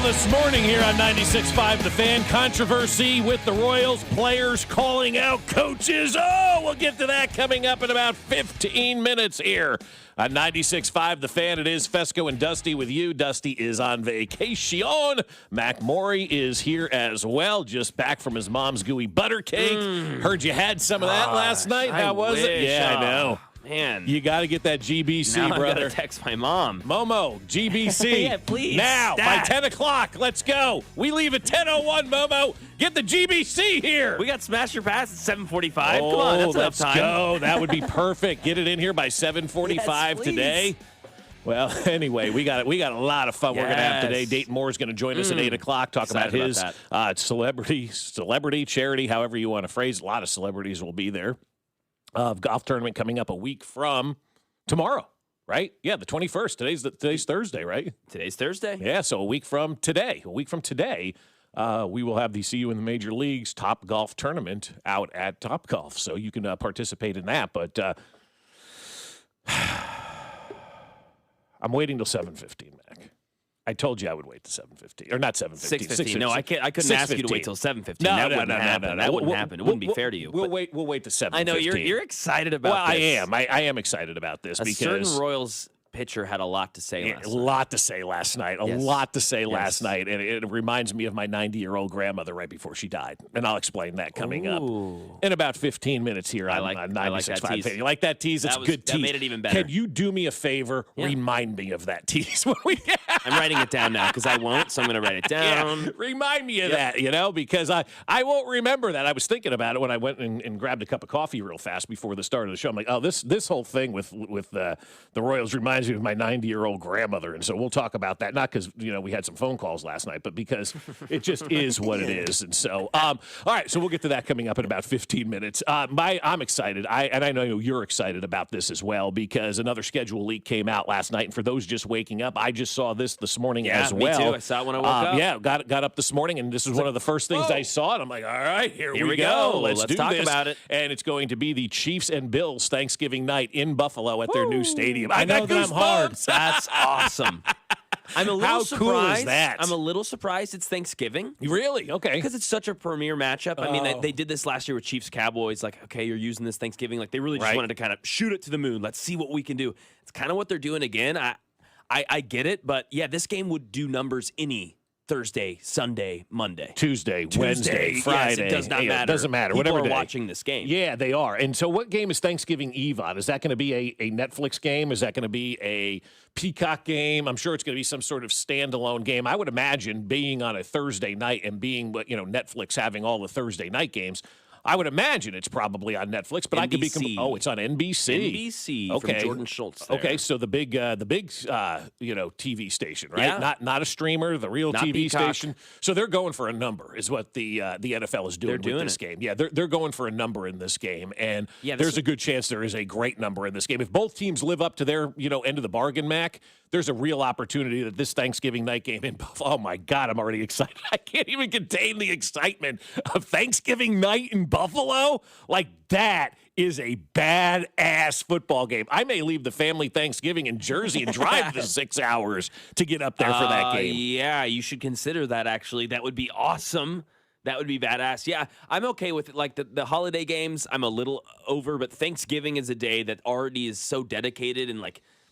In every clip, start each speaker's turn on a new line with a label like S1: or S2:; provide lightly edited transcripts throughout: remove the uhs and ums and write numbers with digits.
S1: this morning here on 96.5 The Fan. Controversy with the Royals, players calling out coaches. Oh, we'll get to that coming up in about 15 minutes here on 96.5 The Fan. It is Fescoe and Dusty with you. Dusty is on vacation. Mac Maury is here as well, just back from his mom's gooey butter cake. Heard you had some of that last night. How was it? Yeah, I know.
S2: Man.
S1: You got to get that GBC,
S2: now
S1: brother.
S2: I got to text my mom.
S1: Momo, GBC.
S2: Yeah, please.
S1: Now,
S2: Stat.
S1: by 10 o'clock, let's go. We leave at 10:01, Momo. Get the GBC here.
S2: We got Smash Your Pass at 7:45. Come on, that's enough time.
S1: Let's go. That would be perfect. Get it in here by 7:45 today. Well, anyway, we got a lot of fun we're going to have today. Dayton Moore is going to join us at 8 o'clock, talk about his celebrity, charity, however you want to phrase it. A lot of celebrities will be there. Golf tournament coming up a week from tomorrow, right? Yeah, the 21st. Today's Thursday, right?
S2: Today's Thursday.
S1: Yeah, so a week from today, we will have the See You in the Major Leagues Top Golf Tournament out at Top Golf, so you can participate in that. But I'm waiting till 7:15, Mac. I told you I would wait to 7:15, or not 7:15.
S2: 6:15. No, I couldn't ask you to wait till 7:15. That wouldn't happen. That wouldn't happen. It wouldn't be fair to you.
S1: We'll wait to 7:15.
S2: I know you're excited about this.
S1: I am excited about this because
S2: certain Royals pitcher had a lot to say last night.
S1: A lot to say last night. Last night. And it reminds me of my 90-year-old grandmother right before she died. And I'll explain that coming up in about 15 minutes here on 96.5. You like that tease? It's a good tease.
S2: That made it even better.
S1: Can you do me a favor? Yeah. Remind me of that tease.
S2: I'm writing it down now because I won't, so I'm going to write it down.
S1: Yeah, remind me of that, because I won't remember that. I was thinking about it when I went and grabbed a cup of coffee real fast before the start of the show. I'm like, oh, this whole thing with the Royals reminds me of my 90-year-old grandmother. And so we'll talk about that, not because, we had some phone calls last night, but because it just is what it is. And so, all right, so we'll get to that coming up in about 15 minutes. I'm excited. I know you're excited about this as well because another schedule leak came out last night. And for those just waking up, I just saw this morning as well.
S2: Me too. I saw it when I woke up.
S1: Yeah, got up this morning, and this is one of the first things I saw. And I'm like, all right, here we go. Let's do
S2: talk
S1: this.
S2: about it.
S1: And it's going to be the Chiefs and Bills Thanksgiving night in Buffalo at their new stadium.
S2: I know that I'm hard. That's awesome. I'm a little
S1: How
S2: surprised.
S1: Cool is that?
S2: I'm a little surprised it's Thanksgiving.
S1: Really? Okay.
S2: Because it's such a premier matchup. I mean, they did this last year with Chiefs Cowboys. Like, okay, you're using this Thanksgiving. Like, they really just wanted to kind of shoot it to the moon. Let's see what we can do. It's kind of what they're doing again. I get it, but yeah, this game would do numbers any Thursday, Sunday, Monday,
S1: Tuesday, Wednesday, Friday.
S2: Yes, it does not matter.
S1: It doesn't matter.
S2: People
S1: Whatever
S2: are
S1: day.
S2: watching this game.
S1: Yeah, they are. And so what game is Thanksgiving Eve on? Is that going to be a Netflix game? Is that going to be a Peacock game? I'm sure it's going to be some sort of standalone game. I would imagine being on a Thursday night and being, Netflix having all the Thursday night games, I would imagine it's probably on Netflix, but
S2: NBC.
S1: I could be. It's on NBC.
S2: NBC from Jordan Schultz. There.
S1: Okay, so the big, TV station, right?
S2: Yeah.
S1: Not a streamer, the real
S2: Not
S1: TV
S2: Peacock.
S1: station. So they're going for a number, is what the NFL is doing with this game. Yeah, they're going for a number in this game, and there's a good chance there is a great number in this game. If both teams live up to their end of the bargain, Mac, there's a real opportunity that this Thanksgiving night game in Buffalo. Oh my God, I'm already excited. I can't even contain the excitement of Thanksgiving night in Buffalo. Like, that is a badass football game. I may leave the family Thanksgiving in Jersey and drive the 6 hours to get up there for that game.
S2: Yeah, you should consider that, actually. That would be awesome. That would be badass. Yeah, I'm okay with it. Like the holiday games, I'm a little over, but Thanksgiving is a day that already is so dedicated and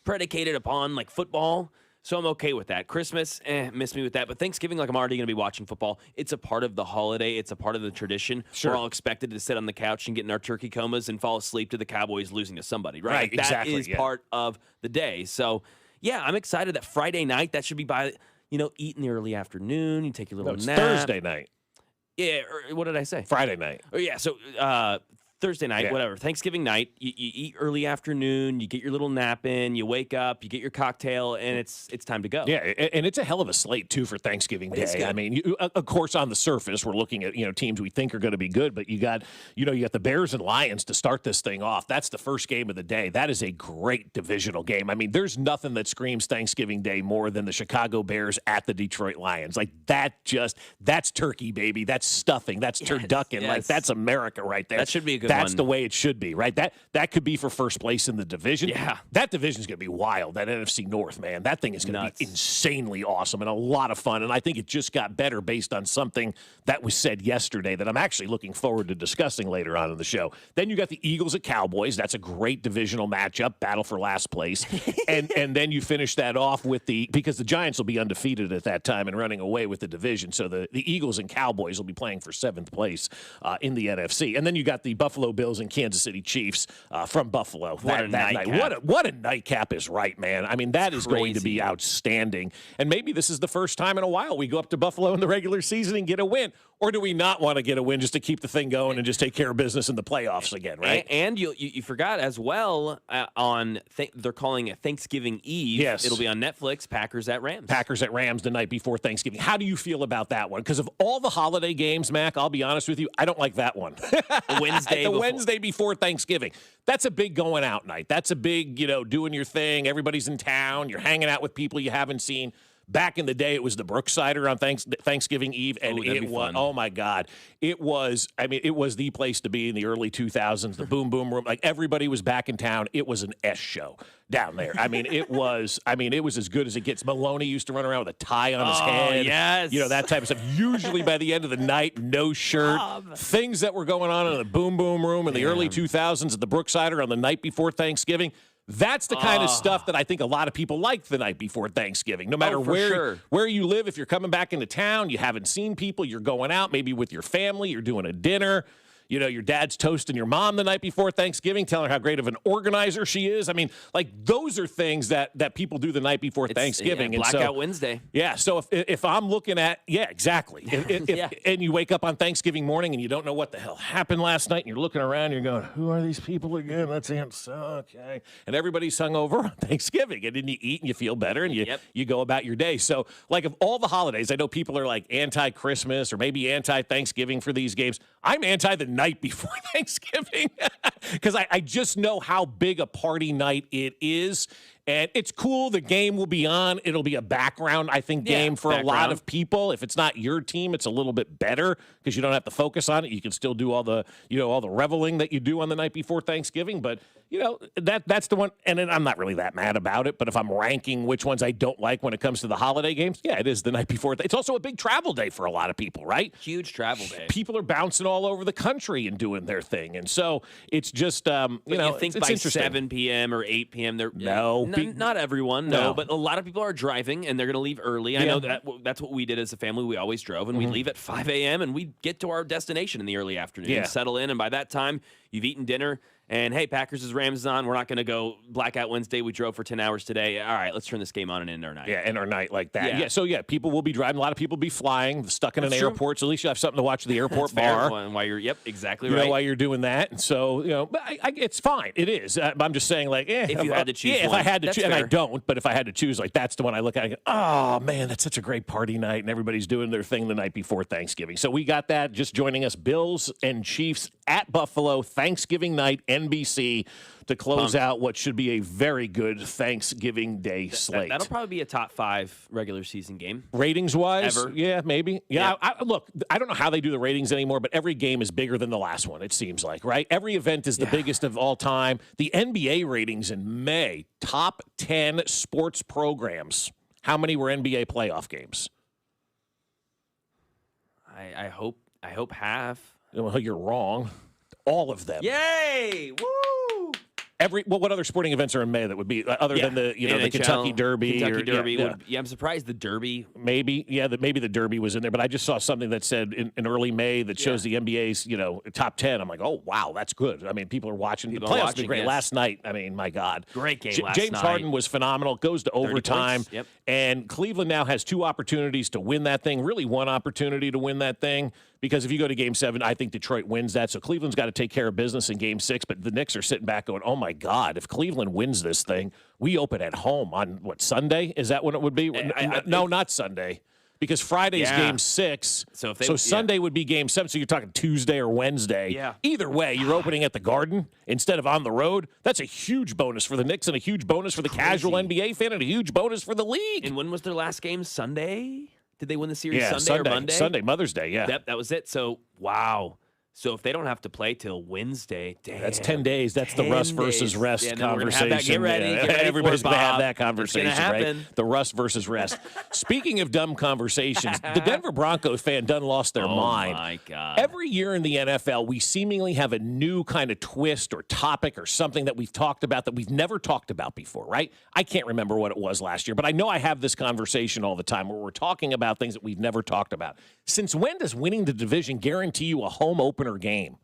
S2: predicated upon football. So I'm okay with that. Christmas, miss me with that. But Thanksgiving, I'm already going to be watching football. It's a part of the holiday. It's a part of the tradition.
S1: Sure.
S2: We're all expected to sit on the couch and get in our turkey comas and fall asleep to the Cowboys losing to somebody, right?
S1: Right, exactly.
S2: That is part of the day. So, yeah, I'm excited that Friday night, that should be eat in the early afternoon. You take your little nap.
S1: Thursday night.
S2: Yeah, or what did I say?
S1: Friday night.
S2: Oh, yeah, so Thursday night, whatever. Thanksgiving night, you eat early afternoon, you get your little nap in, you wake up, you get your cocktail, and it's time to go.
S1: Yeah, and it's a hell of a slate, too, for Thanksgiving Day. I mean, of course, on the surface, we're looking at, teams we think are going to be good, but you got the Bears and Lions to start this thing off. That's the first game of the day. That is a great divisional game. I mean, there's nothing that screams Thanksgiving Day more than the Chicago Bears at the Detroit Lions. That's turkey, baby. That's stuffing. That's turducken.
S2: Yes.
S1: That's America right there.
S2: That should be a good
S1: That's
S2: one.
S1: the way it should be, right? That could be for first place in the division.
S2: Yeah.
S1: That division's going to be wild, that NFC North, man. That thing is going to be insanely awesome and a lot of fun. And I think it just got better based on something that was said yesterday that I'm actually looking forward to discussing later on in the show. Then you got the Eagles at Cowboys. That's a great divisional matchup, battle for last place. and then you finish that off with because the Giants will be undefeated at that time and running away with the division. So the Eagles and Cowboys will be playing for 7th place in the NFC. And then you got the Buffalo Bills and Kansas City Chiefs from Buffalo.
S2: What a nightcap.
S1: What a nightcap is right, man. I mean, that is going to be outstanding. And maybe this is the first time in a while we go up to Buffalo in the regular season and get a win. Or do we not want to get a win just to keep the thing going and just take care of business in the playoffs again, right?
S2: And you forgot as well they're calling it Thanksgiving Eve.
S1: Yes.
S2: It'll be on Netflix, Packers at Rams.
S1: Packers at Rams the night before Thanksgiving. How do you feel about that one? Because of all the holiday games, Mac, I'll be honest with you, I don't like that one. Wednesday before Thanksgiving. That's a big going out night. That's a big, doing your thing. Everybody's in town. You're hanging out with people you haven't seen. Back in the day, it was the Brooksider on Thanksgiving Eve, and it was, oh my God, it was the place to be in the early 2000s, the Boom Boom Room. Like, everybody was back in town. It was an S show down there. It was as good as it gets. Maloney used to run around with a tie on his head.
S2: Yes.
S1: That type of stuff. Usually by the end of the night, no shirt. Things that were going on in the Boom Boom Room in the early 2000s at the Brooksider on the night before Thanksgiving. That's the kind of stuff that I think a lot of people like the night before Thanksgiving. No matter where you live, if you're coming back into town, you haven't seen people, you're going out maybe with your family, you're doing a dinner. Your dad's toasting your mom the night before Thanksgiving, telling her how great of an organizer she is. Those are things that people do the night before Thanksgiving.
S2: Yeah, Blackout Wednesday.
S1: Yeah, so if I'm looking at, exactly. And you wake up on Thanksgiving morning and you don't know what the hell happened last night, and you're looking around and you're going, who are these people again? That's okay. And everybody's hungover on Thanksgiving. And then you eat and you feel better and you go about your day. So, of all the holidays, I know people are anti-Christmas or maybe anti-Thanksgiving for these games. I'm anti the night before Thanksgiving because I just know how big a party night it is. And it's cool. The game will be on. It'll be a background, I think, game for a lot of people. If it's not your team, it's a little bit better because you don't have to focus on it. You can still do all the reveling that you do on the night before Thanksgiving. But, that's the one. And I'm not really that mad about it. But if I'm ranking which ones I don't like when it comes to the holiday games, it is the night before. It's also a big travel day for a lot of people, right?
S2: Huge travel day. People
S1: are bouncing all over the country and doing their thing. And so it's just,
S2: you think by 7 p.m. or 8 p.m. Not everyone, no, but a lot of people are driving and they're going to leave early. I know that's what we did as a family. We always drove and we'd leave at 5 a.m. and we'd get to our destination in the early afternoon, settle in, and by that time you've eaten dinner. And, hey, Packers' Rams is on. We're not going to go Blackout Wednesday. We drove for 10 hours today. All right, let's turn this game on and end our night.
S1: End our night like that. Yeah, so, people will be driving. A lot of people will be flying, stuck in an airport. So at least you have something to watch at the airport bar.
S2: While you're, exactly right.
S1: While you're doing that. And so, but it's fine. It is. I'm just saying,
S2: if you had to choose one.
S1: If I had to choose, and
S2: fair.
S1: I don't, but if I had to choose, that's the one I look at and go, oh, man, that's such a great party night, and everybody's doing their thing the night before Thanksgiving. So we got that. Just joining us, Bills and Chiefs at Buffalo, Thanksgiving night, NBC, to close out what should be a very good Thanksgiving Day slate.
S2: That'll probably be a top 5 regular season game.
S1: Ratings-wise?
S2: Ever.
S1: Yeah, maybe. Yeah. Look, I don't know how they do the ratings anymore, but every game is bigger than the last one, it seems like, right? Every event is the biggest of all time. The NBA ratings in May, top 10 sports programs. How many were NBA playoff games?
S2: I hope half.
S1: Well, you're wrong. All of them.
S2: Yay! Woo!
S1: What other sporting events are in May that would be other than the
S2: NHL,
S1: the Kentucky Derby?
S2: I'm surprised the Derby.
S1: Maybe the Derby was in there, but I just saw something that said in early May that shows the NBA's top 10. I'm like, oh wow, that's good. People are watching. The playoffs have been great. Last night, my God,
S2: great game. Last
S1: James
S2: night.
S1: Harden was phenomenal. Goes to overtime, and Cleveland now has 2 opportunities to win that thing. Really, 1 opportunity to win that thing. Because if you go to Game 7, I think Detroit wins that. So Cleveland's got to take care of business in Game 6. But the Knicks are sitting back going, oh, my God, if Cleveland wins this thing, we open at home on, Sunday? Is that when it would be? No, not Sunday. Because Friday's Game 6. So Sunday would be Game 7. So you're talking Tuesday or Wednesday.
S2: Yeah.
S1: Either way, you're opening at the Garden instead of on the road. That's a huge bonus for the Knicks and a huge bonus for the casual NBA fan and a huge bonus for the league.
S2: And when was their last game? Sunday? Did they win the series
S1: Sunday
S2: or Monday?
S1: Sunday, Mother's Day, yeah.
S2: That was it. So, wow. So if they don't have to play till Wednesday, damn.
S1: That's 10 days. That's the Russ versus rest conversation.
S2: Get ready.
S1: Everybody's going to have that conversation,
S2: right?
S1: The Russ versus rest. Speaking of dumb conversations, the Denver Broncos fan done lost their mind.
S2: Oh, my God.
S1: Every year in the NFL, we seemingly have a new kind of twist or topic or something that we've talked about that we've never talked about before, right? I can't remember what it was last year, but I know I have this conversation all the time where we're talking about things that we've never talked about. Since when does winning the division guarantee you a home opener game?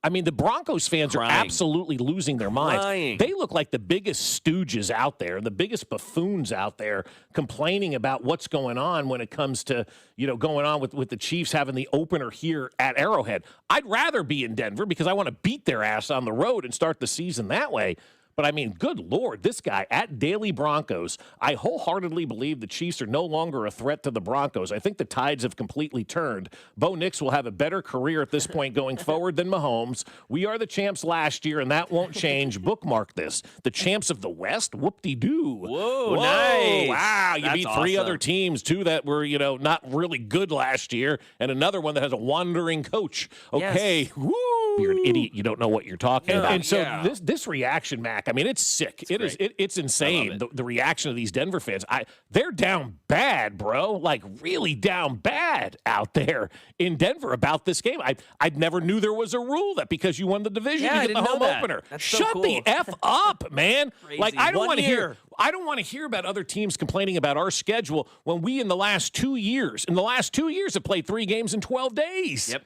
S1: I mean, the Broncos fans are absolutely losing their minds. They look like the biggest stooges out there, the biggest buffoons out there complaining about what's going on when it comes to, going on with the Chiefs having the opener here at Arrowhead. I'd rather be in Denver because I want to beat their ass on the road and start the season that way. But, I mean, good Lord, this guy at Daily Broncos, I wholeheartedly believe the Chiefs are no longer a threat to the Broncos. I think the tides have completely turned. Bo Nix will have a better career at this point going forward than Mahomes. We are the champs last year, and that won't change. Bookmark this. The champs of the West? Whoop-de-doo.
S2: Whoa, nice.
S1: Wow, you beat three other teams, too, that were, not really good last year, and another one that has a wandering coach. Okay,
S2: yes.
S1: Woo. You're an idiot. You don't know what you're talking about. And so this reaction, Mac, I mean, it's sick. It's insane, the reaction of these Denver fans. They're down bad, bro, like really down bad out there in Denver about this game. I never knew there was a rule that because you won the division, you get the home opener. Shut the F up, man.
S2: Crazy.
S1: Like, I don't want to hear. I don't want to hear about other teams complaining about our schedule when we in the last 2 years have played 3 games in 12 days.
S2: Yep.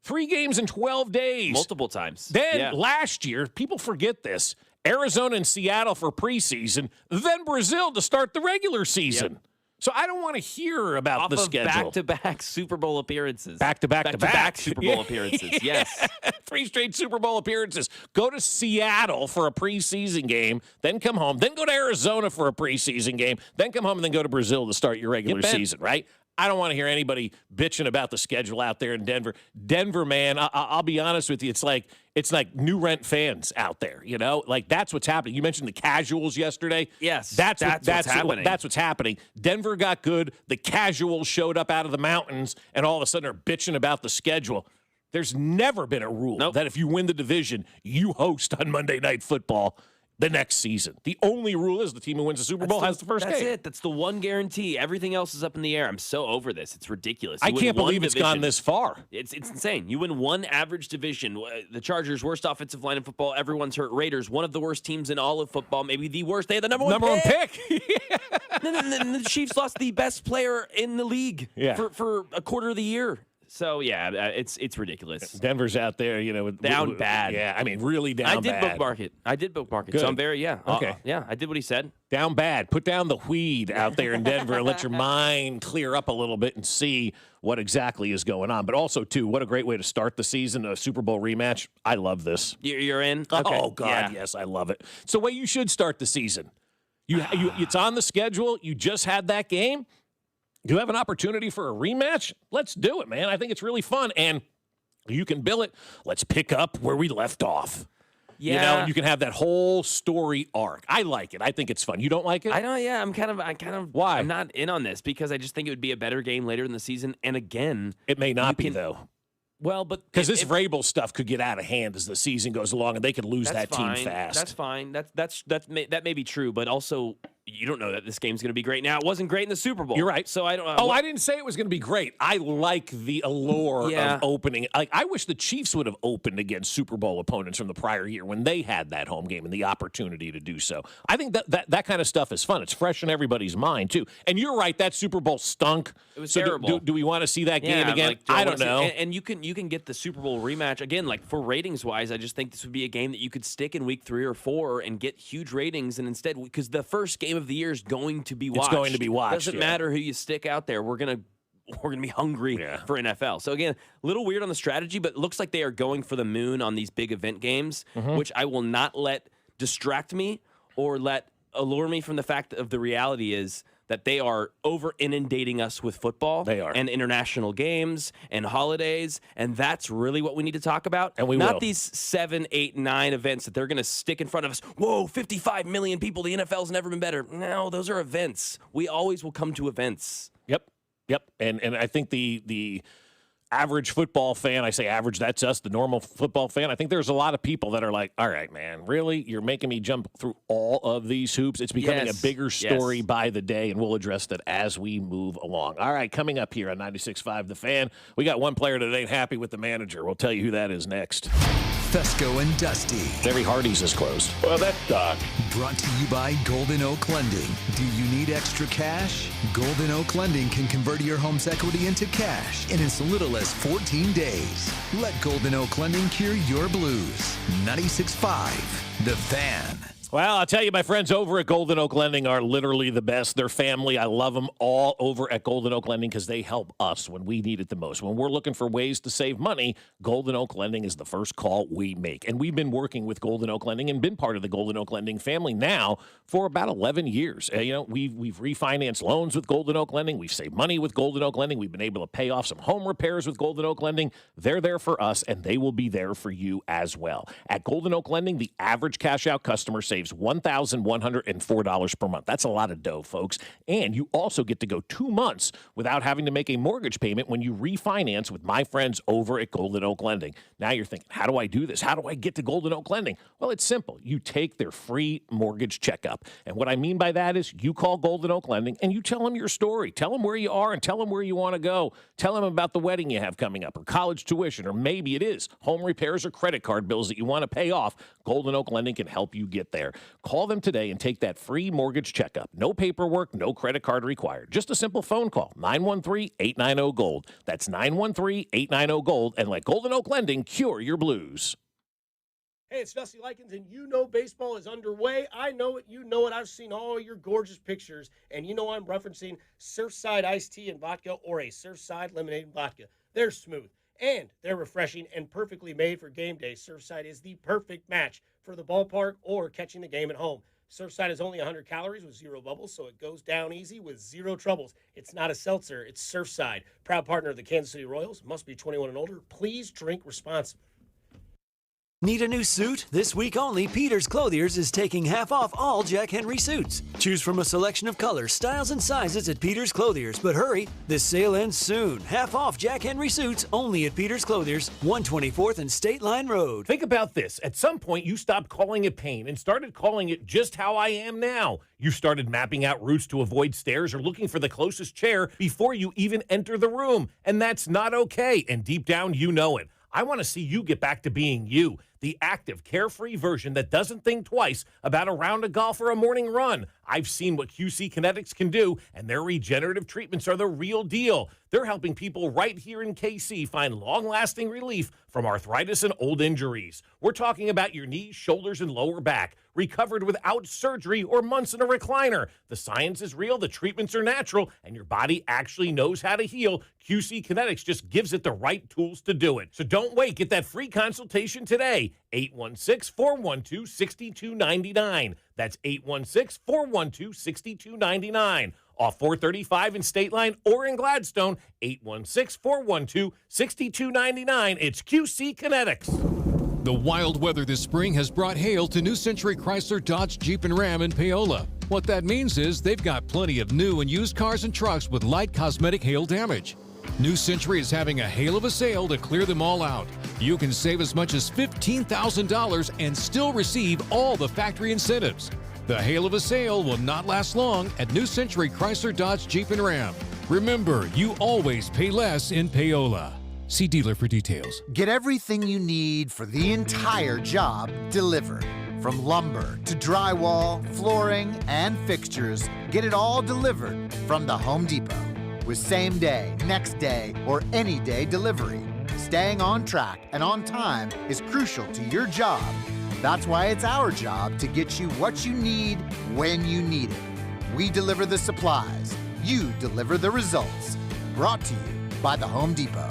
S1: 3 games in 12 days.
S2: Multiple times.
S1: Then last year, people forget this, Arizona and Seattle for preseason, then Brazil to start the regular season. Yep. So I don't want to hear about the schedule.
S2: Back-to-back Super Bowl appearances.
S1: Back-to-back
S2: Super Bowl appearances, yes.
S1: 3 straight Super Bowl appearances. Go to Seattle for a preseason game, then come home, then go to Arizona for a preseason game, then come home and then go to Brazil to start your regular season, right? I don't want to hear anybody bitching about the schedule out there in Denver. Denver, man, I'll be honest with you. It's like new rent fans out there, Like, that's what's happening. You mentioned the casuals yesterday.
S2: Yes,
S1: that's what's
S2: happening.
S1: That's what's happening. Denver got good. The casuals showed up out of the mountains, and all of a sudden are bitching about the schedule. There's never been a rule that if you win the division, you host on Monday Night Football the next season. The only rule is the team who wins the Super Bowl has the first game.
S2: That's it. That's the one guarantee. Everything else is up in the air. I'm so over this. It's ridiculous.
S1: I can't believe it's gone this far.
S2: It's insane. You win one average division. The Chargers, worst offensive line in football. Everyone's hurt. Raiders, one of the worst teams in all of football. Maybe the worst. They had the number one pick. And the Chiefs lost the best player in the league for a quarter of the year. So, it's ridiculous.
S1: Denver's out there,
S2: down bad.
S1: Yeah, I mean, really down bad.
S2: I did bookmark it.
S1: Good.
S2: So I'm very,
S1: Okay.
S2: I did what he said.
S1: Down bad. Put down the weed out there in Denver and let your mind clear up a little bit and see what exactly is going on. But also, too, what a great way to start the season, a Super Bowl rematch. I love this.
S2: You're in?
S1: Okay. Oh, God, yes, I love it. It's the way you should start the season. It's on the schedule. You just had that game. You have an opportunity for a rematch? Let's do it, man. I think it's really fun. And you can bill it. Let's pick up where we left off.
S2: Yeah.
S1: And you can have that whole story arc. I like it. I think it's fun. You don't like it?
S2: I don't, I'm kind of
S1: Why?
S2: I'm not in on this because I just think it would be a better game later in the season. And again,
S1: it may not be, though.
S2: Well, but
S1: because this Vrabel stuff could get out of hand as the season goes along, and they could lose that team fast.
S2: That's fine. That may be true, but also you don't know that this game's going to be great. Now, it wasn't great in the Super Bowl.
S1: You're right.
S2: So I don't.
S1: I didn't say it was going to be great. I like the allure of opening. I wish the Chiefs would have opened against Super Bowl opponents from the prior year when they had that home game and the opportunity to do so. I think that kind of stuff is fun. It's fresh in everybody's mind too. And you're right. That Super Bowl stunk.
S2: It was terrible.
S1: Do we want to see that game again? I don't know.
S2: And you can get the Super Bowl rematch again. Like for ratings wise, I just think this would be a game that you could stick in week 3 or 4 and get huge ratings. And instead, because the first game of the year is going to be watched.
S1: It's going to be watched.
S2: Doesn't matter who you stick out there. We're gonna be hungry for NFL. So again, a little weird on the strategy, but it looks like they are going for the moon on these big event games, which I will not let distract me or let allure me from the fact of the reality is that they are over inundating us with football.
S1: They are.
S2: And international games and holidays. And that's really what we need to talk about.
S1: And we
S2: Not
S1: will.
S2: these 7, 8, 9 events that they're going to stick in front of us. Whoa, 55 million people. The NFL's never been better. No, those are events. We always will come to events.
S1: Yep. And I think the average football fan, I say average, that's us, the normal football fan. I think there's a lot of people that are like, all right, man, really? You're making me jump through all of these hoops? It's becoming a bigger story by the day, and we'll address that as we move along. All right, coming up here on 96.5 The Fan, we got one player that ain't happy with the manager. We'll tell you who that is next.
S3: Fescoe and Dusty.
S1: Every Hardee's is closed. Well, that dog.
S3: Brought to you by Golden Oak Lending. Do you need extra cash? Golden Oak Lending can convert your home's equity into cash in as little as 14 days. Let Golden Oak Lending cure your blues. 96.5 The Fan.
S1: Well, I'll tell you, my friends over at Golden Oak Lending are literally the best. They're family. I love them all over at Golden Oak Lending because they help us when we need it the most. When we're looking for ways to save money, Golden Oak Lending is the first call we make. And we've been working with Golden Oak Lending and been part of the Golden Oak Lending family now for about 11 years. We've refinanced loans with Golden Oak Lending. We've saved money with Golden Oak Lending. We've been able to pay off some home repairs with Golden Oak Lending. They're there for us, and they will be there for you as well. At Golden Oak Lending, the average cash-out customer saves $1,104 per month. That's a lot of dough, folks. And you also get to go 2 months without having to make a mortgage payment when you refinance with my friends over at Golden Oak Lending. Now you're thinking, how do I do this? How do I get to Golden Oak Lending? Well, it's simple. You take their free mortgage checkup. And what I mean by that is you call Golden Oak Lending and you tell them your story. Tell them where you are and tell them where you want to go. Tell them about the wedding you have coming up or college tuition, or maybe it is home repairs or credit card bills that you want to pay off. Golden Oak Lending can help you get there. Call them today and take that free mortgage checkup. No paperwork, no credit card required. Just a simple phone call, 913-890-GOLD. That's 913-890-GOLD, and let Golden Oak Lending cure your blues.
S4: Hey, it's Dusty Likens, and you know baseball is underway. I know it. You know it. I've seen all your gorgeous pictures, and you know I'm referencing Surfside iced tea and vodka or a Surfside lemonade and vodka. They're smooth, and they're refreshing and perfectly made for game day. Surfside is the perfect match for the ballpark or catching the game at home. Surfside is only 100 calories with 0 bubbles, so it goes down easy with 0 troubles. It's not a seltzer. It's Surfside. Proud partner of the Kansas City Royals. Must be 21 and older. Please drink responsibly.
S5: Need a new suit? This week only, Peter's Clothiers is taking half off all Jack Henry suits. Choose from a selection of colors, styles, and sizes at Peter's Clothiers. But hurry, this sale ends soon. Half off Jack Henry suits only at Peter's Clothiers, 124th and State Line Road.
S1: Think about this. At some point, you stopped calling it pain and started calling it just how I am now. You started mapping out routes to avoid stairs or looking for the closest chair before you even enter the room. And that's not okay. And deep down, you know it. I want to see you get back to being you, the active, carefree version that doesn't think twice about a round of golf or a morning run. I've seen what QC Kinetics can do, and their regenerative treatments are the real deal. They're helping people right here in KC find long-lasting relief from arthritis and old injuries. We're talking about your knees, shoulders, and lower back, recovered without surgery or months in a recliner. The science is real, the treatments are natural, and your body actually knows how to heal. QC Kinetics just gives it the right tools to do it. So don't wait. Get that free consultation today. 816-412-6299. That's 816-412-6299. Off 435 in State Line or in Gladstone, 816-412-6299. It's QC Kinetics.
S6: The wild weather this spring has brought hail to New Century Chrysler, Dodge, Jeep, and Ram in Paola. What that means is they've got plenty of new and used cars and trucks with light cosmetic hail damage. New Century is having a hail of a sale to clear them all out. You can save as much as $15,000 and still receive all the factory incentives. The hail of a sale will not last long at New Century Chrysler, Dodge, Jeep, and Ram. Remember, you always pay less in Paola. See dealer for details.
S7: Get everything you need for the entire job delivered. From lumber to drywall, flooring, and fixtures, get it all delivered from the Home Depot. With same day, next day, or any day delivery. Staying on track and on time is crucial to your job. That's why it's our job to get you what you need when you need it. We deliver the supplies. You deliver the results. Brought to you by the Home Depot.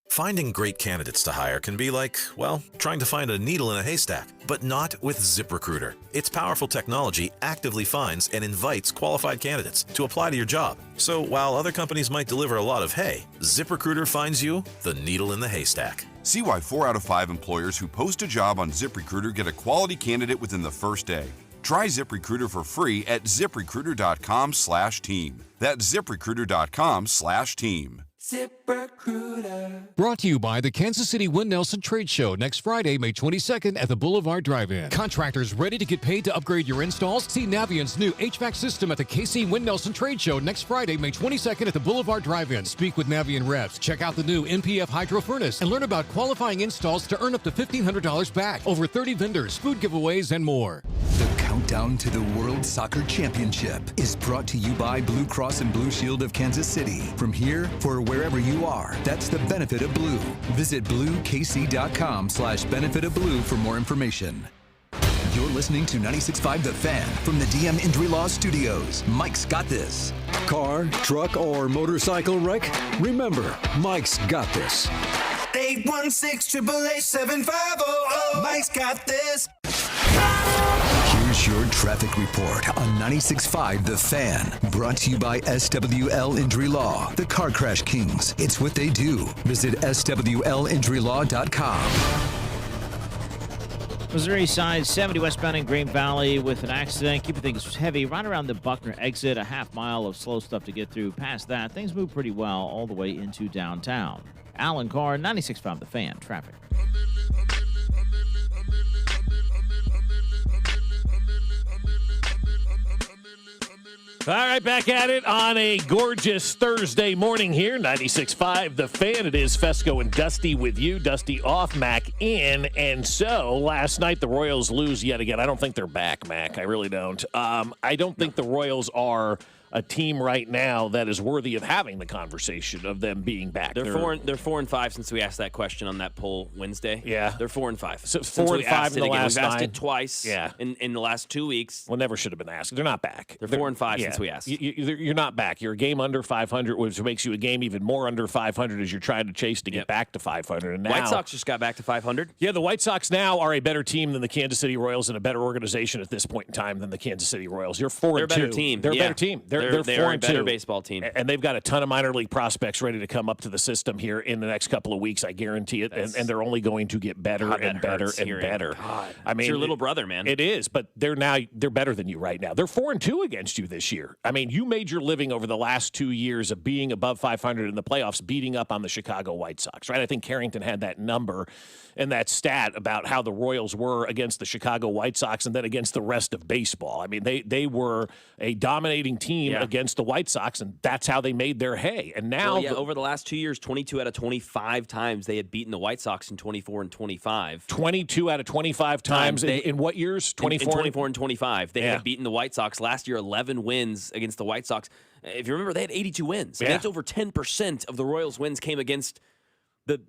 S8: Finding great candidates to hire can be like, well, trying to find a needle in a haystack, but not with ZipRecruiter. Its powerful technology actively finds and invites qualified candidates to apply to your job. So while other companies might deliver a lot of hay, ZipRecruiter finds you the needle in the haystack.
S9: See why 4 out of 5 employers who post a job on ZipRecruiter get a quality candidate within the first day. Try ZipRecruiter for free at ZipRecruiter.com/team. That's ZipRecruiter.com/team.
S3: ZipRecruiter.
S6: Brought to you by the Kansas City Win Nelson Trade Show next Friday, May 22nd at the Boulevard Drive-In. Contractors ready to get paid to upgrade your installs? See Navient's new HVAC system at the KC Win Nelson Trade Show next Friday, May 22nd at the Boulevard Drive-In. Speak with Navient reps, check out the new NPF Hydro Furnace, and learn about qualifying installs to earn up to $1,500 back. Over 30 vendors, food giveaways, and more.
S3: The countdown to the World Soccer Championship is brought to you by Blue Cross and Blue Shield of Kansas City. From here, for wherever you are, that's the benefit of blue. Visit bluekc.com/benefit of blue for more information. You're listening to 96.5 The Fan from the DM Injury Law Studios. Mike's got this.
S10: Car, truck, or motorcycle wreck? Remember, Mike's got this.
S11: 816-888-7500. Mike's got this.
S3: Here's your traffic report on 96.5 The Fan. Brought to you by SWL Injury Law, the Car Crash Kings. It's what they do. Visit SWLinjurylaw.com.
S12: Missouri side 70 westbound in Green Valley with an accident. Keeping things heavy right around the Buckner exit. A half mile of slow stuff to get through. Past that, things move pretty well all the way into downtown. Alan Carr, 96.5 The Fan. Traffic.
S1: All right, back at it on a gorgeous Thursday morning here. 96.5 The Fan. It is Fescoe and Dusty with you. Dusty off, Mac in. And so last night the Royals lose yet again. I don't think they're back, Mac. I really don't. I don't think the Royals are a team right now that is worthy of having the conversation of them being back.
S2: They're 4-5 since we asked that question on that poll Wednesday.
S1: Yeah.
S2: They're 4-5.
S1: So 4-5 in the last
S2: We've asked
S1: 9.
S2: it twice in the last 2 weeks.
S1: Well, never should have been asked. They're not back.
S2: They're 4-5 since we asked.
S1: You're not back. You're a game under 500, which makes you a game even more under 500 as you're trying to chase to get back to 500. And now,
S2: White Sox just got back to 500.
S1: Yeah, the White Sox now are a better team than the Kansas City Royals and a better organization at this point in time than the Kansas City Royals. You're 4-2.
S2: They're a better team.
S1: They're a better team. They're 4-2.
S2: Baseball team,
S1: and they've got a ton of minor league prospects ready to come up to the system here in the next couple of weeks. I guarantee it, and they're only going to get better and better and better. I mean,
S2: it's your little brother, man.
S1: It is, but they're better than you right now. They're 4-2 against you this year. I mean, you made your living over the last 2 years of being above 500 in the playoffs, beating up on the Chicago White Sox, right? I think Carrington had that number and that stat about how the Royals were against the Chicago White Sox and then against the rest of baseball. I mean, they were a dominating team against the White Sox, and that's how they made their hay. And now,
S2: over the last 2 years, 22 out of 25 times they had beaten the White Sox in 24 and 25.
S1: 22 out of 25 times. In what years? 24?
S2: In 24 and 25. They had beaten the White Sox. Last year, 11 wins against the White Sox. If you remember, they had 82 wins. Yeah. That's over 10% of the Royals' wins came against the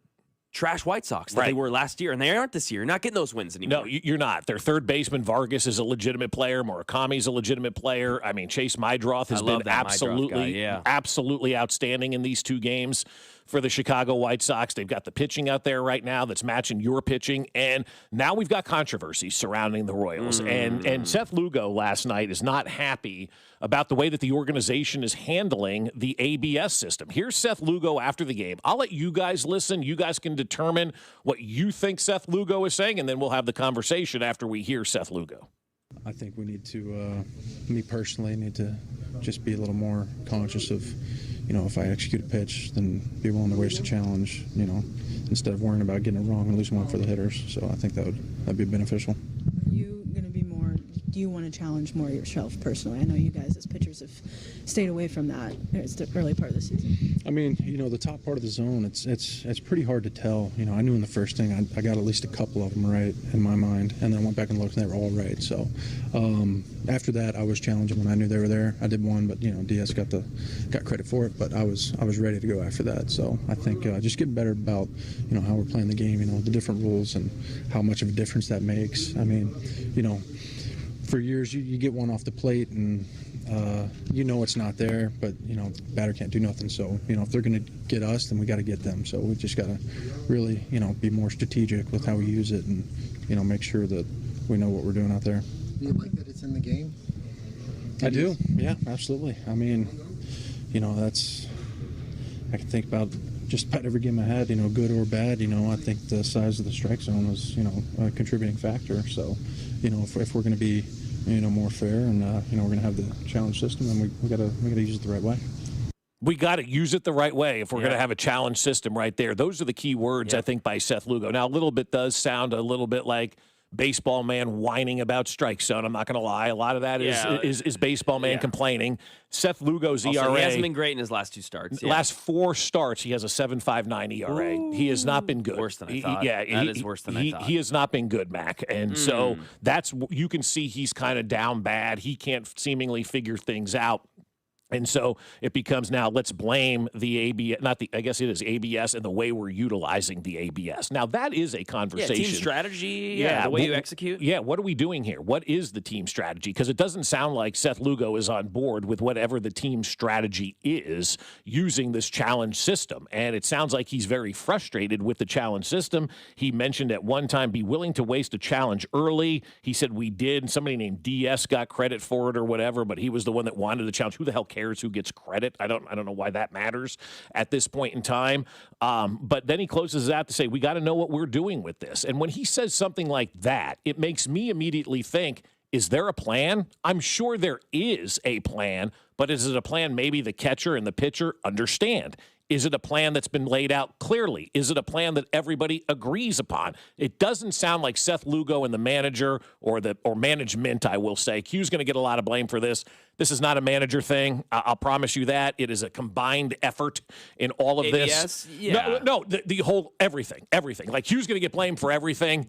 S2: trash White Sox that they were last year, and they aren't this year. You're not getting those wins anymore.
S1: No, you're not. Their third baseman, Vargas, is a legitimate player. Murakami's a legitimate player. I mean, Chase Mydroth has been absolutely outstanding in these 2 games for the Chicago White Sox. They've got the pitching out there right now that's matching your pitching, and now we've got controversy surrounding the Royals. And Seth Lugo last night is not happy about the way that the organization is handling the ABS system. Here's Seth Lugo after the game. I'll let you guys listen. You guys can determine what you think Seth Lugo is saying, and then we'll have the conversation after we hear Seth Lugo.
S13: I think we need to, me personally, need to just be a little more conscious of, if I execute a pitch, then be willing to waste a challenge, instead of worrying about getting it wrong and losing one for the hitters. So I think that'd be beneficial.
S14: Are you going to be more, do you want to challenge more yourself personally? I know you guys as pitchers have stayed away from that. It's the early part of the season.
S13: I mean, the top part of the zone, it's pretty hard to tell. I knew in the first thing I got at least a couple of them right in my mind, and then I went back and looked and they were all right. So after that, I was challenging when I knew they were there. I did one, but Diaz got credit for it, but I was ready to go after that. So I think just getting better about how we're playing the game, the different rules and how much of a difference that makes. I mean, for years you get one off the plate and it's not there, but the batter can't do nothing. So if they're going to get us, then we got to get them. So we just got to really be more strategic with how we use it and make sure that we know what we're doing out there.
S15: Do you like that it's in the game?
S13: I do. Yeah, absolutely. I mean, that's I can think about just about every game I had. Good or bad. I think the size of the strike zone was a contributing factor. So if we're going to be more fair and we're going to have the challenge system, then we got to use it the right way.
S1: We got to use it the right way if we're going to have a challenge system right there. Those are the key words, I think, by Seth Lugo. Now, a little bit does sound a little bit like baseball man whining about strike zone. I'm not going to lie. A lot of that is baseball man complaining. Seth Lugo's
S2: also,
S1: ERA.
S2: He hasn't been great in his last 2 starts.
S1: Last 4 starts, he has a 7.59 ERA.
S2: Ooh.
S1: He has not been good.
S2: Worse than I thought. That is worse than I thought.
S1: He has not been good, Mac. And so you can see he's kind of down bad. He can't seemingly figure things out. And so it becomes now let's blame the ABS, I guess it is ABS and the way we're utilizing the ABS. Now, that is a conversation.
S2: Team strategy, the way you execute.
S1: Yeah, what are we doing here? What is the team strategy? Because it doesn't sound like Seth Lugo is on board with whatever the team strategy is using this challenge system. And it sounds like he's very frustrated with the challenge system. He mentioned at one time, be willing to waste a challenge early. He said we did. Somebody named DS got credit for it or whatever, but he was the one that wanted the challenge. Who the hell cares who gets credit? I don't know why that matters at this point in time. But then he closes out to say, we got to know what we're doing with this. And when he says something like that, it makes me immediately think, is there a plan? I'm sure there is a plan, but is it a plan maybe the catcher and the pitcher understand? Is it a plan that's been laid out clearly? Is it a plan that everybody agrees upon? It doesn't sound like Seth Lugo and the manager or management, I will say. Q's going to get a lot of blame for this. This is not a manager thing. I'll promise you that. It is a combined effort in all of this.
S2: Yeah.
S1: No, the whole everything. Like Q's going to get blamed for everything.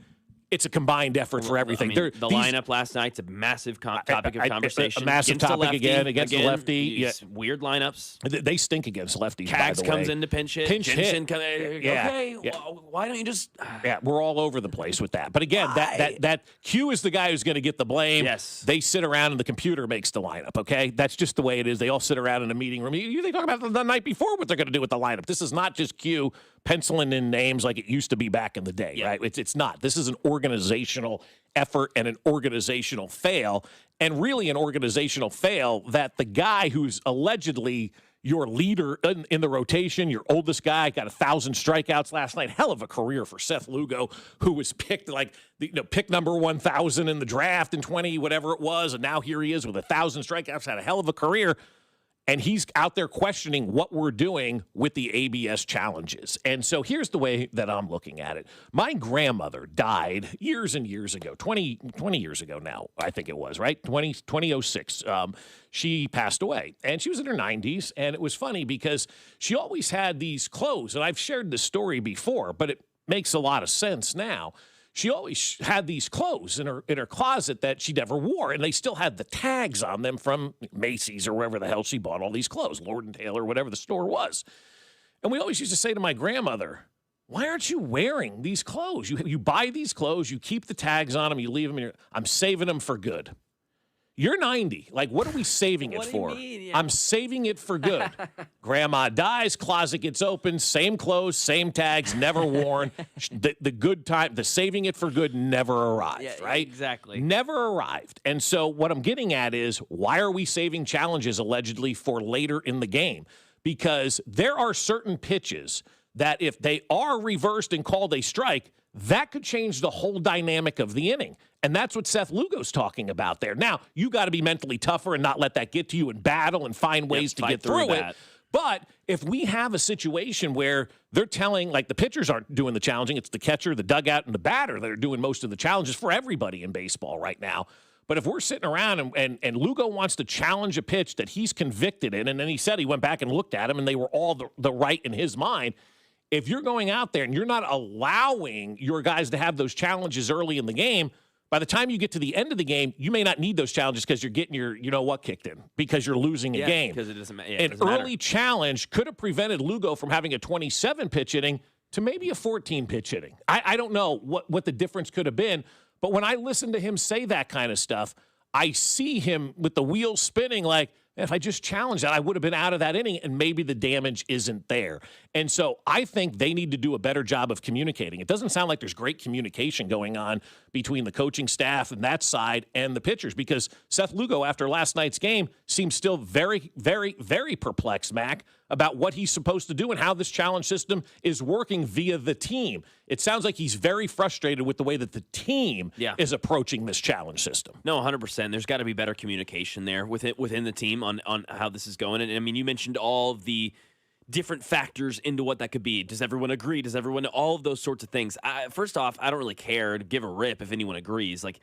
S1: It's a combined effort for everything.
S2: I mean, the lineup last night's a massive topic of conversation.
S1: A massive topic against the lefty.
S2: Yeah. Weird lineups.
S1: They stink against lefties, by
S2: Cags
S1: the way.
S2: comes in to pinch hit. Jensen
S1: hit.
S2: Why don't you just...
S1: Yeah, we're all over the place with that. But again, that Q is the guy who's going to get the blame.
S2: Yes.
S1: They sit around and the computer makes the lineup, okay? That's just the way it is. They all sit around in a meeting room. They talk about the night before what they're going to do with the lineup. This is not just Q penciling in names like it used to be back in the day, right? It's not. This is an organizational effort and an organizational fail, and really an organizational fail that the guy who's allegedly your leader in the rotation, your oldest guy, got 1,000 strikeouts last night. Hell of a career for Seth Lugo, who was picked pick number 1,000 in the draft in 20, whatever it was, and now here he is with 1,000 strikeouts, had a hell of a career. And he's out there questioning what we're doing with the ABS challenges. And so here's the way that I'm looking at it. My grandmother died years and years ago, 20 years ago now, I think it was, right? 2006. She passed away. And she was in her 90s. And it was funny because she always had these clothes. And I've shared this story before, but it makes a lot of sense now. She always had these clothes in her closet that she never wore, and they still had the tags on them from Macy's or wherever the hell she bought all these clothes, Lord & Taylor, whatever the store was. And we always used to say to my grandmother, why aren't you wearing these clothes? You buy these clothes, you keep the tags on them, you leave them in I'm saving them for good. You're 90. Like, what are we saving it for?
S2: What do you mean? Yeah.
S1: I'm saving it for good. Grandma dies, closet gets open, same clothes, same tags, never worn. The good time, the saving it for good never arrived, right?
S2: Exactly.
S1: Never arrived. And so what I'm getting at is, why are we saving challenges allegedly for later in the game? Because there are certain pitches that if they are reversed and called a strike, that could change the whole dynamic of the inning. And that's what Seth Lugo's talking about there. Now, you got to be mentally tougher and not let that get to you and battle and find ways to get through it. But if we have a situation where they're telling, like the pitchers aren't doing the challenging, it's the catcher, the dugout, and the batter that are doing most of the challenges for everybody in baseball right now. But if we're sitting around and Lugo wants to challenge a pitch that he's convicted in, and then he said he went back and looked at him and they were all the right in his mind, if you're going out there and you're not allowing your guys to have those challenges early in the game, by the time you get to the end of the game, you may not need those challenges because you're getting your you-know-what kicked in because you're losing a game.
S2: Because it doesn't matter.
S1: An early challenge could have prevented Lugo from having a 27-pitch inning to maybe a 14-pitch inning. I don't know what the difference could have been, but when I listen to him say that kind of stuff, I see him with the wheels spinning like, if I just challenged that, I would have been out of that inning, and maybe the damage isn't there. And so I think they need to do a better job of communicating. It doesn't sound like there's great communication going on between the coaching staff and that side and the pitchers, because Seth Lugo, after last night's game, seems still very, very, very perplexed, Mac, about what he's supposed to do and how this challenge system is working via the team. It sounds like he's very frustrated with the way that the team is approaching this challenge system.
S2: No, 100%. There's got to be better communication there within the team on how this is going. And I mean, you mentioned all of the different factors into what that could be. Does everyone agree? Does everyone, all of those sorts of things. First off, I don't really care to give a rip if anyone agrees. Like,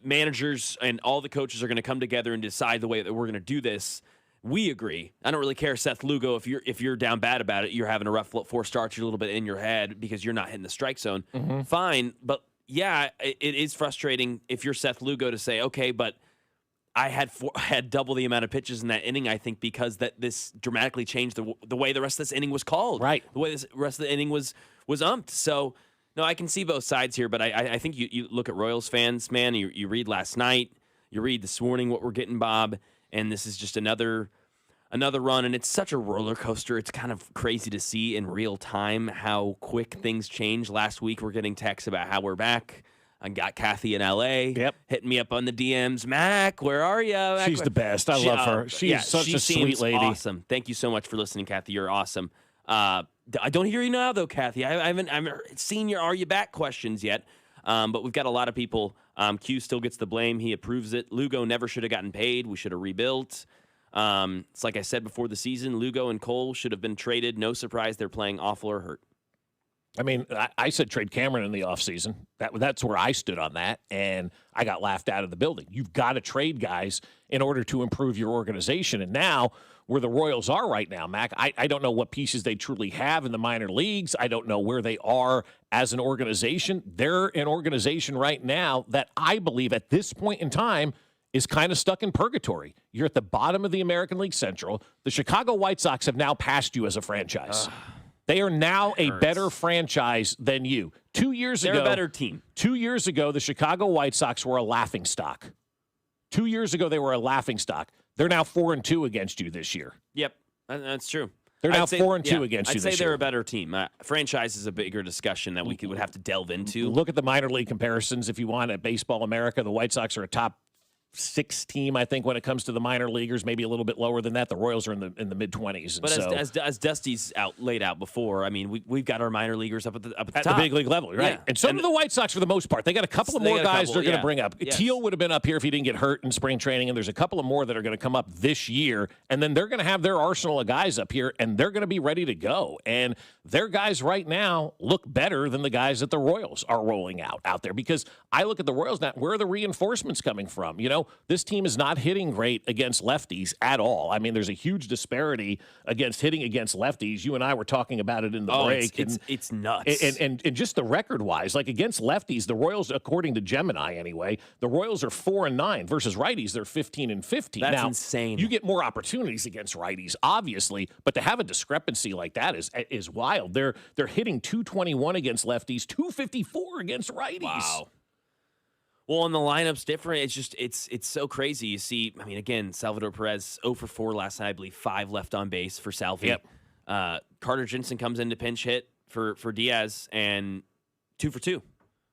S2: managers and all the coaches are going to come together and decide the way that we're going to do this. We agree. I don't really care, Seth Lugo, if you're down bad about it, you're having a rough 4 starts, you're a little bit in your head because you're not hitting the strike zone. Fine, but yeah, it is frustrating if you're Seth Lugo to say, okay, but I had double the amount of pitches in that inning, I think, because this dramatically changed the way the rest of this inning was called.
S1: Right.
S2: The way the rest of the inning was umped. So, no, I can see both sides here, but I think you look at Royals fans, man, you read last night, you read this morning what we're getting, Bob, and this is just another run, and it's such a roller coaster. It's kind of crazy to see in real time how quick things change. Last week, we're getting texts about how we're back. I got Kathy in L.A. hitting me up on the DMs. Mac, where are you?
S1: She's the best. I love her. She's such a sweet lady.
S2: Awesome. Thank you so much for listening, Kathy. You're awesome. I don't hear you now, though, Kathy. I haven't seen your "Are you back?" questions yet. But we've got a lot of people. Q still gets the blame. He approves it. Lugo never should have gotten paid. We should have rebuilt. It's like I said before the season, Lugo and Cole should have been traded. No surprise they're playing awful or hurt.
S1: I mean, I said trade Cameron in the offseason. That's where I stood on that, and I got laughed out of the building. You've got to trade guys in order to improve your organization. And now, where the Royals are right now, Mac, I don't know what pieces they truly have in the minor leagues. I don't know where they are as an organization. They're an organization right now that I believe at this point in time is kind of stuck in purgatory. You're at the bottom of the American League Central. The Chicago White Sox have now passed you as a franchise. They are now a better franchise than you. 2 years ago,
S2: they're a better team.
S1: 2 years ago, the Chicago White Sox were a laughingstock. 2 years ago, they were a laughingstock. They're now 4-2 against you this year.
S2: Yep, that's true.
S1: They're now 4-2 against you
S2: I'd say
S1: this
S2: they're
S1: year.
S2: a better team. Franchise is a bigger discussion that we would have to delve into.
S1: Look at the minor league comparisons if you want at Baseball America. The White Sox are a top 6 team, I think, when it comes to the minor leaguers, maybe a little bit lower than that. The Royals are in the mid-20s.
S2: But as Dusty's laid out before, I mean, we've got our minor leaguers up at the top.
S1: The big league level, right?
S2: Yeah.
S1: And so do the White Sox for the most part. They got a couple of more guys they're going to bring up.
S2: Yes.
S1: Teal would have been up here if he didn't get hurt in spring training, and there's a couple of more that are going to come up this year, and then they're going to have their arsenal of guys up here, and they're going to be ready to go. And their guys right now look better than the guys that the Royals are rolling out there, because I look at the Royals now, where are the reinforcements coming from? You know, this team is not hitting great against lefties at all. I mean, there's a huge disparity against hitting against lefties. You and I were talking about it in the break.
S2: It's nuts.
S1: And just the record-wise, like against lefties, the Royals, according to Gemini anyway, the Royals are 4-9 versus righties. They're 15-15.
S2: That's
S1: now,
S2: insane.
S1: You get more opportunities against righties, obviously, but to have a discrepancy like that is wild. They're hitting 221 against lefties, 254 against righties.
S2: Wow. Well, and the lineup's different. It's just it's so crazy. You see, I mean, again, Salvador Perez 0 for 4 last night. I believe 5 left on base for Salvi.
S1: Yep.
S2: Carter Jensen comes in to pinch hit for Diaz, and 2 for 2.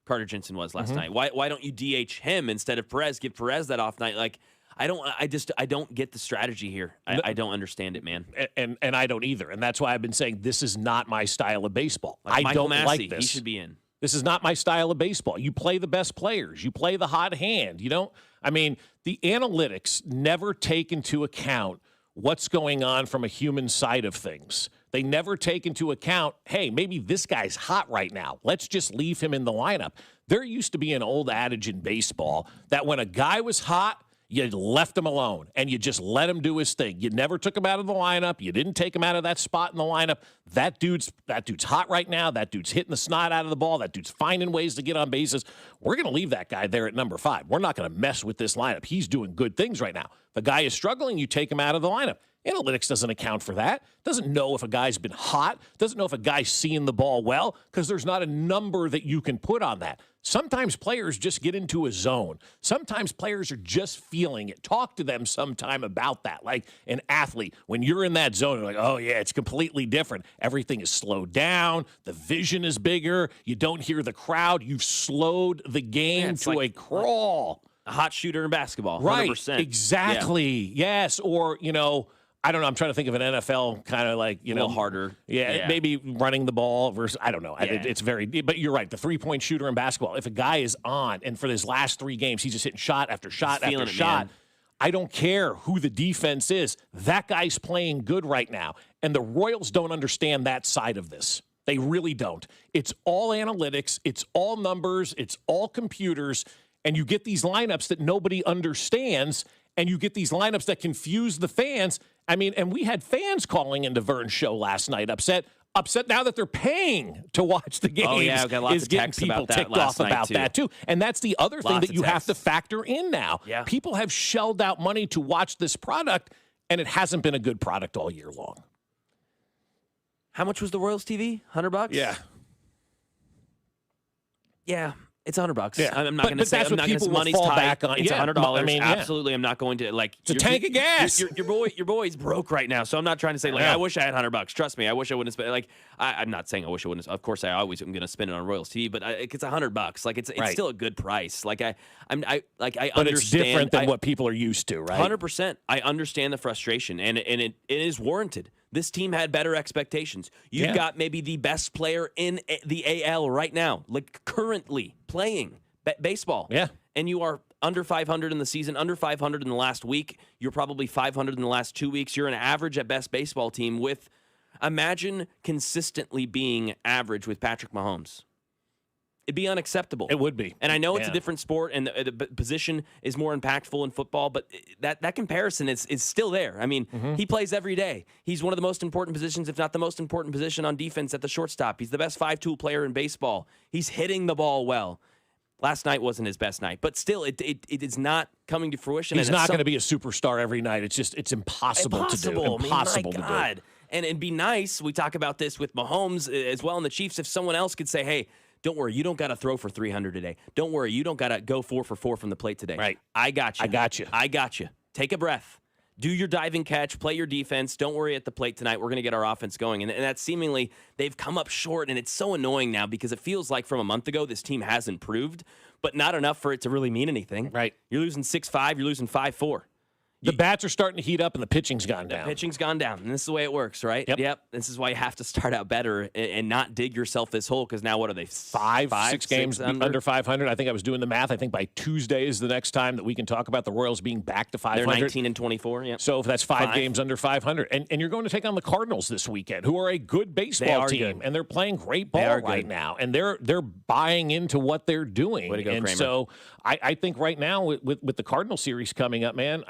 S2: Carter Jensen was last night. Why don't you DH him instead of Perez? Give Perez that off night. Like, I don't get the strategy here. I don't understand it, man.
S1: And I don't either. And that's why I've been saying this is not my style of baseball.
S2: Like
S1: I
S2: Michael
S1: don't
S2: Massey,
S1: like this.
S2: He should be in.
S1: This is not my style of baseball. You play the best players. You play the hot hand. You don't, I mean, the analytics never take into account what's going on from a human side of things. They never take into account, hey, maybe this guy's hot right now. Let's just leave him in the lineup. There used to be an old adage in baseball that when a guy was hot, you left him alone, and you just let him do his thing. You never took him out of the lineup. You didn't take him out of that spot in the lineup. That dude's hot right now. That dude's hitting the snot out of the ball. That dude's finding ways to get on bases. We're going to leave that guy there at number 5. We're not going to mess with this lineup. He's doing good things right now. If a guy is struggling, you take him out of the lineup. Analytics doesn't account for that. Doesn't know if a guy's been hot. Doesn't know if a guy's seeing the ball well, because there's not a number that you can put on that. Sometimes players just get into a zone. Sometimes players are just feeling it. Talk to them sometime about that. Like an athlete, when you're in that zone, you're like, oh, yeah, it's completely different. Everything is slowed down. The vision is bigger. You don't hear the crowd. You've slowed the game to a crawl.
S2: A hot shooter in basketball, 100%.
S1: Right, exactly. Yeah. Yes, or, you know, I don't know. I'm trying to think of an NFL kind of like,
S2: a little harder.
S1: Yeah, maybe running the ball versus, I don't know.
S2: Yeah.
S1: It's but you're right. The 3-point shooter in basketball, if a guy is on and for his last 3 games, he's just hitting shot after shot after shot. I don't care who the defense is. That guy's playing good right now. And the Royals don't understand that side of this. They really don't. It's all analytics. It's all numbers. It's all computers. And you get these lineups that nobody understands. And you get these lineups that confuse the fans. I mean, and we had fans calling into Vern's show last night, upset now that they're paying to watch the games.
S2: Oh, yeah, I've got lots of texts
S1: people
S2: about that
S1: ticked
S2: last
S1: off
S2: night,
S1: about that too. And that's the other thing that you have to factor in now.
S2: Yeah.
S1: People have shelled out money to watch this product, and it hasn't been a good product all year long.
S2: How much was the Royals TV? $100?
S1: Yeah.
S2: Yeah. It's $100.
S1: Yeah.
S2: I'm not going to say
S1: that's what people
S2: money's
S1: will fall
S2: tight.
S1: back on.
S2: It's
S1: Yeah,
S2: $100.
S1: I mean,
S2: Absolutely, I'm not going to
S1: It's a tank of gas.
S2: Your boy's broke right now, so I'm not trying to say
S1: Yeah.
S2: I wish I had $100. Trust me, I wish I wouldn't spend. I'm not saying I wish I wouldn't. Of course, I always am going to spend it on Royals TV, but it's $100. It's
S1: Right.
S2: still a good price. I
S1: But
S2: understand.
S1: it's different than what people are used to, right?
S2: 100%. I understand the frustration, and it is warranted. This team had better expectations. You've got maybe the best player in the AL right now, currently playing baseball.
S1: Yeah.
S2: And you are under 500 in the season, under 500 in the last week. You're probably 500 in the last 2 weeks. You're an average at best baseball team with, imagine consistently being average with Patrick Mahomes. It'd be unacceptable.
S1: It would be.
S2: And I know it's a different sport and the position is more impactful in football, but that comparison is still there. I mean, he plays every day. He's one of the most important positions, if not the most important position on defense at the shortstop. He's the best 5-tool player in baseball. He's hitting the ball well. Last night wasn't his best night, but still, it is not coming to fruition.
S1: He's not going to be a superstar every night. It's impossible to do. Impossible
S2: I mean, my God.
S1: to do.
S2: And it'd be nice. We talk about this with Mahomes as well and the Chiefs. If someone else could say, hey, don't worry, you don't got to throw for 300 today. Don't worry, you don't got to go 4 for 4 from the plate today.
S1: Right.
S2: I got you.
S1: I got you.
S2: Take a breath. Do your diving catch. Play your defense. Don't worry at the plate tonight. We're going to get our offense going. And that's seemingly they've come up short, and it's so annoying now because it feels like from a month ago this team has improved, but not enough for it to really mean anything.
S1: Right.
S2: You're losing 6-5. You're losing 5-4.
S1: The bats are starting to heat up, and the pitching's gone down.
S2: The pitching's gone down, and this is the way it works, right?
S1: Yep.
S2: This is why you have to start out better and not dig yourself this hole, because now what are they,
S1: 6 games under 500? I think I was doing the math. I think by Tuesday is the next time that we can talk about the Royals being back to 500.
S2: They're 19-24, yep.
S1: So if that's 5 games under 500. And you're going to take on the Cardinals this weekend, who are a good baseball team, and they're playing great ball right now. And they're buying into what they're doing.
S2: Way to go,
S1: and
S2: Kramer.
S1: so I think right now with the Cardinal series coming up, man,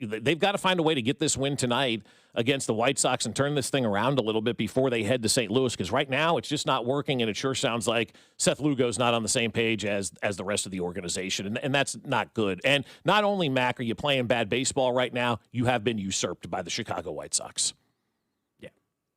S1: they've got to find a way to get this win tonight against the White Sox and turn this thing around a little bit before they head to St. Louis, because right now it's just not working, and it sure sounds like Seth Lugo's not on the same page as the rest of the organization, and that's not good. And not only, Mac, are you playing bad baseball right now, you have been usurped by the Chicago White Sox.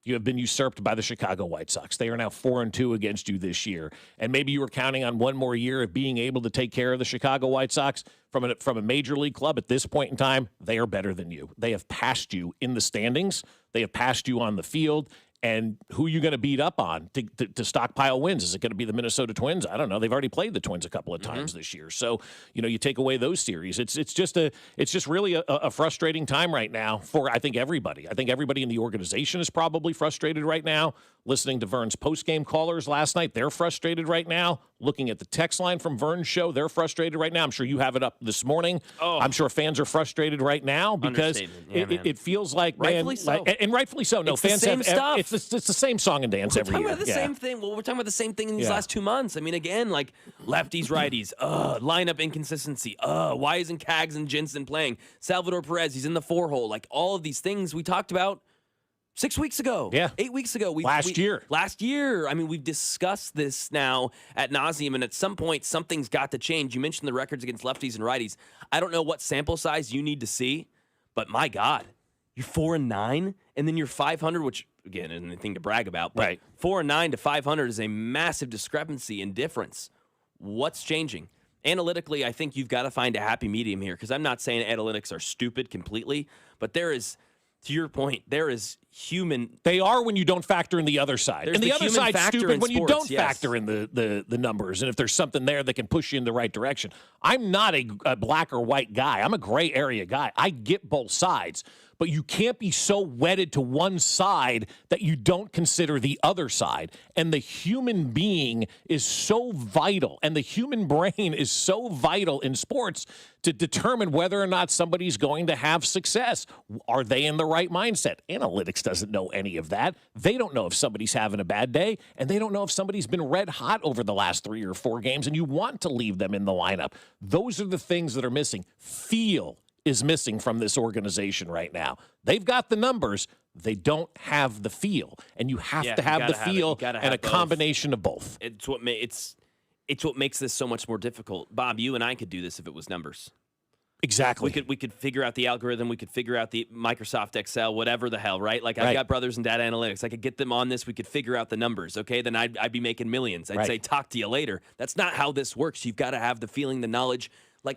S1: You have been usurped by the Chicago White Sox. They are now 4-2 against you this year. And maybe you were counting on one more year of being able to take care of the Chicago White Sox from a major league club. At this point in time, they are better than you. They have passed you in the standings. They have passed you on the field. And who are you going to beat up on to stockpile wins? Is it going to be the Minnesota Twins? I don't know. They've already played the Twins a couple of times this year. So, you take away those series. It's just really a frustrating time right now for, I think, everybody. I think everybody in the organization is probably frustrated right now. Listening to Vern's postgame callers last night, they're frustrated right now. Looking at the text line from Vern's show, they're frustrated right now. I'm sure you have it up this morning.
S2: Oh.
S1: I'm sure fans are frustrated right now because it feels like,
S2: rightfully so.
S1: and rightfully so. No,
S2: It's
S1: fans
S2: the same
S1: have
S2: stuff.
S1: It's the same song and dance every year.
S2: We're talking about the same thing. Well, we're talking about the same thing in these last 2 months. I mean, again, like lefties, righties, lineup inconsistency. Why isn't Cags and Jensen playing? Salvador Perez, he's in the 4-hole. Like all of these things we talked about 6 weeks ago. 8 weeks ago.
S1: Last year.
S2: I mean, we've discussed this now ad nauseum, and at some point, something's got to change. You mentioned the records against lefties and righties. I don't know what sample size you need to see, but my God, you're 4-9, and then you're 500, which, again, isn't anything to brag about, but 4-9 to 500 is a massive discrepancy in difference. What's changing? Analytically, I think you've got to find a happy medium here, because I'm not saying analytics are stupid completely, but there is, to your point, there is human.
S1: They are when you don't factor in the other side.
S2: There's
S1: And the other side's stupid when you don't
S2: yes.
S1: factor in the numbers and if there's something there that can push you in the right direction. I'm not a black or white guy. I'm a gray area guy. I get both sides. but you can't be so wedded to one side that you don't consider the other side. And the human being is so vital, and the human brain is so vital in sports to determine whether or not somebody's going to have success. Are they in the right mindset? Analytics doesn't know any of that. They don't know if somebody's having a bad day, and they don't know if somebody's been red hot over the last 3 or 4 games, and you want to leave them in the lineup. Those are the things that are missing. Feel is missing from this organization right now. They've got the numbers. They don't have the feel, and you have to have the feel and a combination of both.
S2: It's what makes this so much more difficult. Bob, you and I could do this if it was numbers.
S1: Exactly.
S2: We could figure out the algorithm. We could figure out the Microsoft Excel, whatever the hell, right? Like, I've got brothers in data analytics. I could get them on this. We could figure out the numbers, okay? Then I'd be making millions. I'd say, talk to you later. That's not how this works. You've got to have the feeling, the knowledge.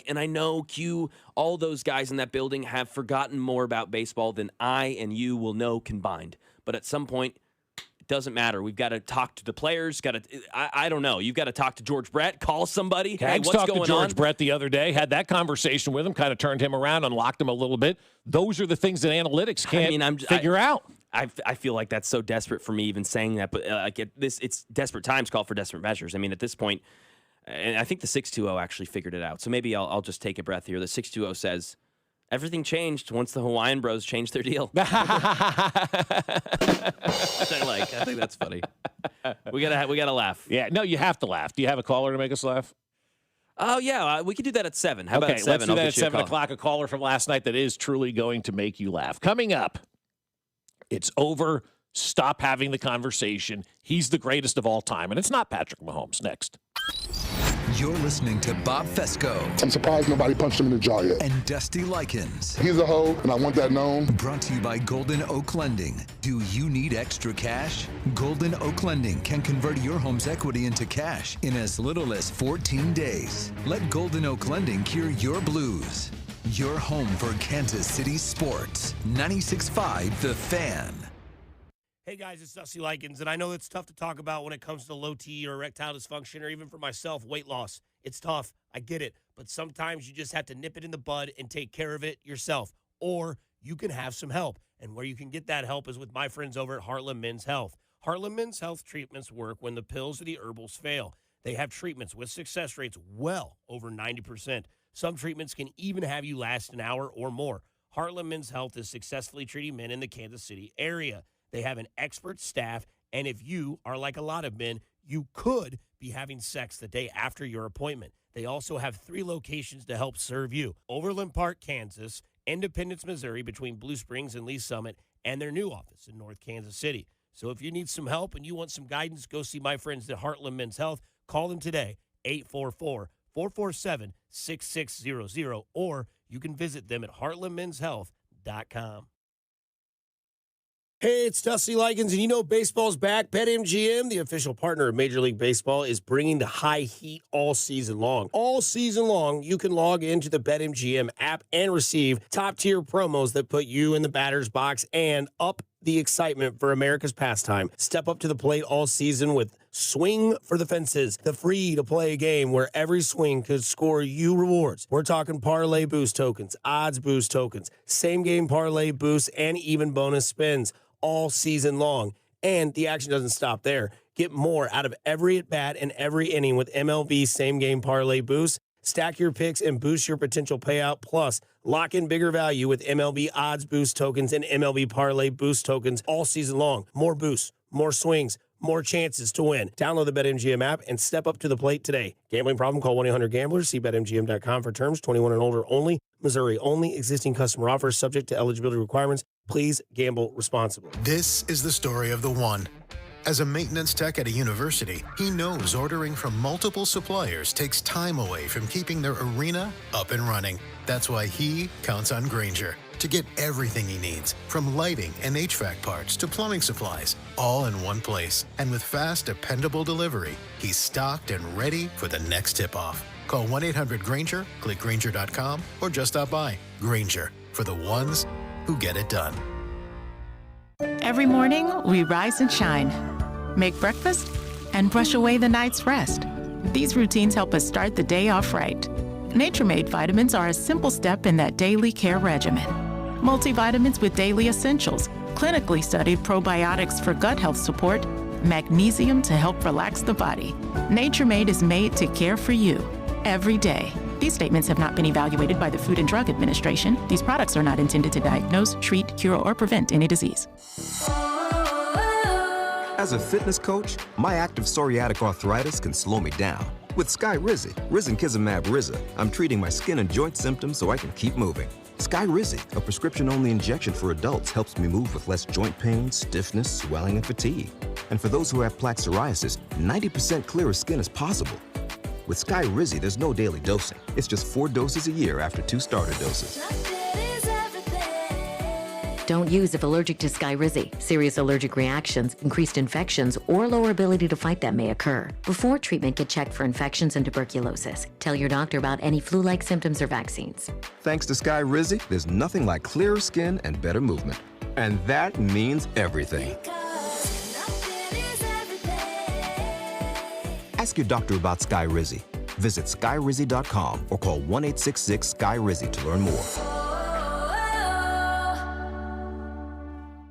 S2: And I know, Q, all those guys in that building have forgotten more about baseball than I and you will know combined. But at some point, it doesn't matter. We've got to talk to the players. I don't know. You've got to talk to George Brett. Call somebody.
S1: Hey, what's going on? To George Brett the other day. Had that conversation with him. Kind of turned him around, unlocked him a little bit. Those are the things that analytics can't figure out.
S2: I feel like that's so desperate for me even saying that. But it's desperate times call for desperate measures. I mean, at this point, and I think the 620 actually figured it out. So maybe I'll just take a breath here. The 620 says, everything changed once the Hawaiian Bros changed their deal. Which I like. I think that's funny. We gotta laugh.
S1: Yeah, no, you have to laugh. Do you have a caller to make us laugh?
S2: Oh, yeah, we could do that at 7. How about at 7?
S1: Let's do that at 7 o'clock. A caller from last night that is truly going to make you laugh. Coming up, it's over. Stop having the conversation. He's the greatest of all time, and it's not Patrick Mahomes. Next.
S3: You're listening to Bob Fescoe.
S16: I'm surprised nobody punched him in the jaw yet.
S3: And Dusty Likens.
S16: He's a hoe, and I want that known.
S3: Brought to you by Golden Oak Lending. Do you need extra cash? Golden Oak Lending can convert your home's equity into cash in as little as 14 days. Let Golden Oak Lending cure your blues. Your home for Kansas City sports. 96.5 The Fan.
S4: Hey guys, it's Dusty Likens, and I know it's tough to talk about when it comes to low T or erectile dysfunction, or even for myself, weight loss. It's tough. I get it. But sometimes you just have to nip it in the bud and take care of it yourself. Or you can have some help. And where you can get that help is with my friends over at Heartland Men's Health. Heartland Men's Health treatments work when the pills or the herbals fail. They have treatments with success rates well over 90%. Some treatments can even have you last an hour or more. Heartland Men's Health is successfully treating men in the Kansas City area. They have an expert staff, and if you are like a lot of men, you could be having sex the day after your appointment. They also have 3 locations to help serve you. Overland Park, Kansas, Independence, Missouri, between Blue Springs and Lee Summit, and their new office in North Kansas City. So if you need some help and you want some guidance, go see my friends at Heartland Men's Health. Call them today, 844-447-6600, or you can visit them at heartlandmenshealth.com. Hey, it's Dusty Likens, and you know baseball's back. BetMGM, the official partner of Major League Baseball, is bringing the high heat all season long. All season long, you can log into the BetMGM app and receive top-tier promos that put you in the batter's box and up the excitement for America's pastime. Step up to the plate all season with Swing for the Fences, the free-to-play game where every swing could score you rewards. We're talking parlay boost tokens, odds boost tokens, same-game parlay boosts, and even bonus spins all season long. And the action doesn't stop there. Get more out of every at-bat and every inning with MLB same-game parlay boost. Stack your picks and boost your potential payout. Plus, lock in bigger value with MLB odds boost tokens and MLB parlay boost tokens all season long. More boosts, more swings, more chances to win. Download the BetMGM app and step up to the plate today. Gambling problem? Call 1-800-GAMBLERS. See BetMGM.com for terms. 21 and older only. Missouri only. Existing customer offers subject to eligibility requirements. Please gamble responsibly.
S17: This is the story of the one. As a maintenance tech at a university, he knows ordering from multiple suppliers takes time away from keeping their arena up and running. That's why he counts on Grainger to get everything he needs, from lighting and HVAC parts to plumbing supplies, all in one place. And with fast, dependable delivery, he's stocked and ready for the next tip-off. Call 1-800-GRAINGER, click Grainger.com, or just stop by. Grainger, for the ones who get it done.
S18: Every morning, we rise and shine, make breakfast, and brush away the night's rest. These routines help us start the day off right. Nature-Made vitamins are a simple step in that daily care regimen. multivitamins with daily essentials, clinically studied probiotics for gut health support, magnesium to help relax the body. Nature Made is made to care for you every day. These statements have not been evaluated by the Food and Drug Administration. These products are not intended to diagnose, treat, cure, or prevent any disease.
S19: As a fitness coach, my active psoriatic arthritis can slow me down. With Skyrizi, risankizumab Riza, I'm treating my skin and joint symptoms so I can keep moving. Skyrizi, a prescription-only injection for adults, helps me move with less joint pain, stiffness, swelling, and fatigue. And for those who have plaque psoriasis, 90% clearer skin is possible. With Skyrizi, there's no daily dosing. It's just 4 doses a year after 2 starter doses.
S20: Don't use if allergic to Skyrizi. Serious allergic reactions, increased infections, or lower ability to fight them may occur. Before treatment, get checked for infections and tuberculosis. Tell your doctor about any flu-like symptoms or vaccines.
S19: Thanks to Skyrizi, there's nothing like clearer skin and better movement. And that means everything. Ask your doctor about Skyrizi. Visit skyrizi.com or call 1-866-SKY-RIZI to learn more.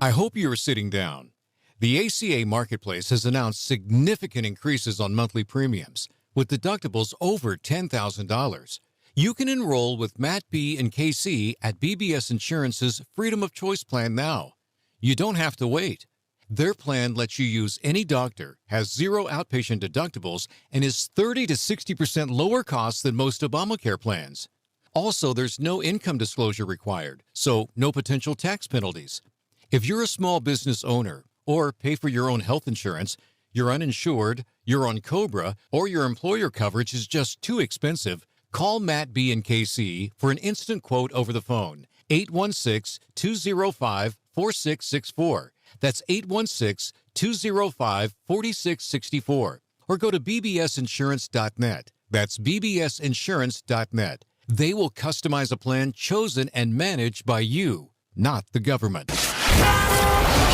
S6: I hope you're sitting down. The ACA Marketplace has announced significant increases on monthly premiums, with deductibles over $10,000. You can enroll with Matt B. and KC at BBS Insurance's Freedom of Choice plan now. You don't have to wait. Their plan lets you use any doctor, has 0 outpatient deductibles, and is 30 to 60% lower cost than most Obamacare plans. Also, there's no income disclosure required, so no potential tax penalties. If you're a small business owner or pay for your own health insurance, you're uninsured, you're on COBRA, or your employer coverage is just too expensive, call Matt B. and KC for an instant quote over the phone. 816-205-4664. That's 816-205-4664. Or go to bbsinsurance.net. That's bbsinsurance.net. They will customize a plan chosen and managed by you, not the government.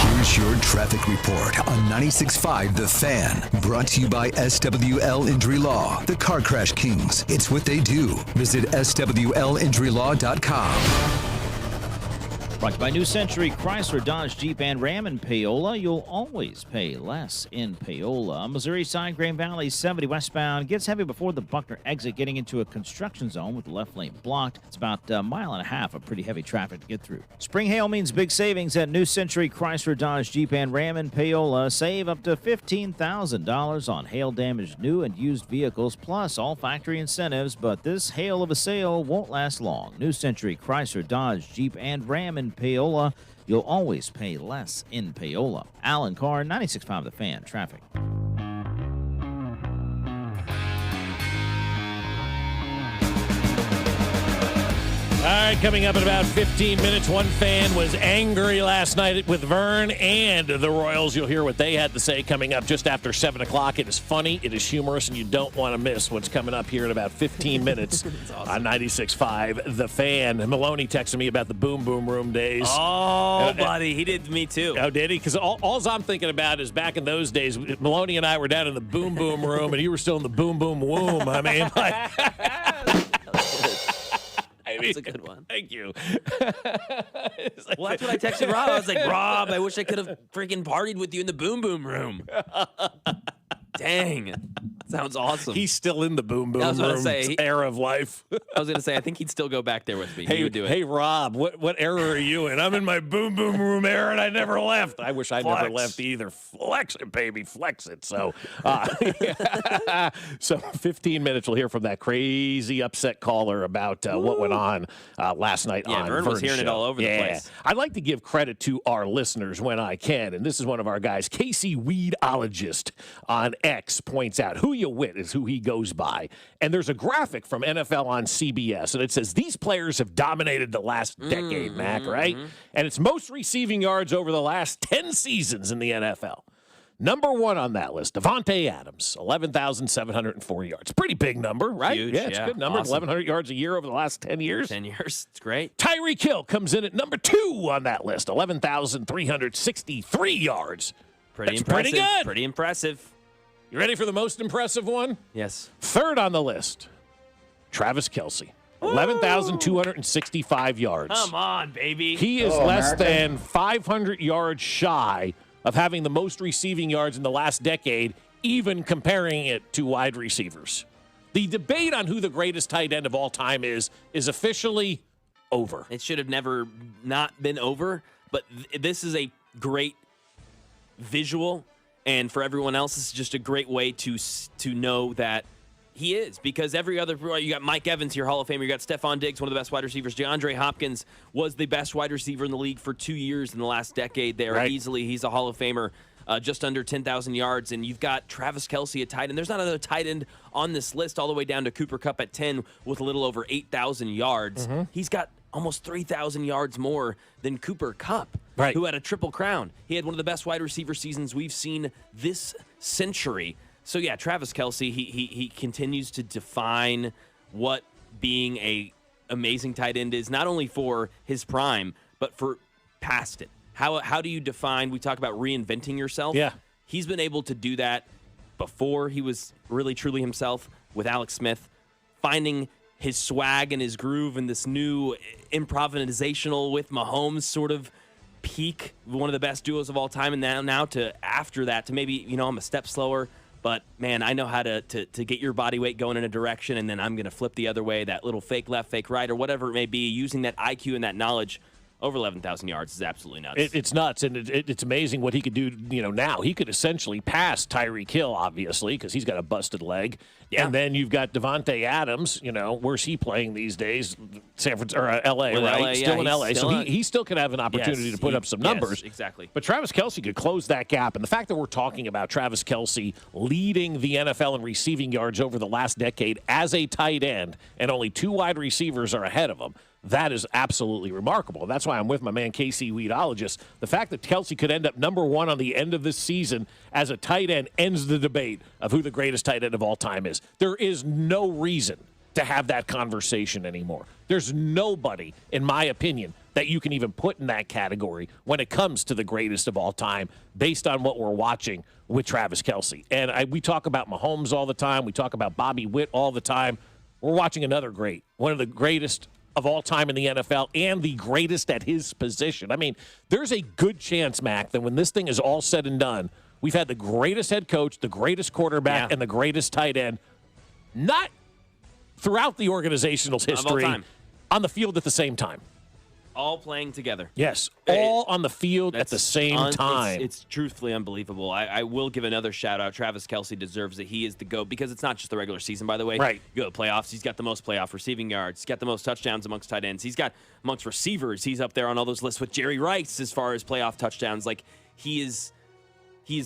S3: Here's your traffic report on 96.5 The Fan. Brought to you by SWL Injury Law, the Car Crash Kings. It's what they do. Visit SWLinjurylaw.com.
S12: Brought to you by New Century Chrysler, Dodge, Jeep, and Ram in Paola. You'll always pay less in Paola. Missouri side, Grand Valley 70 westbound gets heavy before the Buckner exit, getting into a construction zone with the left lane blocked. It's about a mile and a half of pretty heavy traffic to get through. Spring hail means big savings at New Century Chrysler, Dodge, Jeep, and Ram in Paola. Save up to $15,000 on hail-damaged new and used vehicles, plus all factory incentives. But this hail of a sale won't last long. New Century Chrysler, Dodge, Jeep, and Ram in Paola. You'll always pay less in Paola. Alan Carr, 96.5 The Fan. Traffic.
S1: All right, coming up in about 15 minutes, one fan was angry last night with Vern and the Royals. You'll hear what they had to say coming up just after 7 o'clock. It is funny, it is humorous, and you don't want to miss what's coming up here in about 15 minutes on 96.5 The Fan. Maloney texted me about the Boom Boom Room days.
S2: Oh, buddy, he did to me too.
S1: Oh, did he? Because all I'm thinking about is back in those days, Maloney and I were down in the Boom Boom Room, and you were still in the Boom Boom Womb. I mean, like...
S2: That's a good one.
S1: Thank you.
S2: Well, that's what I texted Rob. I was like, Rob, I wish I could have freaking partied with you in the Boom Boom Room. Dang. Sounds awesome.
S1: He's still in the Boom Boom Room era of life.
S2: I was going to say, I think he'd still go back there with me. He would do it.
S1: Hey, Rob, what era are you in? I'm in my Boom Boom Room era, and I never left. I wish I never left either. Flex it, baby. Flex it. So, so 15 minutes, we'll hear from that crazy upset caller about what went on last night on
S2: Vern was hearing it all over the place.
S1: I'd like to give credit to our listeners when I can, and this is one of our guys, Casey Weedologist on X, points out who you wit is who he goes by. And there's a graphic from NFL on CBS, and it says these players have dominated the last decade, Mac, right? And it's most receiving yards over the last 10 seasons in the NFL. Number one on that list, Davante Adams, 11,704 yards. Pretty big number, right?
S2: Huge,
S1: it's a good number. Awesome. 1,100 yards a year over the last 10 years.
S2: 10 years. It's great.
S1: Tyreek Hill comes in at number 2 on that list, 11,363 yards.
S2: Pretty
S1: That's
S2: impressive.
S1: Pretty good.
S2: Pretty impressive.
S1: You ready for the most impressive one?
S2: Yes.
S1: 3rd on the list, Travis Kelce, 11,265 yards.
S2: Come on, baby.
S1: He is less than 500 yards shy of having the most receiving yards in the last decade, even comparing it to wide receivers. The debate on who the greatest tight end of all time is officially over.
S2: It should have never not been over, but this is a great visual, and for everyone else, it's just a great way to know that he is, because every other, you got Mike Evans here, Hall of Famer, you got Stephon Diggs, one of the best wide receivers. DeAndre Hopkins was the best wide receiver in the league for 2 years in the last decade there. Right. Easily, he's a Hall of Famer, just under 10,000 yards. And you've got Travis Kelce, a tight end. There's not another tight end on this list, all the way down to Cooper Kupp at 10 with a little over 8,000 yards. Mm-hmm. He's got almost 3,000 yards more than Cooper Kupp, who had a triple crown. He had one of the best wide receiver seasons we've seen this century. So, yeah, Travis Kelce, he continues to define what being a amazing tight end is, not only for his prime, but for past it. How do you define, we talk about reinventing yourself.
S1: Yeah.
S2: He's been able to do that before he was really, truly himself with Alex Smith, finding his swag and his groove and this new improvisational with Mahomes sort of peak, one of the best duos of all time, and now to after that to maybe, I'm a step slower. But, man, I know how to get your body weight going in a direction, and then I'm going to flip the other way, that little fake left, fake right, or whatever it may be, using that IQ and that knowledge. Over 11,000 yards is absolutely nuts.
S1: It's nuts, and it's amazing what he could do. Now he could essentially pass Tyreek Hill, obviously, because he's got a busted leg. Yeah. And then you've got Devontae Adams. Where's he playing these days? San Francisco or L.A. Right?
S2: LA,
S1: still in L.A. So he still could have an opportunity to put up some numbers.
S2: Yes, exactly.
S1: But Travis Kelce could close that gap, and the fact that we're talking about Travis Kelce leading the NFL in receiving yards over the last decade as a tight end, and only 2 wide receivers are ahead of him. That is absolutely remarkable. That's why I'm with my man, KC Weedologist. The fact that Kelce could end up number 1 on the end of this season as a tight end ends the debate of who the greatest tight end of all time is. There is no reason to have that conversation anymore. There's nobody, in my opinion, that you can even put in that category when it comes to the greatest of all time based on what we're watching with Travis Kelce. And we talk about Mahomes all the time. We talk about Bobby Witt all the time. We're watching another great, one of the greatest of all time in the NFL and the greatest at his position. I mean, there's a good chance, Mac, that when this thing is all said and done, we've had the greatest head coach, the greatest quarterback, and the greatest tight end, not throughout the organization's history, on the field at the same time.
S2: All playing together.
S1: Yes, all on the field at the same time.
S2: It's truthfully unbelievable. I will give another shout-out. Travis Kelce deserves it. He is the GOAT, because it's not just the regular season, by the way.
S1: Right.
S2: You go to playoffs, he's got the most playoff receiving yards. He's got the most touchdowns amongst tight ends. He's got amongst receivers. He's up there on all those lists with Jerry Rice as far as playoff touchdowns. Like, he is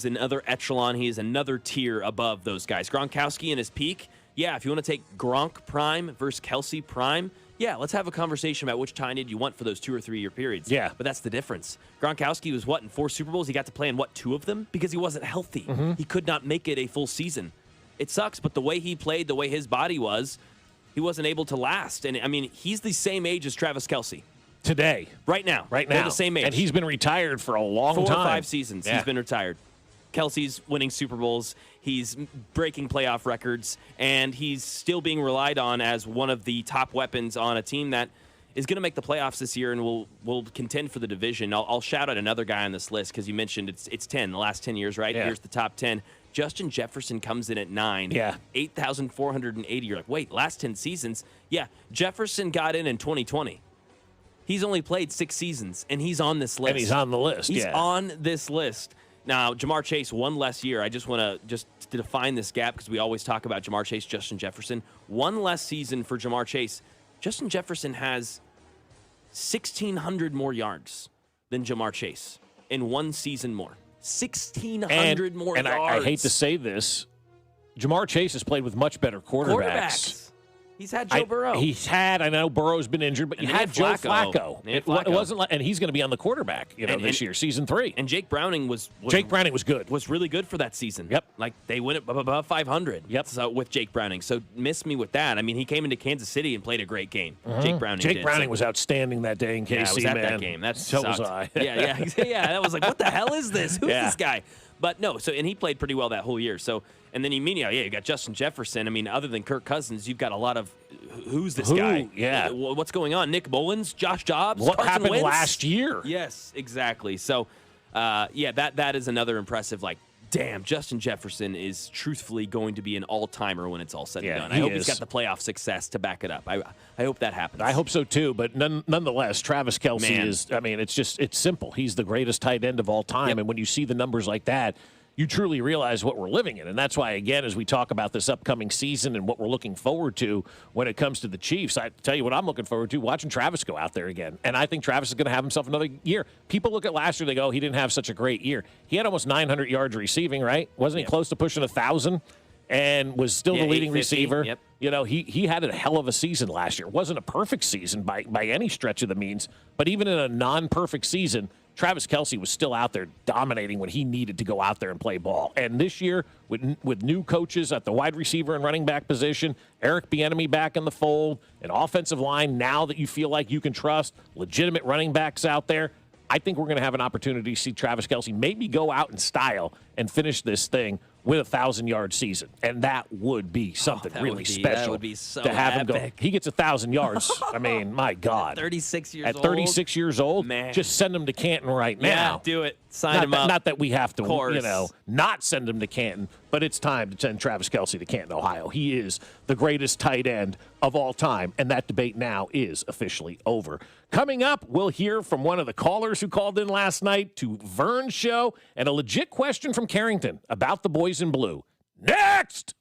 S2: another echelon. He is another tier above those guys. Gronkowski in his peak, yeah, if you want to take Gronk prime versus Kelce prime, yeah, let's have a conversation about which tight end you want for those 2 or 3 year periods.
S1: Yeah.
S2: But that's the difference. Gronkowski was, in 4 Super Bowls? He got to play in, 2 of them? Because he wasn't healthy. Mm-hmm. He could not make it a full season. It sucks, but the way he played, the way his body was, he wasn't able to last. And, I mean, he's the same age as Travis Kelce.
S1: Today.
S2: Right now.
S1: They're
S2: the same age.
S1: And he's been retired for a long time.
S2: 4 or 5 seasons he's been retired. Kelce's winning Super Bowls. He's breaking playoff records, and he's still being relied on as one of the top weapons on a team that is going to make the playoffs this year and will contend for the division. I'll shout out another guy on this list because you mentioned it's 10, the last 10 years, right?
S1: Yeah.
S2: Here's the top 10. Justin Jefferson comes in at 9.
S1: Yeah.
S2: 8,480. You're like, wait, last 10 seasons? Yeah, Jefferson got in 2020. He's only played 6 seasons, and he's on this list.
S1: And he's on the list,
S2: He's on this list. Now, Jamar Chase, 1 less year. I just want to define this gap because we always talk about Jamar Chase, Justin Jefferson. 1 less season for Jamar Chase. Justin Jefferson has 1,600 more yards than Jamar Chase in 1 season more. 1,600 more yards.
S1: And I hate to say this, Jamar Chase has played with much better quarterbacks.
S2: He's had Joe Burrow.
S1: I know Burrow's been injured, but you had Joe Flacco. It wasn't like, and he's going to be on the quarterback, this year, season 3.
S2: And Jake Browning was
S1: good.
S2: Was really good for that season.
S1: Yep.
S2: Like they went above 500.
S1: Yep.
S2: So with Jake Browning. So miss me with that. I mean, he came into Kansas City and played a great game. Jake Browning
S1: was outstanding that day in KC,
S2: I was at
S1: man.
S2: that game.
S1: So was I.
S2: yeah. That was like, what the hell is this? Who's this guy? But no, and he played pretty well that whole year. So, and then you got Justin Jefferson. I mean, other than Kirk Cousins, you've got a lot of who's this guy?
S1: Yeah.
S2: What's going on? Nick Mullins, Josh Jobs,
S1: what
S2: Carson
S1: happened
S2: Wentz?
S1: last year?
S2: Yes, exactly. So, that is another impressive, damn, Justin Jefferson is truthfully going to be an all-timer when it's all said and done. I hope he's got the playoff success to back it up. I hope that happens.
S1: I hope so too, but nonetheless, Travis Kelce it's simple. He's the greatest tight end of all time,
S2: Yep.
S1: and when you see the numbers like that, you truly realize what we're living in. And that's why, again, as we talk about this upcoming season and what we're looking forward to when it comes to the Chiefs, I tell you what I'm looking forward to, watching Travis go out there again. And I think Travis is going to have himself another year. People look at last year, they go, he didn't have such a great year. He had almost 900 yards receiving, right? Wasn't he close to pushing 1,000? And was still the leading receiver.
S2: Yep.
S1: He had a hell of a season last year. It wasn't a perfect season by any stretch of the means, but even in a non-perfect season, Travis Kelce was still out there dominating when he needed to go out there and play ball. And this year, with new coaches at the wide receiver and running back position, Eric Bieniemy back in the fold, an offensive line now that you feel like you can trust, legitimate running backs out there, I think we're going to have an opportunity to see Travis Kelce maybe go out in style and finish this thing with 1,000-yard season, and that would be something really special.
S2: That would be so
S1: to have him
S2: epic.
S1: go. He gets 1,000 yards. I mean, my God.
S2: 36 years
S1: At
S2: old.
S1: 36 years old,
S2: Man.
S1: just send him to Canton right now.
S2: Yeah, do it. Sign him up.
S1: Not that we have to,
S2: Of course.
S1: not send him to Canton, but it's time to send Travis Kelce to Canton, Ohio. He is the greatest tight end of all time, and that debate now is officially over. Coming up, we'll hear from one of the callers who called in last night to Vern's show, and a legit question from Carrington about the boys in blue. Next!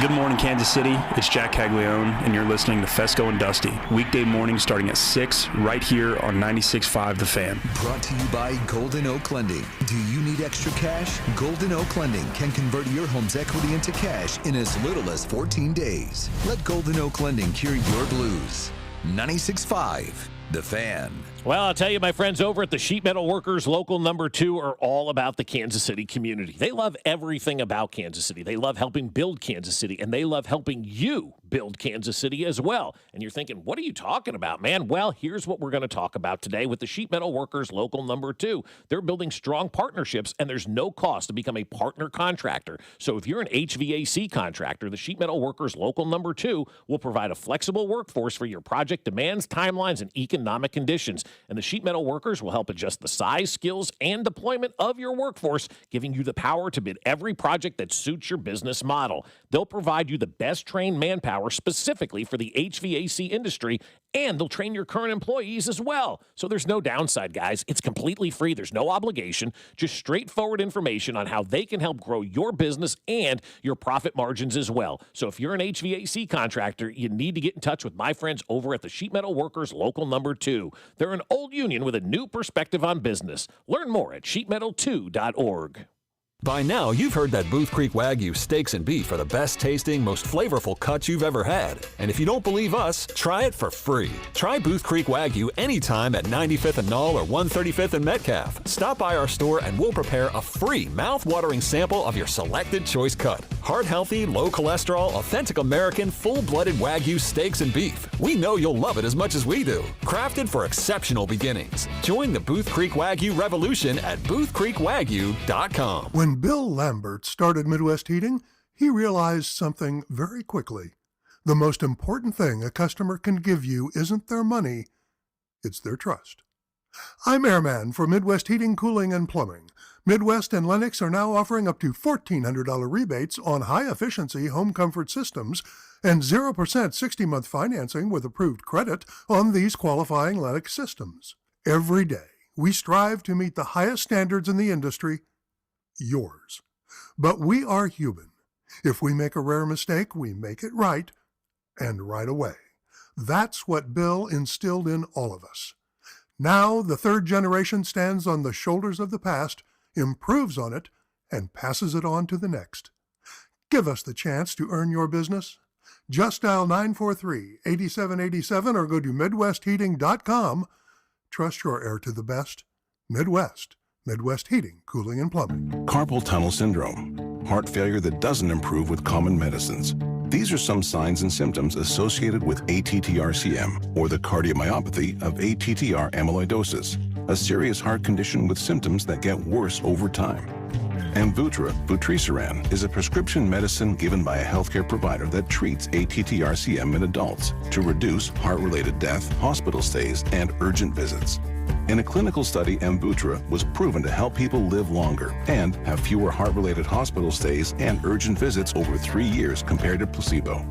S21: Good morning, Kansas City. It's Jack Caglione, and you're listening to Fescoe and Dusty. Weekday mornings starting at 6 right here on 96.5 The Fan.
S3: Brought to you by Golden Oak Lending. Do you need extra cash? Golden Oak Lending can convert your home's equity into cash in as little as 14 days. Let Golden Oak Lending cure your blues. 96.5 The Fan.
S1: Well, I'll tell you, my friends over at the Sheet Metal Workers Local Number 2 are all about the Kansas City community. They love everything about Kansas City. They love helping build Kansas City, and they love helping you build Kansas City as well. And you're thinking, what are you talking about, man? Well, here's what we're going to talk about today with the Sheet Metal Workers Local Number 2. They're building strong partnerships, and there's no cost to become a partner contractor. So if you're an HVAC contractor, the Sheet Metal Workers Local Number 2 will provide a flexible workforce for your project demands, timelines, and economic conditions. And the Sheet Metal Workers will help adjust the size, skills, and deployment of your workforce, giving you the power to bid every project that suits your business model. They'll provide you the best trained manpower specifically for the HVAC industry, and they'll train your current employees as well. So there's no downside, guys. It's completely free. There's no obligation, just straightforward information on how they can help grow your business and your profit margins as well. So if you're an HVAC contractor, you need to get in touch with my friends over at the Sheet Metal Workers Local Number 2. They're an old union with a new perspective on business. Learn more at sheetmetal2.org.
S10: By now, you've heard that Booth Creek Wagyu steaks and beef are the best tasting, most flavorful cuts you've ever had. And if you don't believe us, try it for free. Try Booth Creek Wagyu anytime at 95th and Knoll or 135th and Metcalf. Stop by our store and we'll prepare a free mouth-watering sample of your selected choice cut. Heart-healthy, low-cholesterol, authentic American, full-blooded Wagyu steaks and beef. We know you'll love it as much as we do. Crafted for exceptional beginnings. Join the Booth Creek Wagyu revolution at boothcreekwagyu.com.
S22: When Bill Lambert started Midwest Heating, he realized something very quickly. The most important thing a customer can give you isn't their money, it's their trust. I'm Airman for Midwest Heating, Cooling, and Plumbing. Midwest and Lennox are now offering up to $1,400 rebates on high-efficiency home comfort systems and 0% 60-month financing with approved credit on these qualifying Lennox systems. Every day, we strive to meet the highest standards in the industry, yours. But we are human. If we make a rare mistake, we make it right, and right away. That's what Bill instilled in all of us. Now, the third generation stands on the shoulders of the past, improves on it, and passes it on to the next. Give us the chance to earn your business. Just dial 943-8787 or go to MidwestHeating.com. Trust your air to the best. Midwest Heating, Cooling, and Plumbing.
S23: Carpal tunnel syndrome, heart failure that doesn't improve with common medicines. These are some signs and symptoms associated with ATTR-CM, or the cardiomyopathy of ATTR amyloidosis, a serious heart condition with symptoms that get worse over time. Amvuttra, vutrisiran, is a prescription medicine given by a healthcare provider that treats ATTR-CM in adults to reduce heart-related death, hospital stays, and urgent visits. In a clinical study, Amvuttra was proven to help people live longer and have fewer heart-related hospital stays and urgent visits over 3 years compared to placebo.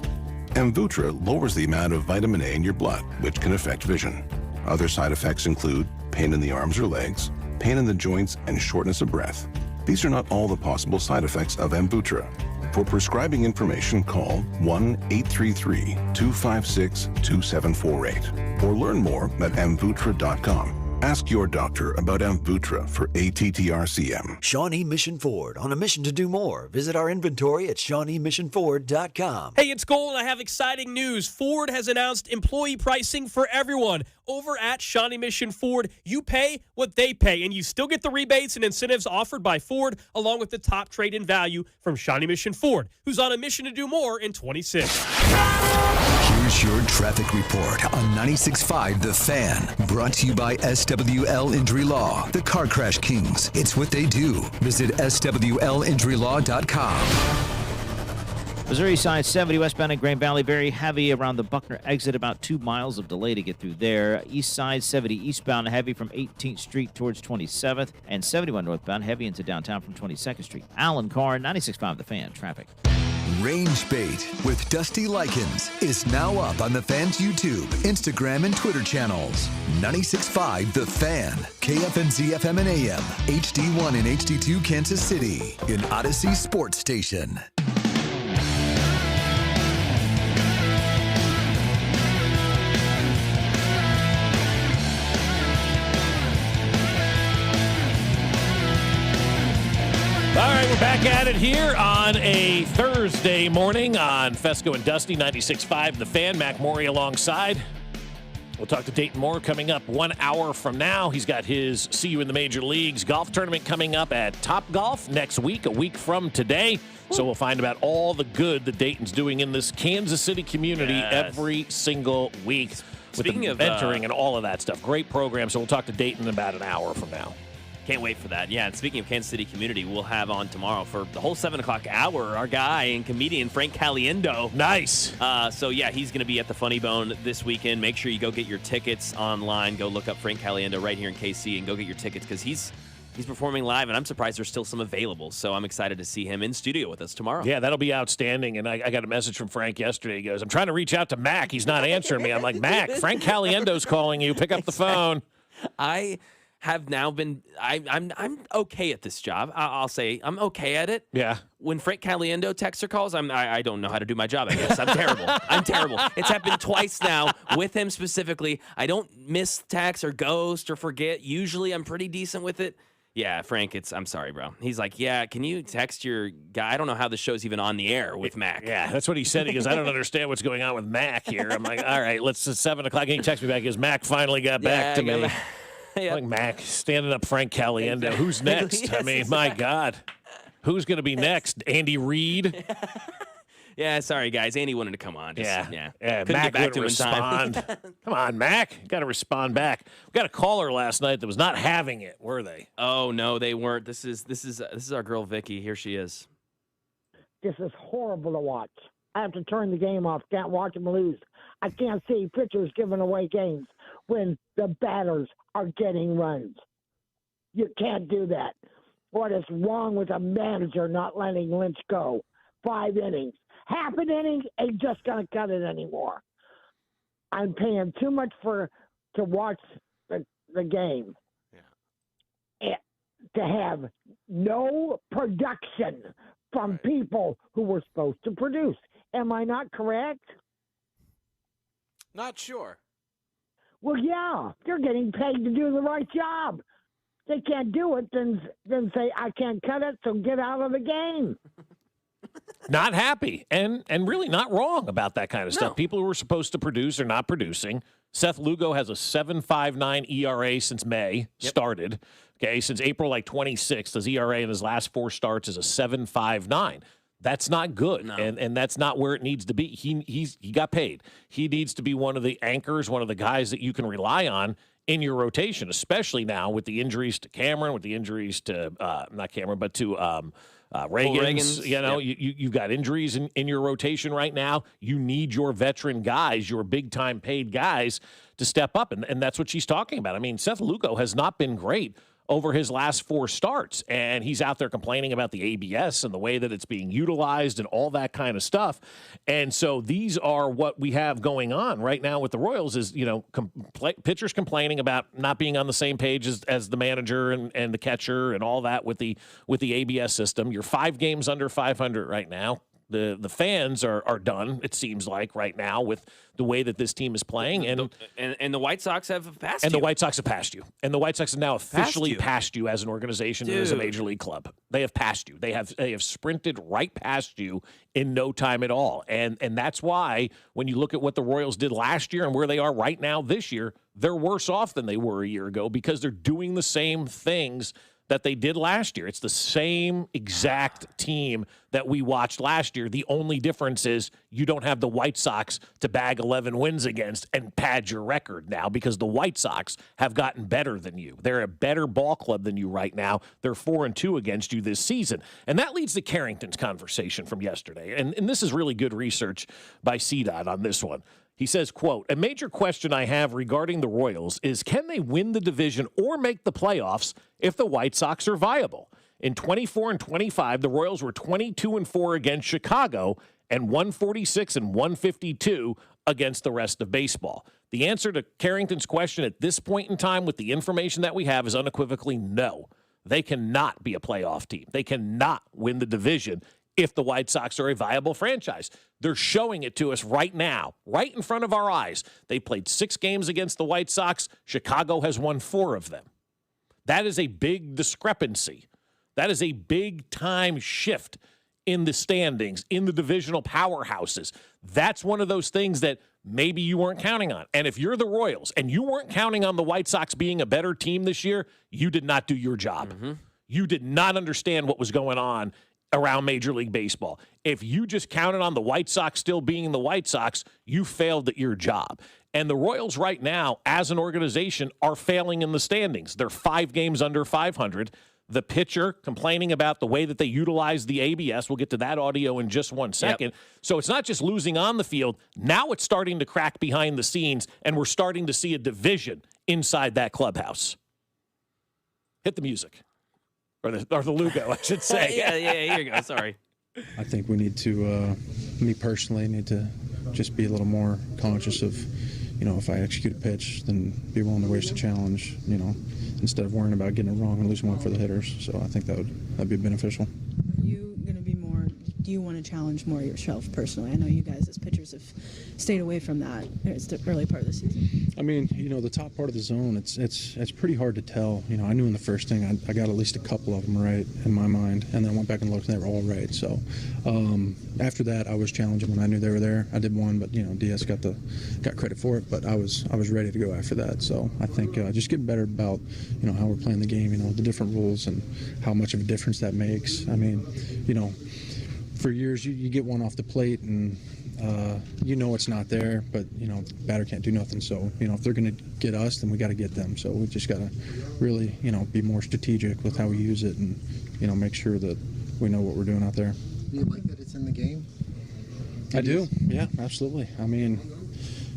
S23: Amvuttra lowers the amount of vitamin A in your blood, which can affect vision. Other side effects include pain in the arms or legs, pain in the joints, and shortness of breath. These are not all the possible side effects of Amvuttra. For prescribing information, call 1-833-256-2748 or learn more at amvuttra.com. Ask your doctor about Amvuttra for ATTR-CM.
S5: Shawnee Mission Ford, on a mission to do more. Visit our inventory at ShawneeMissionFord.com.
S7: Hey, it's Cole, and I have exciting news. Ford has announced employee pricing for everyone. Over at Shawnee Mission Ford, you pay what they pay, and you still get the rebates and incentives offered by Ford, along with the top trade-in value from Shawnee Mission Ford, who's on a mission to do more in 26.
S3: Here's your traffic report on 96.5 The Fan. Brought to you by SWL Injury Law, the Car Crash Kings. It's what they do. Visit SWLinjurylaw.com.
S12: Missouri side 70 westbound in Grand Valley, very heavy around the Buckner exit, about 2 miles of delay to get through there. East side 70 eastbound, heavy from 18th Street towards 27th, and 71 northbound, heavy into downtown from 22nd Street. Alan Carr, 96.5 The Fan, traffic.
S3: Range Bait with Dusty Likens is now up on The Fan's YouTube, Instagram, and Twitter channels. 96.5 The Fan, KFNZ FM and AM, HD1 and HD2 Kansas City, an Odyssey Sports Station.
S1: All right, we're back at it here on a Thursday morning on Fescoe and Dusty, 96.5 The Fan. Mac Morey alongside. We'll talk to Dayton Moore coming up 1 hour from now. He's got his See You in the Major Leagues golf tournament coming up at Top Golf next week, a week from today. So we'll find about all the good that Dayton's doing in this Kansas City community every single week.
S2: Speaking
S1: with the mentoring and all of that stuff. Great program. So we'll talk to Dayton in about an hour from now.
S2: Can't wait for that. Yeah, and speaking of Kansas City community, we'll have on tomorrow for the whole 7 o'clock hour our guy and comedian Frank Caliendo.
S1: Nice.
S2: So, yeah, he's going to be at the Funny Bone this weekend. Make sure you go get your tickets online. Go look up Frank Caliendo right here in KC and go get your tickets because he's performing live, and I'm surprised there's still some available. So I'm excited to see him in studio with us tomorrow.
S1: Yeah, that'll be outstanding. And I got a message from Frank yesterday. He goes, I'm trying to reach out to Mac. He's not answering me. I'm like, Mac, Frank Caliendo's calling you. Pick up the phone.
S2: I have now been I'm okay at this job. I'll say I'm okay at it.
S1: Yeah.
S2: When Frank Caliendo texts or calls, I don't know how to do my job, I guess. I'm terrible. I'm terrible. It's happened twice now with him specifically. I don't miss text or ghost or forget. Usually I'm pretty decent with it. Yeah, Frank, I'm sorry, bro. He's like, yeah, can you text your guy? I don't know how the show's even on the air with Mac.
S1: Yeah, that's what he said. He goes, I don't understand what's going on with Mac here. I'm like, all right, it's 7 o'clock. And he texts me back. He goes, Mac finally got back to me. Yep. Like Mac standing up Frank Caliendo.
S2: Exactly.
S1: Who's next?
S2: Yes,
S1: I mean, my God. Who's going to be next? Andy Reid?
S2: Yeah, sorry, guys. Andy wanted to come on.
S1: Yeah.
S2: Couldn't
S1: Mac
S2: get back to him
S1: respond.
S2: in time.
S1: Come on, Mac. Got to respond back. We got a caller last night that was not having it, were they?
S2: Oh, no, they weren't. This is our girl, Vicky. Here she is.
S8: This is horrible to watch. I have to turn the game off. Can't watch them lose. I can't see pitchers giving away games when the batters are getting runs. You can't do that. What is wrong with a manager not letting Lynch go? 5 innings. Half an inning ain't just going to cut it anymore. I'm paying too much to watch the game. Yeah. To have no production from people who were supposed to produce. Am I not correct?
S24: Not sure.
S8: Well, yeah, they're getting paid to do the right job. They can't do it, then say, I can't cut it, so get out of the game.
S1: Not happy and really not wrong about that kind of stuff. People who were supposed to produce are not producing. Seth Lugo has a 7.59 ERA since May started. Okay, since April 26th, his ERA in his last 4 starts is a 7.59. That's not good, and that's not where it needs to be. He got paid. He needs to be one of the anchors, one of the guys that you can rely on in your rotation, especially now with the injuries to Cameron, with the injuries to not Cameron, but to Reagan's. You know, you've got injuries in your rotation right now. You need your veteran guys, your big-time paid guys to step up, and that's what she's talking about. I mean, Seth Lugo has not been great over his last 4 starts, and he's out there complaining about the ABS and the way that it's being utilized and all that kind of stuff. And so these are what we have going on right now with the Royals is, you know, pitchers complaining about not being on the same page as the manager and the catcher and all that with the ABS system. You're 5 games under 500 right now. The fans are done, it seems like, right now with the way that this team is playing.
S2: And the White Sox have passed you.
S1: And the White Sox have passed you. And the White Sox have now officially passed you as an organization and as a major league club. They have passed you. They have sprinted right past you in no time at all. And that's why when you look at what the Royals did last year and where they are right now this year, they're worse off than they were a year ago because they're doing the same things that they did last year. It's the same exact team that we watched last year. The only difference is you don't have the White Sox to bag 11 wins against and pad your record now because the White Sox have gotten better than you. They're a better ball club than you right now. They're 4-2 against you this season. And that leads to Carrington's conversation from yesterday. And this is really good research by CDOT on this one. He says, quote, "A major question I have regarding the Royals is can they win the division or make the playoffs if the White Sox are viable? In 24 and 25, the Royals were 22-4 against Chicago and 146 and 152 against the rest of baseball." The answer to Carrington's question at this point in time with the information that we have is unequivocally no. They cannot be a playoff team. They cannot win the division if the White Sox are a viable franchise. They're showing it to us right now, right in front of our eyes. They played 6 games against the White Sox. Chicago has won 4 of them. That is a big discrepancy. That is a big-time shift in the standings, in the divisional powerhouses. That's one of those things that maybe you weren't counting on. And if you're the Royals and you weren't counting on the White Sox being a better team this year, you did not do your job. You did not understand what was going on around Major League Baseball. If you just counted on the White Sox still being the White Sox, you failed at your job. And the Royals right now, as an organization, are failing in the standings. They're 5 games under 500. The pitcher complaining about the way that they utilize the ABS. We'll get to that audio in just one second. So it's not just losing on the field. Now it's starting to crack behind the scenes, and we're starting to see a division inside that clubhouse. Hit the music. Or the Lugo, I should say.
S2: yeah, here you go. Sorry.
S13: I think we need to, me personally, need to just be a little more conscious of, you know, if I execute a pitch, then be willing to waste a challenge, you know, instead of worrying about getting it wrong and losing one for the hitters. So I think that'd be beneficial.
S9: Are you going to be more, do you want to challenge more yourself personally? I know you guys as pitchers have stayed away from that. It's the early part of the season.
S13: I mean, you know, the top part of the zone, it's pretty hard to tell. You know, I knew in the first thing I got at least a couple of them right in my mind, and then I went back and looked and they were all right. So after that, I was challenging when I knew they were there. I did one, but you know, DS got credit for it, but I was ready to go after that. So I think just getting better about, you know, how we're playing the game, you know, the different rules and how much of a difference that makes. I mean, you know, for years you get one off the plate and you know it's not there, but you know, batter can't do nothing. So you know, if they're going to get us, then we got to get them. So we just got to really, you know, be more strategic with how we use it, and you know, make sure that we know what we're doing out there.
S15: Do you like that it's in the game?
S13: I do. Yeah, absolutely. I mean,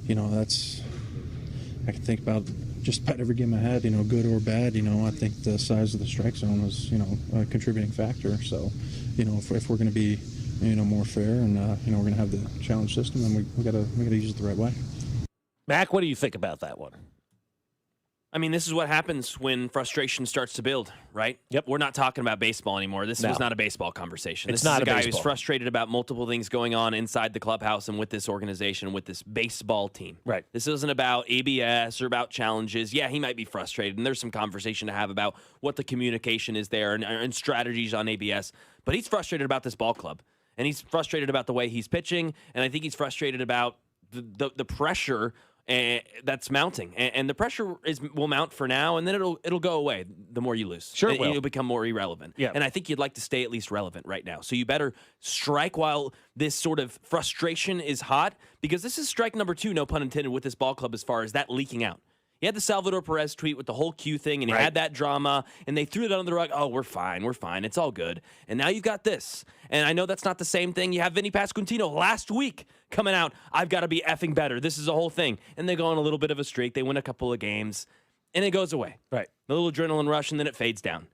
S13: you know, I can think about just about every game I had, you know, good or bad. You know, I think the size of the strike zone was, you know, a contributing factor. So, you know, if we're going to be, you know, more fair and you know, we're going to have the challenge system, then we got to use it the right way.
S1: Mac, what do you think about that one?
S2: I mean, this is what happens when frustration starts to build, right?
S1: Yep.
S2: We're not talking about baseball anymore. This was not a baseball conversation.
S1: It's
S2: this
S1: not
S2: is a guy
S1: baseball.
S2: who's frustrated about multiple things going on inside the clubhouse and with this organization, with this baseball team.
S1: Right.
S2: This isn't about ABS or about challenges. Yeah, he might be frustrated, and there's some conversation to have about what the communication is there and strategies on ABS. But he's frustrated about this ball club, and he's frustrated about the way he's pitching, and I think he's frustrated about the pressure that's mounting, and the pressure will mount for now, and then it'll go away the more you lose.
S1: Sure,
S2: you'll become more irrelevant.
S1: Yeah,
S2: and I think you'd like to stay at least relevant right now. So you better strike while this sort of frustration is hot, because this is strike number 2, no pun intended, with this ball club as far as that leaking out. He had the Salvador Perez tweet with the whole Q thing, and he had that drama, and they threw it under the rug. Oh, we're fine. It's all good. And now you've got this. And I know that's not the same thing. You have Vinny Pasquantino last week coming out, I've got to be effing better. This is a whole thing. And they go on a little bit of a streak. They win a couple of games, and it goes away.
S1: Right.
S2: A little adrenaline rush, and then it fades down.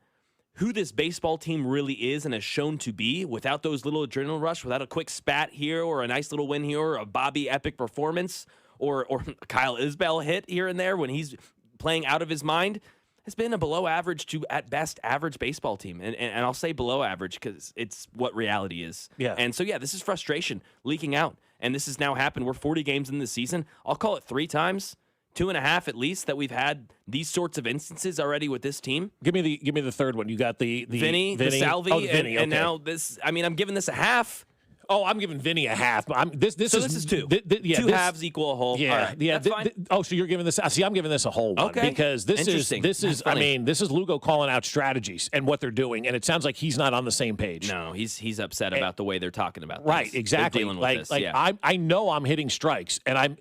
S2: Who this baseball team really is and has shown to be without those little adrenaline rush, without a quick spat here or a nice little win here or a Bobby epic performance, or Kyle Isbell hit here and there when he's playing out of his mind, has been a below average to, at best, average baseball team. And I'll say below average because it's what reality is.
S1: Yeah.
S2: And so, this is frustration leaking out. And this has now happened. We're 40 games in the season. I'll call it 3 times, 2.5 at least, that we've had these sorts of instances already with this team.
S1: Give me the third one. You got the
S2: Vinny, the Salvi,
S1: Vinny,
S2: and now this. I mean, I'm giving this a half.
S1: Oh, I'm giving Vinny a half. This
S2: is 2. 2 halves equal a whole.
S1: Yeah,
S2: all right, that's fine.
S1: So you're giving this? See, I'm giving this a whole one because this is. I mean, this is Lugo calling out strategies and what they're doing, and it sounds like he's not on the same page.
S2: No, he's upset about the way they're talking about this.
S1: Right, exactly.
S2: They're dealing with this.
S1: I know I'm hitting strikes, and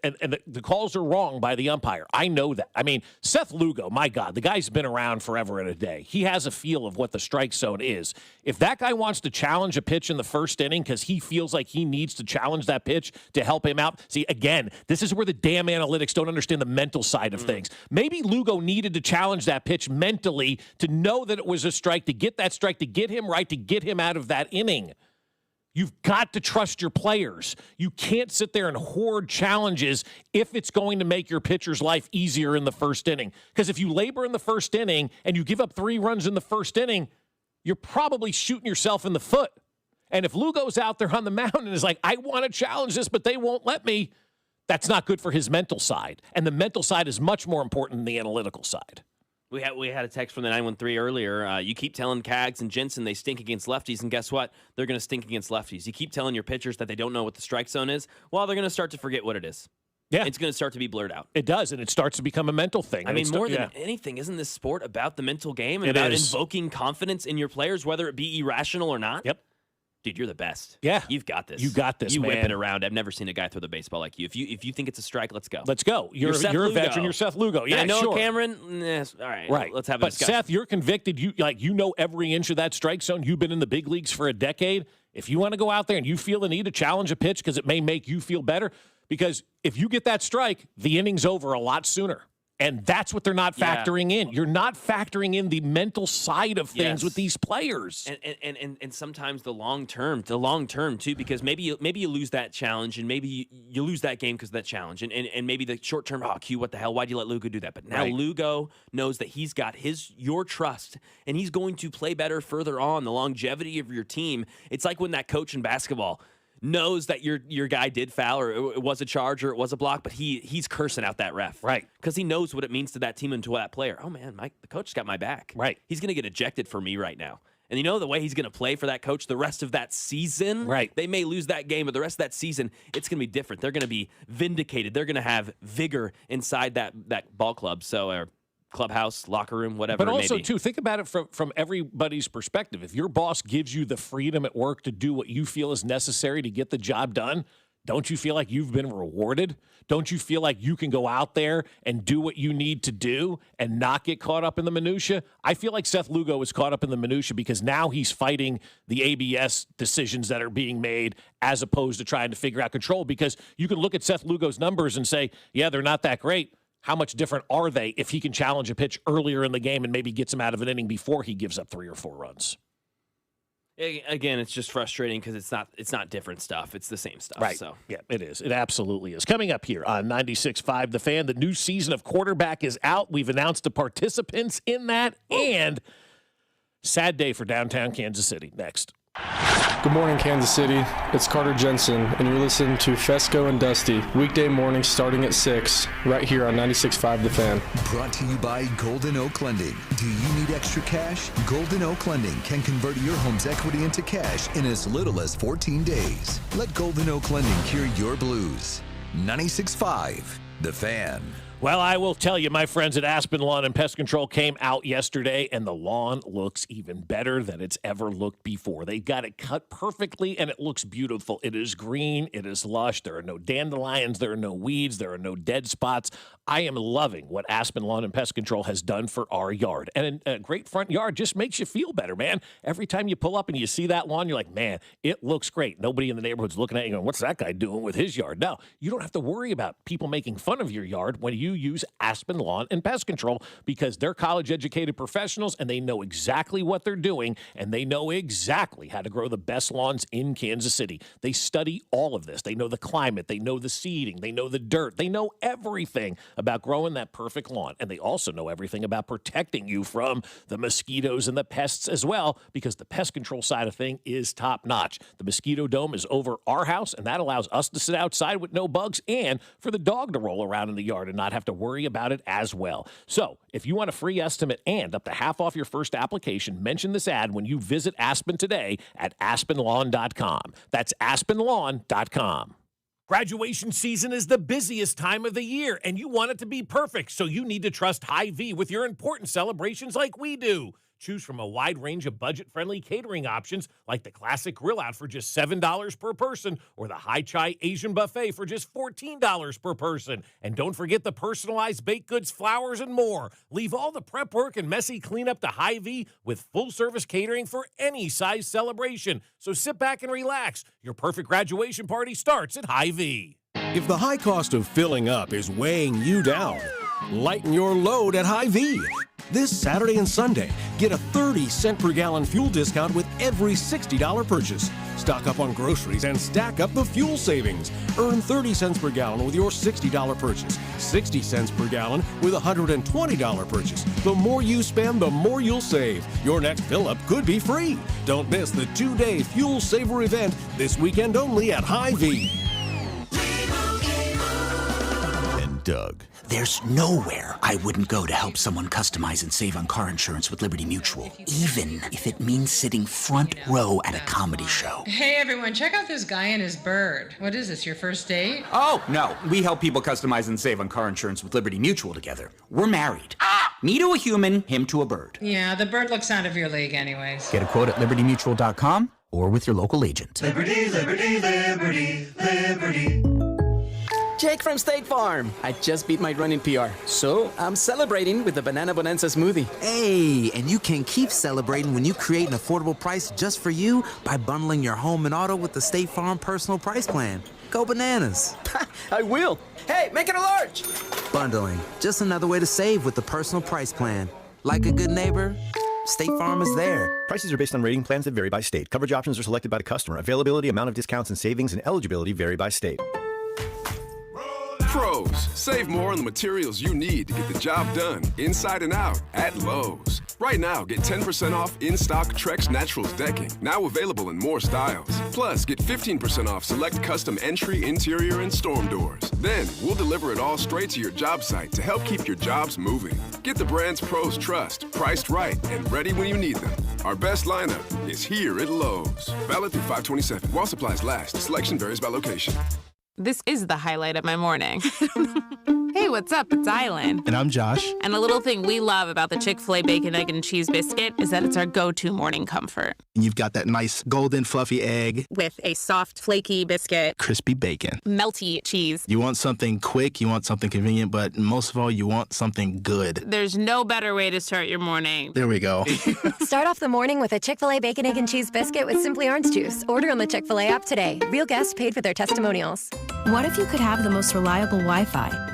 S1: the calls are wrong by the umpire. I know that. I mean, Seth Lugo, my God, the guy's been around forever and a day. He has a feel of what the strike zone is. If that guy wants to challenge a pitch in the first inning because he feels like he needs to challenge that pitch to help him out. See, again, this is where the damn analytics don't understand the mental side of things. Maybe Lugo needed to challenge that pitch mentally to know that it was a strike, to get that strike, to get him right, to get him out of that inning. You've got to trust your players. You can't sit there and hoard challenges if it's going to make your pitcher's life easier in the first inning. Because if you labor in the first inning and you give up 3 runs in the first inning, you're probably shooting yourself in the foot. And if Lugo's out there on the mound and is like, I want to challenge this, but they won't let me, that's not good for his mental side. And the mental side is much more important than the analytical side.
S2: We had a text from the 913 earlier. You keep telling Cags and Jensen they stink against lefties, and guess what? They're going to stink against lefties. You keep telling your pitchers that they don't know what the strike zone is, well, they're going to start to forget what it is.
S1: Yeah.
S2: It's going to start to be blurred out.
S1: It does, and it starts to become a mental thing.
S2: I mean, more than anything, isn't this sport about the mental game and about invoking confidence in your players, whether it be irrational or not?
S1: Yep.
S2: Dude, you're the best.
S1: Yeah.
S2: You've got this.
S1: You got this,
S2: you
S1: man.
S2: whip it around. I've never seen a guy throw the baseball like you. If you think it's a strike, let's go.
S1: Let's go. You're a veteran. You're Seth Lugo. Yeah,
S2: I know
S1: sure.
S2: Cameron. All right.
S1: Right.
S2: Let's have a
S1: But
S2: discussion.
S1: Seth, you're convicted. You know every inch of that strike zone. You've been in the big leagues for a decade. If you want to go out there and you feel the need to challenge a pitch because it may make you feel better, because if you get that strike, the inning's over a lot sooner. And that's what they're not factoring in. You're not factoring in the mental side of things with these players.
S2: And sometimes the long term too, because maybe you lose that challenge, and maybe you lose that game because of that challenge, and maybe the short term, Q, what the hell? Why'd you let Lugo do that? But now Lugo knows that he's got your trust, and he's going to play better further on. The longevity of your team. It's like when that coach in basketball knows that your guy did foul, or it was a charge, or it was a block, but he's cursing out that ref.
S1: Right.
S2: Because he knows what it means to that team and to that player. Oh, man, the coach got my back.
S1: Right.
S2: He's going to get ejected for me right now. And you know the way he's going to play for that coach the rest of that season?
S1: Right.
S2: They may lose that game, but the rest of that season, it's going to be different. They're going to be vindicated. They're going to have vigor inside that ball club. So, clubhouse, locker room, whatever
S1: But
S2: it may
S1: also,
S2: be.
S1: too, think about it from everybody's perspective. If your boss gives you the freedom at work to do what you feel is necessary to get the job done, don't you feel like you've been rewarded? Don't you feel like you can go out there and do what you need to do and not get caught up in the minutia? I feel like Seth Lugo is caught up in the minutia because now he's fighting the ABS decisions that are being made as opposed to trying to figure out control, because you can look at Seth Lugo's numbers and say, yeah, they're not that great. How much different are they if he can challenge a pitch earlier in the game and maybe gets him out of an inning before he gives up 3 or 4 runs?
S2: Again, it's just frustrating because it's not different stuff. It's the same stuff.
S1: Right.
S2: So.
S1: Yeah, it is. It absolutely is. Coming up here on 96.5 The Fan, the new season of Quarterback is out. We've announced the participants in that, and sad day for downtown Kansas City. Next.
S11: Good morning, Kansas City. It's Carter Jensen, and you're listening to Fescoe and Dusty, weekday mornings starting at 6, right here on 96.5 The Fan.
S3: Brought to you by Golden Oak Lending. Do you need extra cash? Golden Oak Lending can convert your home's equity into cash in as little as 14 days. Let Golden Oak Lending cure your blues. 96.5 The Fan.
S1: Well, I will tell you, my friends at Aspen Lawn and Pest Control came out yesterday, and the lawn looks even better than it's ever looked before. They got it cut perfectly, and it looks beautiful. It is green. It is lush. There are no dandelions. There are no weeds. There are no dead spots. I am loving what Aspen Lawn and Pest Control has done for our yard. And a great front yard just makes you feel better, man. Every time you pull up and you see that lawn, you're like, man, it looks great. Nobody in the neighborhood's looking at you going, what's that guy doing with his yard? No, you don't have to worry about people making fun of your yard when you use Aspen Lawn and Pest Control, because they're college-educated professionals and they know exactly what they're doing, and they know exactly how to grow the best lawns in Kansas City. They study all of this. They know the climate. They know the seeding. They know the dirt. They know everything about growing that perfect lawn. And they also know everything about protecting you from the mosquitoes and the pests as well, because the pest control side of thing is top-notch. The mosquito dome is over our house, and that allows us to sit outside with no bugs and for the dog to roll around in the yard and not have to worry about it as well. So if you want a free estimate and up to half off your first application, mention this ad when you visit Aspen today at aspenlawn.com. That's aspenlawn.com. Graduation season is the busiest time of the year, and you want it to be perfect, so you need to trust Hy-Vee with your important celebrations like we do. Choose from a wide range of budget-friendly catering options like the classic grill out for just $7 per person or the high chai Asian buffet for just $14 per person. And don't forget the personalized baked goods, flowers, and more. Leave all the prep work and messy cleanup to Hy-Vee with full-service catering for any size celebration. So sit back and relax. Your perfect graduation party starts at Hy-Vee.
S4: If the high cost of filling up is weighing you down, lighten your load at Hy-Vee. This Saturday and Sunday, get a 30-cent per gallon fuel discount with every $60 purchase. Stock up on groceries and stack up the fuel savings. Earn 30 cents per gallon with your $60 purchase, 60 cents per gallon with a $120 purchase. The more you spend, the more you'll save. Your next fill-up could be free. Don't miss the 2-day Fuel Saver event this weekend only at Hy-Vee.
S14: And Doug. There's nowhere I wouldn't go to help someone customize and save on car insurance with Liberty Mutual, even if it means sitting front row at a comedy show.
S16: Hey everyone, check out this guy and his bird. What is this, your first date?
S14: Oh, no. We help people customize and save on car insurance with Liberty Mutual together. We're married. Me to a human, him to a bird.
S16: Yeah, the bird looks out of your league anyways.
S14: Get a quote at libertymutual.com or with your local agent.
S24: Liberty, liberty, liberty, liberty.
S25: Jake from State Farm. I just beat my running PR, so I'm celebrating with the Banana Bonanza smoothie.
S26: Hey, and you can keep celebrating when you create an affordable price just for you by bundling your home and auto with the State Farm Personal Price Plan. Go bananas.
S25: I will. Hey, make it a large.
S26: Bundling, just another way to save with the Personal Price Plan. Like a good neighbor, State Farm is there.
S27: Prices are based on rating plans that vary by state. Coverage options are selected by the customer. Availability, amount of discounts and savings, and eligibility vary by state.
S28: Pros, save more on the materials you need to get the job done inside and out at Lowe's. Right now, get 10% off in-stock Trex Naturals decking, now available in more styles. Plus, get 15% off select custom entry, interior, and storm doors. Then, we'll deliver it all straight to your job site to help keep your jobs moving. Get the brands pros trust, priced right, and ready when you need them. Our best lineup is here at Lowe's. Valid through 5/27. While supplies last, selection varies by location.
S29: This is the highlight of my morning. Hey, what's up? It's Island.
S27: And I'm Josh.
S29: And a little thing we love about the Chick-fil-A Bacon, Egg, and Cheese Biscuit is that it's our go-to morning comfort.
S27: And you've got that nice golden fluffy egg.
S29: With a soft, flaky biscuit.
S27: Crispy bacon.
S29: Melty cheese.
S27: You want something quick, you want something convenient, but most of all, you want something good.
S29: There's no better way to start your morning.
S27: There we go.
S30: Start off the morning with a Chick-fil-A Bacon, Egg, and Cheese Biscuit with Simply Orange Juice. Order on the Chick-fil-A app today. Real guests paid for their testimonials.
S31: What if you could have the most reliable Wi-Fi?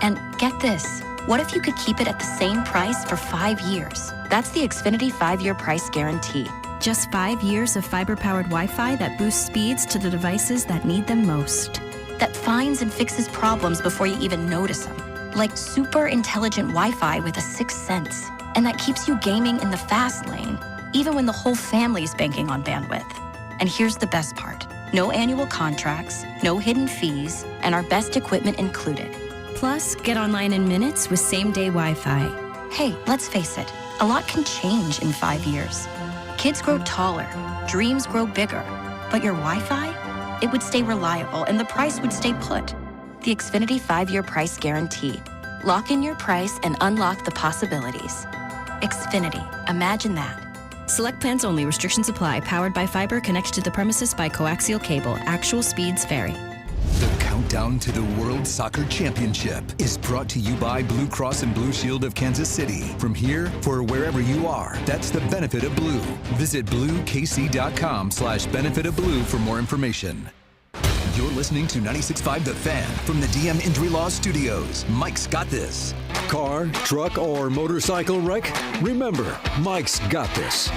S32: And get this, what if you could keep it at the same price for 5 years? That's the Xfinity 5-year price guarantee.
S31: Just 5 years of fiber-powered Wi-Fi that boosts speeds to the devices that need them most.
S32: That finds and fixes problems before you even notice them. Like super intelligent Wi-Fi with a 6th sense. And that keeps you gaming in the fast lane, even when the whole family's banking on bandwidth. And here's the best part. No annual contracts, no hidden fees, and our best equipment included.
S31: Plus, get online in minutes with same-day Wi-Fi.
S32: Hey, let's face it, a lot can change in 5 years. Kids grow taller, dreams grow bigger, but your Wi-Fi? It would stay reliable and the price would stay put. The Xfinity 5-year price guarantee. Lock in your price and unlock the possibilities. Xfinity. Imagine that.
S31: Select plans only. Restrictions apply. Powered by fiber. Connected to the premises by coaxial cable. Actual speeds vary.
S3: The countdown to the World Soccer Championship is brought to you by Blue Cross and Blue Shield of Kansas City. From here for wherever you are, that's the benefit of blue. Visit bluekc.com/benefit of blue for more information. You're listening to 96.5 The Fan from the DM Injury Law Studios. Mike's got this.
S5: Car, truck, or motorcycle wreck? Remember, Mike's got this.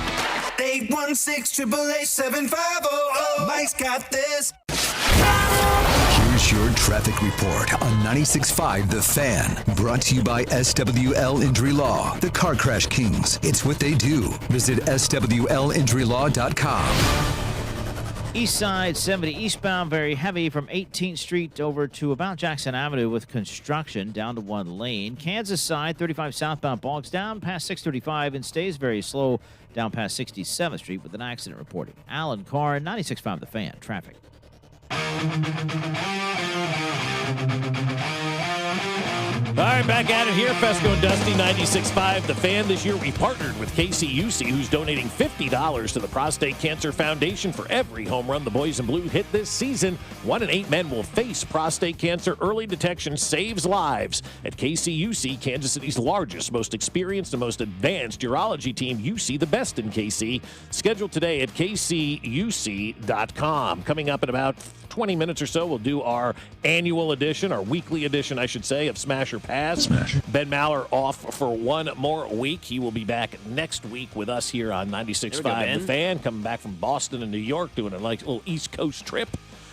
S24: 816-888-7500. Mike's got this.
S3: Here's your traffic report on 96.5 The Fan. Brought to you by SWL Injury Law, the Car Crash Kings. It's what they do. Visit SWLinjurylaw.com.
S6: East side 70 eastbound, very heavy from 18th Street over to about Jackson Avenue with construction down to one lane. Kansas side 35 southbound bogs down past 635 and stays very slow down past 67th Street with an accident reporting. Alan Carr, 96.5 The Fan. Traffic.
S1: All right, back at it here. Fescoe and Dusty, 96.5 The Fan. This year we partnered with KCUC, who's donating $50 to the Prostate Cancer Foundation for every home run the boys in blue hit this season. 1 in 8 men will face prostate cancer. Early detection saves lives. At KCUC, Kansas City's largest, most experienced, and most advanced urology team, you see the best in KC. Scheduled today at kcuc.com. Coming up in about 20 minutes or so, we'll do our annual edition, our weekly edition, I should say, of Smash or Pass. Ben Maller off for one more week. He will be back next week with us here on 96.5 The Fan, coming back from Boston and New York, doing a little East Coast trip.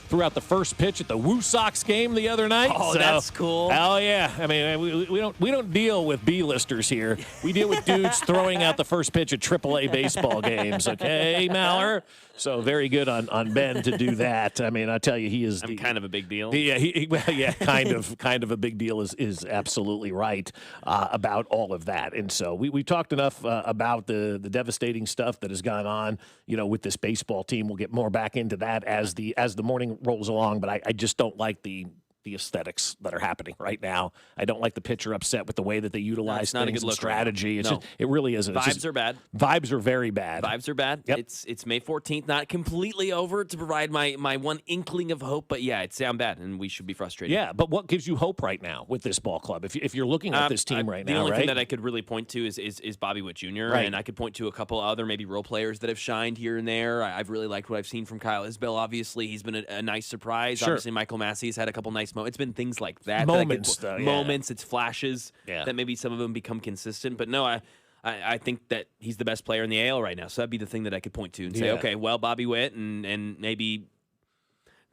S1: Threw out the first pitch at the Woo Sox game the other night.
S2: Oh, so, that's cool.
S1: Hell yeah! I mean, we don't deal with B-listers here. We deal with dudes throwing out the first pitch at AAA baseball games. Okay, Maller. So very good on Ben to do that. I mean, I tell you, he is.
S2: I'm kind of a big deal.
S1: Yeah, kind of a big deal is absolutely right about all of that. And so we talked enough about the devastating stuff that has gone on, with this baseball team. We'll get more back into that as the morning rolls along. But I just don't like the aesthetics that are happening right now. I don't like the pitcher upset with the way that they utilize things and strategy. It's just, it really isn't.
S2: Vibes are bad.
S1: Vibes are very bad.
S2: Vibes are bad.
S1: Yep.
S2: It's May 14th, not completely over to provide my one inkling of hope, but yeah, it's down bad, and we should be frustrated.
S1: Yeah, but what gives you hope right now with this ball club? If you're looking at this team right now,
S2: the only thing that I could really point to is Bobby Witt Jr.,
S1: right.
S2: And I could point to a couple other maybe role players that have shined here and there. I've really liked what I've seen from Kyle Isbell. Obviously, he's been a nice surprise.
S1: Sure.
S2: Obviously, Michael Massey's had a couple nice moments. It's been things like that.
S1: Moments,
S2: it's flashes that maybe some of them become consistent. But no, I think that he's the best player in the AL right now. So that'd be the thing that I could point to and say, okay, well, Bobby Witt and maybe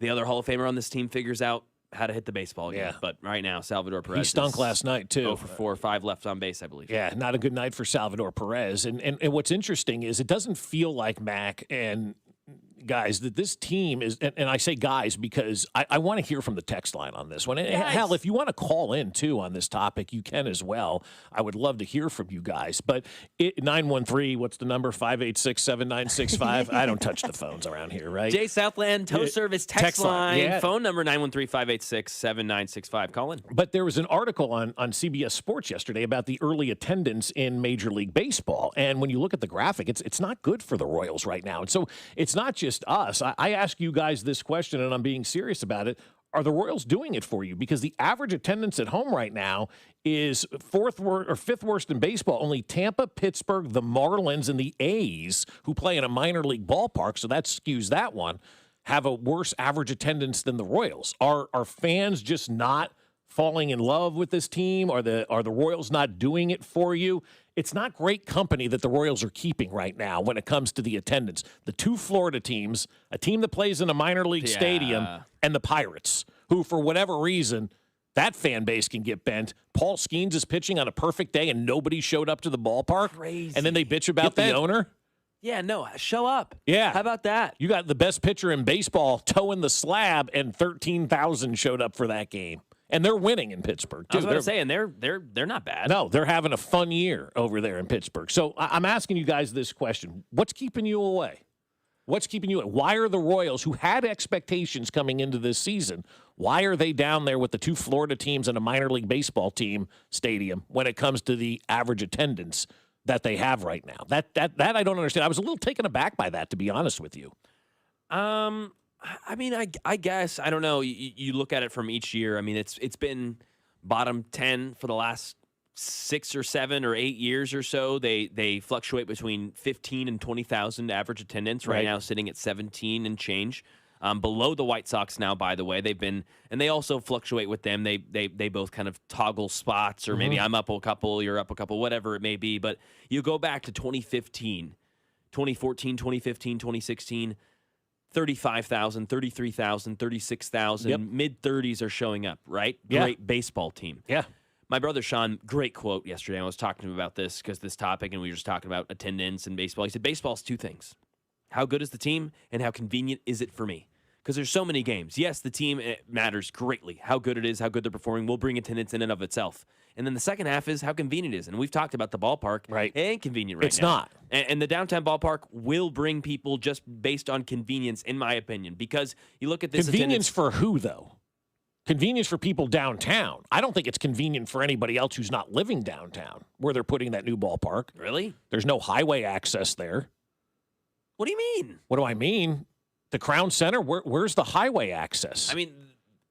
S2: the other Hall of Famer on this team figures out how to hit the baseball again.
S1: Yeah.
S2: But right now, Salvador Perez.
S1: He stunk last night, too.
S2: 0 for 4, 5 left on base, I believe.
S1: Yeah, not a good night for Salvador Perez. And what's interesting is it doesn't feel like Mac and guys, that this team is, and I say guys because I want to hear from the text line on this one. And hell, if you want to call in too on this topic, you can as well. I would love to hear from you guys. But 913, what's the number? 586-7965. I don't touch the phones around here, right?
S2: Jay Southland Tow Service text line. Yeah. Phone number 913-586-7965. Call in.
S1: But there was an article on CBS Sports yesterday about the early attendance in Major League Baseball. And when you look at the graphic, it's not good for the Royals right now. And so it's not just us. I ask you guys this question, and I'm being serious about it. Are the Royals doing it for you? Because the average attendance at home right now is fifth worst in baseball. Only Tampa, Pittsburgh, the Marlins, and the A's, who play in a minor league ballpark, so that skews that one, have a worse average attendance than the Royals. Are fans just not falling in love with this team? Are the Royals not doing it for you? It's not great company that the Royals are keeping right now when it comes to the attendance. The two Florida teams, a team that plays in a minor league stadium, and the Pirates, who, for whatever reason, that fan base can get bent. Paul Skeens is pitching on a perfect day, and nobody showed up to the ballpark.
S2: Crazy.
S1: And then they bitch about the owner.
S2: Yeah, no, show up.
S1: Yeah.
S2: How about that?
S1: You got the best pitcher in baseball towing the slab, and 13,000 showed up for that game. And they're winning in Pittsburgh, too.
S2: I was about to say, and they're not bad.
S1: No, they're having a fun year over there in Pittsburgh. So I'm asking you guys this question. What's keeping you away? What's keeping you? Why are the Royals, who had expectations coming into this season, why are they down there with the 2 Florida teams and a minor league baseball team stadium when it comes to the average attendance that they have right now? That I don't understand. I was a little taken aback by that, to be honest with you.
S2: I mean, I guess, I don't know. You look at it from each year. I mean, it's been bottom 10 for the last 6 or 7 or 8 years or so. They fluctuate between 15 and 20,000 average attendance. Right now, sitting at 17 and change. Below the White Sox now, by the way. They've been, and they also fluctuate with them. They both kind of toggle spots, or maybe I'm up a couple, you're up a couple, whatever it may be. But you go back to 2015, 2014, 2015, 2016. 35,000, 33,000, 36,000, mid-30s are showing up, right?
S1: Yeah.
S2: Great baseball team.
S1: Yeah.
S2: My brother Sean, great quote yesterday. I was talking to him about this because this topic, and we were just talking about attendance and baseball. He said, baseball's 2 things. How good is the team, and how convenient is it for me? Because there's so many games. Yes, the team matters greatly. How good it is, how good they're performing will bring attendance in and of itself. And then the second half is how convenient it is. And we've talked about the ballpark.
S1: Right.
S2: It ain't convenient right now.
S1: It's not.
S2: And the downtown ballpark will bring people just based on convenience, in my opinion. Because you look at this
S1: convenience for who, though? Convenience for people downtown. I don't think it's convenient for anybody else who's not living downtown, where they're putting that new ballpark.
S2: Really?
S1: There's no highway access there.
S2: What do you mean?
S1: What do I mean? The Crown Center, where's the highway access?
S2: I mean,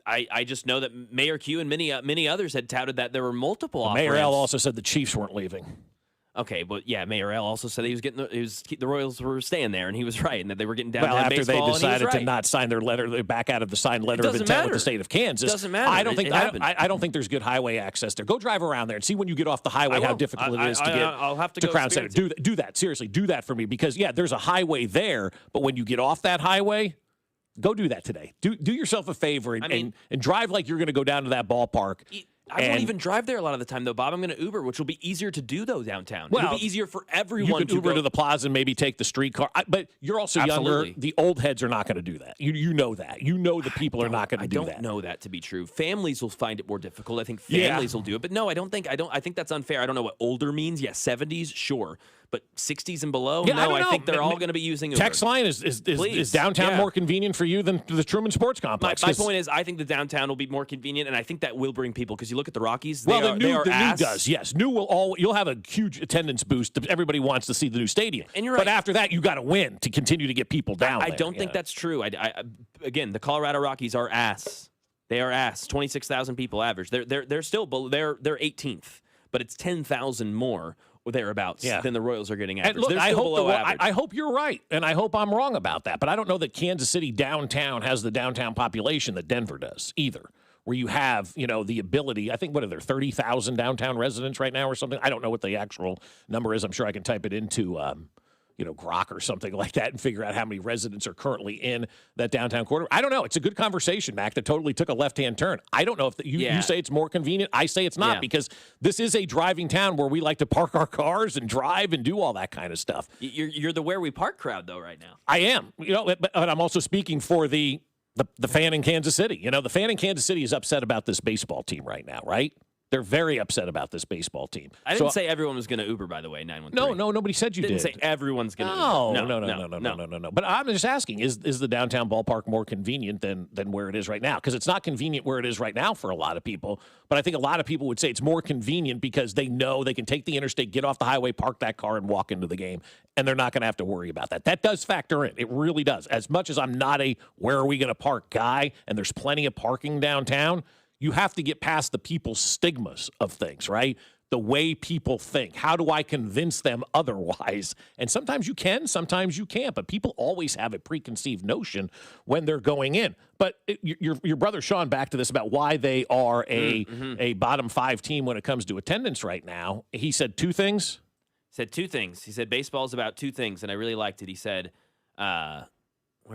S2: I just know that Mayor Q and many others had touted that there were multiple offerings.
S1: Mayor L also said the Chiefs weren't leaving.
S2: Okay, but yeah, Mayor L also said the Royals were staying there, and he was right, and that they were getting down.
S1: Well, after
S2: baseball,
S1: they decided
S2: right.
S1: to not sign their letter, they back out of the signed letter of intent with the state of Kansas.
S2: Doesn't matter.
S1: I don't think I don't think there's good highway access there. Go drive around there and see when you get off the highway how difficult it is to get
S2: I'll have
S1: to Crown Center. Do that seriously. Do that for me because there's a highway there, but when you get off that highway. Go do that today. Do yourself a favor and drive like you're going to go down to that ballpark.
S2: I won't even drive there a lot of the time, though, Bob. I'm going to Uber, which will be easier to do, though, downtown.
S1: Well,
S2: it'll be easier for everyone
S1: you can Uber to the plaza and maybe take the streetcar. But you're also younger. The old heads are not going to do that. You know that. You know the people are not going to do that.
S2: I don't know that to be true. Families will find it more difficult. I think families will do it. But no, I think that's unfair. I don't know what older means. Yeah, 70s, sure. But 60s and below, no, I think they're all going to be using Uber.
S1: Text line is downtown more convenient for you than the Truman Sports Complex?
S2: My point is, I think the downtown will be more convenient, and I think that will bring people because you look at the Rockies.
S1: The new does. Yes, new will you'll have a huge attendance boost. Everybody wants to see the new stadium,
S2: and you're right.
S1: But after that, you got to win to continue to get people down.
S2: I don't think that's true. Again, the Colorado Rockies are ass. They are ass. 26,000 people average. They're still below. They're 18th, but it's 10,000 more. Or thereabouts than the Royals are getting average.
S1: Look, I hope you're right, and I hope I'm wrong about that. But I don't know that Kansas City downtown has the downtown population that Denver does either, where you have the ability. I think what are there 30,000 downtown residents right now or something? I don't know what the actual number is. I'm sure I can type it into Grok or something like that and figure out how many residents are currently in that downtown corridor. I don't know. It's a good conversation, Mac, that totally took a left-hand turn. I don't know if you say it's more convenient. I say it's not because this is a driving town where we like to park our cars and drive and do all that kind of stuff.
S2: You're the where we park crowd, though, right now.
S1: I am. But I'm also speaking for the fan in Kansas City. The fan in Kansas City is upset about this baseball team right now, right? They're very upset about this baseball team.
S2: I didn't say everyone was going to Uber, by the way, 913.
S1: No, nobody said you did.
S2: Didn't say everyone's going to
S1: Uber. No. But I'm just asking, is the downtown ballpark more convenient than where it is right now? Because it's not convenient where it is right now for a lot of people. But I think a lot of people would say it's more convenient because they know they can take the interstate, get off the highway, park that car, and walk into the game. And they're not going to have to worry about that. That does factor in. It really does. As much as I'm not a where are we going to park guy, and there's plenty of parking downtown, you have to get past the people's stigmas of things, right? The way people think. How do I convince them otherwise? And sometimes you can, sometimes you can't. But people always have a preconceived notion when they're going in. But your brother Sean, back to this about why they are a bottom 5 team when it comes to attendance right now. He said 2 things.
S2: Said 2 things. He said baseball's about 2 things, and I really liked it. He said, where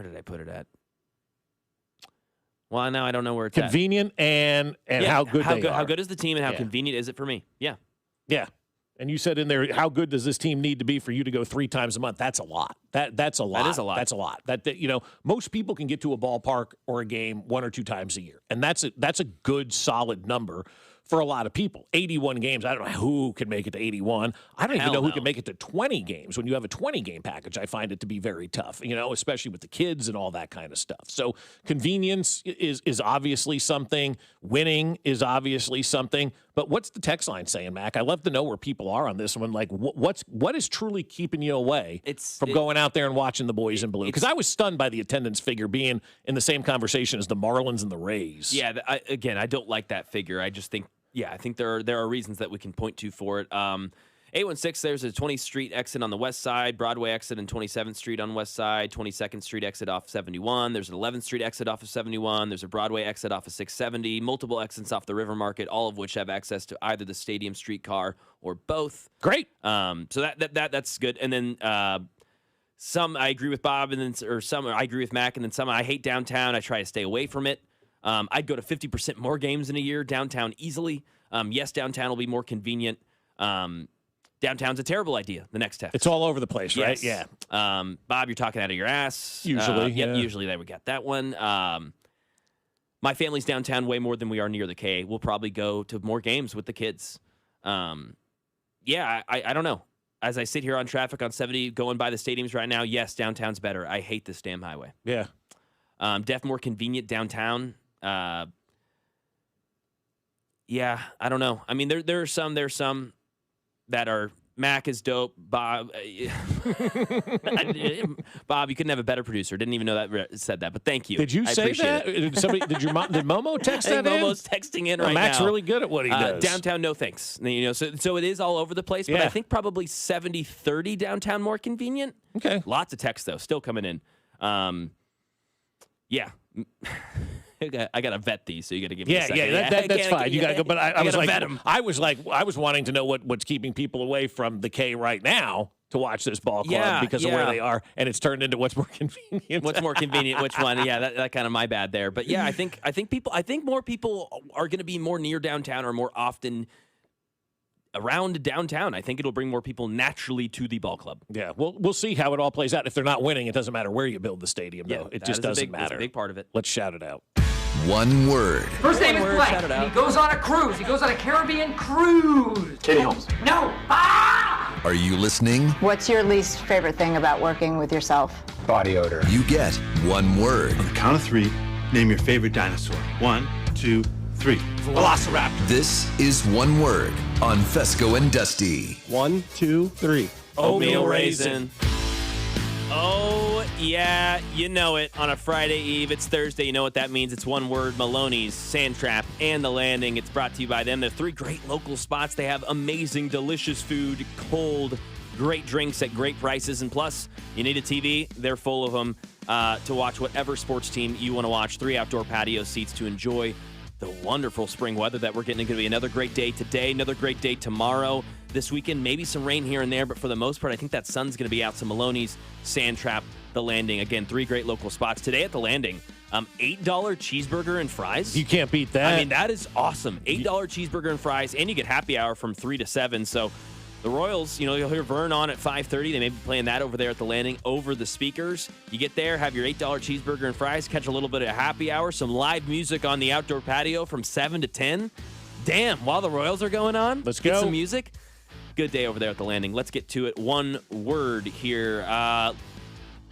S2: did I put it at? Well, now I don't know where it's
S1: convenient and how good they are.
S2: How good is the team and how convenient is it for me? Yeah.
S1: Yeah. And you said in there, how good does this team need to be for you to go 3 times a month? That's a lot. That's a lot.
S2: That is a lot.
S1: That's a lot. Most people can get to a ballpark or a game 1 or 2 times a year. And that's a good solid number for a lot of people. 81 games, I don't know who can make it to 81. I don't even know who can make it to 20 games. When you have a 20-game package, I find it to be very tough, especially with the kids and all that kind of stuff. So convenience is obviously something. Winning is obviously something. But what's the text line saying, Mac? I love to know where people are on this one. Like, what is truly keeping you away from going out there and watching the boys in blue? Because I was stunned by the attendance figure being in the same conversation as the Marlins and the Rays.
S2: Yeah, I don't like that figure. I just think, I think there are reasons that we can point to for it. 816, there's a 20th Street exit on the west side, Broadway exit and 27th Street on west side, 22nd Street exit off 71. There's an 11th Street exit off of 71. There's a Broadway exit off of 670. Multiple exits off the River Market, all of which have access to either the Stadium streetcar or both.
S1: Great.
S2: So that's good. And then some I agree with Bob, and then some I agree with Mac, and then some I hate downtown. I try to stay away from it. I'd go to 50% more games in a year downtown easily. Yes, downtown will be more convenient. Downtown's a terrible idea. The next text.
S1: It's all over the place, right?
S2: Yes. Yeah. Bob, you're talking out of your ass.
S1: Usually.
S2: Usually there we got that one. My family's downtown way more than we are near the K. We'll probably go to more games with the kids. I don't know. As I sit here on traffic on 70 going by the stadiums right now, yes, downtown's better. I hate this damn highway.
S1: Yeah.
S2: Definitely more convenient downtown. I don't know. I mean, there's some that are Mac is dope. Bob, Bob, you couldn't have a better producer. Didn't even know that said that, but thank you.
S1: Did you say that? Did Momo text that in?
S2: Momo's texting in right
S1: Mac's
S2: now.
S1: really good at what he does.
S2: Downtown, no thanks. So it is all over the place, but I think probably 70-30 downtown more convenient.
S1: Okay.
S2: Lots of text though, still coming in. I gotta vet these, so you gotta give me a second.
S1: That's fine. You gotta go. But I was like,
S2: vet 'em.
S1: I was wanting to know what's keeping people away from the K right now to watch this ball club because of where they are, and it's turned into what's more convenient.
S2: What's more convenient? Which one? Yeah, that kind of my bad there. But yeah, I think more people are going to be more near downtown or more often around downtown. I think it'll bring more people naturally to the ball club.
S1: Yeah, we'll see how it all plays out. If they're not winning, it doesn't matter where you build the stadium, though. It just doesn't matter.
S2: That's a big part of it.
S1: Let's shout it out.
S27: One word.
S7: First name is Blake, and he goes on a cruise. He goes on a Caribbean cruise.
S27: Katie Holmes.
S7: No.
S27: Are you listening?
S8: What's your least favorite thing about working with yourself?
S27: Body odor. You get one word.
S9: On the count of three, name your favorite dinosaur. 1, 2, 3. Velociraptor.
S27: This is one word on Fescoe and Dusty.
S9: 1, 2, 3.
S2: Oatmeal raisin. Oh, yeah, you know it. On a Friday Eve, it's Thursday. You know what that means. It's one word, Maloney's, Sand Trap, and The Landing. It's brought to you by them. They're 3 great local spots. They have amazing, delicious food, cold, great drinks at great prices. And plus, you need a TV. They're full of them to watch whatever sports team you want to watch. 3 outdoor patio seats to enjoy the wonderful spring weather that we're getting. It's going to be another great day today, another great day tomorrow. This weekend, maybe some rain here and there, but for the most part, I think that sun's going to be out. So Maloney's, Sand Trap, The Landing. Again, 3 great local spots. Today at The Landing, $8 cheeseburger and fries.
S1: You can't beat that.
S2: I mean, that is awesome. $8 cheeseburger and fries, and you get happy hour from 3 to 7. So the Royals, you'll hear Vern on at 5:30. They may be playing that over there at The Landing over the speakers. You get there, have your $8 cheeseburger and fries, catch a little bit of happy hour, some live music on the outdoor patio from 7 to 10. Damn, while the Royals are going on,
S1: let's
S2: get
S1: go.
S2: Some music. Good day over there at The Landing. Let's get to it. One word here.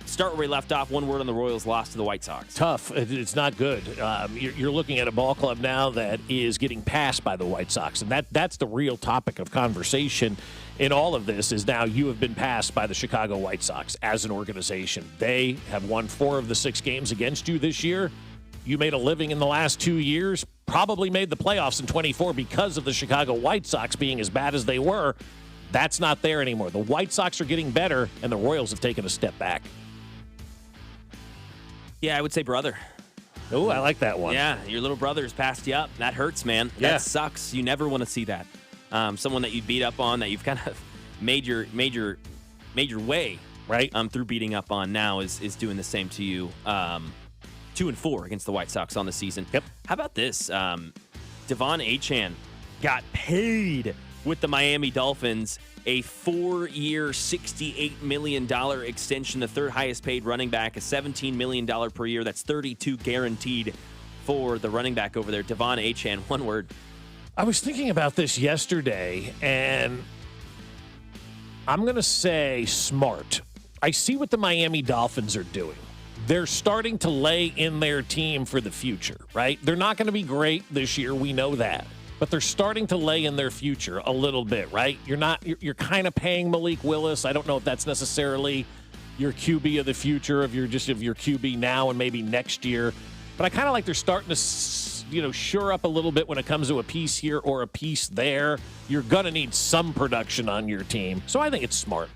S2: Start where we left off. One word on the Royals' loss to the White Sox.
S1: Tough. It's not good. You're looking at a ball club now that is getting passed by the White Sox, and that's the real topic of conversation in all of this is now you have been passed by the Chicago White Sox as an organization. They have won 4 of the 6 games against you this year. You made a living in the last 2 years, probably made the playoffs in 24 because of the Chicago White Sox being as bad as they were. That's not there anymore. The White Sox are getting better, and the Royals have taken a step back.
S2: Yeah, I would say brother.
S1: Oh, I like that one.
S2: Yeah, your little brother's passed you up. That hurts, man.
S1: Yeah.
S2: That sucks. You never want to see that. Someone that you beat up on, that you've kind of made your way
S1: right
S2: through beating up on now is doing the same to you. 2-4 against the White Sox on the season.
S1: Yep.
S2: How about this? Devon Achane got paid with the Miami Dolphins, a 4-year, $68 million extension, the 3rd highest paid running back, a $17 million per year. That's $32 guaranteed for the running back over there. Devon Achane, one word.
S1: I was thinking about this yesterday, and I'm going to say smart. I see what the Miami Dolphins are doing. They're starting to lay in their team for the future, right? They're not going to be great this year. We know that. But they're starting to lay in their future a little bit, right? You're kind of paying Malik Willis. I don't know if that's necessarily your QB of the future, of your QB now and maybe next year. But I kind of like they're starting to, shore up a little bit when it comes to a piece here or a piece there. You're going to need some production on your team. So I think it's smart.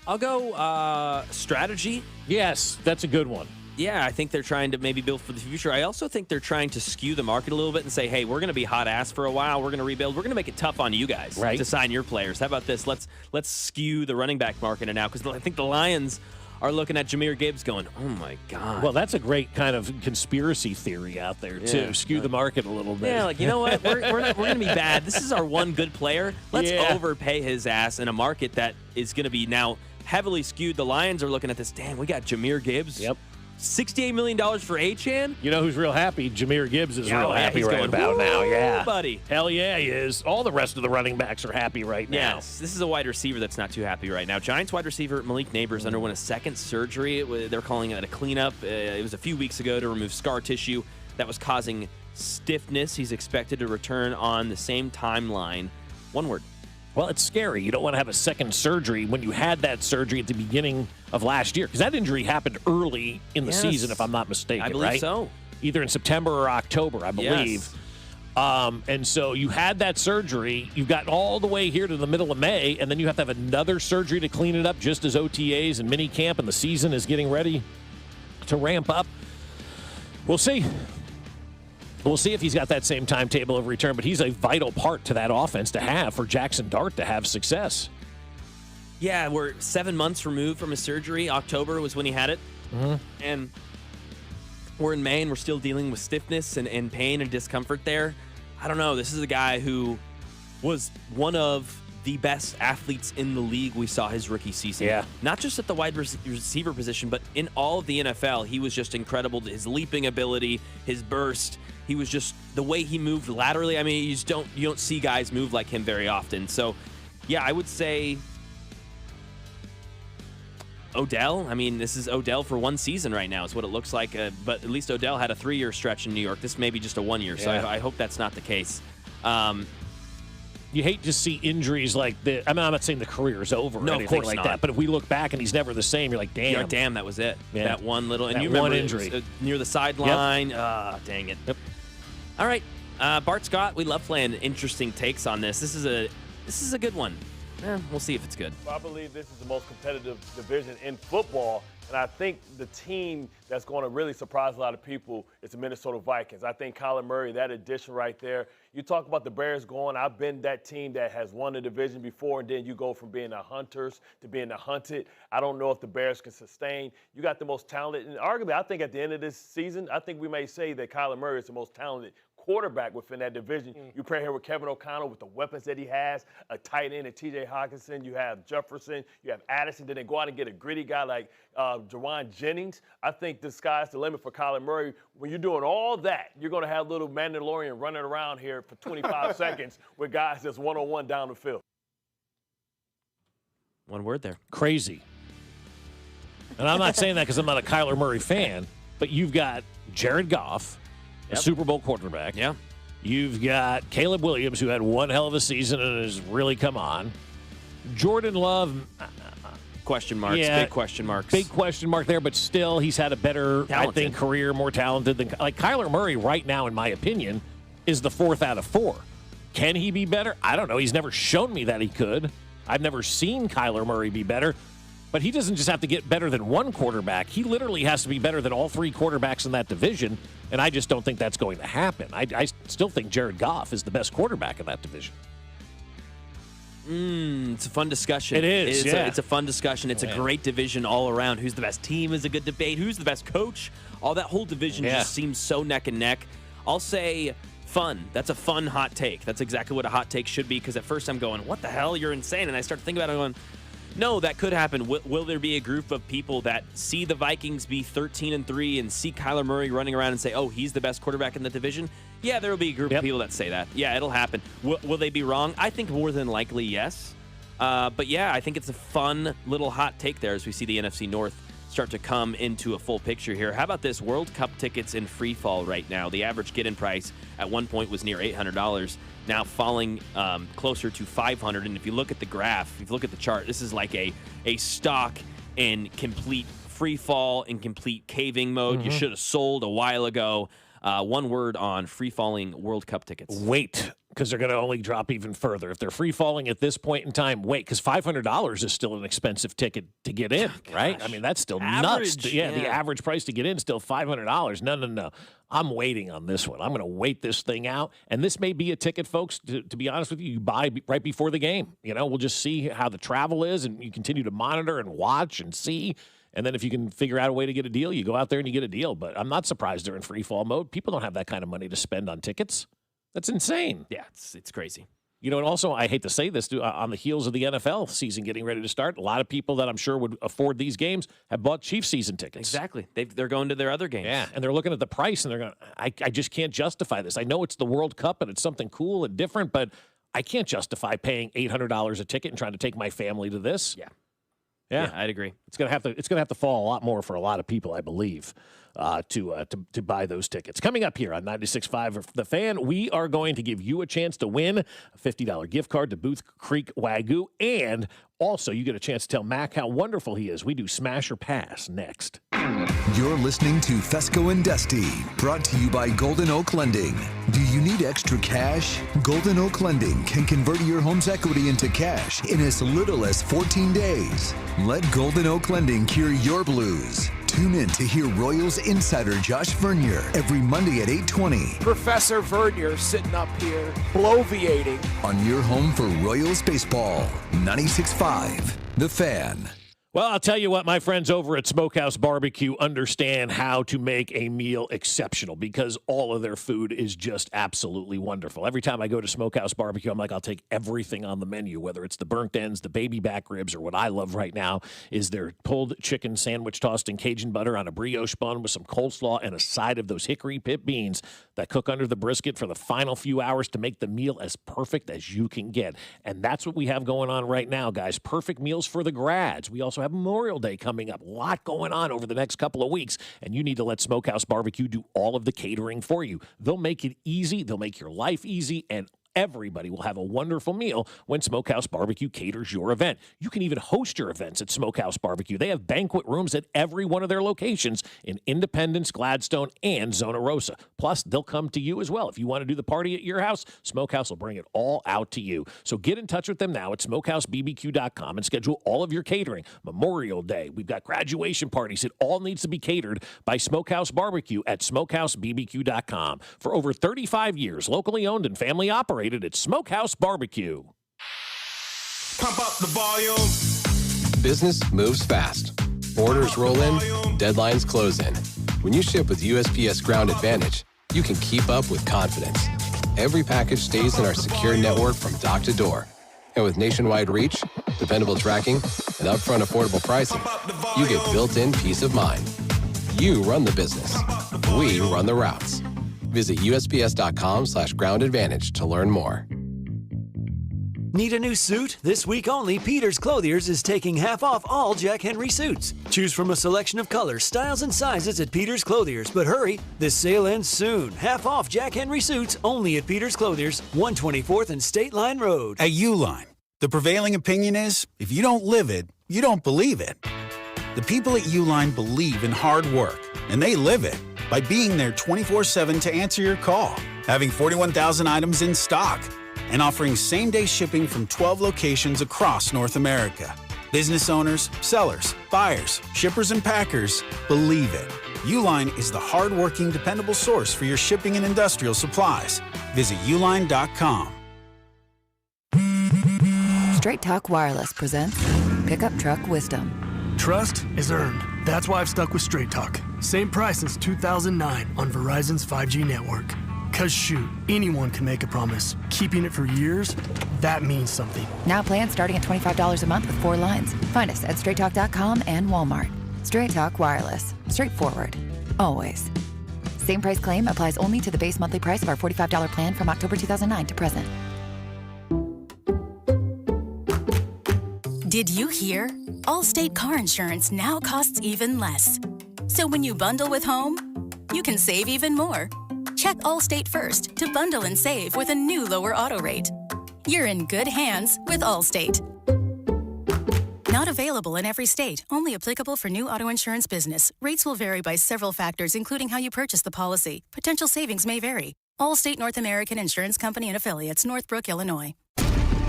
S2: I'll go strategy.
S1: Yes, that's a good one.
S2: Yeah, I think they're trying to maybe build for the future. I also think they're trying to skew the market a little bit and say, hey, we're going to be hot ass for a while. We're going to rebuild. We're going to make it tough on you guys to sign your players. How about this? Let's skew the running back market now, because I think the Lions are looking at Jahmyr Gibbs going, oh, my God.
S1: Well, that's a great kind of conspiracy theory out there, too. Skew the market a little bit.
S2: Yeah, like, you know what? We're going to be bad. This is our one good player. Let's overpay his ass in a market that is going to be now heavily skewed. The Lions are looking at this. Damn, we got Jahmyr Gibbs.
S1: Yep.
S2: $68 million for Achane?
S1: You know who's real happy? Jahmyr Gibbs is real happy right about now. Yeah.
S2: Buddy.
S1: Hell yeah, he is. All the rest of the running backs are happy right now.
S2: Yes. This is a wide receiver that's not too happy right now. Giants wide receiver Malik Neighbors underwent a second surgery. They're calling it a cleanup. It was a few weeks ago to remove scar tissue that was causing stiffness. He's expected to return on the same timeline. One word.
S1: Well, it's scary. You don't want to have a second surgery when you had that surgery at the beginning of last year, because that injury happened early in the season, if I'm not mistaken,
S2: I believe
S1: right?
S2: so.
S1: Either in September or October, I believe.
S2: Yes.
S1: And so you had that surgery. You've gotten all the way here to the middle of May, and then you have to have another surgery to clean it up just as OTAs and minicamp and the season is getting ready to ramp up. We'll see. We'll see if he's got that same timetable of return, but he's a vital part to that offense to have for Jackson Dart to have success.
S2: Yeah, we're 7 months removed from his surgery. October was when he had it.
S1: Mm-hmm.
S2: And we're in May, and we're still dealing with stiffness and pain and discomfort there. I don't know. This is a guy who was one of the best athletes in the league we saw his rookie season.
S1: Yeah.
S2: Not just at the wide receiver position, but in all of the NFL. He was just incredible. His leaping ability, his burst. He was just the way he moved laterally. I mean, you don't see guys move like him very often. So, yeah, I would say Odell. I mean, this is Odell for one season right now is what it looks like. But at least Odell had a 3-year stretch in New York. This may be just a 1 year. So I hope that's not the case.
S1: You hate to see injuries like this. I mean, I'm not saying the career is over or anything like that, but if we look back and he's never the same, you're like, damn.
S2: Yeah, damn, that was it.
S1: Yeah.
S2: That one little, and
S1: that
S2: you remember
S1: one injury.
S2: It was, near the sideline. Dang it.
S1: Yep.
S2: All right, Bart Scott, we love playing interesting takes on this. This is a good one. We'll see if it's good.
S10: I believe this is the most competitive division in football, and I think the team that's going to really surprise a lot of people is the Minnesota Vikings. I think Kyler Murray, that addition right there. You talk about the Bears going, I've been that team that has won the division before, and then you go from being the hunters to being the hunted. I don't know if the Bears can sustain. You got the most talented, and arguably I think at the end of this season, I think we may say that Kyler Murray is the most talented quarterback within that division. You pair him with Kevin O'Connell with the weapons that he has, a tight end in T.J. Hawkinson, you have Jefferson, you have Addison, then they go out and get a gritty guy like Jawan Jennings. I think the sky's the limit for Kyler Murray. When you're doing all that, you're going to have little Mandalorian running around here for 25 seconds with guys that's one-on-one down the field.
S2: One word there.
S1: Crazy. And I'm not saying that because I'm not a Kyler Murray fan, but you've got Jared Goff, a Super Bowl quarterback.
S2: Yeah.
S1: You've got Caleb Williams, who had one hell of a season and has really come on. Jordan Love.
S2: Question marks.
S1: Yeah,
S2: big question marks.
S1: Big question mark there, but still he's had a better, I think, career, more talented than like Kyler Murray right now, in my opinion, is the 4th out of 4. Can he be better? I don't know. He's never shown me that he could. I've never seen Kyler Murray be better. But he doesn't just have to get better than one quarterback. He literally has to be better than all 3 quarterbacks in that division, and I just don't think that's going to happen. I still think Jared Goff is the best quarterback in that division.
S2: It's a fun discussion.
S1: It is,
S2: It's a fun discussion. It's a great division all around. Who's the best team is a good debate. Who's the best coach? All that whole division just seems so neck and neck. I'll say fun. That's a fun hot take. That's exactly what a hot take should be, because at first I'm going, what the hell? You're insane. And I start thinking about it going, no, that could happen. Will there be a group of people that see the Vikings be 13-3 and see Kyler Murray running around and say, oh, he's the best quarterback in the division? Yeah, there will be a group of people that say that. Yeah, it'll happen. Will they be wrong? I think more than likely, yes. But yeah, I think it's a fun little hot take there as we see the NFC North start to come into a full picture here. How about this? World Cup tickets in free fall right now. The average get-in price at one point was near $800, now falling closer to $500. And if you look at the graph, if you look at the chart, this is like a stock in complete free fall, in complete caving mode. You should have sold a while ago. One word on free-falling World Cup tickets.
S1: Wait, because they're going to only drop even further. If they're free-falling at this point in time, wait, because $500 is still an expensive ticket to get in, right? I mean, that's still nuts. Yeah, the average price to get in is still $500. No. I'm waiting on this one. I'm going to wait this thing out. And this may be a ticket, folks, to be honest with you buy right before the game. We'll just see how the travel is, and you continue to monitor and watch and see. And then if you can figure out a way to get a deal, you go out there and you get a deal. But I'm not surprised they're in free fall mode. People don't have that kind of money to spend on tickets. That's insane.
S2: Yeah, it's crazy.
S1: And also, I hate to say this, on the heels of the NFL season getting ready to start, a lot of people that I'm sure would afford these games have bought Chiefs season tickets.
S2: Exactly. They're going to their other games.
S1: Yeah, and they're looking at the price, and they're going, I just can't justify this. I know it's the World Cup, and it's something cool and different, but I can't justify paying $800 a ticket and trying to take my family to this.
S2: Yeah, I'd agree.
S1: It's gonna have to fall a lot more for a lot of people, I believe, to buy those tickets. Coming up here on 96.5 The Fan, we are going to give you a chance to win a $50 gift card to Booth Creek Wagyu, and also you get a chance to tell Mac how wonderful he is. We do Smash or Pass next.
S3: You're listening to Fescoe and Dusty, brought to you by Golden Oak Lending. Do you need extra cash? Golden Oak Lending can convert your home's equity into cash in as little as 14 days. Let Golden Oak Lending cure your blues. Tune in to hear Royals insider Josh Vernier every Monday at 8:20.
S4: Professor Vernier sitting up here, bloviating.
S3: On your home for Royals baseball, 96.5 The Fan.
S1: Well, I'll tell you what, my friends over at Smokehouse Barbecue understand how to make a meal exceptional because all of their food is just absolutely wonderful. Every time I go to Smokehouse Barbecue, I'm like, I'll take everything on the menu, whether it's the burnt ends, the baby back ribs, or what I love right now is their pulled chicken sandwich tossed in Cajun butter on a brioche bun with some coleslaw and a side of those hickory pit beans that cook under the brisket for the final few hours to make the meal as perfect as you can get. And that's what we have going on right now, guys. Perfect meals for the grads. We also have Memorial Day coming up. A lot going on over the next couple of weeks, and you need to let Smokehouse Barbecue do all of the catering for you. They'll make it easy. They'll make your life easy, and everybody will have a wonderful meal when Smokehouse Barbecue caters your event. You can even host your events at Smokehouse Barbecue. They have banquet rooms at every one of their locations in Independence, Gladstone, and Zona Rosa. Plus, they'll come to you as well. If you want to do the party at your house, Smokehouse will bring it all out to you. So get in touch with them now at smokehousebbq.com and schedule all of your catering. Memorial Day, we've got graduation parties. It all needs to be catered by Smokehouse Barbecue at smokehousebbq.com. For over 35 years, locally owned and family operated, it's Smokehouse Barbecue.
S24: Pump up the volume.
S11: Business moves fast. Orders roll in, deadlines close in. When you ship with USPS Ground Advantage, you can keep up with confidence. Every package stays in our secure network from dock to door. And with nationwide reach, dependable tracking, and upfront affordable pricing, you get built-in peace of mind. You run the business. We run the routes. Visit USPS.com/groundadvantage to learn more.
S12: Need a new suit? This week only, Peter's Clothiers is taking half off all Jack Henry suits. Choose from a selection of colors, styles, and sizes at Peter's Clothiers. But hurry, this sale ends soon. Half off Jack Henry suits only at Peter's Clothiers, 124th and State Line Road.
S13: At Uline, the prevailing opinion is, if you don't live it, you don't believe it. The people at Uline believe in hard work, and they live it by being there 24/7 to answer your call, having 41,000 items in stock, and offering same-day shipping from 12 locations across North America. Business owners, sellers, buyers, shippers, and packers believe it. Uline is the hard-working, dependable source for your shipping and industrial supplies. Visit uline.com.
S15: Straight Talk Wireless presents Pickup Truck Wisdom.
S17: Trust is earned. That's why I've stuck with Straight Talk. Same price since 2009 on Verizon's 5G network. Cause shoot, anyone can make a promise. Keeping it for years, that means something.
S15: Now plans starting at $25 a month with 4 lines. Find us at straighttalk.com and Walmart. Straight Talk Wireless. Straightforward. Always. Same price claim applies only to the base monthly price of our $45 plan from October 2009 to present.
S14: Did you hear? Allstate car insurance now costs even less. So when you bundle with home, you can save even more. Check Allstate first to bundle and save with a new lower auto rate. You're in good hands with Allstate. Not available in every state. Only applicable for new auto insurance business. Rates will vary by several factors, including how you purchase the policy. Potential savings may vary. Allstate North American Insurance Company and Affiliates, Northbrook, Illinois.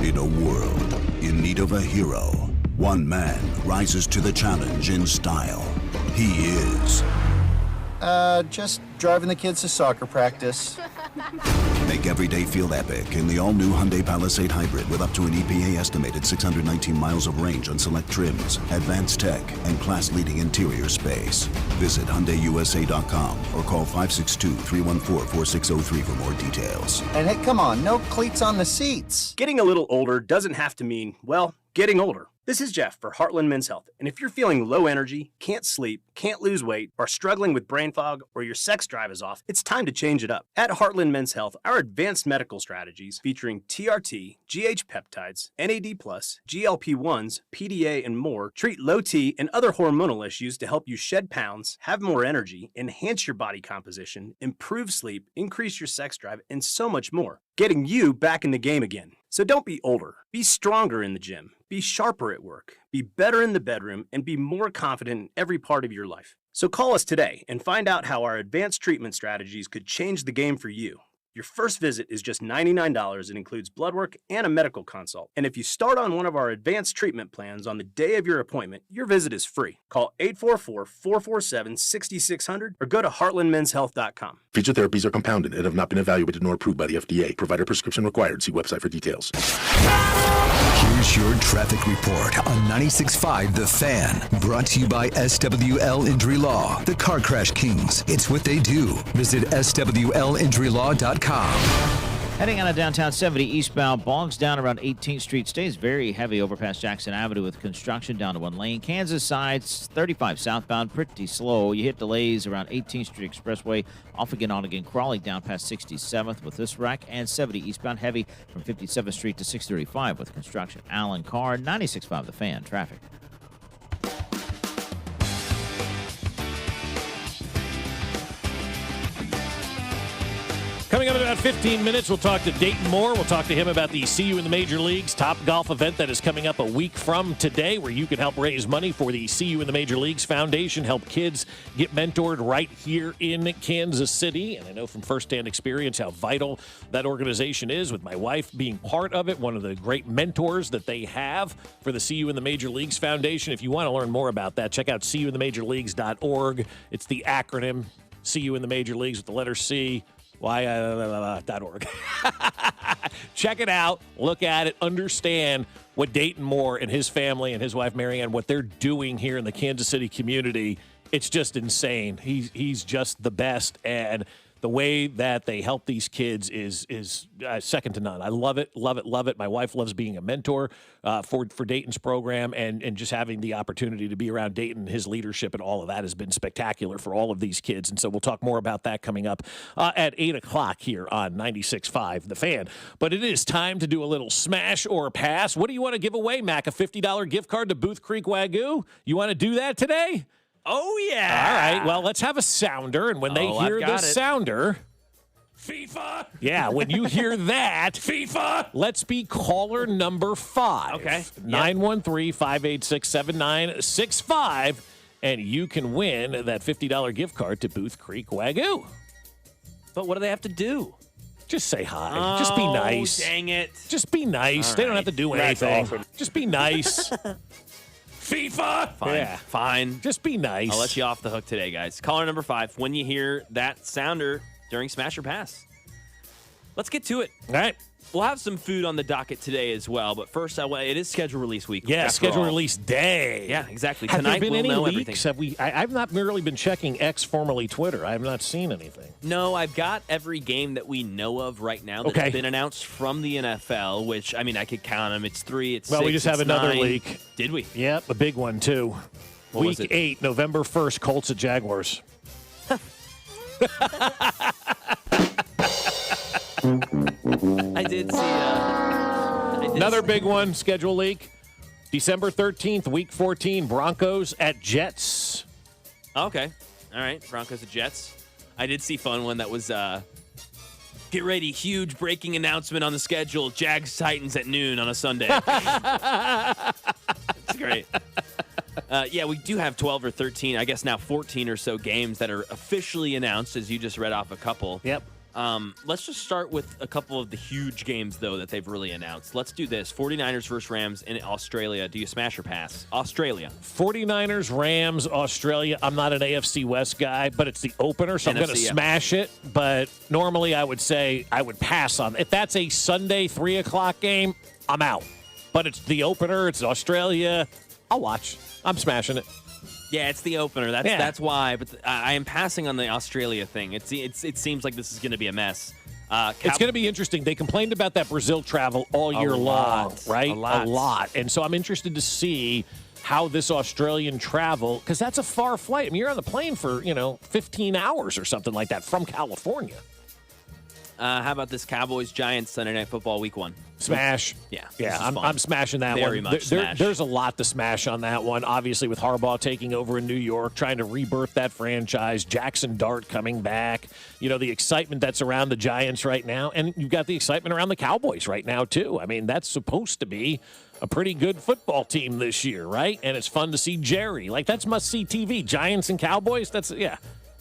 S16: In a world in need of a hero, one man rises to the challenge in style. He is...
S18: just driving the kids to soccer practice.
S16: Make every day feel epic in the all-new Hyundai Palisade Hybrid with up to an EPA-estimated 619 miles of range on select trims, advanced tech, and class-leading interior space. Visit HyundaiUSA.com or call 562-314-4603 for more details.
S18: And hey, come on, no cleats on the seats.
S19: Getting a little older doesn't have to mean, well, getting older. This is Jeff for Heartland Men's Health, and if you're feeling low energy, can't sleep, can't lose weight, are struggling with brain fog, or your sex drive is off, it's time to change it up. At Heartland Men's Health, our advanced medical strategies featuring TRT, GH peptides, NAD+, GLP-1s, PDA, and more treat low T and other hormonal issues to help you shed pounds, have more energy, enhance your body composition, improve sleep, increase your sex drive, and so much more. Getting you back in the game again. So don't be older. Be stronger in the gym. Be sharper at work. Be better in the bedroom, and be more confident in every part of your life. So call us today and find out how our advanced treatment strategies could change the game for you. Your first visit is just $99 and includes blood work and a medical consult. And if you start on one of our advanced treatment plans on the day of your appointment, your visit is free. Call 844-447-6600 or go to heartlandmenshealth.com.
S20: Featured therapies are compounded and have not been evaluated nor approved by the FDA. Provider prescription required. See website for details.
S3: Here's your traffic report on 96.5 The Fan. Brought to you by SWL Injury Law, the Car Crash Kings. It's what they do. Visit SWLinjurylaw.com.
S6: Heading out of downtown 70 eastbound, bogs down around 18th Street. Stays very heavy over past Jackson Avenue with construction down to one lane. Kansas side, 35 southbound, pretty slow. You hit delays around 18th Street Expressway, off again, on again, crawling down past 67th with this wreck. And 70 eastbound, heavy from 57th Street to 635 with construction. Allen Carr, 96.5 The Fan, traffic.
S1: Coming up in about 15 minutes, we'll talk to Dayton Moore. We'll talk to him about the See You in the Major Leagues Top Golf event that is coming up a week from today, where you can help raise money for the See You in the Major Leagues Foundation, help kids get mentored right here in Kansas City. And I know from firsthand experience how vital that organization is, with my wife being part of it, one of the great mentors that they have for the See You in the Major Leagues Foundation. If you want to learn more about that, check out seeyouinthemajorleagues.org. It's the acronym, See You in the Major Leagues with the letter C. .org. Check it out, look at it, understand what Dayton Moore and his family and his wife Marianne, what they're doing here in the Kansas City community. It's just insane. He's just the best, and the way that they help these kids is second to none. I love it, love it, love it. My wife loves being a mentor for Dayton's program, and just having the opportunity to be around Dayton, his leadership, and all of that has been spectacular for all of these kids. And so we'll talk more about that coming up at 8 o'clock here on 96.5 The Fan. But it is time to do a little smash or pass. What do you want to give away, Mac? A $50 gift card to Booth Creek Wagyu? You want to do that today?
S2: Oh, yeah.
S1: All right. Well, let's have a sounder. And when they hear the sounder, FIFA. Yeah, when you hear that, FIFA. Let's be caller number 5.
S2: Okay.
S1: 913-586-7965. And you can win that $50 gift card to Booth Creek Wagyu.
S2: But what do they have to do?
S1: Just say hi. Just be nice.
S2: Dang it.
S1: Just be nice. They don't have to do anything. Awesome. Just be nice. FIFA.
S2: Fine.
S1: Yeah.
S2: Fine.
S1: Just be nice.
S2: I'll let you off the hook today, guys. Caller number 5, when you hear that sounder during Smash or Pass. Let's get to it.
S1: All right.
S2: We'll have some food on the docket today as well, but first, it is schedule release week.
S1: Yeah, schedule release day.
S2: Yeah, exactly.
S1: Have
S2: Tonight
S1: there been
S2: we'll
S1: any
S2: know
S1: leaks?
S2: everything.
S1: I've not really been checking X, formerly Twitter. I have not seen anything.
S2: No, I've got every game that we know of right now that's been announced from the NFL, which, I mean, I could count them. It's 3, it's 6,
S1: we just have another
S2: 9.
S1: leak.
S2: Did we?
S1: Yep, a big one, too.
S2: What was
S1: Week
S2: it?
S1: 8, November 1st, Colts at Jaguars.
S2: I did see
S1: another big one, schedule leak. December 13th, week 14, Broncos at Jets.
S2: Okay. All right. Broncos at Jets. I did see fun one that was get ready, huge breaking announcement on the schedule. Jags Titans at noon on a Sunday. It's great. Yeah, we do have 12 or 13, I guess now 14 or so games that are officially announced, as you just read off a couple.
S1: Yep.
S2: Let's just start with a couple of the huge games, though, that they've really announced. Let's do this. 49ers versus Rams in Australia. Do you smash or pass? Australia.
S1: 49ers, Rams, Australia. I'm not an AFC West guy, but it's the opener, so I'm going to smash it. But normally I would say I would pass on. If that's a Sunday 3 o'clock game, I'm out. But it's the opener. It's Australia. I'll watch. I'm smashing it.
S2: Yeah, it's the opener. That's why. But I am passing on the Australia thing. It seems like this is going to be a mess.
S1: It's going to be interesting. They complained about that Brazil travel all year long, right?
S2: A lot.
S1: And so I'm interested to see how this Australian travel, because that's a far flight. I mean, you're on the plane for 15 hours or something like that from California.
S2: How about this Cowboys-Giants Sunday Night Football Week 1?
S1: Smash.
S2: Yeah.
S1: I'm smashing that one.
S2: Very much smash.
S1: There's a lot to smash on that one. Obviously, with Harbaugh taking over in New York, trying to rebirth that franchise, Jackson Dart coming back, the excitement that's around the Giants right now, and you've got the excitement around the Cowboys right now, too. I mean, that's supposed to be a pretty good football team this year, right? And it's fun to see Jerry. Like, that's must-see TV. Giants and Cowboys, that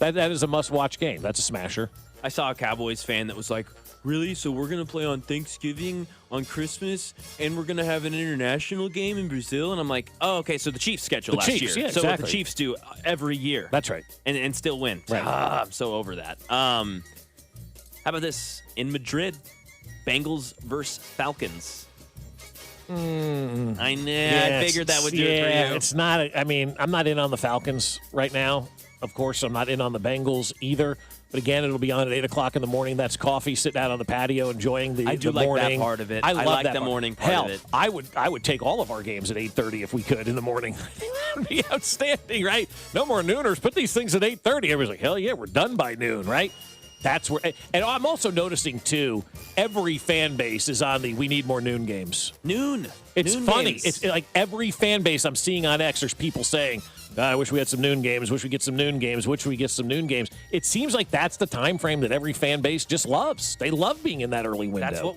S1: is a must-watch game. That's a smasher.
S2: I saw a Cowboys fan that was like, really? So we're going to play on Thanksgiving, on Christmas, and we're going to have an international game in Brazil? And I'm like, oh, okay, so the Chiefs schedule last year.
S1: Yeah,
S2: so
S1: exactly.
S2: what the Chiefs do every year.
S1: That's right.
S2: And still win.
S1: Right.
S2: I'm so over that. How about this? In Madrid, Bengals versus Falcons. I know. I figured that would do it for you.
S1: It's not. I'm not in on the Falcons right now. Of course, I'm not in on the Bengals either. But again, it'll be on at 8 o'clock in the morning. That's coffee, sitting out on the patio, enjoying the morning.
S2: I do like that part of it.
S1: I love
S2: like
S1: that
S2: the morning part
S1: of
S2: it.
S1: I would take all of our games at 8:30 if we could in the morning. That would be outstanding, right? No more nooners. Put these things at 8:30. Everybody's like, hell yeah, we're done by noon, right? That's where. And I'm also noticing too, every fan base is on the we need more noon games.
S2: Noon.
S1: It's
S2: noon
S1: funny.
S2: Games.
S1: It's like every fan base I'm seeing on X, there's people saying, I wish we had some noon games. Wish we get some noon games. Wish we get some noon games. It seems like that's the time frame that every fan base just loves. They love being in that early window.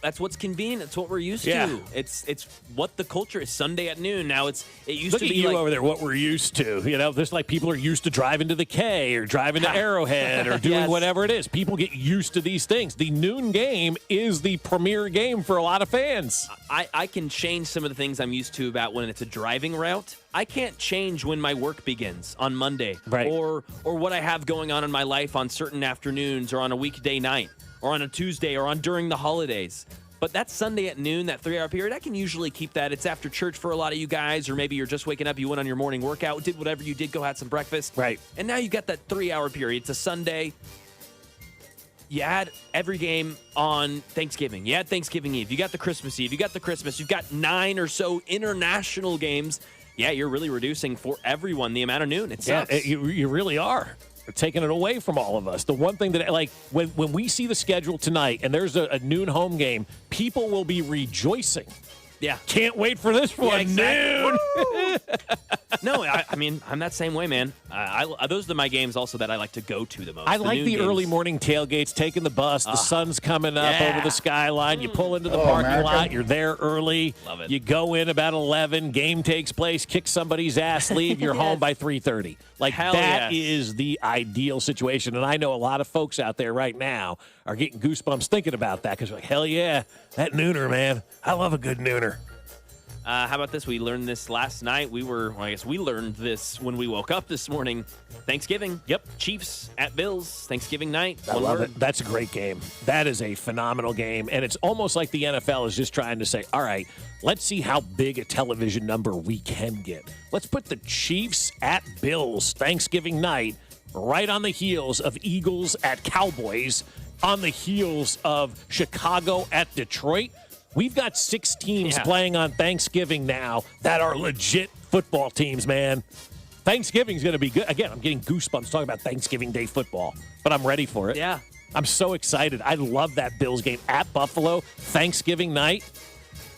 S2: That's what's convenient. That's what we're used
S1: Yeah.
S2: to. It's what the culture is. Sunday at noon. Now it used
S1: Look
S2: to
S1: at
S2: be
S1: you
S2: like,
S1: over there. What we're used to. There's like people are used to driving to the K or driving to Arrowhead or doing
S2: Yes.
S1: whatever it is. People get used to these things. The noon game is the premier game for a lot of fans.
S2: I can change some of the things I'm used to about when it's a driving route. I can't change when my work begins on Monday,
S1: right?
S2: Or what I have going on in my life on certain afternoons or on a weekday night or on a Tuesday or during the holidays. But that Sunday at noon, that 3-hour period, I can usually keep that. It's after church for a lot of you guys, or maybe you're just waking up, you went on your morning workout, did whatever you did, go have some breakfast.
S1: Right.
S2: And now you got that 3-hour period. It's a Sunday. You had every game on Thanksgiving. You had Thanksgiving Eve. You got the Christmas Eve. You got the Christmas. You've got 9 or so international games. Yeah, you're really reducing for everyone the amount of noon. It sucks.
S1: Yeah, you really are. They're taking it away from all of us. The one thing that, like, when we see the schedule tonight and there's a noon home game, people will be rejoicing.
S2: Yeah.
S1: Can't wait for this one.
S2: Yeah, exactly.
S1: Noon.
S2: No, I mean, I'm that same way, man. Those are my games also that I like to go to the most.
S1: I like the early morning tailgates, taking the bus. The sun's coming up over the skyline. You pull into the parking lot. You're there early.
S2: Love it.
S1: You go in about 11. Game takes place. Kick somebody's ass. Leave. You're home by 3:30. Like,
S2: Hell
S1: that
S2: yes.
S1: is the ideal situation. And I know a lot of folks out there right now are getting goosebumps thinking about that because they're like, hell yeah, that nooner, man. I love a good nooner.
S2: How about this? We learned this last night. We learned this when we woke up this morning. Thanksgiving. Yep. Chiefs at Bills. Thanksgiving night.
S1: I love it. That's a great game. That is a phenomenal game. And it's almost like the NFL is just trying to say, all right, let's see how big a television number we can get. Let's put the Chiefs at Bills Thanksgiving night right on the heels of Eagles at Cowboys, on the heels of Chicago at Detroit. We've got 6 teams playing on Thanksgiving now that are legit football teams, man. Thanksgiving's going to be good. Again, I'm getting goosebumps talking about Thanksgiving Day football, but I'm ready for it.
S2: Yeah.
S1: I'm so excited. I love that Bills game at Buffalo, Thanksgiving night.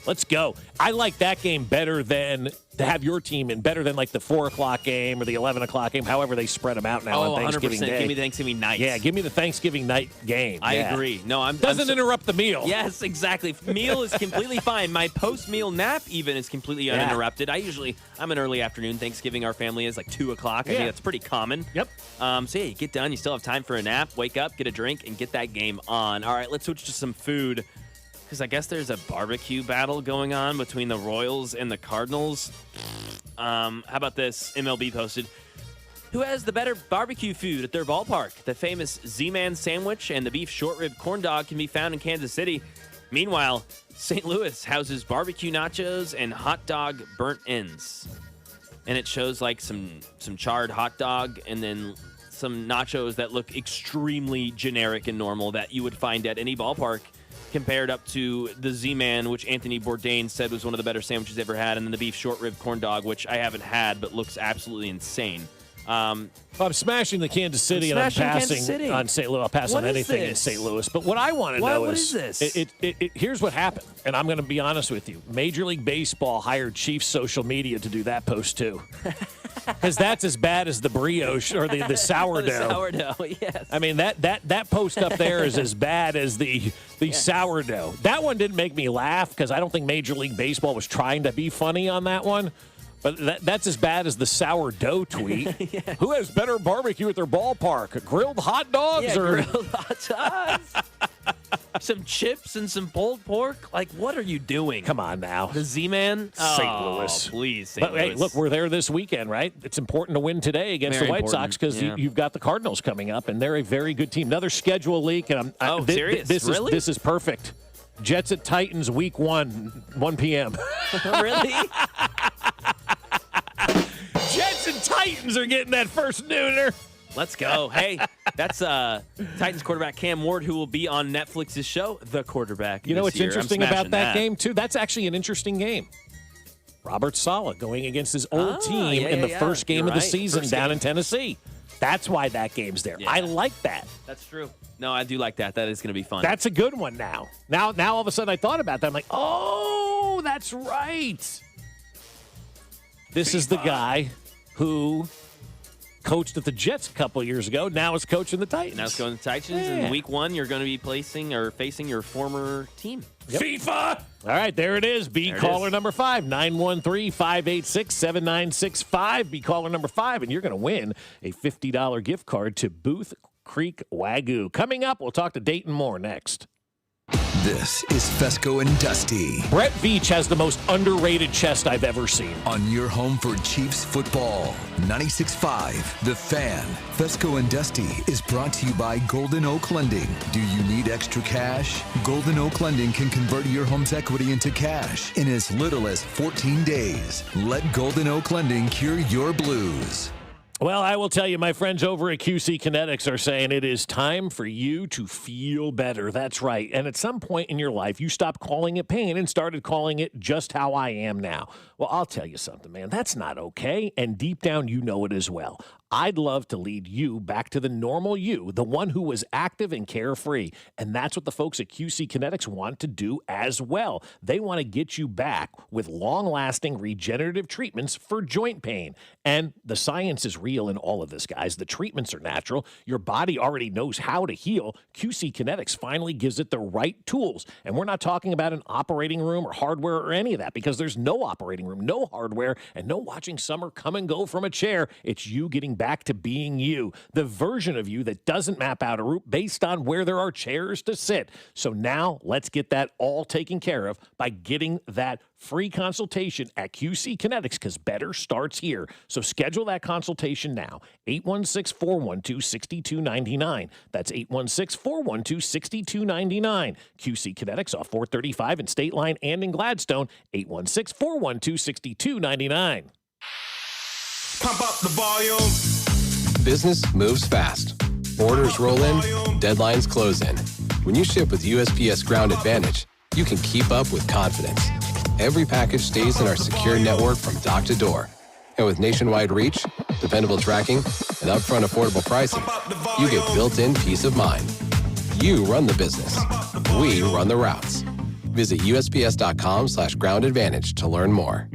S1: Let's go. I like that game better than to have your team in, better than like the 4 o'clock game or the 11 o'clock game, however they spread them out now on Thanksgiving
S2: 100%.
S1: Day.
S2: Give me Thanksgiving night.
S1: Yeah, give me the Thanksgiving night game.
S2: I agree. No,
S1: Doesn't interrupt the meal.
S2: Yes, exactly. Meal is completely fine. My post-meal nap even is completely uninterrupted. I'm an early afternoon. Thanksgiving, our family is like 2 o'clock. I think that's pretty common.
S1: Yep.
S2: So, you get done. You still have time for a nap. Wake up, get a drink, and get that game on. All right, let's switch to some food. Because I guess there's a barbecue battle going on between the Royals and the Cardinals. How about this? MLB posted, who has the better barbecue food at their ballpark? The famous Z-Man sandwich and the beef short rib corn dog can be found in Kansas City. Meanwhile, St. Louis houses barbecue nachos and hot dog burnt ends. And it shows like some charred hot dog and then some nachos that look extremely generic and normal that you would find at any ballpark, compared up to the Z-Man, which Anthony Bourdain said was one of the better sandwiches ever had, and then the beef short rib corn dog, which I haven't had but looks absolutely insane.
S1: I'm smashing the Kansas City, and I'm passing on St. Louis. I'll pass on anything in St. Louis. But what I want to know is
S2: this?
S1: Here's what happened, and I'm going to be honest with you. Major League Baseball hired Chiefs social media to do that post too. Because that's as bad as the brioche or the sourdough.
S2: The sourdough, yes.
S1: I mean, that post up there is as bad as the sourdough. That one didn't make me laugh because I don't think Major League Baseball was trying to be funny on that one. But that's as bad as the sourdough tweet. Yes. Who has better barbecue at their ballpark? Grilled hot dogs or
S2: grilled hot dogs? Some chips and some pulled pork? Like, what are you doing?
S1: Come on now.
S2: The Z-Man?
S1: St. Louis.
S2: Please, St. Louis.
S1: Hey, look, we're there this weekend, right? It's important to win today against the White Sox because you've got the Cardinals coming up, and they're a very good team. Another schedule leak. And
S2: serious?
S1: This is perfect. Jets at Titans, week 1 p.m.
S2: Really?
S1: Jets and Titans are getting that first nooner.
S2: Let's go. Hey, that's Titans quarterback Cam Ward, who will be on Netflix's show, The Quarterback.
S1: You know what's
S2: year.
S1: interesting about that game, too? That's actually an interesting game. Robert Saleh going against his old team in the first game of the season down in Tennessee. That's why that game's there. I like that.
S2: That's true. No, I do like that. That is going to be fun.
S1: That's a good one now. Now all of a sudden I thought about that. I'm like, oh, that's right. This is the guy who coached at the Jets a couple of years ago. Now is coaching the Titans.
S2: Now it's going to the Titans. In week 1, you're going to be facing your former team.
S1: Yep. FIFA! All right, there it is. Caller number 5, 913-586-7965. Be caller number 5, and you're going to win a $50 gift card to Booth Creek Wagyu. Coming up, we'll talk to Dayton Moore next.
S3: This is Fescoe and Dusty.
S1: Brett Veach has the most underrated chest I've ever seen.
S3: On your home for Chiefs football, 96.5 The Fan. Fescoe and Dusty is brought to you by Golden Oak Lending. Do you need extra cash? Golden Oak Lending can convert your home's equity into cash in as little as 14 days. Let Golden Oak Lending cure your blues.
S1: Well, I will tell you, my friends over at QC Kinetics are saying it is time for you to feel better. That's right. And at some point in your life, you stopped calling it pain and started calling it just how I am now. Well, I'll tell you something, man. That's not okay. And deep down, you know it as well. I'd love to lead you back to the normal you, the one who was active and carefree. And that's what the folks at QC Kinetics want to do as well. They want to get you back with long-lasting regenerative treatments for joint pain. And the science is real in all of this, guys. The treatments are natural. Your body already knows how to heal. QC Kinetics finally gives it the right tools. And we're not talking about an operating room or hardware or any of that, because there's no operating room, no hardware, and no watching summer come and go from a chair. It's you getting back to being you, the version of you that doesn't map out a route based on where there are chairs to sit. So now let's get that all taken care of by getting that free consultation at QC Kinetics, because better starts here. So schedule that consultation now. 816-412-6299. That's 816-412-6299. QC Kinetics off 435 in State Line and in Gladstone. 816-412-6299.
S24: Pump up the volume.
S11: Business moves fast. Orders roll in, deadlines close in. When you ship with USPS Ground Advantage, you can keep up with confidence. Every package stays in our secure network from dock to door. And with nationwide reach, dependable tracking, and upfront affordable pricing, you get built-in peace of mind. You run the business. We run the routes. Visit USPS.com/Ground Advantage to learn more.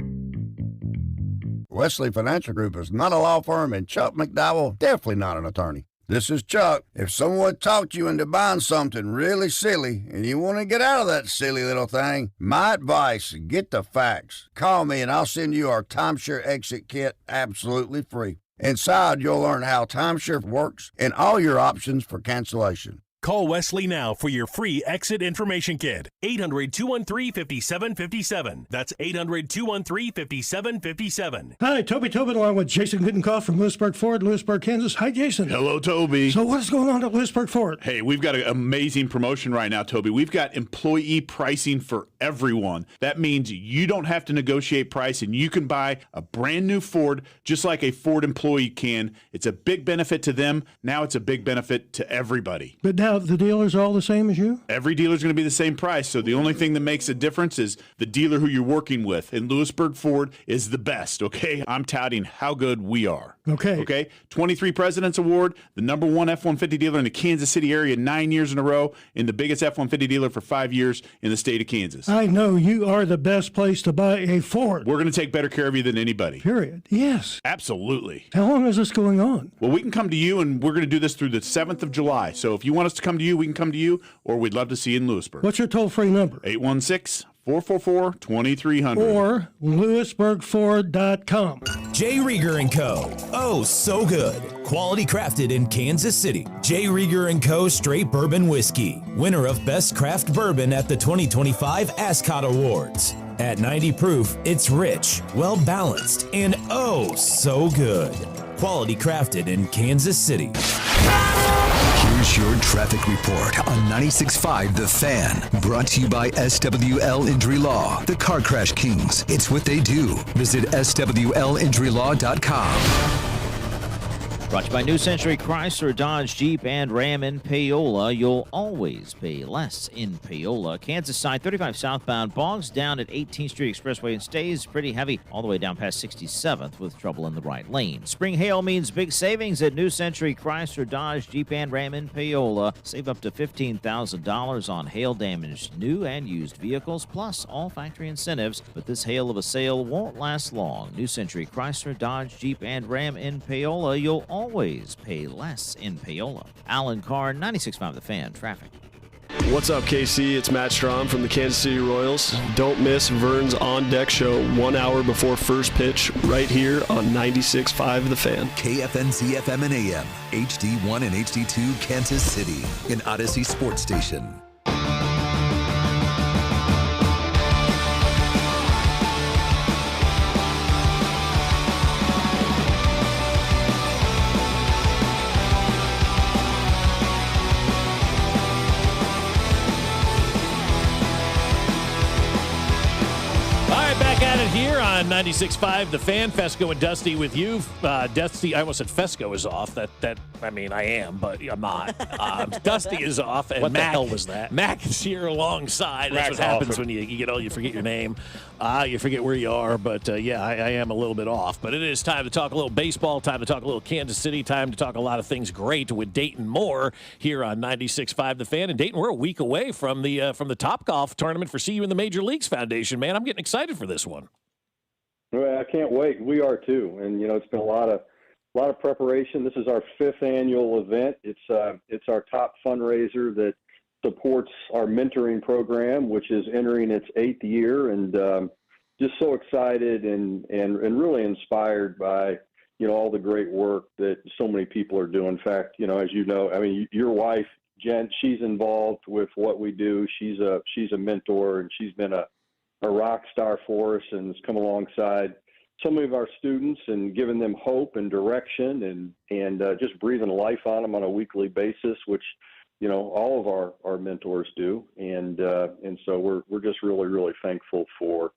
S5: Wesley Financial Group is not a law firm, and Chuck McDowell definitely not an attorney. This is Chuck. If someone talked you into buying something really silly and you want to get out of that silly little thing, my advice, get the facts. Call me and I'll send you our timeshare exit kit absolutely free. Inside, you'll learn how timeshare works and all your options for cancellation.
S7: Call Wesley now for your free exit information kit. 800-213-5757. That's 800-213-5757.
S21: Hi, Toby Tobin along with Jason Goodenkoff from Lewisburg Ford, Lewisburg, Kansas. Hi, Jason.
S22: Hello, Toby.
S21: So what is going on at Lewisburg Ford?
S22: Hey, we've got an amazing promotion right now, Toby. We've got employee pricing for everyone. That means you don't have to negotiate price, and you can buy a brand new Ford just like a Ford employee can. It's a big benefit to them. Now it's a big benefit to everybody.
S21: But now the dealers are all the same as you?
S22: Every dealer's going to be the same price. So the only thing that makes a difference is the dealer who you're working with. And Lewisburg Ford is the best, okay? I'm touting how good we are.
S21: Okay.
S22: 23 President's Award, the number one F-150 dealer in the Kansas City area 9 years in a row, and the biggest F-150 dealer for 5 years in the state of Kansas.
S21: I know you are the best place to buy a Ford.
S22: We're going to take better care of you than anybody.
S21: Period. Yes.
S22: Absolutely.
S21: How long is this going on?
S22: Well, we can come to you, and we're going to do this through the 7th of July. So if you want us to come to you, we can come to you, or we'd love to see you in Lewisburg.
S21: What's your toll-free number?
S22: 816-444-2300.
S21: Or LewisburgFord.com.
S23: J. Rieger & Co. Oh, so good. Quality crafted in Kansas City. J. Rieger & Co. Straight Bourbon Whiskey. Winner of Best Craft Bourbon at the 2025 Ascot Awards. At 90 proof, it's rich, well-balanced, and oh, so good. Quality crafted in Kansas City.
S3: Here's your traffic report on 96.5 The Fan. Brought to you by SWL Injury Law, the Car Crash Kings. It's what they do. Visit SWLinjurylaw.com.
S6: Brought to you by New Century Chrysler, Dodge, Jeep, and Ram in Paola. You'll always pay less in Paola. Kansas side, 35 southbound, bogs down at 18th Street Expressway and stays pretty heavy all the way down past 67th with trouble in the right lane. Spring hail means big savings at New Century Chrysler, Dodge, Jeep, and Ram in Paola. Save up to $15,000 on hail-damaged new and used vehicles, plus all factory incentives. But this hail of a sale won't last long. New Century Chrysler, Dodge, Jeep, and Ram in Paola. You'll always pay less in Paola. Alan Carr, 96.5 The Fan, traffic.
S25: What's up, KC? It's Matt Strom from the Kansas City Royals. Don't miss Vern's On Deck show 1 hour before first pitch right here on 96.5 The Fan.
S3: KFNZ FM and AM, HD1 and HD2 Kansas City, an Odyssey sports station.
S1: Here on 96.5, The Fan, Fescoe and Dusty with you. Dusty, I almost said Fescoe is off. I mean, I am, but I'm not. Dusty is off. And what Mac, the hell was that? Mac is here alongside. That's what happens when you forget your name. You forget where you are. But, yeah, I am a little bit off. But it is time to talk a little baseball, time to talk a little Kansas City, time to talk a lot of things great with Dayton Moore here on 96.5, The Fan. And, Dayton, we're a week away from the Topgolf tournament for See You in the Major Leagues Foundation, man. I'm getting excited for this one.
S26: Well, I can't wait. We are too, and it's been a lot of preparation. This is our 5th annual event. It's our top fundraiser that supports our mentoring program, which is entering its 8th year, and just so excited and really inspired by all the great work that so many people are doing. In fact, as you know, I mean, your wife Jen, she's involved with what we do. She's a mentor, and she's been a rock star for us and has come alongside so many of our students and given them hope and direction and just breathing life on them on a weekly basis, which, all of our mentors do. And so we're just really, really thankful for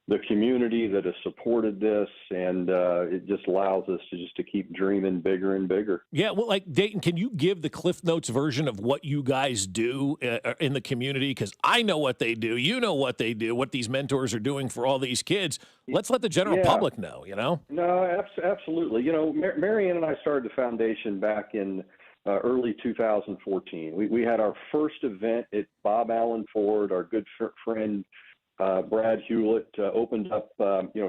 S26: the community that has supported this, and it just allows us to keep dreaming bigger and bigger.
S1: Yeah, well, like, Dayton, can you give the Cliff Notes version of what you guys do in the community? Because I know what they do. You know what they do, what these mentors are doing for all these kids. Let's let the general public know, you know?
S26: No, absolutely. You know, Marianne and I started the foundation back in early 2014. We had our first event at Bob Allen Ford. Our good friend Brad Hewlett opened up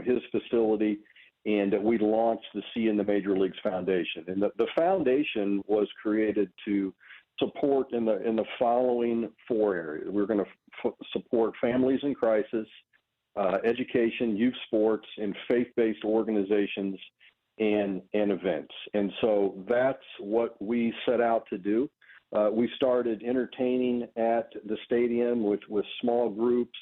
S26: his facility, and we launched the C in the Major Leagues Foundation. And the foundation was created to support in the following four areas. We're going to support families in crisis, education, youth sports, and faith-based organizations and events. And so that's what we set out to do. We started entertaining at the stadium with small groups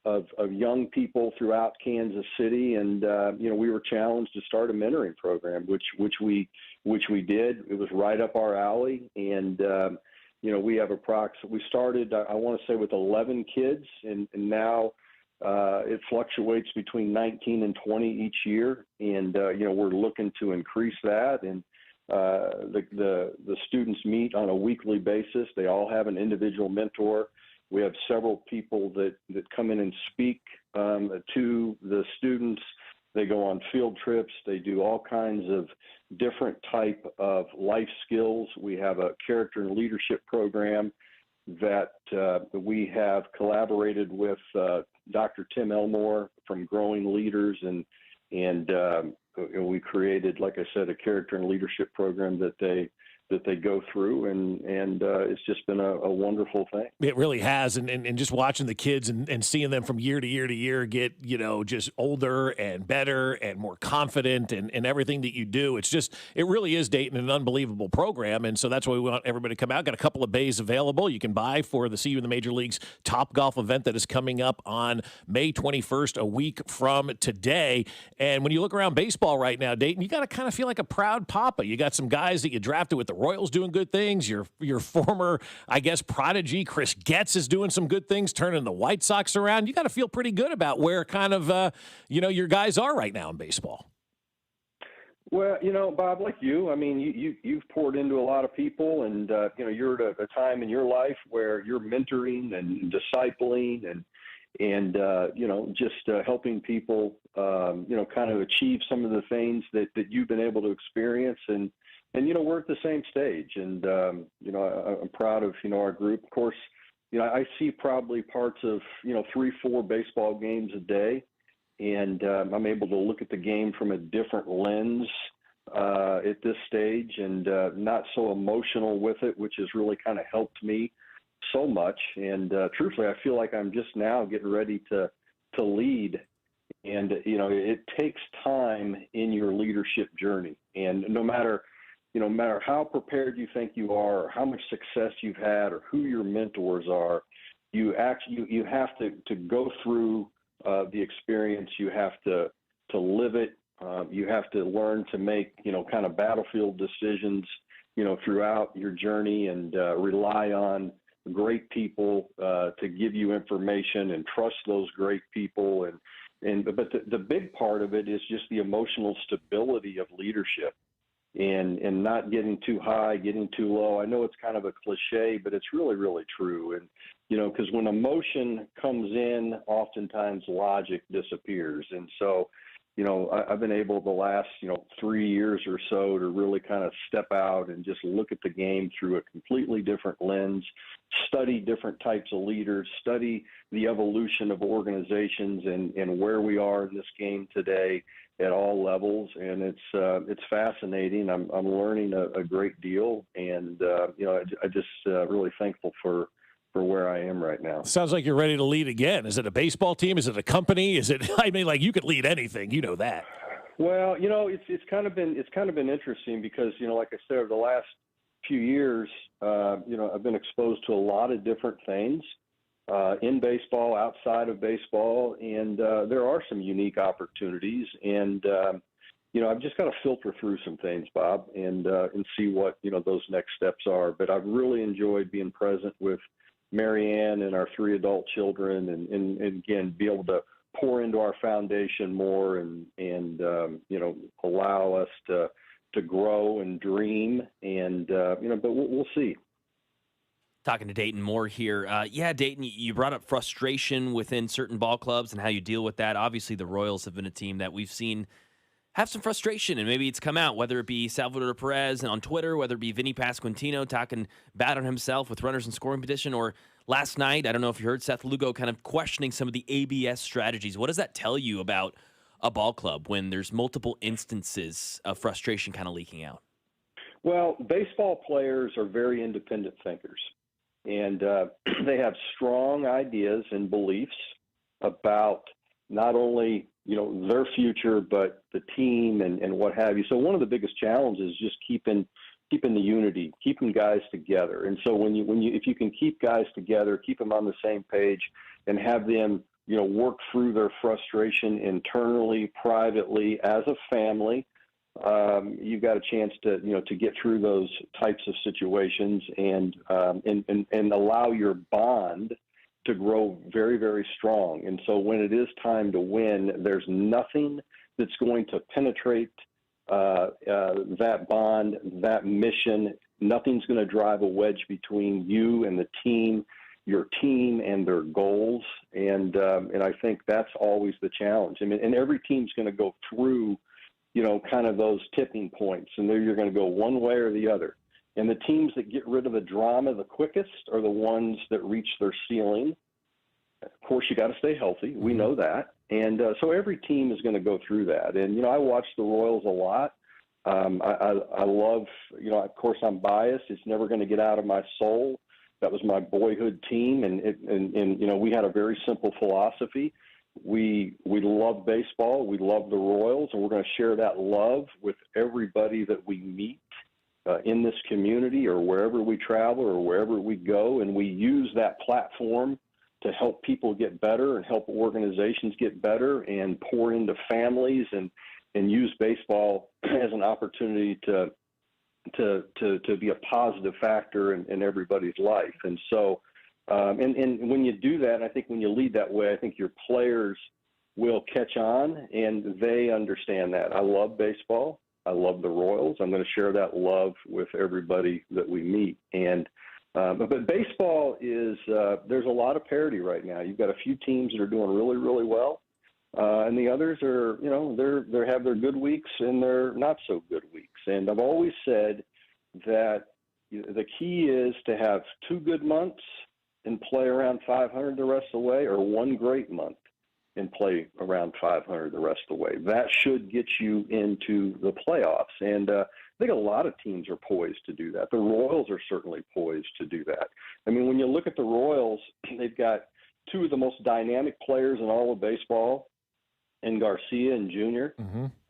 S26: of young people throughout Kansas City, and we were challenged to start a mentoring program, which we did. It was right up our alley, and we have we started, I want to say, with 11 kids, and now it fluctuates between 19 and 20 each year, and we're looking to increase that. And the students meet on a weekly basis. They all have an individual mentor. We have several people that come in and speak to the students. They go on field trips. They do all kinds of different type of life skills. We have a character and leadership program that we have collaborated with Dr. Tim Elmore from Growing Leaders, and we created, like I said, a character and leadership program that they go through, and it's just been a wonderful thing.
S1: It really has, and just watching the kids and seeing them from year to year to year get, just older and better and more confident and everything that you do. It really is, Dayton, an unbelievable program, and so that's why we want everybody to come out. Got a couple of bays available you can buy for the See You in the Major Leagues Top Golf event that is coming up on May 21st, a week from today. And when you look around baseball right now, Dayton, you got to kind of feel like a proud papa. You got some guys that you drafted with the Royals doing good things. Your former, I guess, prodigy Chris Getz is doing some good things, turning the White Sox around. You got to feel pretty good about where kind of your guys are right now in baseball.
S26: Well, Bob, like you, I mean, you've poured into a lot of people, and you're at a time in your life where you're mentoring and discipling and just helping people kind of achieve some of the things that you've been able to experience. And we're at the same stage, and I'm proud of our group. Of course, I see probably parts of 3-4 baseball games a day, and I'm able to look at the game from a different lens at this stage, and not so emotional with it, which has really kind of helped me so much. And truthfully, I feel like I'm just now getting ready to lead. And it takes time in your leadership journey, and no matter how prepared you think you are, or how much success you've had, or who your mentors are, you have to go through the experience. You have to live it. You have to learn to make kind of battlefield decisions throughout your journey, and rely on great people to give you information, and trust those great people. But the big part of it is just the emotional stability of leadership. And not getting too high, getting too low. I know it's kind of a cliche, but it's really, really true. And, because when emotion comes in, oftentimes logic disappears. And so, I've been able the last, 3 years or so to really kind of step out and just look at the game through a completely different lens, study different types of leaders, study the evolution of organizations and where we are in this game today at all levels. And it's fascinating. I'm learning a great deal, and I just really thankful for where I am right now.
S1: Sounds like you're ready to lead again. Is it a baseball team? Is it a company? Is it? I mean, like, you could lead anything. You know that.
S26: Well, it's kind of been interesting because like I said, over the last few years, I've been exposed to a lot of different things in baseball, outside of baseball, and there are some unique opportunities. And I've just got to filter through some things, Bob, and see what those next steps are. But I've really enjoyed being present with Marianne and our 3 adult children, and again, be able to pour into our foundation more and allow us to grow and dream but we'll see.
S2: Talking to Dayton Moore here. Dayton, you brought up frustration within certain ball clubs and how you deal with that. Obviously, the Royals have been a team that we've seen have some frustration, and maybe it's come out, whether it be Salvador Perez and on Twitter, whether it be Vinny Pasquantino talking bad on himself with runners in scoring position, or last night, I don't know if you heard Seth Lugo kind of questioning some of the ABS strategies. What does that tell you about a ball club when there's multiple instances of frustration kind of leaking out?
S26: Well, baseball players are very independent thinkers, and they have strong ideas and beliefs about not only their future, but the team and what have you. So one of the biggest challenges is just keeping the unity, keeping guys together. And so if you can keep guys together, keep them on the same page, and have them work through their frustration internally, privately, as a family, you've got a chance to get through those types of situations and allow your bond to grow very, very strong. And so when it is time to win, there's nothing that's going to penetrate that bond, that mission. Nothing's going to drive a wedge between you and the team, your team and their goals. And I think that's always the challenge. I mean, and every team's going to go through, kind of those tipping points, and you're going to go one way or the other. And the teams that get rid of the drama the quickest are the ones that reach their ceiling. Of course, you got to stay healthy. We know that. And so every team is going to go through that. And, I watch the Royals a lot. I love, of course, I'm biased. It's never going to get out of my soul. That was my boyhood team. And we had a very simple philosophy. We love baseball. We love the Royals, and we're going to share that love with everybody that we meet in this community or wherever we travel or wherever we go. And we use that platform to help people get better and help organizations get better and pour into families and use baseball as an opportunity to be a positive factor in everybody's life. And so, and when you do that, I think when you lead that way, I think your players will catch on and they understand that. I love baseball. I love the Royals. I'm going to share that love with everybody that we meet. And but baseball is there's a lot of parity right now. You've got a few teams that are doing really, really well, and the others are they have their good weeks and their not so good weeks. And I've always said that the key is to have 2 good months and play around 500 the rest of the way, or 1 great month and play around 500 the rest of the way. That should get you into the playoffs. And I think a lot of teams are poised to do that. The Royals are certainly poised to do that. I mean, when you look at the Royals, they've got 2 of the most dynamic players in all of baseball, in Garcia and Junior,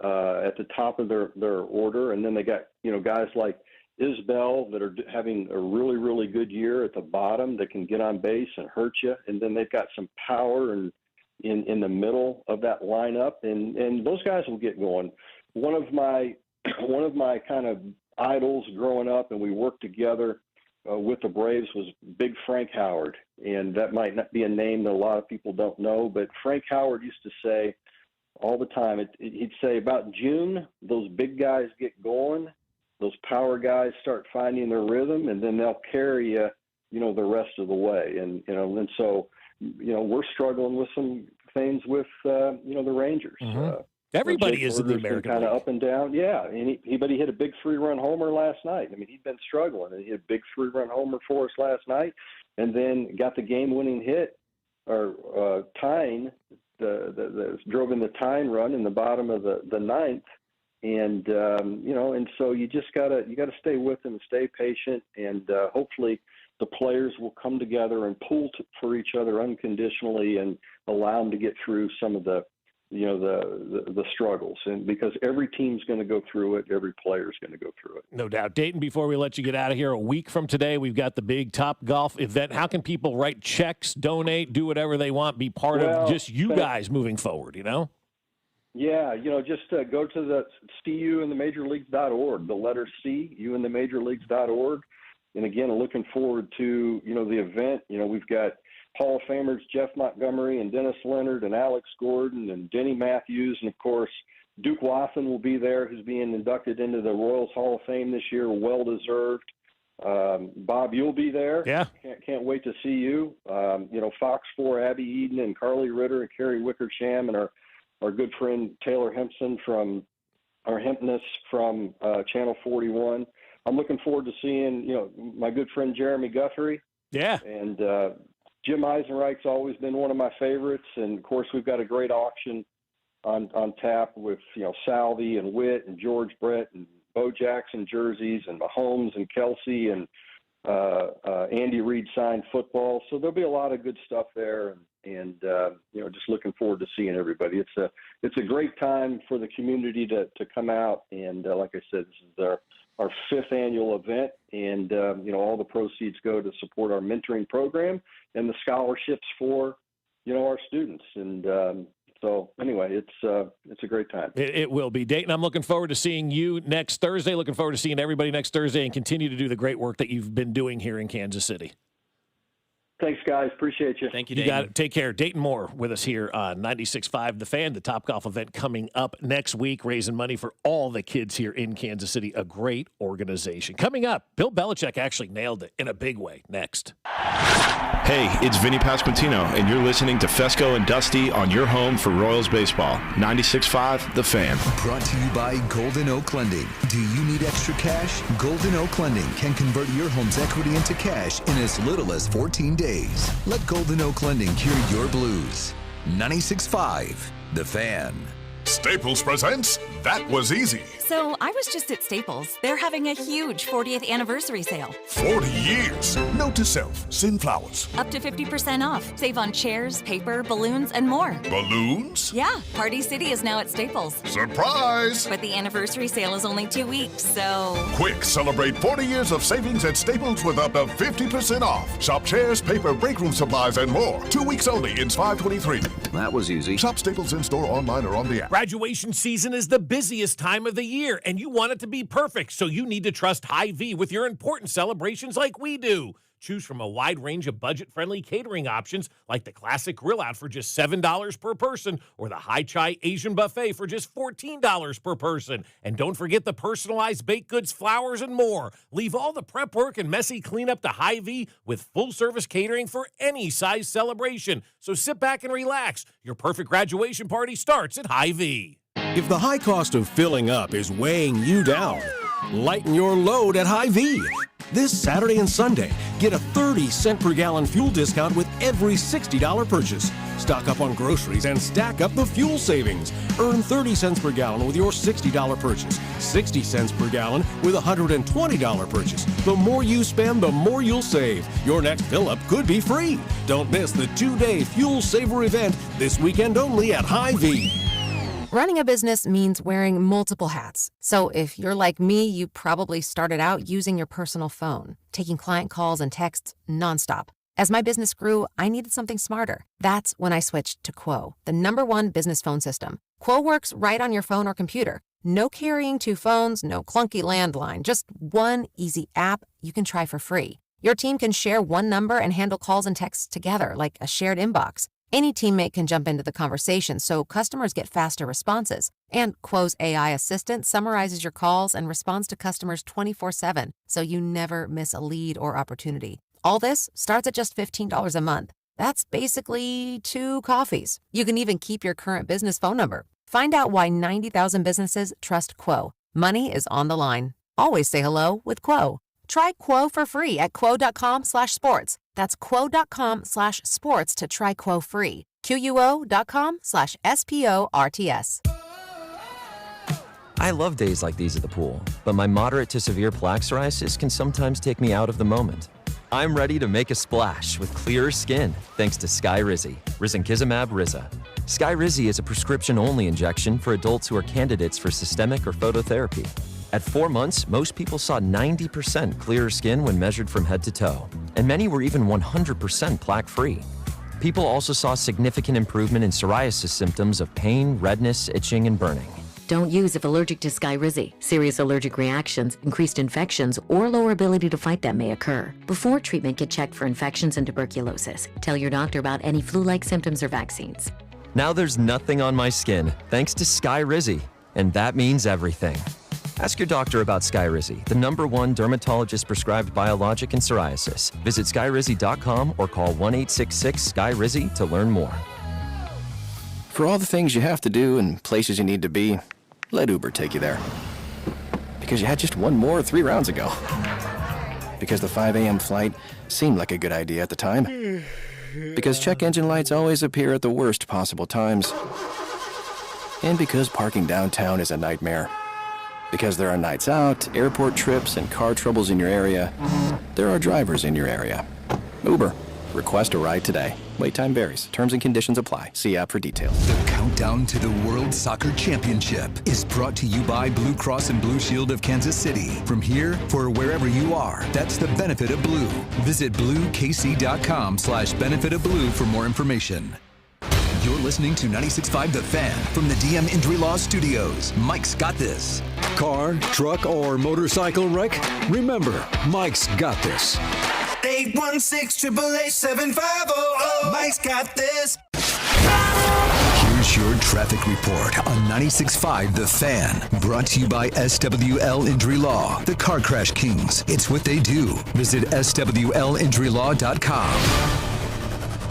S26: at the top of their order. And then they got, guys like Isbell that are having a really, really good year at the bottom that can get on base and hurt you. And then they've got some power and in the middle of that lineup, and those guys will get going. One of my kind of idols growing up, and we worked together with the Braves, was Big Frank Howard. And that might not be a name that a lot of people don't know, but Frank Howard used to say all the time, he'd say about June, those big guys get going, those power guys start finding their rhythm, and then they'll carry you, the rest of the way. And, and so, we're struggling with some things with, the Rangers.
S1: Everybody is in the American
S26: kind
S1: League.
S26: of up and down. Yeah. And he hit a big 3-run homer last night. I mean, he'd been struggling, and he hit a big 3-run homer for us last night, and then got the game-winning hit or tying drove in the tying run in the bottom of the 9th. And, and so you just got to stay with them and stay patient. And hopefully the players will come together and pull for each other unconditionally and allow them to get through some of the struggles. And because every team's going to go through it, every player's going to go through it.
S1: No doubt. Dayton, before we let you get out of here, a week from today, we've got the big Top Golf event. How can people write checks, donate, do whatever they want, be part of just you guys moving forward,
S26: Yeah, just go to the CUinthemajorleagues.org, the letter C, Uinthemajorleagues.org. And again, looking forward to, the event. We've got Hall of Famers Jeff Montgomery and Dennis Leonard and Alex Gordon and Denny Matthews. And, of course, Duke Watson will be there, who's being inducted into the Royals Hall of Fame this year, well-deserved. Bob, you'll be there.
S1: Yeah.
S26: Can't wait to see you. Fox 4, Abby Eden and Carly Ritter and Carrie Wickersham and our good friend Taylor Hempness from Channel 41. I'm looking forward to seeing, my good friend Jeremy Guthrie.
S1: Yeah.
S26: And Jim Eisenreich's always been one of my favorites. And, of course, we've got a great auction on tap with, Salvi and Witt and George Brett and Bo Jackson jerseys and Mahomes and Kelsey and Andy Reid signed football. So there'll be a lot of good stuff there, and just looking forward to seeing everybody. It's a great time for the community to come out, and like I said, this is our 5th annual event, and all the proceeds go to support our mentoring program and the scholarships for our students. And so anyway, it's a great time.
S1: It will be. Dayton, I'm looking forward to seeing you next Thursday. Looking forward to seeing everybody next Thursday, and continue to do the great work that you've been doing here in Kansas City.
S26: Thanks, guys. Appreciate you.
S2: Thank you,
S1: You
S2: Dayton.
S1: got it. Take care. Dayton Moore with us here on 96.5 The Fan. The Topgolf event coming up next week, raising money for all the kids here in Kansas City. A great organization. Coming up, Bill Belichick actually nailed it in a big way. Next.
S4: Hey, it's Vinny Pasquantino, and you're listening to Fescoe and Dusty on your home for Royals baseball. 96.5 The Fan.
S3: Brought to you by Golden Oak Lending. Do you need extra cash? Golden Oak Lending can convert your home's equity into cash in as little as 14 days. Let Golden Oak Lending cure your blues. 96.5 The Fan.
S8: Staples presents That Was Easy.
S9: So I was just at Staples. They're having a huge 40th anniversary sale.
S8: 40 years. Note to self, send flowers.
S9: Up to 50% off. Save on chairs, paper, balloons, and more.
S8: Balloons?
S9: Yeah, Party City is now at Staples.
S8: Surprise!
S9: But the anniversary sale is only 2 weeks, so...
S8: Quick, celebrate 40 years of savings at Staples with up to 50% off. Shop chairs, paper, break room supplies, and more. 2 weeks only in 523.
S16: That was easy.
S8: Shop Staples in-store, online, or on the app.
S1: Graduation season is the busiest time of the year, and you want it to be perfect, so you need to trust Hy-Vee with your important celebrations like we do. Choose from a wide range of budget-friendly catering options like the classic grill out for just $7 per person or the Hai Chai Asian buffet for just $14 per person. And don't forget the personalized baked goods, flowers, and more. Leave all the prep work and messy cleanup to Hy-Vee with full-service catering for any size celebration. So sit back and relax. Your perfect graduation party starts at Hy-Vee.
S10: If the high cost of filling up is weighing you down, lighten your load at Hy-Vee. This Saturday and Sunday, get a 30-cent per gallon fuel discount with every $60 purchase. Stock up on groceries and stack up the fuel savings. Earn 30 cents per gallon with your $60 purchase, 60 cents per gallon with a $120 purchase. The more you spend, the more you'll save. Your next fill-up could be free. Don't miss the 2-day Fuel Saver event this weekend only at Hy-Vee.
S15: Running a business means wearing multiple hats. So if you're like me, you probably started out using your personal phone, taking client calls and texts nonstop. As my business grew, I needed something smarter. That's when I switched to Quo, the #1 business phone system. Quo works right on your phone or computer. No carrying 2 phones, no clunky landline, just one easy app you can try for free. Your team can share one number and handle calls and texts together like a shared inbox. Any teammate can jump into the conversation, so customers get faster responses. And Quo's AI assistant summarizes your calls and responds to customers 24/7, so you never miss a lead or opportunity. All this starts at just $15 a month. That's basically 2 coffees. You can even keep your current business phone number. Find out why 90,000 businesses trust Quo. Money is on the line. Always say hello with Quo. Try Quo for free at quo.com/sports. That's quo.com/sports to try Quo free. QUO.com/SPORTS.
S12: I love days like these at the pool, but my moderate to severe plaque psoriasis can sometimes take me out of the moment. I'm ready to make a splash with clearer skin thanks to Skyrizi, risankizumab Riza. Skyrizi is a prescription-only injection for adults who are candidates for systemic or phototherapy. At 4 months, most people saw 90% clearer skin when measured from head to toe, and many were even 100% plaque-free. People also saw significant improvement in psoriasis symptoms of pain, redness, itching, and burning.
S13: Don't use if allergic to Skyrizi. Serious allergic reactions, increased infections, or lower ability to fight them may occur. Before treatment, get checked for infections and tuberculosis. Tell your doctor about any flu-like symptoms or vaccines.
S12: Now there's nothing on my skin thanks to Skyrizi, and that means everything. Ask your doctor about Skyrizi, the #1 dermatologist-prescribed biologic in psoriasis. Visit skyrizi.com or call 1-866-SKYRIZI to learn more.
S14: For all the things you have to do and places you need to be, let Uber take you there. Because you had just one more 3 rounds ago. Because the 5 a.m. flight seemed like a good idea at the time. Because check engine lights always appear at the worst possible times. And because parking downtown is a nightmare. Because there are nights out, airport trips, and car troubles in your area, there are drivers in your area. Uber. Request a ride today. Wait time varies. Terms and conditions apply. See app for details.
S3: The countdown to the World Soccer Championship is brought to you by Blue Cross and Blue Shield of Kansas City. From here, for wherever you are, that's the benefit of blue. Visit bluekc.com/benefit of blue for more information. You're listening to 96.5 The Fan from the DM Injury Law Studios. Mike's got this.
S17: Car, truck, or motorcycle wreck? Remember, Mike's got this.
S24: 816-888-7500. Mike's got this.
S3: Here's your traffic report on 96.5 The Fan. Brought to you by SWL Injury Law, the Car Crash Kings. It's what they do. Visit SWLinjurylaw.com.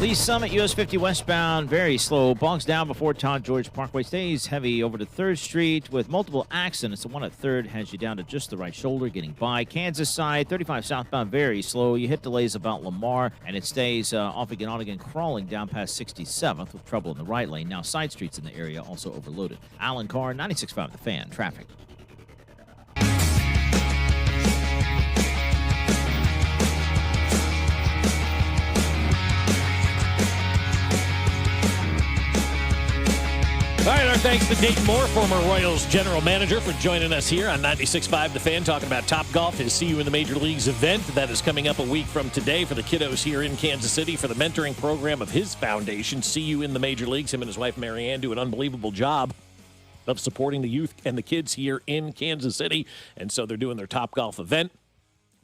S6: Lee Summit, US 50 westbound, very slow. Bogs down before Todd George Parkway. Stays heavy over to 3rd Street with multiple accidents. The one at 3rd has you down to just the right shoulder, getting by. Kansas side, 35 southbound, very slow. You hit delays about Lamar, and it stays off again, on again, crawling down past 67th with trouble in the right lane. Now side streets in the area also overloaded. Alan Carr, 96.5 The Fan, traffic.
S1: All right, our thanks to Dayton Moore, former Royals general manager, for joining us here on 96.5 The Fan, talking about Topgolf, his See You in the Major Leagues event that is coming up a week from today for the kiddos here in Kansas City for the mentoring program of his foundation, See You in the Major Leagues. Him and his wife, Marianne, do an unbelievable job of supporting the youth and the kids here in Kansas City, and so they're doing their Topgolf event.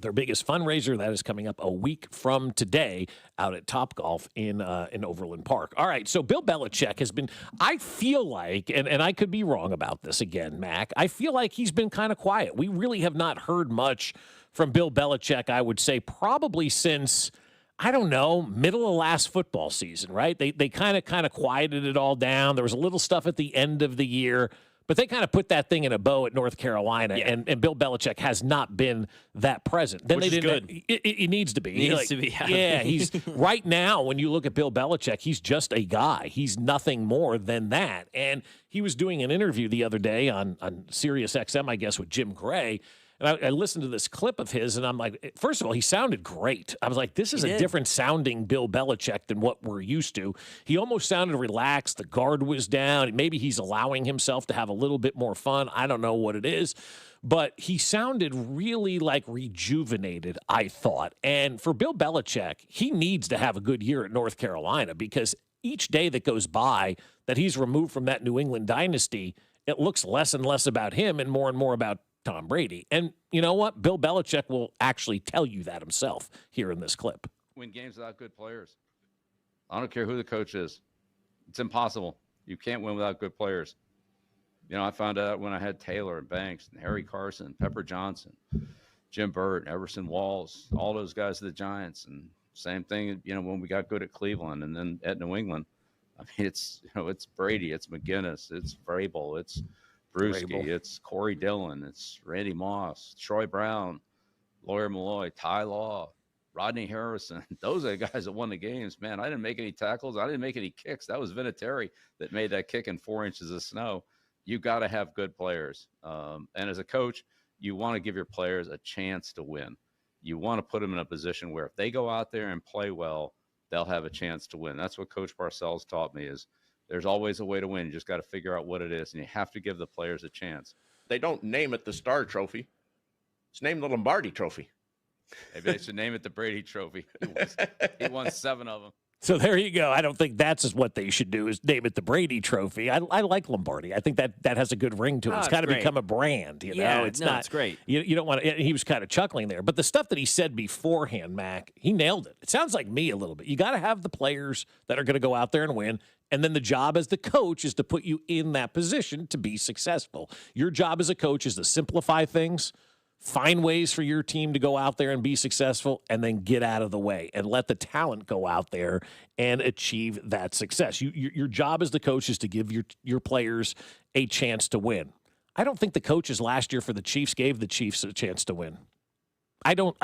S1: Their biggest fundraiser, that is coming up a week from today out at Topgolf in Overland Park. All right, so Bill Belichick has been, I feel like, and I could be wrong about this again, Mac, I feel like he's been kind of quiet. We really have not heard much from Bill Belichick, I would say, probably since, I don't know, middle of last football season, right? They kind of quieted it all down. There was a little stuff at the end of the year, but they kind of put that thing in a bow at North Carolina, and Bill Belichick has not been that present. Then
S2: Which
S1: they
S2: is
S1: didn't.
S2: Good.
S1: It needs to be.
S2: It needs to be.
S1: Yeah, he's right now. When you look at Bill Belichick, he's just a guy. He's nothing more than that. And he was doing an interview the other day on Sirius XM, I guess, with Jim Gray. And I listened to this clip of his, and I'm like, first of all, he sounded great. I was like, this is a different sounding Bill Belichick than what we're used to. He almost sounded relaxed. The guard was down. Maybe he's allowing himself to have a little bit more fun. I don't know what it is. But he sounded really like rejuvenated, I thought. And for Bill Belichick, he needs to have a good year at North Carolina, because each day that goes by that he's removed from that New England dynasty, it looks less and less about him and more about Tom Brady. And you know what? Bill Belichick will actually tell you that himself here in this clip.
S18: Win games without good players. I don't care who the coach is. It's impossible. You can't win without good players. You know, I found out when I had Taylor and Banks and Harry Carson, Pepper Johnson, Jim Burt, Everson Walls, all those guys of the Giants. And same thing, you know, when we got good at Cleveland and then at New England. I mean, it's, you know, it's Brady, it's McGinnis, it's Vrabel, it's Brewski, it's Corey Dillon, it's Randy Moss, Troy Brown, Lawyer Malloy, Ty Law, Rodney Harrison. Those are the guys that won the games. Man, I didn't make any tackles. I didn't make any kicks. That was Vinatieri that made that kick in 4 inches of snow. You got to have good players. And as a coach, you want to give your players a chance to win. You want to put them in a position where if they go out there and play well, they'll have a chance to win. That's what Coach Parcells taught me, is there's always a way to win. You just got to figure out what it is, and you have to give the players a chance.
S19: They don't name it the Star Trophy. It's named the Lombardi Trophy.
S18: Maybe they should name it the Brady Trophy. He won 7 of them.
S1: So there you go. I don't think that's what they should do, is name it the Brady Trophy. I like Lombardi. I think that has a good ring to it. It's kind of become a brand, you know. It's
S2: it's great.
S1: You don't want to. He was kind of chuckling there, but the stuff that he said beforehand, Mac, he nailed it. It sounds like me a little bit. You got to have the players that are going to go out there and win, and then the job as the coach is to put you in that position to be successful. Your job as a coach is to simplify things, find ways for your team to go out there and be successful, and then get out of the way and let the talent go out there and achieve that success. Your job as the coach is to give your players a chance to win. I don't think the coaches last year for the Chiefs gave the Chiefs a chance to win. I don't.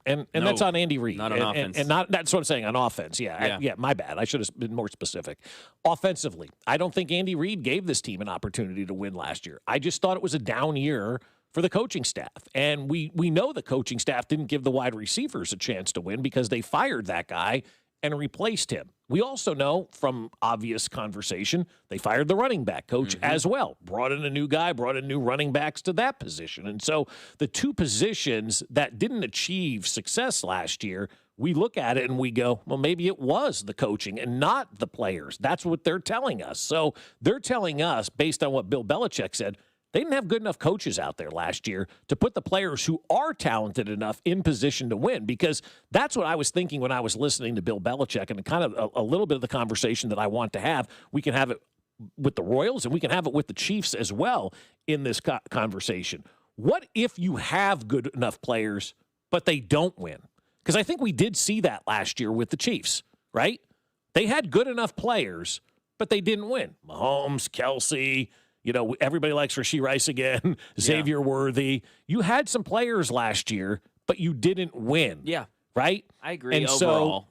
S1: And
S2: No,
S1: that's on Andy Reid.
S2: not on offense.
S1: And that's what I'm saying on offense. Yeah, my bad. I should have been more specific. Offensively, I don't think Andy Reid gave this team an opportunity to win last year. I just thought it was a down year for the coaching staff. And we know the coaching staff didn't give the wide receivers a chance to win because they fired that guy and replaced him. We also know from obvious conversation, they fired the running back coach as well. Brought in a new guy, brought in new running backs to that position. And so the two positions that didn't achieve success last year, we look at it and we go, well, maybe it was the coaching and not the players. That's what they're telling us. So they're telling us, based on what Bill Belichick said, they didn't have good enough coaches out there last year to put the players who are talented enough in position to win, because that's what I was thinking when I was listening to Bill Belichick, and kind of a little bit of the conversation that I want to have. We can have it with the Royals and we can have it with the Chiefs as well in this conversation. What if you have good enough players, but they don't win? Because I think we did see that last year with the Chiefs, right? They had good enough players, but they didn't win. Mahomes, Kelsey, everybody likes Rashee Rice again, Xavier Worthy. You had some players last year, but you didn't win.
S2: Yeah.
S1: Right?
S2: I agree.
S1: And
S2: overall.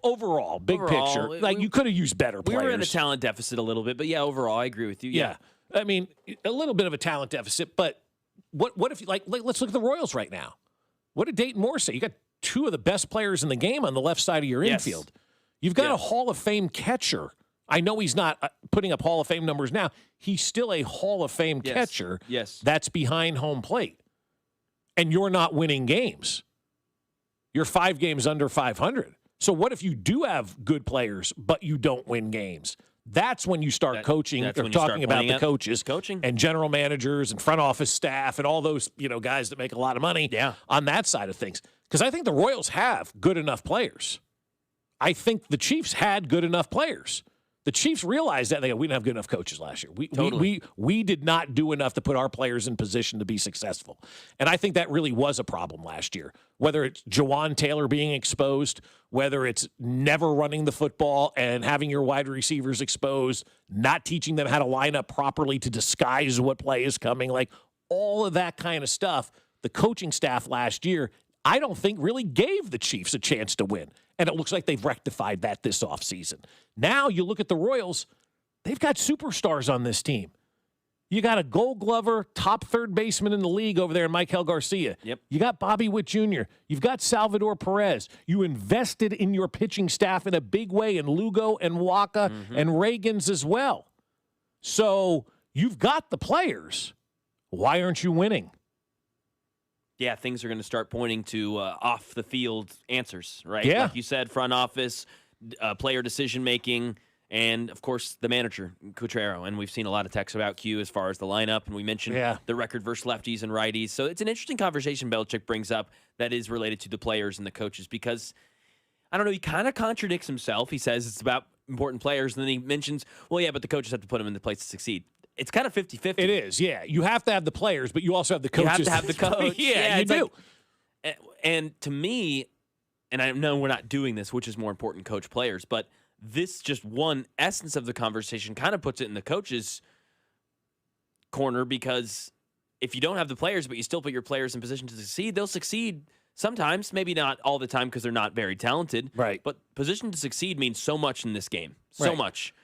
S1: Overall, big picture. You could have used better players.
S2: We were in a talent deficit a little bit, but overall, I agree with you.
S1: Yeah. I mean, a little bit of a talent deficit, but what if, let's look at the Royals right now. What did Dayton Moore say? You got two of the best players in the game on the left side of your infield. You've got a Hall of Fame catcher. I know he's not putting up Hall of Fame numbers now. He's still a Hall of Fame catcher that's behind home plate. And you're not winning games. You're 5 games under 500. So what if you do have good players, but you don't win games? That's when you start coaching or talking about the coaches and general managers and front office staff and all those guys that make a lot of money on that side of things. Because I think the Royals have good enough players. I think the Chiefs had good enough players. The Chiefs realized that. They go, we didn't have good enough coaches last year. We did not do enough to put our players in position to be successful. And I think that really was a problem last year. Whether it's Jawan Taylor being exposed, whether it's never running the football and having your wide receivers exposed, not teaching them how to line up properly to disguise what play is coming, all of that kind of stuff, the coaching staff last year, I don't think really gave the Chiefs a chance to win. And it looks like they've rectified that this offseason. Now you look at the Royals, they've got superstars on this team. You got a Gold Glover, top third baseman in the league over there, Michael Garcia.
S2: Yep.
S1: You got Bobby Witt Jr. You've got Salvador Perez. You invested in your pitching staff in a big way in Lugo and Waka and Reagans as well. So you've got the players. Why aren't you winning?
S2: Yeah, things are going to start pointing to off-the-field answers, right?
S1: Yeah.
S2: Like you said, front office, player decision-making, and, of course, the manager, Cutrero. And we've seen a lot of texts about Q as far as the lineup, and we mentioned the record versus lefties and righties. So it's an interesting conversation Belichick brings up that is related to the players and the coaches because, I don't know, he kind of contradicts himself. He says it's about important players, and then he mentions, but the coaches have to put them in the place to succeed. It's kind of 50-50.
S1: It is, yeah. You have to have the players, but you also have the coaches.
S2: You have to have the coach.
S1: yeah, you do.
S2: And to me, and I know we're not doing this, which is more important, coach players, but this just one essence of the conversation kind of puts it in the coach's corner because if you don't have the players, but you still put your players in position to succeed, they'll succeed sometimes, maybe not all the time because they're not very talented.
S1: Right.
S2: But position to succeed means so much in this game. So much.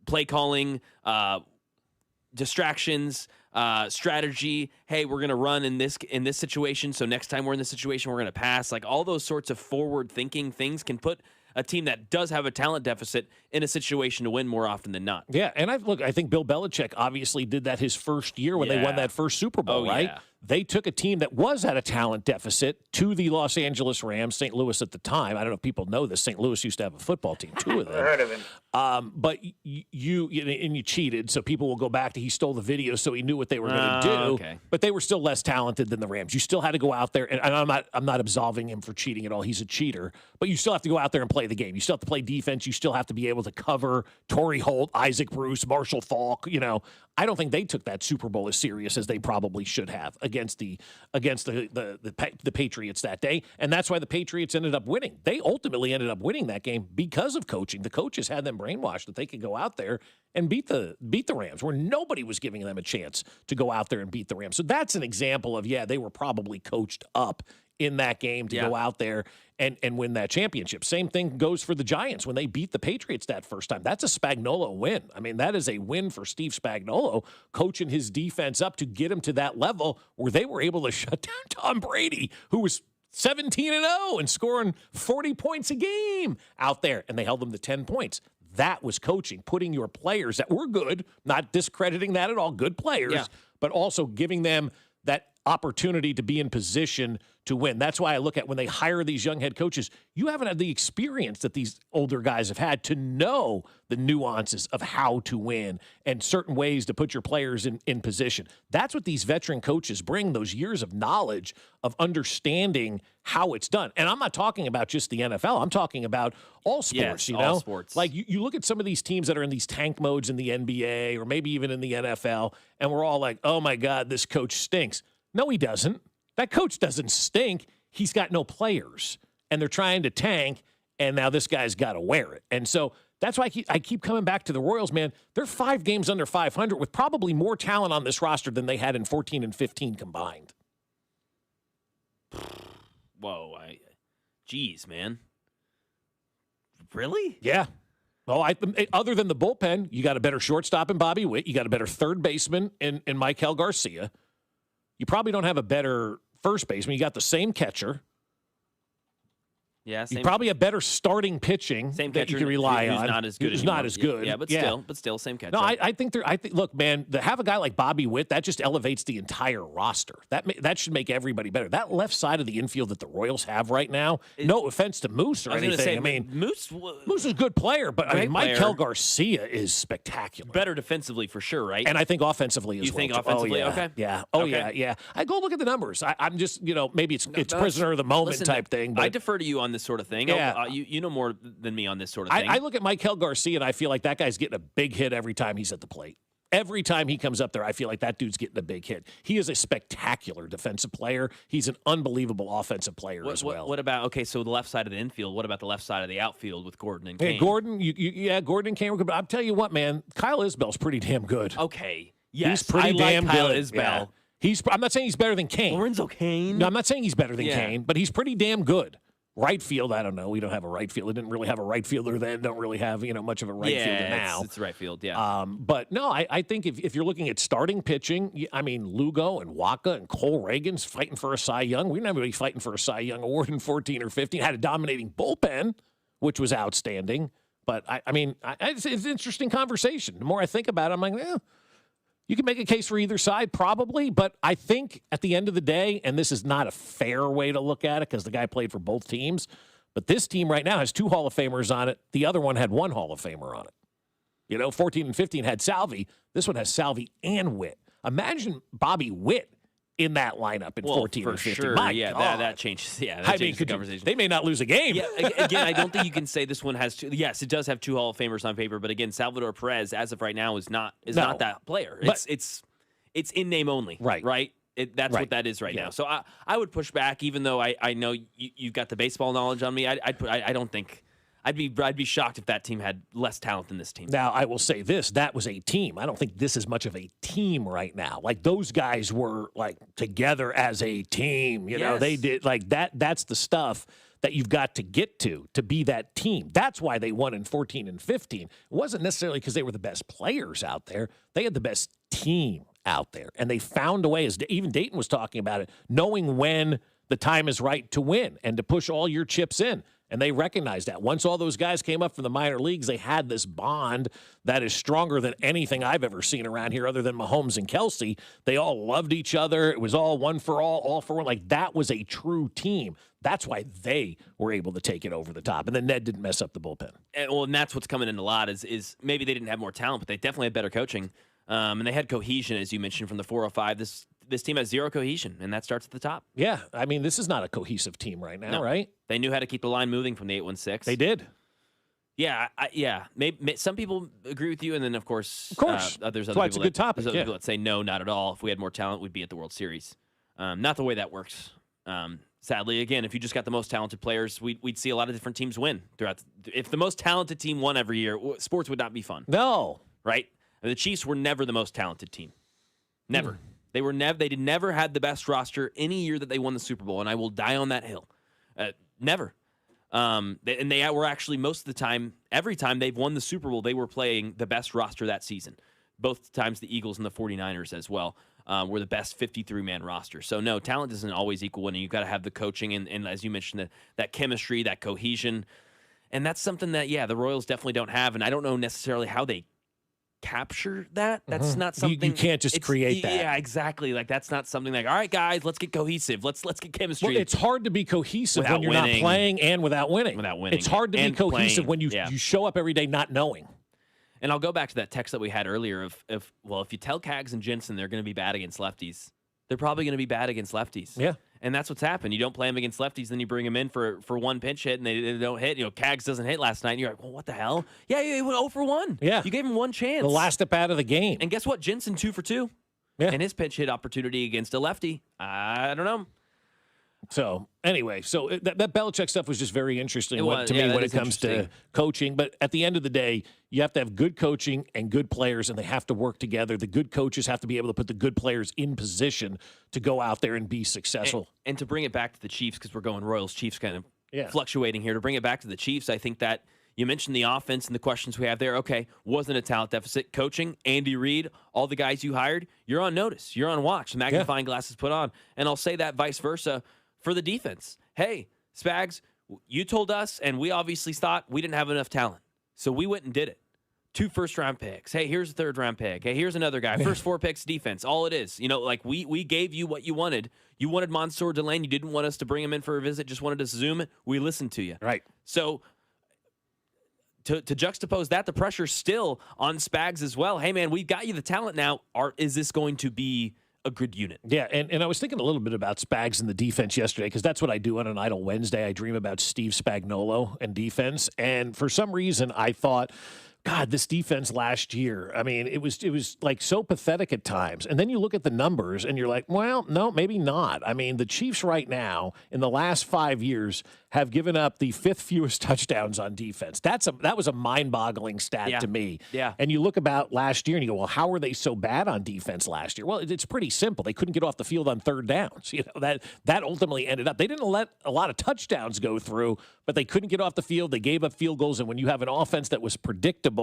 S2: Play calling, distractions, strategy. Hey, we're going to run in this situation, so next time we're in this situation, we're going to pass. All those sorts of forward-thinking things can put a team that does have a talent deficit in a situation to win more often than not.
S1: Yeah, and I think Bill Belichick obviously did that his first year when they won that first Super Bowl, right?
S2: Yeah.
S1: They took a team that was at a talent deficit to the Los Angeles Rams, St. Louis at the time. I don't know if people know this. St. Louis used to have a football team, 2 of them.
S5: Heard of him.
S1: But you cheated, so people will go back to he stole the video, so he knew what they were going to do.
S2: Okay.
S1: But they were still less talented than the Rams. You still had to go out there, and I'm not absolving him for cheating at all. He's a cheater, but you still have to go out there and play the game. You still have to play defense. You still have to be able to cover Torrey Holt, Isaac Bruce, Marshall Faulk. I don't think they took that Super Bowl as serious as they probably should have against the Patriots that day, and that's why the Patriots ended up winning. They ultimately ended up winning that game because of coaching. The coaches had them brainwashed that they could go out there and beat the Rams, where nobody was giving them a chance to go out there and beat the Rams. So that's an example of, they were probably coached up in that game to go out there and win that championship. Same thing goes for the Giants when they beat the Patriots that first time. That's a Spagnuolo win. I mean, that is a win for Steve Spagnuolo, coaching his defense up to get him to that level where they were able to shut down Tom Brady, who was 17-0 and scoring 40 points a game out there, and they held them to 10 points. That was coaching, putting your players that were good, not discrediting that at all, good players, but also giving them that opportunity to be in position to win. That's why I look at when they hire these young head coaches, you haven't had the experience that these older guys have had to know the nuances of how to win and certain ways to put your players in position. That's what these veteran coaches bring, those years of knowledge of understanding how it's done. And I'm not talking about just the NFL. I'm talking about all sports,
S2: all sports.
S1: Like you look at some of these teams that are in these tank modes in the NBA or maybe even in the NFL, and we're all like, oh my God, this coach stinks. No, he doesn't. That coach doesn't stink. He's got no players, and they're trying to tank, and now this guy's got to wear it. And so that's why I keep coming back to the Royals, man. They're 5 games under 500 with probably more talent on this roster than they had in 14 and 15 combined.
S2: Whoa. Geez, man. Really?
S1: Yeah. Well, other than the bullpen, you got a better shortstop in Bobby Witt. You got a better third baseman in Michael Garcia. You probably don't have a better first baseman. You got the same catcher.
S2: Yeah,
S1: you probably have better starting pitching that you can rely on.
S2: Who's not as good.
S1: Who's not as good.
S2: Yeah, but still, same catcher.
S1: No, I think look, man, to have a guy like Bobby Witt, that just elevates the entire roster. That should make everybody better. That left side of the infield that the Royals have right now, no offense to Moose or anything.
S2: Moose
S1: is a good player, but Michael Garcia is spectacular.
S2: Better defensively for sure, right?
S1: And I think offensively as well.
S2: You think offensively?
S1: Okay. Yeah. Yeah. I go look at the numbers. I'm just, maybe it's prisoner of the moment type thing. But
S2: I defer to you on this sort of thing.
S1: Yeah.
S2: You know more than me on this sort of thing.
S1: I look at Michael Garcia, and I feel like that guy's getting a big hit every time he's at the plate. Every time he comes up there, I feel like that dude's getting a big hit. He is a spectacular defensive player. He's an unbelievable offensive player as well.
S2: What about, so the left side of the infield, what about the left side of the outfield with Gordon and Kane?
S1: Hey, Gordon and Kane were good, but I'll tell you what, man, Kyle Isbell's pretty damn good.
S2: Okay. Yes,
S1: he's pretty damn
S2: Kyle
S1: good.
S2: Isbell.
S1: Yeah. I'm not saying he's better than Kane.
S2: Lorenzo Kane?
S1: No, I'm not saying he's better than Kane, but he's pretty damn good. Right field, I don't know. We don't have a right field. We didn't really have a right fielder then. Don't really have, much of a right fielder now.
S2: It's right field, yeah.
S1: But no, I think if you're looking at starting pitching, Lugo and Waka and Cole Reagan's fighting for a Cy Young. We never really fighting for a Cy Young award in 14 or 15. Had a dominating bullpen, which was outstanding. But it's an interesting conversation. The more I think about it, I'm like, you can make a case for either side, probably, but I think at the end of the day, and this is not a fair way to look at it because the guy played for both teams, but this team right now has 2 Hall of Famers on it. The other one had 1 Hall of Famer on it. 14 and 15 had Salvi. This one has Salvi and Witt. Imagine Bobby Witt in that lineup in 14 and 15.
S2: Sure.
S1: My
S2: God. That changes. Yeah, that changes the conversation.
S1: They may not lose a game.
S2: Yeah, again, I don't think you can say this one has 2. Yes, it does have 2 Hall of Famers on paper, but again, Salvador Perez, as of right now, is not that player. It's in name only. Right. That's what that is right now. So I would push back, even though I know you've got the baseball knowledge on me. I don't think. I'd be shocked if that team had less talent than this team.
S1: Now, I will say this. That was a team. I don't think this is much of a team right now. Like, those guys were, together as a team. They did, that. That's the stuff that you've got to get to be that team. That's why they won in 14 and 15. It wasn't necessarily because they were the best players out there. They had the best team out there. And they found a way, as even Dayton was talking about it, knowing when the time is right to win and to push all your chips in. And they recognized that. Once all those guys came up from the minor leagues, they had this bond that is stronger than anything I've ever seen around here other than Mahomes and Kelsey. They all loved each other. It was all one for all for one. Like, that was a true team. That's why they were able to take it over the top. And then Ned didn't mess up the bullpen.
S2: And that's what's coming in a lot is maybe they didn't have more talent, but they definitely had better coaching. And they had cohesion, as you mentioned, from the 405. This team has zero cohesion, and that starts at the top.
S1: Yeah, I mean, this is not a cohesive team right now, right?
S2: They knew how to keep the line moving from the 816.
S1: They did.
S2: Yeah, Maybe some people agree with you, and then, of course,
S1: there's other
S2: people
S1: it's a good topic.
S2: There's other people that say, no, not at all. If we had more talent, we'd be at the World Series. Not the way that works. Sadly, again, if you just got the most talented players, we'd see a lot of different teams win throughout. If the most talented team won every year, sports would not be fun.
S1: No.
S2: Right? And the Chiefs were never the most talented team. Never. They were never had the best roster any year that they won the Super Bowl, and I will die on that hill. Never. They were actually most of the time, every time they've won the Super Bowl, they were playing the best roster that season. Both times the Eagles and the 49ers as well were the best 53-man roster. So, no, talent isn't always equal, and you've got to have the coaching and as you mentioned, that chemistry, that cohesion. And that's something that, the Royals definitely don't have, and I don't know necessarily how they capture that. That's not something
S1: you can't just create that.
S2: Yeah, exactly. Like, that's not something like, all right, guys, let's get cohesive. Let's get chemistry.
S1: Well, it's hard to be cohesive
S2: without
S1: when you're
S2: winning.
S1: not playing and without winning. It's hard to be cohesive when you show up every day not knowing.
S2: And I'll go back to that text that we had earlier if you tell Cags and Jensen they're going to be bad against lefties, they're probably going to be bad against lefties.
S1: Yeah.
S2: And that's what's happened. You don't play them against lefties, then you bring them in for one pinch hit, and they don't hit. Cags doesn't hit last night, and you're like, well, what the hell? Yeah, he went 0 for 1.
S1: Yeah.
S2: You gave him one chance.
S1: The last step out of the game.
S2: And guess what? Jensen 2 for 2.
S1: Yeah.
S2: And his pinch hit opportunity against a lefty. I don't know.
S1: So, anyway, that Belichick stuff was just very interesting to me when it comes to coaching. But at the end of the day, you have to have good coaching and good players, and they have to work together. The good coaches have to be able to put the good players in position to go out there and be successful.
S2: And to bring it back to the Chiefs, because we're going Royals-Chiefs kind of fluctuating here, to bring it back to the Chiefs, I think that you mentioned the offense and the questions we have there. Okay, wasn't a talent deficit. Coaching, Andy Reid, all the guys you hired, you're on notice. You're on watch. The magnifying glasses put on. And I'll say that vice versa for the defense. Hey, Spags, you told us, and we obviously thought we didn't have enough talent. So we went and did it. 2 first-round picks. Hey, here's a third-round pick. Hey, here's another guy. First 4 picks defense. All it is. We gave you what you wanted. You wanted Mansour Delane. You didn't want us to bring him in for a visit. Just wanted us to zoom. We listened to you.
S1: Right.
S2: So to juxtapose that, the pressure's still on Spags as well. Hey, man, we've got you the talent now. Is this going to be a good unit?
S1: Yeah, and I was thinking a little bit about Spags and the defense yesterday, because that's what I do on an Idle Wednesday. I dream about Steve Spagnuolo and defense, and for some reason I thought, God, this defense last year, I mean, it was like so pathetic at times. And then you look at the numbers and you're like, well, no, maybe not. I mean, the Chiefs right now in the last 5 years have given up the 5th fewest touchdowns on defense. That was a mind-boggling stat to me.
S2: Yeah.
S1: And you look about last year and you go, well, how were they so bad on defense last year? Well, it's pretty simple. They couldn't get off the field on 3rd downs. That ultimately ended up. They didn't let a lot of touchdowns go through, but they couldn't get off the field. They gave up field goals, and when you have an offense that was predictable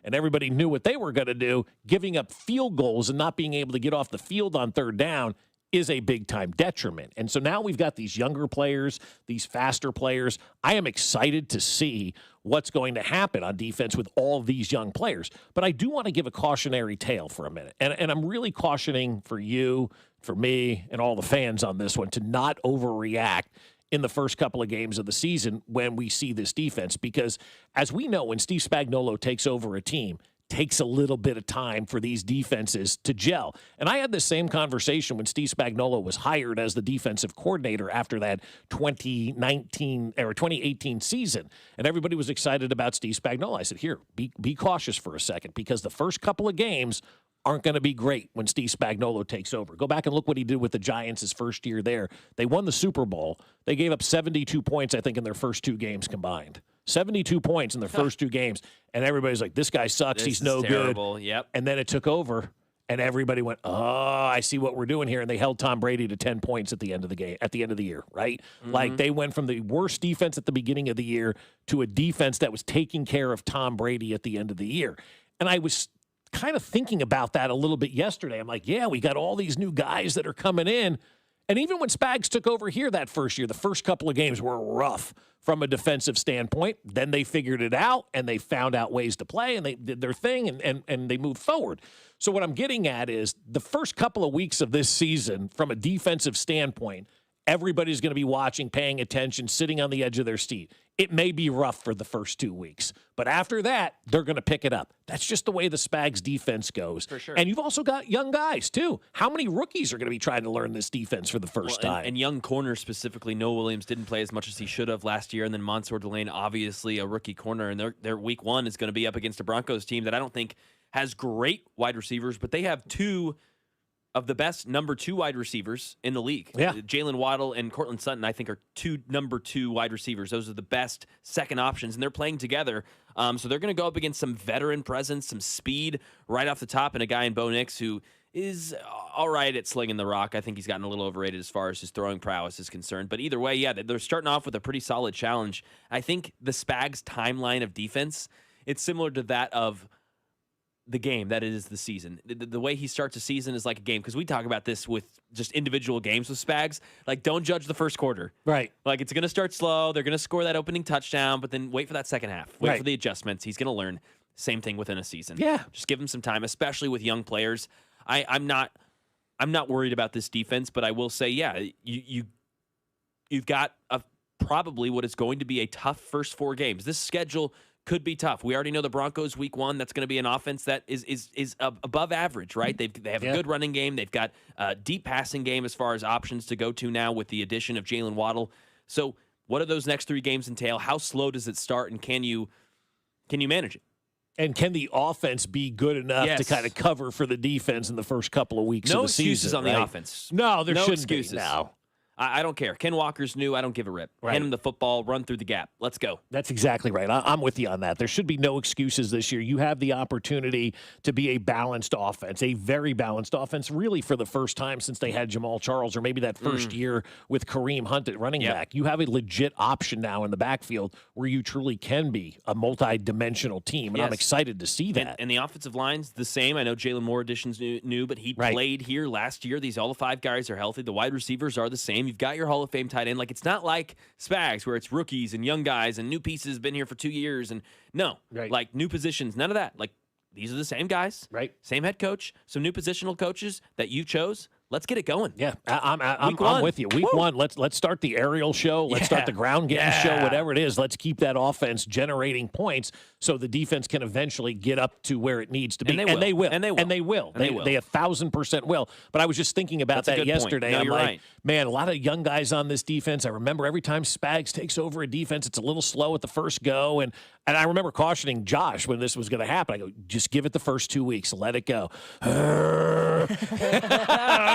S1: and everybody knew what they were going to do, giving up field goals and not being able to get off the field on 3rd down is a big-time detriment. And so now we've got these younger players, these faster players. I am excited to see what's going to happen on defense with all these young players. But I do want to give a cautionary tale for a minute. And I'm really cautioning for you, for me, and all the fans on this one to not overreact in the first couple of games of the season when we see this defense. Because as we know, when Steve Spagnuolo takes over a team, takes a little bit of time for these defenses to gel. And I had the same conversation when Steve Spagnuolo was hired as the defensive coordinator after that 2018 season. And everybody was excited about Steve Spagnuolo. I said, here, be cautious for a second, because the first couple of games aren't going to be great when Steve Spagnuolo takes over. Go back and look what he did with the Giants his first year there. They won the Super Bowl. They gave up 72 points, I think, in their first 2 games combined. 72 points in their first 2 games. And everybody's like, this guy sucks. He's no
S2: terrible.
S1: good.
S2: Yep.
S1: And then it took over, and everybody went, oh, I see what we're doing here. And they held Tom Brady to 10 points at the end of the game, at the end of the year, right? Mm-hmm. Like, they went from the worst defense at the beginning of the year to a defense that was taking care of Tom Brady at the end of the year. And I was kind of thinking about that a little bit yesterday. I'm like, yeah, we got all these new guys that are coming in, And even when Spags took over here that first year, the first couple of games were rough from a defensive standpoint. Then they figured it out, and they found out ways to play, and they did their thing, and they moved forward. So what I'm getting at is the first couple of weeks of this season, from a defensive standpoint, everybody's going to be watching, paying attention, sitting on the edge of their seat. It may be rough for the first 2 weeks, but after that, they're going to pick it up. That's just the way the Spags defense goes.
S2: For sure.
S1: And you've also got young guys, too. How many rookies are going to be trying to learn this defense for the first time?
S2: And young corners specifically, Noah Williams didn't play as much as he should have last year, and then Mansour Delane, obviously a rookie corner, and their week one is going to be up against a Broncos team that I don't think has great wide receivers, but they have two of the best number 2 wide receivers in the league.
S1: Yeah.
S2: Jalen Waddle and Cortland Sutton, I think, are number 2 wide receivers. Those are the best second options, and they're playing together. So they're going to go up against some veteran presence, some speed right off the top, and a guy in Bo Nix who is all right at slinging the rock. I think he's gotten a little overrated as far as his throwing prowess is concerned. But either way, yeah, they're starting off with a pretty solid challenge. I think the Spags timeline of defense, it's similar to that of the game that is the season. The way he starts a season is like a game, because we talk about this with just individual games with Spags. Like, don't judge the first quarter.
S1: Right.
S2: Like, it's going to start slow. They're going to score that opening touchdown, but then wait for that second half. Wait for the adjustments. He's going to learn. Same thing within a season.
S1: Yeah.
S2: Just give him some time, especially with young players. I'm not worried about this defense, but I will say, yeah, you've got probably what is going to be a tough first 4 games. This schedule could be tough. We already know the Broncos week 1, that's going to be an offense that is above average, right? They have a good running game. They've got a deep passing game as far as options to go to now with the addition of Jalen Waddle. So what do those next 3 games entail? How slow does it start, and can you manage it?
S1: And can the offense be good enough to kind of cover for the defense in the first couple of weeks of the season?
S2: No excuses on the offense.
S1: No, there shouldn't
S2: excuses.
S1: be. No.
S2: I don't care. Ken Walker's new. I don't give a rip.
S1: Right.
S2: Hand him the football, run through the gap. Let's go.
S1: That's exactly right. I'm with you on that. There should be no excuses this year. You have the opportunity to be a balanced offense, a very balanced offense, really for the first time since they had Jamal Charles, or maybe that first year with Kareem Hunt at running back. You have a legit option now in the backfield where you truly can be a multi-dimensional team, and I'm excited to see that.
S2: And the offensive line's the same. I know Jalen Moore additions new, but he played here last year. All the 5 guys are healthy. The wide receivers are the same. You've got your Hall of Fame tight end. Like, it's not like Spags where it's rookies and young guys and new pieces been here for 2 years. And like new positions, none of that. Like, these are the same guys, same head coach, some new positional coaches that you chose. Let's get it going.
S1: Yeah, I'm with you. Week 1, let's start the aerial show. Let's start the ground game show, whatever it is. Let's keep that offense generating points so the defense can eventually get up to where it needs to be.
S2: And they will.
S1: They 1,000% will. But I was just thinking about that yesterday.
S2: No,
S1: I'm
S2: you're
S1: like,
S2: right.
S1: man, a lot of young guys on this defense. I remember every time Spags takes over a defense, it's a little slow at the first go. And I remember cautioning Josh when this was going to happen. I go, just give it the first 2 weeks. Let it go. I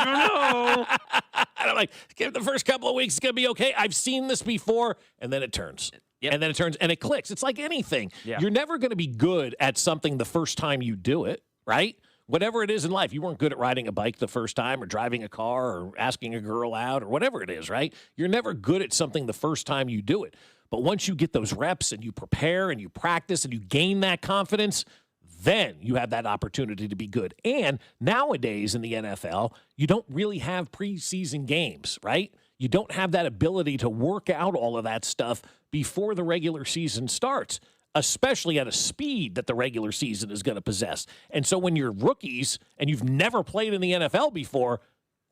S1: don't know. And I'm like, give it the first couple of weeks. It's going to be okay. I've seen this before. And then it turns. And then it turns and it clicks. It's like anything. You're never going to be good at something the first time you do it, right? Whatever it is in life. You weren't good at riding a bike the first time, or driving a car, or asking a girl out, or whatever it is, right? You're never good at something the first time you do it. But once you get those reps and you prepare and you practice and you gain that confidence, then you have that opportunity to be good. And nowadays in the NFL, you don't really have preseason games, right? You don't have that ability to work out all of that stuff before the regular season starts, especially at a speed that the regular season is going to possess. And so when you're rookies and you've never played in the NFL before,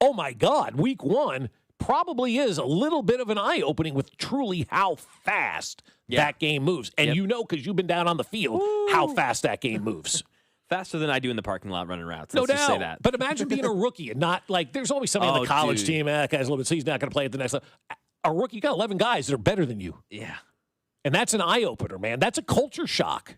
S1: oh my God, week 1 probably is a little bit of an eye-opening with truly how fast that game moves. And you know, because you've been down on the field, how fast that game moves.
S2: Faster than I do in the parking lot running routes.
S1: No
S2: Let's
S1: doubt.
S2: just say that.
S1: But imagine being a rookie and not, like, there's always somebody on the college team, that guy's a little bit, so he's not going to play at the next level. A rookie, you got 11 guys that are better than you.
S2: Yeah.
S1: And that's an eye-opener, man. That's a culture shock.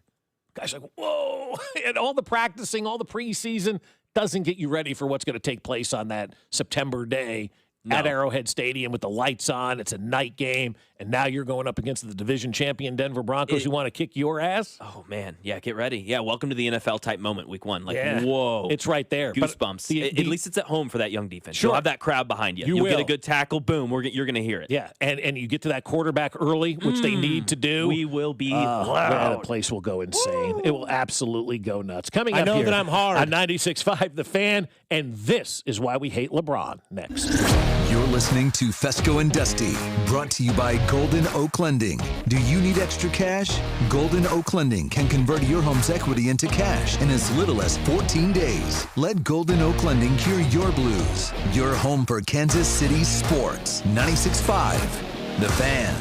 S1: Guys are like, whoa. And all the practicing, all the preseason doesn't get you ready for what's going to take place on that September day at Arrowhead Stadium with the lights on. It's a night game, and now you're going up against the division champion Denver Broncos who want to kick your ass.
S2: Oh, man. Yeah, get ready. Yeah, welcome to the NFL-type moment week 1. Like, whoa.
S1: It's right there.
S2: Goosebumps. At least it's at home for that young defense.
S1: Sure.
S2: You'll have that crowd behind you.
S1: You'll
S2: get a good tackle. Boom. You're going to hear it.
S1: Yeah, and you get to that quarterback early, which they need to do.
S2: We will be
S1: loud. The place will go insane. It will absolutely go nuts. Coming up
S5: I know
S1: here
S5: that I'm hard.
S1: on 96.5 The Fan, and this is why we hate LeBron. Next.
S3: You're listening to Fescoe and Dusty, brought to you by Golden Oak Lending. Do you need extra cash? Golden Oak Lending can convert your home's equity into cash in as little as 14 days. Let Golden Oak Lending cure your blues. Your home for Kansas City sports. 96.5, The Fan.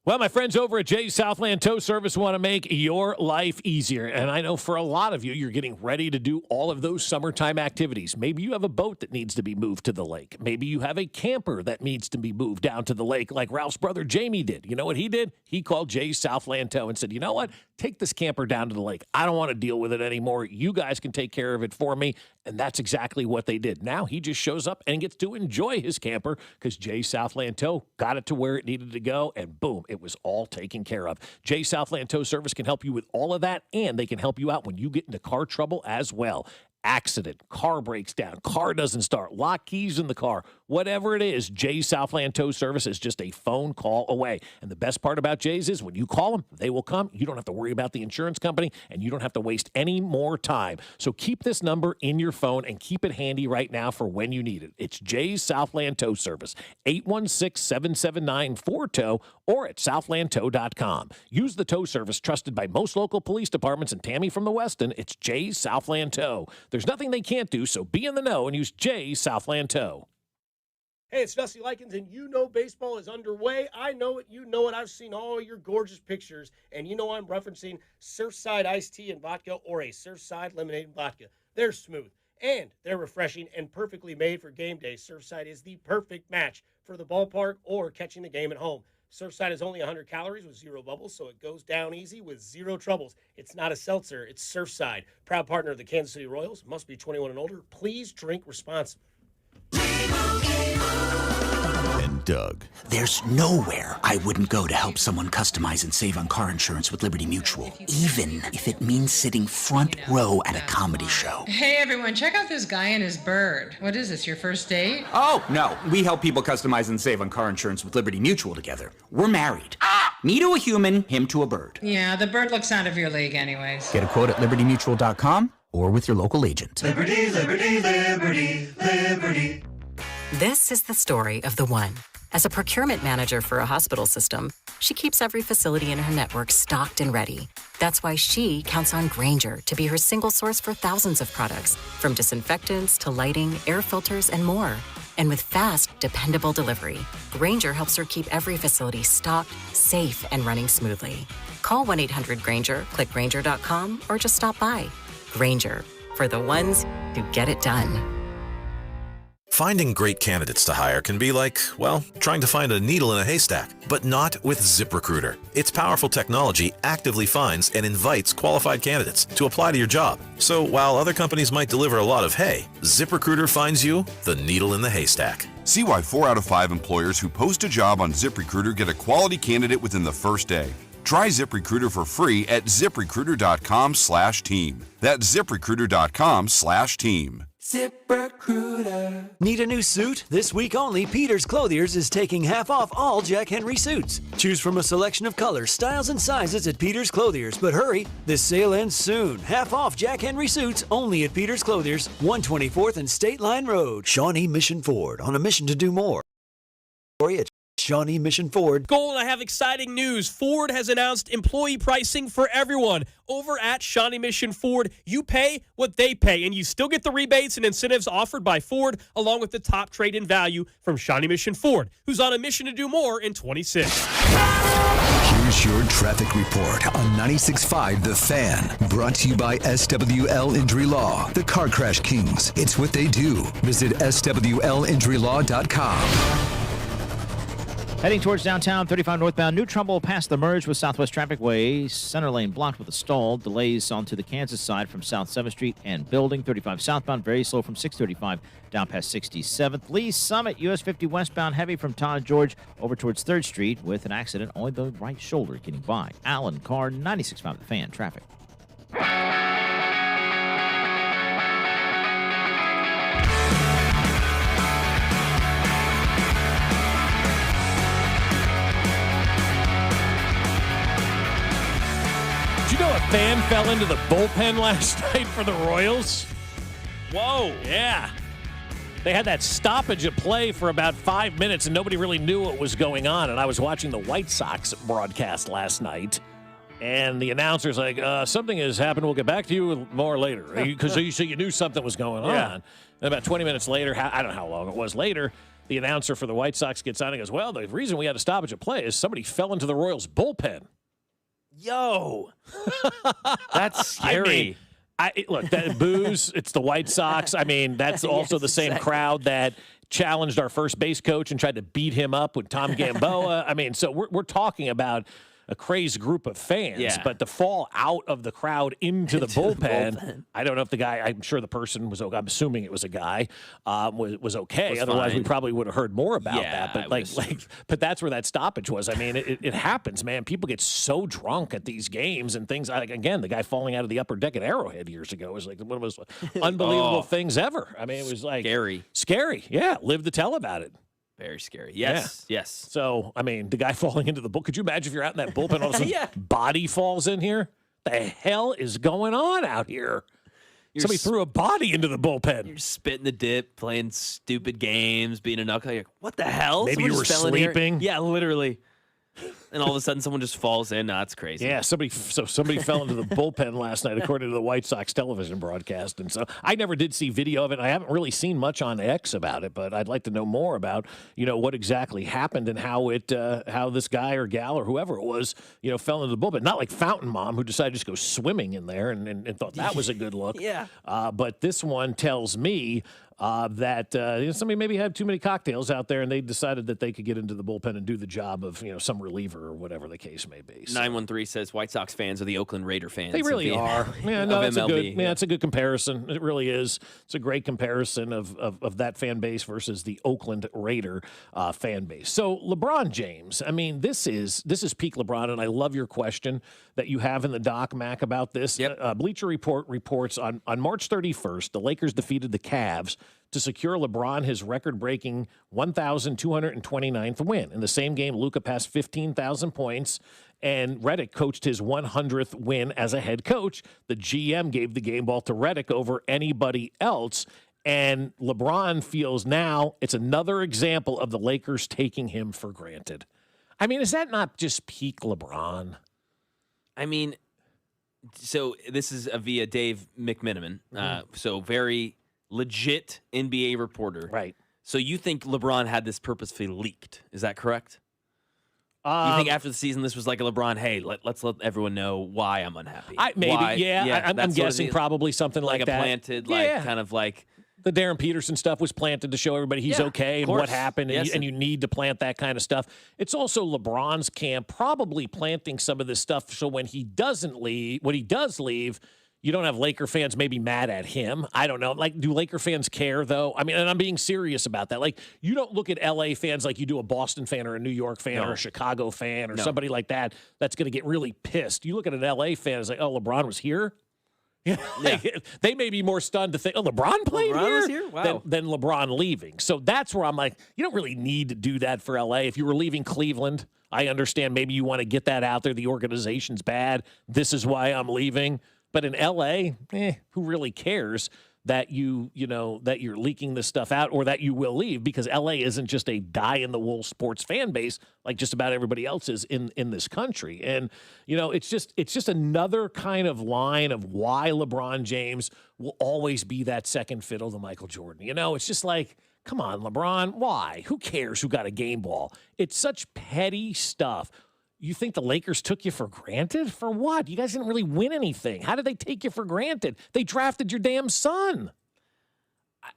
S1: Well, my friends over at Jay's Southland Tow Service want to make your life easier. And I know for a lot of you, you're getting ready to do all of those summertime activities. Maybe you have a boat that needs to be moved to the lake. Maybe you have a camper that needs to be moved down to the lake like Ralph's brother Jamie did. You know what he did? He called Jay's Southland Tow and said, you know what? Take this camper down to the lake. I don't want to deal with it anymore. You guys can take care of it for me. And that's exactly what they did. Now he just shows up and gets to enjoy his camper because Jay's Southland Tow got it to where it needed to go, and boom, it was all taken care of. Jay's Southland Tow Service can help you with all of that, and they can help you out when you get into car trouble as well. Accident, car breaks down, car doesn't start, lock keys in the car, whatever it is, Jay's Southland Tow Service is just a phone call away. And the best part about Jay's is when you call them, they will come. You don't have to worry about the insurance company, and you don't have to waste any more time. So keep this number in your phone and keep it handy right now for when you need it. It's Jay's Southland Tow Service, 816-779-4TOW or at southlandtow.com. Use the tow service trusted by most local police departments, and Tammy from the Weston, it's Jay's Southland Tow. There's nothing they can't do, so be in the know and use Jay's Southland Tow.
S5: Hey, it's Dusty Likens, and you know baseball is underway. I know it. You know it. I've seen all your gorgeous pictures, and you know I'm referencing Surfside iced tea and vodka or a Surfside lemonade and vodka. They're smooth, and they're refreshing and perfectly made for game day. Surfside is the perfect match for the ballpark or catching the game at home. Surfside is only 100 calories with 0 bubbles, so it goes down easy with 0 troubles. It's not a seltzer. It's Surfside. Proud partner of the Kansas City Royals. Must be 21 and older. Please drink responsibly.
S7: And Doug. There's nowhere I wouldn't go to help someone customize and save on car insurance with Liberty Mutual, even if it means sitting front row at a comedy show.
S11: Hey everyone, check out this guy and his bird. What is this, your first date?
S7: Oh, no. We help people customize and save on car insurance with Liberty Mutual together. We're married. Me to a human, him to a bird.
S11: Yeah, the bird looks out of your league anyways.
S7: Get a quote at libertymutual.com or with your local agent.
S24: Liberty, liberty, liberty, liberty.
S15: This is the story of the one. As a procurement manager for a hospital system, she keeps every facility in her network stocked and ready. That's why she counts on Grainger to be her single source for thousands of products, from disinfectants to lighting, air filters, and more. And with fast, dependable delivery, Grainger helps her keep every facility stocked, safe, and running smoothly. Call 1-800-GRAINGER, click Grainger.com, or just stop by. Grainger, for the ones who get it done.
S20: Finding great candidates to hire can be like, well, trying to find a needle in a haystack, but not with ZipRecruiter. Its powerful technology actively finds and invites qualified candidates to apply to your job. So while other companies might deliver a lot of hay, ZipRecruiter finds you the needle in the haystack.
S21: See why 4 out of 5 employers who post a job on ZipRecruiter get a quality candidate within the first day. Try ZipRecruiter for free at ZipRecruiter.com/team. That's ZipRecruiter.com/team.
S22: ZipRecruiter. Need a new suit? This week only, Peter's Clothiers is taking half off all Jack Henry suits. Choose from a selection of colors, styles, and sizes at Peter's Clothiers. But hurry, this sale ends soon. Half off Jack Henry suits only at Peter's Clothiers, 124th and State Line Road. Shawnee Mission Ford, on a mission to do more. Shawnee Mission Ford.
S27: Gold, I have exciting news. Ford has announced employee pricing for everyone. Over at Shawnee Mission Ford, you pay what they pay, and you still get the rebates and incentives offered by Ford, along with the top trade-in value from Shawnee Mission Ford, who's on a mission to do more in 26.
S3: Here's your traffic report on 96.5 The Fan. Brought to you by SWL Injury Law, the Car Crash Kings. It's what they do. Visit SWLinjurylaw.com.
S6: Heading towards downtown, 35 northbound, new trouble past the merge with Southwest Trafficway. Center lane blocked with a stall. Delays onto the Kansas side from South 7th Street and Building. 35 southbound, very slow from 635 down past 67th. Lee Summit, US 50 westbound, heavy from Todd George over towards 3rd Street with an accident. Only the right shoulder getting by. Allen Carr, 96.5 The Fan, traffic.
S1: A fan fell into the bullpen last night for the Royals.
S27: Whoa.
S1: Yeah. They had that stoppage of play for about 5 minutes, and nobody really knew what was going on. And I was watching the White Sox broadcast last night, and the announcer's like, something has happened. We'll get back to you with more later. Because you knew something was going on. And about 20 minutes later, I don't know how long it was later, the announcer for the White Sox gets on and goes, well, the reason we had a stoppage of play is somebody fell into the Royals' bullpen.
S2: Yo. That's scary.
S1: Look, that booze, it's the White Sox. I mean, that's also the same crowd that challenged our first base coach and tried to beat him up with Tom Gamboa. I mean, so we're talking about a crazy group of fans, but to fall out of the crowd into the bullpen, I don't know if the guy, I'm sure the person was okay. I'm assuming it was a guy, was okay. Otherwise, we probably would have heard more about that. But but that's where that stoppage was. I mean, it happens, man. People get so drunk at these games and things. Like, again, the guy falling out of the upper deck at Arrowhead years ago was like one of the most unbelievable things ever. I mean, it was like scary. Yeah, live to tell about it.
S2: Very scary. Yes. Yeah. Yes.
S1: So, I mean, the guy falling into the bull. Could you imagine if you're out in that bullpen, all of a sudden body falls in here? The hell is going on out here? Somebody threw a body into the bullpen.
S2: You're spitting the dip, playing stupid games, being a knuckle. You're like, what the hell?
S1: Maybe you were sleeping.
S2: Yeah, literally. And all of a sudden, someone just falls in. That's crazy.
S1: Yeah, somebody fell into the bullpen last night, according to the White Sox television broadcast. And so I never did see video of it. I haven't really seen much on X about it, but I'd like to know more about, what exactly happened and how this guy or gal or whoever it was, fell into the bullpen. Not like Fountain Mom, who decided to just go swimming in there and thought that was a good look. But this one tells me that somebody maybe had too many cocktails out there and they decided that they could get into the bullpen and do the job of some reliever or whatever the case may be. So.
S2: 913 says White Sox fans are the Oakland Raider fans.
S1: They really are. Yeah, no, that's it's a good comparison. It really is. It's a great comparison of that fan base versus the Oakland Raider fan base. So LeBron James, I mean, this is peak LeBron, and I love your question that you have in the doc, Mac, about this. Bleacher Report reports on March 31st, the Lakers defeated the Cavs to secure LeBron his record-breaking 1,229th win. In the same game, Luka passed 15,000 points, and Redick coached his 100th win as a head coach. The GM gave the game ball to Redick over anybody else, and LeBron feels now it's another example of the Lakers taking him for granted. I mean, is that not just peak LeBron?
S2: I mean, so this is via Dave McMenamin, so very legit NBA reporter.
S1: Right.
S2: So you think LeBron had this purposefully leaked. Is that correct? You think after the season this was like a LeBron, hey, let's let everyone know why I'm unhappy?
S1: I'm guessing probably something like that.
S2: Planted, kind of like...
S1: The Darren Peterson stuff was planted to show everybody he's okay and what happened, and you need to plant that kind of stuff. It's also LeBron's camp probably planting some of this stuff so when he does leave, you don't have Laker fans maybe mad at him. I don't know. Like, do Laker fans care, though? I mean, and I'm being serious about that. Like, you don't look at L.A. fans like you do a Boston fan or a New York fan or a Chicago fan or somebody like that that's going to get really pissed. You look at an L.A. fan as like, oh, LeBron was here? They may be more stunned to think, oh, LeBron played here?
S2: Wow.
S1: Than LeBron leaving. So that's where I'm like, you don't really need to do that for L.A. If you were leaving Cleveland, I understand maybe you want to get that out there. The organization's bad. This is why I'm leaving. But in L.A., who really cares that that you're leaking this stuff out or that you will leave? Because L.A. isn't just a die-in-the-wool sports fan base like just about everybody else is in this country. And, it's just another kind of line of why LeBron James will always be that second fiddle to Michael Jordan. It's just like, come on, LeBron, why? Who cares who got a game ball? It's such petty stuff. You think the Lakers took you for granted? For what? You guys didn't really win anything. How did they take you for granted? They drafted your damn son.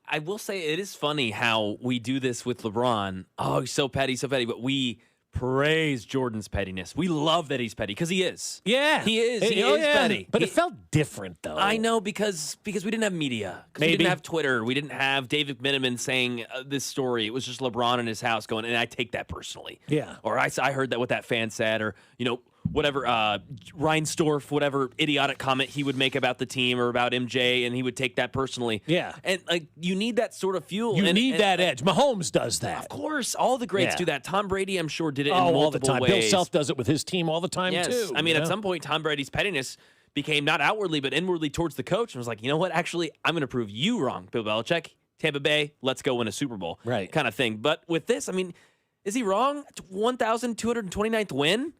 S2: I will say it is funny how we do this with LeBron. Oh, he's so petty, but we praise Jordan's pettiness. We love that he's petty because he is.
S1: Yeah.
S2: He is. He is petty.
S1: But it felt different, though.
S2: I know because we didn't have media. We didn't have Twitter. We didn't have David McMenamin saying this story. It was just LeBron in his house going, and I take that personally.
S1: Yeah.
S2: Or I heard that what that fan said, or, whatever, Reinsdorf, whatever idiotic comment he would make about the team or about MJ, and he would take that personally.
S1: Yeah.
S2: And, you need that sort of fuel.
S1: You need that edge. Mahomes does that.
S2: Of course. All the greats do that. Tom Brady, I'm sure, did it in multiple
S1: all the time.
S2: ways.
S1: Bill Self does it with his team all the time, too.
S2: I mean, at some point, Tom Brady's pettiness became not outwardly, but inwardly towards the coach, and was like, you know what? Actually, I'm going to prove you wrong, Bill Belichick. Tampa Bay, let's go win a Super Bowl,
S1: right?
S2: Kind of thing. But with this, I mean, is he wrong? 1,229th win,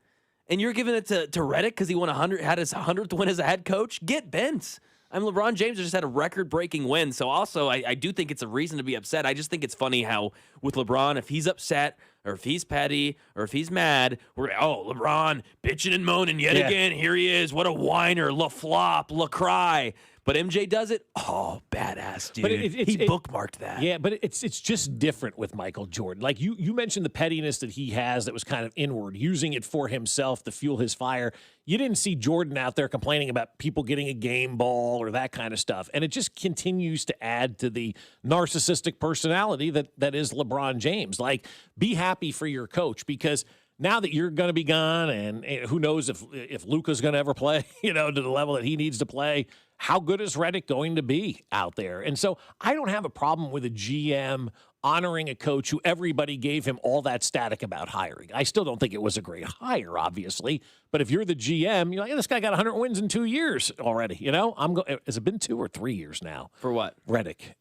S2: and you're giving it to Reddick because he had his 100th win as a head coach? Get bent. LeBron James just had a record-breaking win, so also I do think it's a reason to be upset. I just think it's funny how with LeBron, if he's upset or if he's petty or if he's mad, LeBron bitching and moaning yet again. Here he is. What a whiner, flop, cry. But MJ does it. Oh, badass, dude. But he bookmarked that.
S1: Yeah, but it's just different with Michael Jordan. Like you mentioned the pettiness that he has that was kind of inward, using it for himself to fuel his fire. You didn't see Jordan out there complaining about people getting a game ball or that kind of stuff. And it just continues to add to the narcissistic personality that is LeBron James. Like, be happy for your coach, because now that you're going to be gone, and who knows if Luka's going to ever play, to the level that he needs to play, how good is Reddick going to be out there? And so I don't have a problem with a GM honoring a coach who everybody gave him all that static about hiring. I still don't think it was a great hire, obviously. But if you're the GM, you're like, this guy got 100 wins in 2 years already. Has it been 2 or 3 years now?
S2: For what?
S1: Reddick,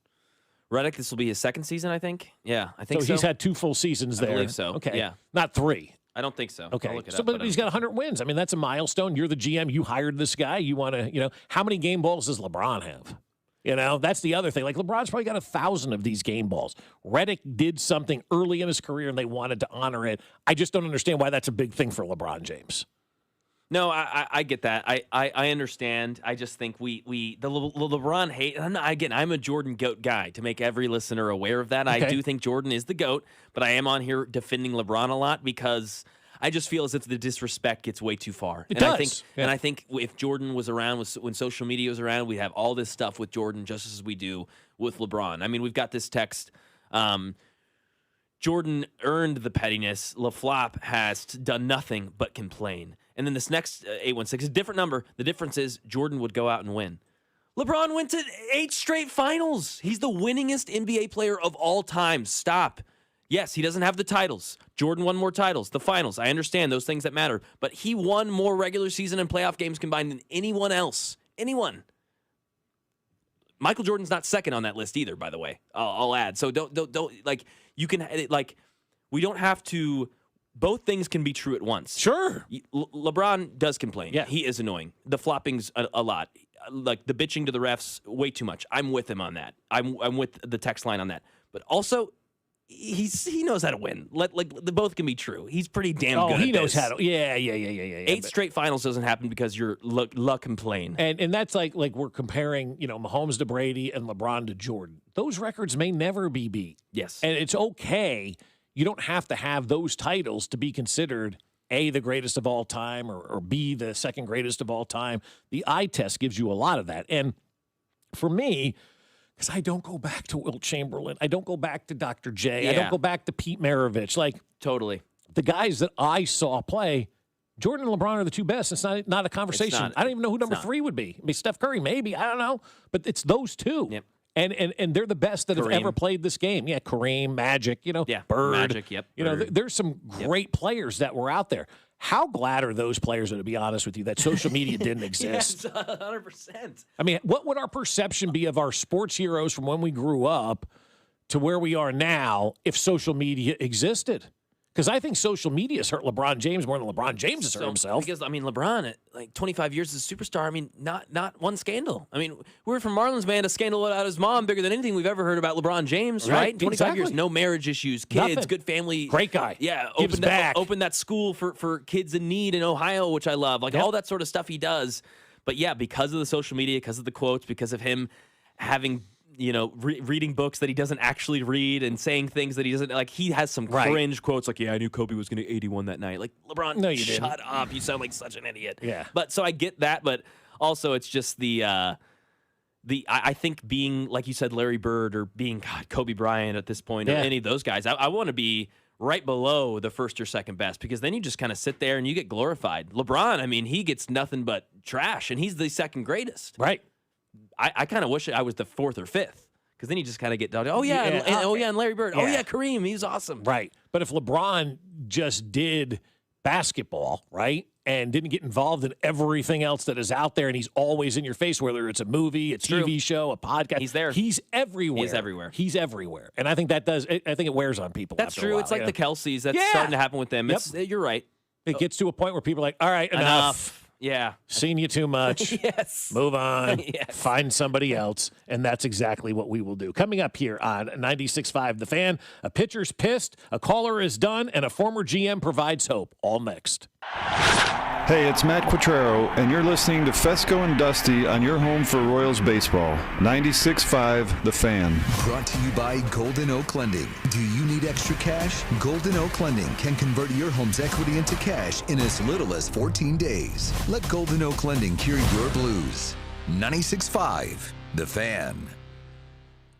S2: this will be his second season, I think. Yeah, I think so.
S1: So he's had 2 full seasons there.
S2: I believe so.
S1: Okay.
S2: Yeah.
S1: Not 3.
S2: I don't think so.
S1: Okay.
S2: I'll look it
S1: up, but he's got 100 wins. I mean, that's a milestone. You're the GM. You hired this guy. You want to, how many game balls does LeBron have? That's the other thing. Like, LeBron's probably got 1,000 of these game balls. Reddick did something early in his career, and they wanted to honor it. I just don't understand why that's a big thing for LeBron James.
S2: No, I get that. I understand. I just think the LeBron hate. I'm a Jordan GOAT guy, to make every listener aware of that. Okay. I do think Jordan is the GOAT, but I am on here defending LeBron a lot because I just feel as if the disrespect gets way too far.
S1: It does.
S2: And I think if Jordan was around, when social media was around, we'd have all this stuff with Jordan just as we do with LeBron. I mean, we've got this text. Jordan earned the pettiness. LaFlop has done nothing but complain. And then this next 816 is a different number. The difference is Jordan would go out and win. LeBron went to 8 straight finals. He's the winningest NBA player of all time. Stop. Yes, he doesn't have the titles. Jordan won more titles. The finals. I understand those things that matter. But he won more regular season and playoff games combined than anyone else. Anyone. Michael Jordan's not second on that list either, by the way. I'll add. So don't we don't have to. Both things can be true at once.
S1: Sure.
S2: LeBron does complain.
S1: Yeah.
S2: He is annoying. The flopping's a lot. Like, the bitching to the refs, way too much. I'm with him on that. I'm with the text line on that. But also, he knows how to win. Both can be true. He's pretty damn good.
S1: He knows
S2: this.
S1: how to. Yeah.
S2: 8 straight finals doesn't happen because you're luck complain.
S1: And that's like we're comparing, Mahomes to Brady and LeBron to Jordan. Those records may never be beat.
S2: Yes.
S1: And it's okay. You don't have to have those titles to be considered A, the greatest of all time, or B, the second greatest of all time. The eye test gives you a lot of that. And for me, because I don't go back to Wilt Chamberlain, I don't go back to Dr. J, I don't go back to Pete Maravich. Like,
S2: totally.
S1: The guys that I saw play, Jordan and LeBron are the 2 best. It's not a conversation. I don't even know who number 3 would be. I mean, Steph Curry, maybe. I don't know. But it's those 2.
S2: Yep.
S1: And they're the best that have ever played this game. Yeah, Kareem, Magic, Bird.
S2: Magic, yep.
S1: There's some great players that were out there. How glad are those players, to be honest with you, that social media didn't exist?
S2: Yes, 100%.
S1: I mean, what would our perception be of our sports heroes from when we grew up to where we are now if social media existed? Because I think social media has hurt LeBron James more than LeBron James has hurt himself.
S2: Because, LeBron, at 25 years as a superstar, not one scandal. We're from Marlins, man, a scandal out of his mom bigger than anything we've ever heard about LeBron James, right? 25 years, no marriage issues, kids,
S1: Nothing.
S2: Good family.
S1: Great guy.
S2: Yeah,
S1: opened
S2: that school for kids in need in Ohio, which I love. All that sort of stuff he does. But, yeah, because of the social media, because of the quotes, because of him having reading books that he doesn't actually read and saying things that he doesn't he has some cringe quotes I knew Kobe was going to 81 that night. Like, LeBron,
S1: no, you
S2: shut
S1: didn't.
S2: up. You sound like such an idiot.
S1: Yeah.
S2: But so I get that, but also it's just I think being, like you said, Larry Bird or being Kobe Bryant at this point or any of those guys, I want to be right below the first or second best because then you just kind of sit there and you get glorified. LeBron, he gets nothing but trash and he's the second greatest.
S1: Right.
S2: I kind of wish I was the 4th or 5th because then you just kind of get down. And Larry Bird. Yeah. Oh yeah, Kareem. He's awesome.
S1: Right. But if LeBron just did basketball, right, and didn't get involved in everything else that is out there, and he's always in your face, whether it's a movie, a TV show, a podcast.
S2: He's there.
S1: He's everywhere. He's everywhere. And I think I think it wears on people.
S2: That's true. It's like the Kelseys. That's starting to happen with them. You're right.
S1: It gets to a point where people are like, all right, enough.
S2: Yeah.
S1: Seen you too much.
S2: Yes.
S1: Move on.
S2: Yes.
S1: Find somebody else. And that's exactly what we will do. Coming up here on 96.5 The Fan, a pitcher's pissed, a caller is done, and a former GM provides hope. All next.
S4: Hey, it's Matt Quattrero, and you're listening to Fescoe and Dusty on your home for Royals baseball. 96.5 The Fan.
S3: Brought to you by Golden Oak Lending. Do you need extra cash? Golden Oak Lending can convert your home's equity into cash in as little as 14 days. Let Golden Oak Lending cure your blues. 96.5 The Fan.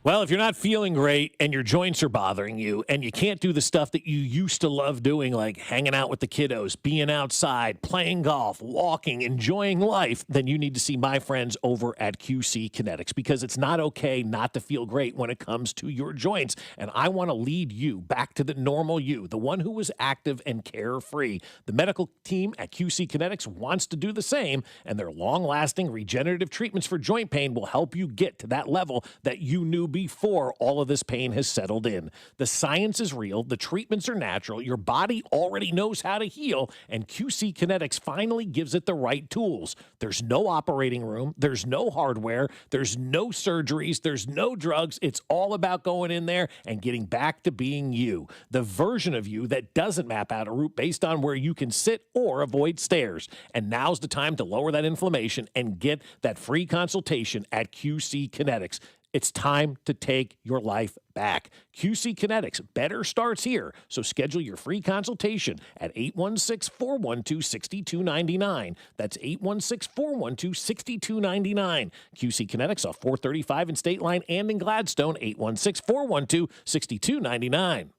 S1: Well, if you're not feeling great and your joints are bothering you and you can't do the stuff that you used to love doing, like hanging out with the kiddos, being outside, playing golf, walking, enjoying life, then you need to see my friends over at QC Kinetics, because it's not okay not to feel great when it comes to your joints. And I want to lead you back to the normal you, the one who was active and carefree. The medical team at QC Kinetics wants to do the same, and their long-lasting regenerative treatments for joint pain will help you get to that level that you knew before all of this pain has settled in. The science is real. The treatments are natural. Your body already knows how to heal, and QC Kinetics finally gives it the right tools. There's no operating room. There's no hardware. There's no surgeries. There's no drugs. It's all about going in there and getting back to being you, the version of you that doesn't map out a route based on where you can sit or avoid stairs. And now's the time to lower that inflammation and get that free consultation at QC Kinetics. It's time to take your life back. QC Kinetics, better starts here. So schedule your free consultation at 816-412-6299. That's 816-412-6299. QC Kinetics off 435 in State Line and in Gladstone, 816-412-6299.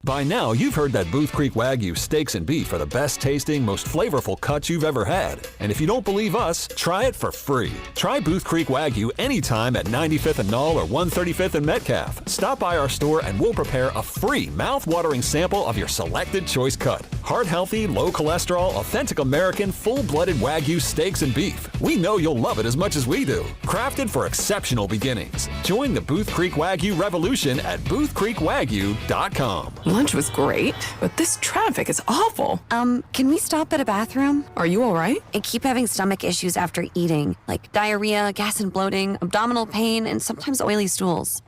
S22: By now, you've heard that Booth Creek Wagyu steaks and beef are the best tasting, most flavorful cuts you've ever had. And if you don't believe us, try it for free. Try Booth Creek Wagyu anytime at 95th and Null or 135th and Metcalf. Stop by our store and we'll prepare a free mouth-watering sample of your selected choice cut. Heart-healthy, low-cholesterol, authentic American, full-blooded Wagyu steaks and beef. We know you'll love it as much as we do. Crafted for exceptional beginnings. Join the Booth Creek Wagyu revolution at boothcreekwagyu.com.
S8: Lunch was great, but this traffic is awful.
S15: Can we stop at a bathroom?
S8: Are you all right?
S15: I keep having stomach issues after eating, like diarrhea, gas and bloating, abdominal pain, and sometimes oily stools.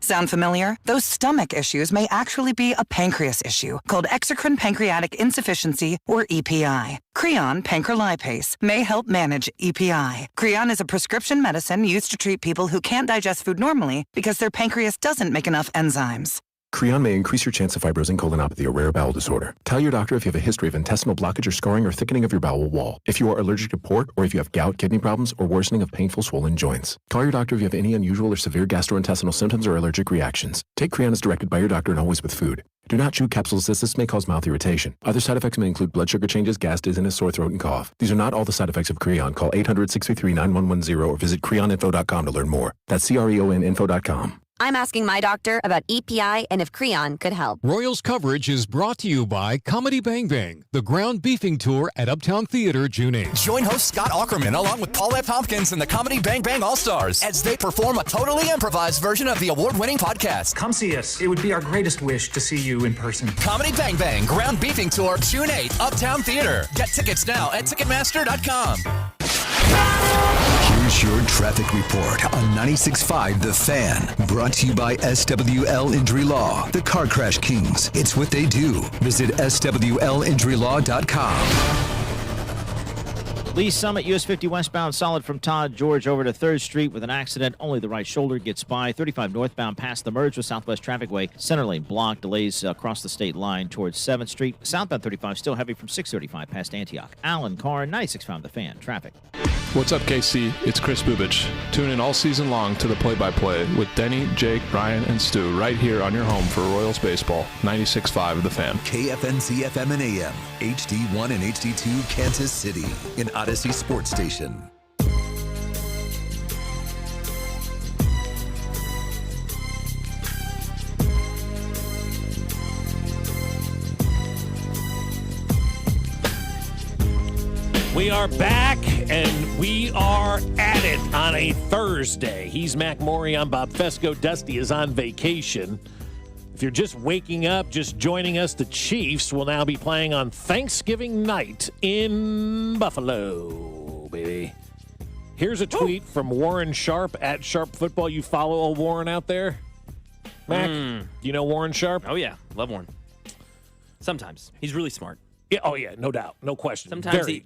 S9: Sound familiar? Those stomach issues may actually be a pancreas issue called exocrine pancreatic insufficiency, or EPI. Creon pancrelipase may help manage EPI. Creon is a prescription medicine used to treat people who can't digest food normally because their pancreas doesn't make enough enzymes.
S16: Creon may increase your chance of fibrosing colonopathy, a rare bowel disorder. Tell your doctor if you have a history of intestinal blockage or scarring or thickening of your bowel wall, if you are allergic to pork, or if you have gout, kidney problems, or worsening of painful swollen joints. Call your doctor if you have any unusual or severe gastrointestinal symptoms or allergic reactions. Take Creon as directed by your doctor and always with food. Do not chew capsules as this may cause mouth irritation. Other side effects may include blood sugar changes, gas, dizziness, sore throat, and cough. These are not all the side effects of Creon. Call 800-633-9110 or visit creoninfo.com to learn more. That's creoninfo.com.
S15: I'm asking my doctor about EPI and if Creon could help.
S23: Royals coverage is brought to you by Comedy Bang Bang, the ground beefing tour at Uptown Theater, June 8th.
S25: Join host Scott Aukerman along with Paul F. Tompkins and the Comedy Bang Bang All-Stars as they perform a totally improvised version of the award-winning podcast.
S26: Come see us. It would be our greatest wish to see you in person.
S25: Comedy Bang Bang, ground beefing tour, June 8th, Uptown Theater. Get tickets now at Ticketmaster.com.
S3: Here's your traffic report on 96.5 The Fan. Brought to you by SWL Injury Law, the Car Crash Kings. It's what they do. Visit SWLinjurylaw.com.
S6: Lee Summit, US 50 westbound, solid from Todd George over to 3rd Street with an accident. Only the right shoulder gets by. 35 northbound past the merge with Southwest Traffic Way. Center lane blocked. Delays across the state line towards 7th Street. Southbound 35 still heavy from 635 past Antioch. Alan Carr, 96.5 The Fan. Traffic.
S28: What's up, KC? It's Chris Bubich. Tune in all season long to the play-by-play with Denny, Jake, Brian, and Stu right here on your home for Royals baseball. 96.5 The Fan.
S3: KFNC FM and AM, HD1 and HD2 Kansas City, an Odyssey Sports Station.
S1: We are back, and we are at it on a Thursday. He's Mac Maury. I'm Bob Fescoe. Dusty is on vacation. If you're just waking up, just joining us, the Chiefs will now be playing on Thanksgiving night in Buffalo, baby. Here's a tweet from Warren Sharp at Sharp Football. You follow old Warren out there? Mac, do you know Warren Sharp?
S2: Oh, yeah. Love Warren. Sometimes. He's really smart.
S1: Yeah, oh, yeah, no doubt. No question.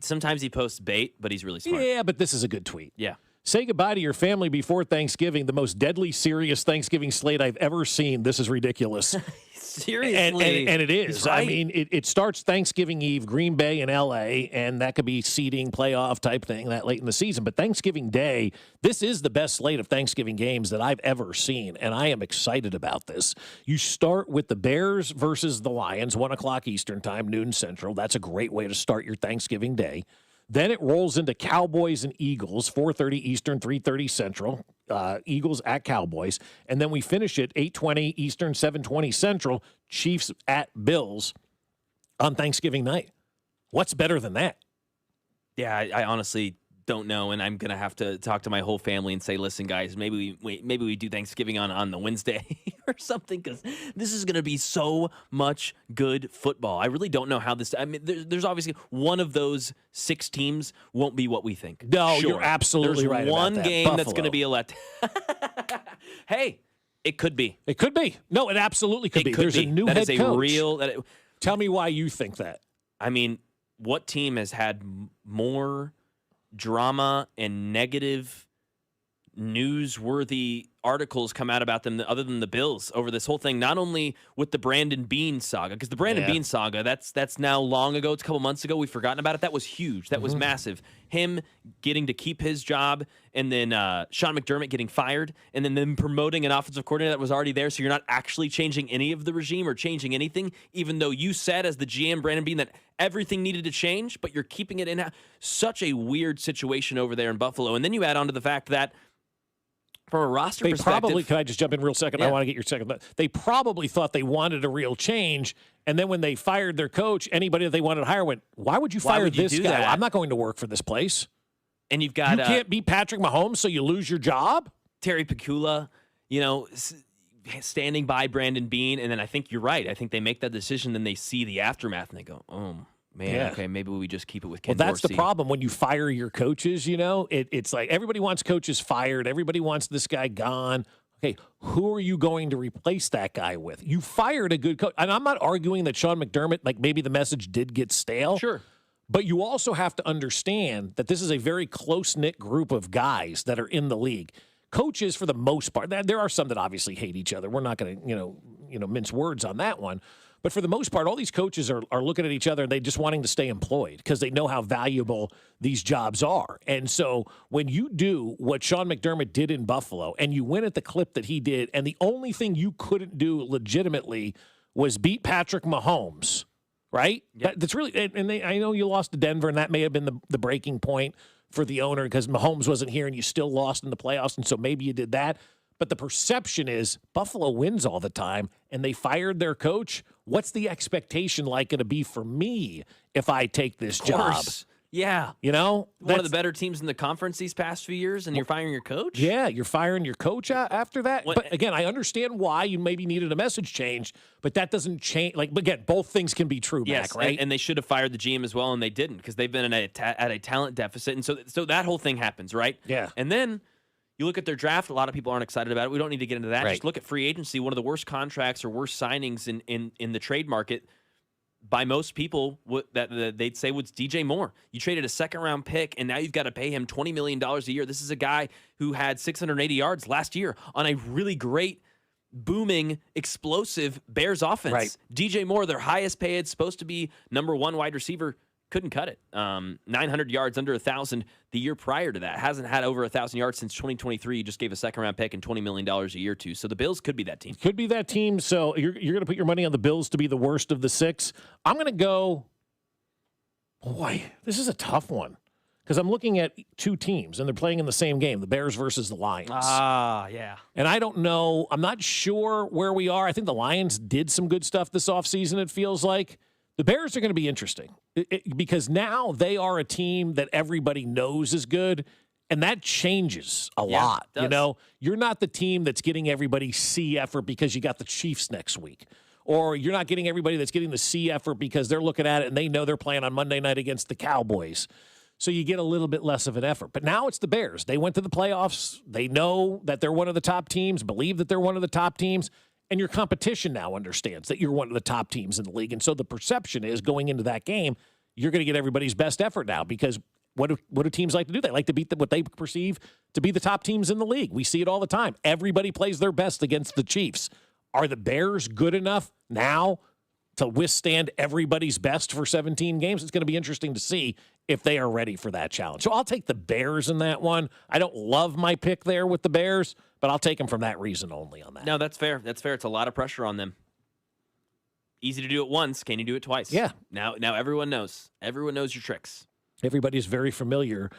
S2: Sometimes he posts bait, but he's really smart.
S1: Yeah, but this is a good tweet.
S2: Yeah.
S1: Say goodbye to your family before Thanksgiving, the most deadly serious Thanksgiving slate I've ever seen. This is ridiculous.
S2: Seriously.
S1: And it is.
S2: He's right.
S1: I mean, it starts Thanksgiving Eve, Green Bay and L.A., and that could be seeding, playoff type thing that late in the season. But Thanksgiving Day, this is the best slate of Thanksgiving games that I've ever seen, and I am excited about this. You start with the Bears versus the Lions, 1 o'clock Eastern time, noon Central. That's a great way to start your Thanksgiving Day. Then it rolls into Cowboys and Eagles, 4:30 Eastern, 3:30 Central. Eagles at Cowboys. And then we finish it 8:20 Eastern, 7:20 Central, Chiefs at Bills on Thanksgiving night. What's better than that?
S2: Yeah, I honestly don't know, and I'm going to have to talk to my whole family and say, listen, guys, maybe we do Thanksgiving on the Wednesday or something, because this is going to be so much good football. I really don't know how this – I mean, there's obviously one of those 6 teams won't be what we think.
S1: No, sure. You're absolutely right
S2: There's one
S1: about that.
S2: game
S1: Buffalo.
S2: That's going to be a let. Hey, it could be.
S1: It could be. No, it absolutely could be. There's a new head coach. Tell me why you think that.
S2: I mean, what team has had more drama and negative newsworthy articles come out about them other than the Bills over this whole thing? Not only with the Brandon Beane saga, because the Brandon Beane saga, that's now long ago. It's a couple months ago. We've forgotten about it. That was huge. That was massive. Him getting to keep his job, and then Sean McDermott getting fired, and then them promoting an offensive coordinator that was already there, so you're not actually changing any of the regime or changing anything, even though you said as the GM, Brandon Beane, that everything needed to change, but you're keeping it in. Such a weird situation over there in Buffalo. And then you add on to the fact that from a roster perspective,
S1: can I just jump in real second?
S2: Yeah.
S1: I want to get your second. They probably thought they wanted a real change, and then when they fired their coach, anybody that they wanted to hire went, why would you fire this guy? I'm not going to work for this place.
S2: And you've got...
S1: You can't beat Patrick Mahomes, so you lose your job?
S2: Terry Pecula, standing by Brandon Beane, and then I think you're right. I think they make that decision, then they see the aftermath, and they go, man, okay, maybe we just keep it with Ken
S1: Well, that's
S2: Dorsey.
S1: the problem when you fire your coaches, it's like everybody wants coaches fired. Everybody wants this guy gone. Okay, who are you going to replace that guy with? You fired a good coach. And I'm not arguing that Sean McDermott, maybe the message did get stale.
S2: Sure.
S1: But you also have to understand that this is a very close-knit group of guys that are in the league. Coaches, for the most part, there are some that obviously hate each other. We're not going to, mince words on that one. But for the most part, all these coaches are looking at each other and they just wanting to stay employed because they know how valuable these jobs are. And so when you do what Sean McDermott did in Buffalo and you win at the clip that he did, and the only thing you couldn't do legitimately was beat Patrick Mahomes, right?
S2: Yep.
S1: That's really, and I know you lost to Denver, and that may have been the breaking point for the owner because Mahomes wasn't here and you still lost in the playoffs, and so maybe you did that. But the perception is Buffalo wins all the time, and they fired their coach. What's the expectation like going to be for me if I take this job?
S2: Yeah. One of the better teams in the conference these past few years, and you're firing your coach?
S1: Yeah, you're firing your coach after that. But again, I understand why you maybe needed a message change, but that doesn't change. Again, both things can be true,
S2: yes,
S1: Mac, right?
S2: And they should have fired the GM as well, and they didn't because they've been at a talent deficit. And so that whole thing happens, right?
S1: Yeah.
S2: And then you look at their draft. A lot of people aren't excited about it. We don't need to get into that.
S1: Right.
S2: Just look at free agency. One of the worst contracts or worst signings in the trade market by most people that they'd say was DJ Moore. You traded a second-round pick, and now you've got to pay him $20 million a year. This is a guy who had 680 yards last year on a really great, booming, explosive Bears offense.
S1: Right.
S2: DJ Moore, their highest paid, supposed to be number 1 wide receiver, couldn't cut it. 900 yards, under 1,000 the year prior to that. Hasn't had over 1,000 yards since 2023. You just gave a second-round pick and $20 million a year to. So the Bills could be that team.
S1: Could be that team. So you're going to put your money on the Bills to be the worst of the 6. I'm going to go, boy, this is a tough one. Because I'm looking at 2 teams, and they're playing in the same game, the Bears versus the Lions.
S2: Yeah.
S1: And I don't know. I'm not sure where we are. I think the Lions did some good stuff this offseason, it feels like. The Bears are going to be interesting because now they are a team that everybody knows is good, and that changes a lot. You know, you're not the team that's getting everybody C effort because you got the Chiefs next week. Or you're not getting everybody that's getting the C effort because they're looking at it and they know they're playing on Monday night against the Cowboys. So you get a little bit less of an effort. But now it's the Bears. They went to the playoffs. They know that they're one of the top teams, believe that they're one of the top teams. And your competition now understands that you're one of the top teams in the league. And so the perception is going into that game, you're going to get everybody's best effort now because what do teams like to do? They like to beat what they perceive to be the top teams in the league. We see it all the time. Everybody plays their best against the Chiefs. Are the Bears good enough now to withstand everybody's best for 17 games? It's going to be interesting to see if they are ready for that challenge. So I'll take the Bears in that one. I don't love my pick there with the Bears, but I'll take them from that reason only on that.
S2: No, that's fair. That's fair. It's a lot of pressure on them. Easy to do it once. Can you do it twice?
S1: Yeah.
S2: Now everyone knows. Everyone knows your tricks.
S1: Everybody's very familiar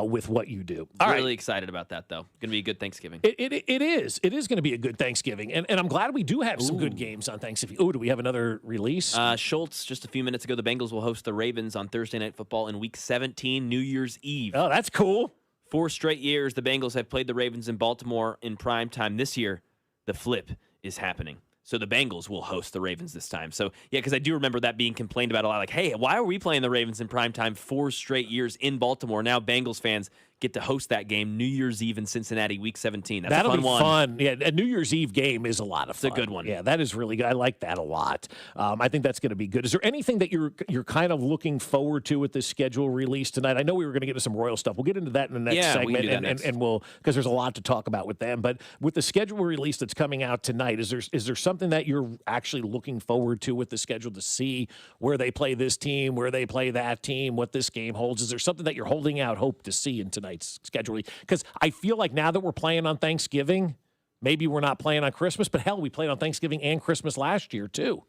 S1: with what you do.
S2: Really excited about that, though. Going to be a good Thanksgiving.
S1: It is. It is going to be a good Thanksgiving. And I'm glad we do have some good games on Thanksgiving. Oh, do we have another release?
S2: Schultz, just a few minutes ago, the Bengals will host the Ravens on Thursday Night Football in Week 17, New Year's Eve.
S1: Oh, that's cool.
S2: 4 straight years, the Bengals have played the Ravens in Baltimore in prime time. This year, the flip is happening. So the Bengals will host the Ravens this time. So, yeah, because I do remember that being complained about a lot. Like, hey, why are we playing the Ravens in primetime 4 straight years in Baltimore? Now Bengals fans get to host that game New Year's Eve in Cincinnati, Week 17. That's
S1: That'll
S2: a fun
S1: be
S2: one.
S1: Fun. Yeah, a New Year's Eve game is a lot of fun.
S2: It's a good one.
S1: Yeah, that is really good. I like that a lot. I think that's going to be good. Is there anything that you're kind of looking forward to with this schedule release tonight? I know we were going to get to some Royal stuff. We'll get into that in the next segment,
S2: we can do that next.
S1: and we'll because there's a lot to talk about with them. But with the schedule release that's coming out tonight, is there something that you're actually looking forward to with the schedule to see where they play this team, where they play that team, what this game holds? Is there something that you're holding out hope to see in tonight's schedule? Because I feel like now that we're playing on Thanksgiving, maybe we're not playing on Christmas, but hell, we played on Thanksgiving and Christmas last year too.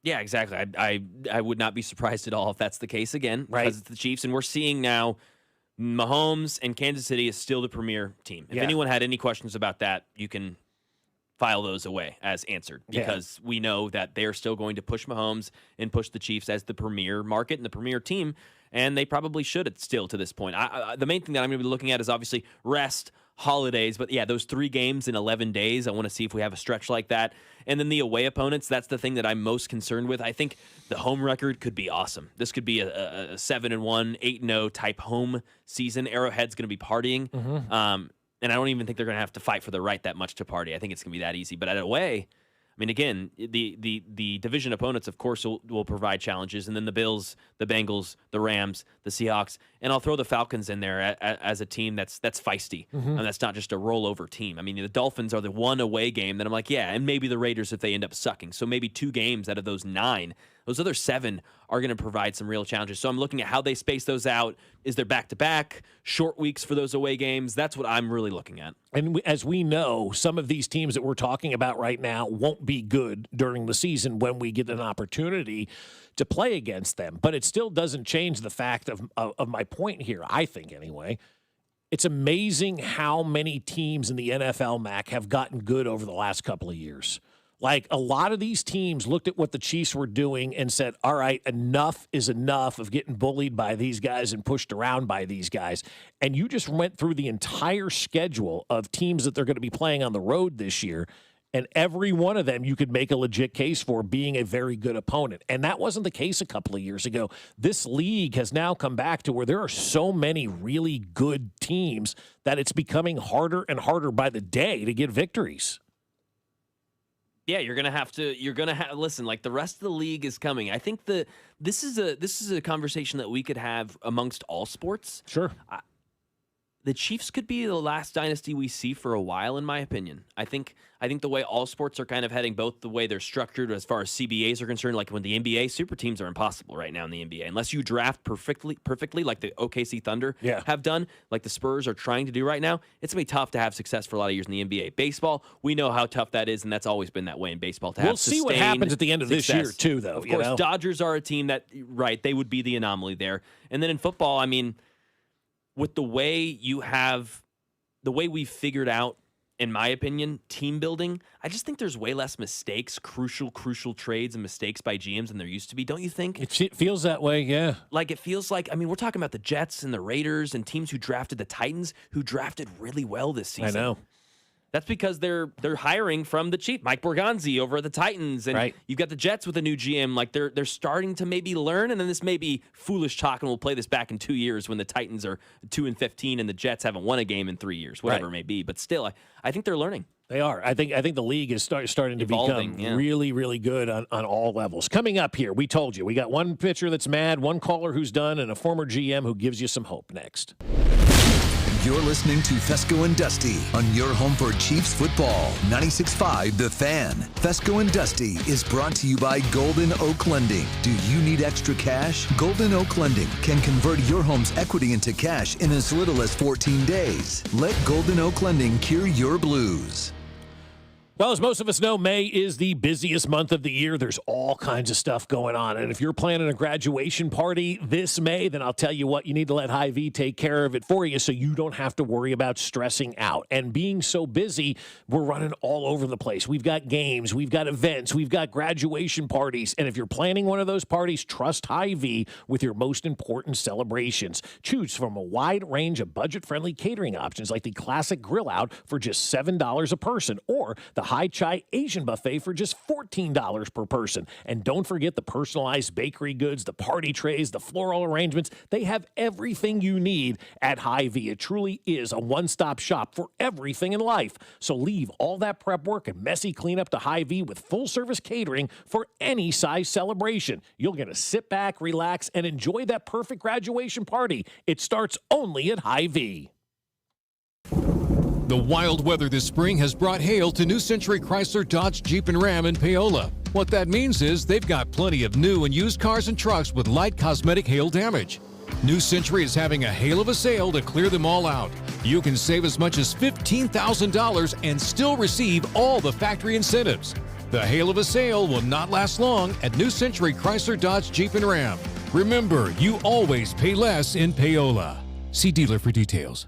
S2: Yeah, exactly. I would not be surprised at all if that's the case again, right? Because it's the Chiefs, and we're seeing now Mahomes and Kansas City is still the premier team. If anyone had any questions about that, you can file those away as answered because we know that they're still going to push Mahomes and push the Chiefs as the premier market and the premier team, and they probably should still to this point. The main thing that I'm going to be looking at is obviously rest, holidays, but yeah, those 3 games in 11 days, I want to see if we have a stretch like that. And then the away opponents, that's the thing that I'm most concerned with. I think the home record could be awesome. This could be a 7-1, 8-0 type home season. Arrowhead's going to be partying. And I don't even think they're going to have to fight for the right that much to party. I think it's going to be that easy. But at away, I mean, again, the division opponents, of course, will provide challenges. And then the Bills, the Bengals, the Rams, the Seahawks. And I'll throw the Falcons in there as a team that's feisty. And that's not just a rollover team. I mean, the Dolphins are the one away game that I'm like, yeah, and maybe the Raiders if they end up sucking. So maybe 2 games out of those 9. Those other 7 are going to provide some real challenges. So I'm looking at how they space those out. Is there back-to-back, short weeks for those away games? That's what I'm really looking at.
S1: And as we know, some of these teams that we're talking about right now won't be good during the season when we get an opportunity to play against them. But it still doesn't change the fact of my point here, I think anyway. It's amazing how many teams in the NFL, Mac, have gotten good over the last couple of years. Like, a lot of these teams looked at what the Chiefs were doing and said, all right, enough is enough of getting bullied by these guys and pushed around by these guys. And you just went through the entire schedule of teams that they're going to be playing on the road this year, and every one of them you could make a legit case for being a very good opponent. And that wasn't the case a couple of years ago. This league has now come back to where there are so many really good teams that it's becoming harder and harder by the day to get victories.
S2: Yeah, you're gonna have listen, like the rest of the league is coming. I think this is a conversation that we could have amongst all sports.
S1: Sure.
S2: The Chiefs could be the last dynasty we see for a while, in my opinion. I think the way all sports are kind of heading, both the way they're structured as far as CBAs are concerned, like when the NBA, super teams are impossible right now in the NBA. Unless you draft perfectly like the OKC Thunder have done, like the Spurs are trying to do right now, it's going to be tough to have success for a lot of years in the NBA. Baseball, we know how tough that is, and that's always been that way in baseball.
S1: We'll see what happens at the end of this year, too, though.
S2: Of course, Dodgers are a team that, right, they would be the anomaly there. And then in football, I mean, with the way we've figured out in my opinion, team building, I just think there's way less mistakes, crucial trades and mistakes by GMs than there used to be. Don't you think?
S1: It feels that way, yeah.
S2: Like, it feels like, I mean, we're talking about the Jets and the Raiders and teams who drafted the Titans, who drafted really well this season.
S1: I know.
S2: That's because they're hiring from the Chiefs, Mike Borgonzi over at the Titans, and you've got the Jets with a new GM. Like they're starting to maybe learn, and then this may be foolish talk, and we'll play this back in 2 years when the Titans are 2-15 and the Jets haven't won a game in 3 years, whatever it may be. But still, I think they're learning.
S1: They are. I think the league is starting to become really, really good on all levels. Coming up here, we told you, we got one pitcher that's mad, one caller who's done, and a former GM who gives you some hope next.
S3: You're listening to Fescoe and Dusty on your home for Chiefs football, 96.5 The Fan. Fescoe and Dusty is brought to you by Golden Oak Lending. Do you need extra cash? Golden Oak Lending can convert your home's equity into cash in as little as 14 days. Let Golden Oak Lending cure your blues.
S1: Well, as most of us know, May is the busiest month of the year. There's all kinds of stuff going on. And if you're planning a graduation party this May, then I'll tell you what, you need to let Hy-Vee take care of it for you so you don't have to worry about stressing out. And being so busy, we're running all over the place. We've got games, we've got events, we've got graduation parties. And if you're planning one of those parties, trust Hy-Vee with your most important celebrations. Choose from a wide range of budget-friendly catering options like the classic grill out for just $7 a person, or the High Chai Asian buffet for just $14 per person. And don't forget the personalized bakery goods, the party trays, the floral arrangements. They have everything you need at Hy-Vee. It truly is a one-stop shop for everything in life. So leave all that prep work and messy cleanup to Hy-Vee with full-service catering for any size celebration. You'll get to sit back, relax, and enjoy that perfect graduation party. It starts only at Hy-Vee.
S23: The wild weather this spring has brought hail to New Century Chrysler, Dodge, Jeep, and Ram in Paola. What that means is they've got plenty of new and used cars and trucks with light cosmetic hail damage. New Century is having a hail of a sale to clear them all out. You can save as much as $15,000 and still receive all the factory incentives. The hail of a sale will not last long at New Century Chrysler, Dodge, Jeep, and Ram. Remember, you always pay less in Paola. See dealer for details.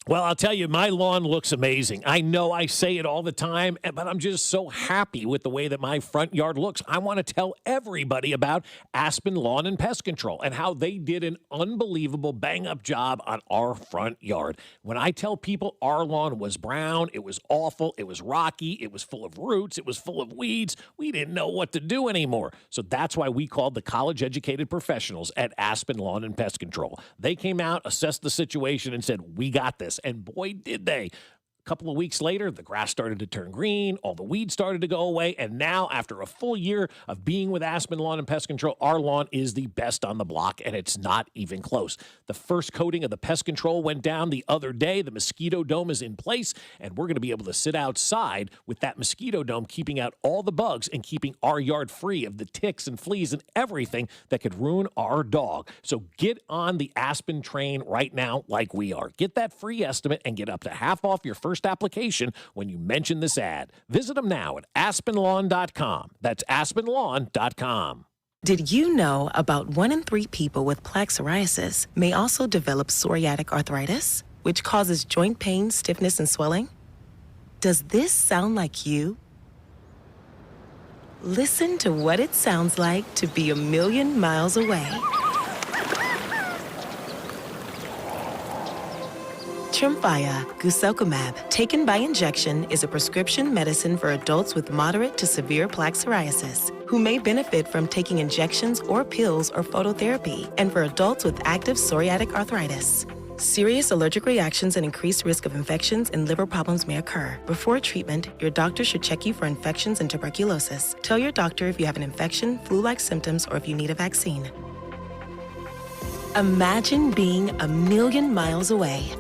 S1: Well, I'll tell you, my lawn looks amazing. I know I say it all the time, but I'm just so happy with the way that my front yard looks. I want to tell everybody about Aspen Lawn and Pest Control and how they did an unbelievable bang-up job on our front yard. When I tell people our lawn was brown, it was awful, it was rocky, it was full of roots, it was full of weeds, we didn't know what to do anymore. So that's why we called the college-educated professionals at Aspen Lawn and Pest Control. They came out, assessed the situation, and said, we got this. And boy, did they. A couple of weeks later, the grass started to turn green, all the weeds started to go away, and now, after a full year of being with Aspen Lawn and Pest Control, our lawn is the best on the block, and it's not even close. The first coating of the pest control went down the other day. The mosquito dome is in place, and we're going to be able to sit outside with that mosquito dome, keeping out all the bugs and keeping our yard free of the ticks and fleas and everything that could ruin our dog. So get on the Aspen train right now like we are. Get that free estimate and get up to half off your first application when you mention this ad. Visit them now at aspenlawn.com. That's aspenlawn.com.
S5: Did you know about 1 in 3 people with plaque psoriasis may also develop psoriatic arthritis, which causes joint pain, stiffness, and swelling? Does this sound like you? Listen to what it sounds like to be a million miles away. Tremfya guselkumab, taken by injection, is a prescription medicine for adults with moderate to severe plaque psoriasis who may benefit from taking injections or pills or phototherapy, and for adults with active psoriatic arthritis. Serious allergic reactions and increased risk of infections and liver problems may occur. Before treatment, your doctor should check you for infections and tuberculosis. Tell your doctor if you have an infection, flu-like symptoms, or if you need a vaccine. Imagine being a million miles away.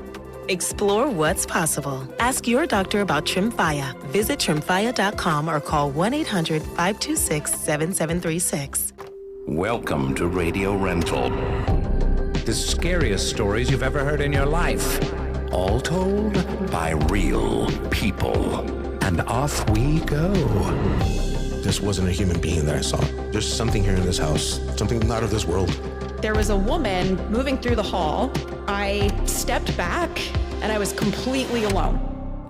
S5: Explore what's possible. Ask your doctor about Tremfya. Visit Tremfya.com or call 1-800-526-7736.
S10: Welcome to Radio Rental. The scariest stories you've ever heard in your life. All told by real people. And off we go.
S12: This wasn't a human being that I saw. There's something here in this house. Something not of this world.
S13: There was a woman moving through the hall. I stepped back and I was completely alone.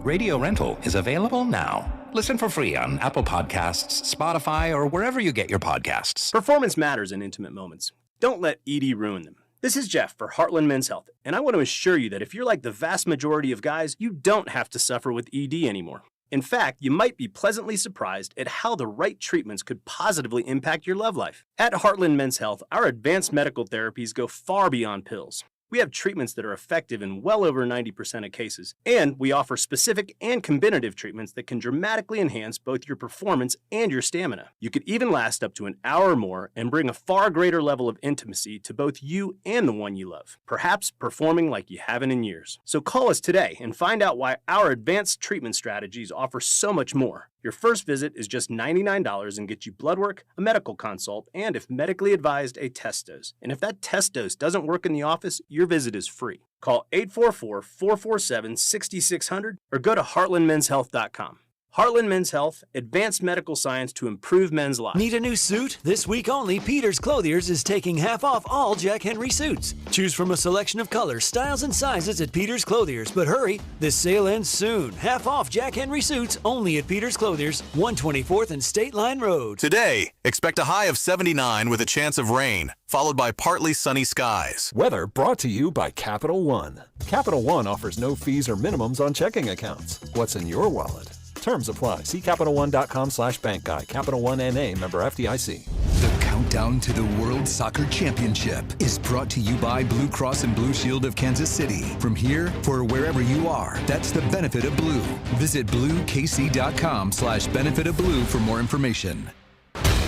S10: Radio Rental is available now. Listen for free on Apple Podcasts, Spotify, or wherever you get your podcasts.
S7: Performance matters in intimate moments. Don't let ED ruin them. This is Jeff for Heartland Men's Health, and I want to assure you that if you're like the vast majority of guys, you don't have to suffer with ED anymore. In fact, you might be pleasantly surprised at how the right treatments could positively impact your love life. At Heartland Men's Health, our advanced medical therapies go far beyond pills. We have treatments that are effective in well over 90% of cases, and we offer specific and combinative treatments that can dramatically enhance both your performance and your stamina. You could even last up to an hour or more and bring a far greater level of intimacy to both you and the one you love, perhaps performing like you haven't in years. So call us today and find out why our advanced treatment strategies offer so much more. Your first visit is just $99 and gets you blood work, a medical consult, and if medically advised, a test dose. And if that test dose doesn't work in the office, your visit is free. Call 844-447-6600 or go to heartlandmenshealth.com. Heartland Men's Health, advanced medical science to improve men's lives.
S22: Need a new suit? This week only, Peter's Clothiers is taking half off all Jack Henry suits. Choose from a selection of colors, styles, and sizes at Peter's Clothiers. But hurry, this sale ends soon. Half off Jack Henry suits only at Peter's Clothiers, 124th and State Line Road.
S11: Today, expect a high of 79 with a chance of rain, followed by partly sunny skies.
S14: Weather brought to you by Capital One. Capital One offers no fees or minimums on checking accounts. What's in your wallet? Terms apply. See CapitalOne.com/bank guide. Capital One N.A. member FDIC.
S3: The countdown to the World Soccer Championship is brought to you by Blue Cross and Blue Shield of Kansas City. From here for wherever you are, that's the benefit of blue. Visit bluekc.com/benefit of blue for more information.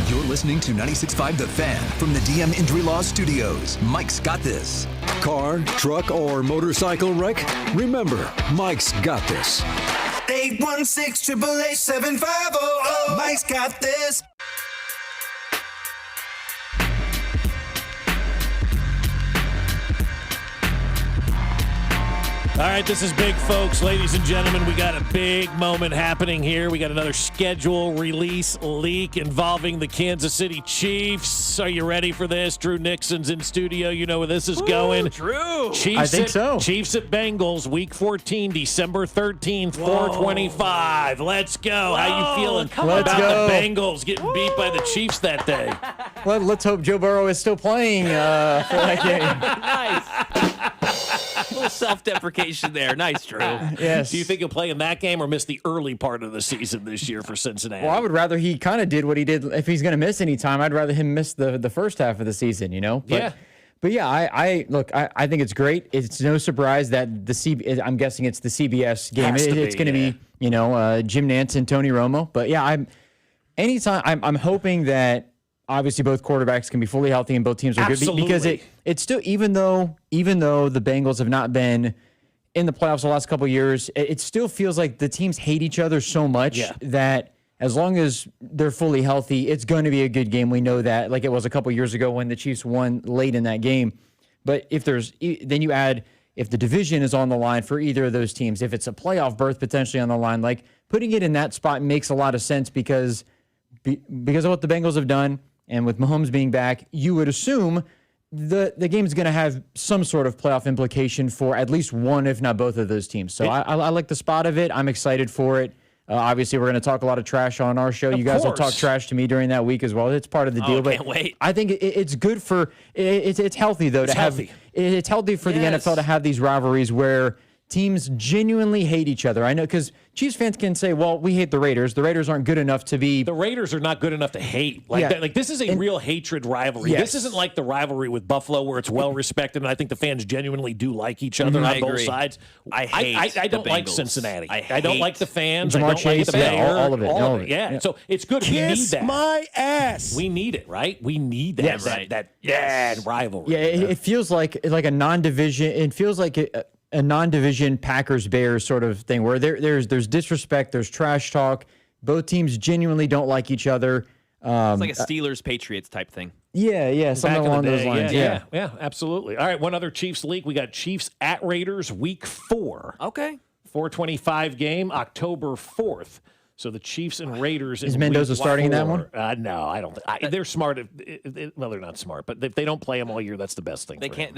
S3: You're listening to 96.5 The Fan from the DM Injury Law Studios. Mike's got this.
S17: Car, truck, or motorcycle wreck? Remember, Mike's got this.
S18: 816-888-7500. Mike's got this.
S1: All right, this is big, folks. Ladies and gentlemen, we got a big moment happening here. We got another schedule release leak involving the Kansas City Chiefs. Are you ready for this? Drew Nixon's in studio. You know where this is going.
S2: Drew.
S1: Chiefs
S6: I think so.
S1: Chiefs at Bengals, Week 14, December 13th, 4:25. Let's go. How you feeling about the Bengals getting beat by the Chiefs that day?
S19: Well, let's hope Joe Burrow is still playing for that game.
S2: Nice. A little self-deprecation there. Nice, Drew.
S19: Yes.
S1: Do you think he'll play in that game or miss the early part of the season this year for Cincinnati?
S19: Well, I would rather he kind of did what he did. If he's going to miss any time, I'd rather him miss the first half of the season, you know? But yeah, I think it's great. It's no surprise that I'm guessing it's the CBS game. It's going to be, Jim Nantz and Tony Romo. But yeah, I'm hoping that obviously both quarterbacks can be fully healthy and both teams are good because it's still, even though the Bengals have not been in the playoffs the last couple of years, it still feels like the teams hate each other so much that as long as they're fully healthy, it's going to be a good game. We know that, like it was a couple of years ago when the Chiefs won late in that game. But then you add, if the division is on the line for either of those teams, if it's a playoff berth potentially on the line, like putting it in that spot makes a lot of sense because of what the Bengals have done. And with Mahomes being back, you would assume the game is going to have some sort of playoff implication for at least one, if not both of those teams. So I like the spot of it. I'm excited for it. Obviously, we're going to talk a lot of trash on our show. You guys will talk trash to me during that week as well. It's part of the deal.
S2: Can't wait.
S19: I think it's good for it's healthy though it's healthy for the NFL to have these rivalries where teams genuinely hate each other. I know because Chiefs fans can say, well, we hate the Raiders. The Raiders aren't good enough to be...
S1: The Raiders are not good enough to hate. Like this is a real hatred rivalry.
S19: Yes.
S1: This isn't like the rivalry with Buffalo where it's well-respected, and I think the fans genuinely do like each other on both sides.
S2: I
S1: don't like Cincinnati. I don't like the fans.
S19: Jamar
S1: I don't
S19: Chase,
S1: like the mayor.
S19: all of it.
S1: All of it. Yeah. So it's good. We need that.
S17: my ass.
S1: We need it, right? We need that. That rivalry.
S19: Yeah, it feels like a non-division... It feels like... a non-division Packers-Bears sort of thing where there's disrespect, there's trash talk. Both teams genuinely don't like each other.
S2: It's like a Steelers-Patriots type thing.
S19: Yeah, something along those lines.
S1: Yeah, absolutely. All right, one other Chiefs leak. We got Chiefs at Raiders Week 4.
S2: Okay.
S1: 4:25 game, October 4th. So the Chiefs and Raiders.
S19: Is Mendoza starting in that one?
S1: No, I don't think. They're smart. Well, they're not smart, but if they don't play them all year, that's the best thing.
S2: That can't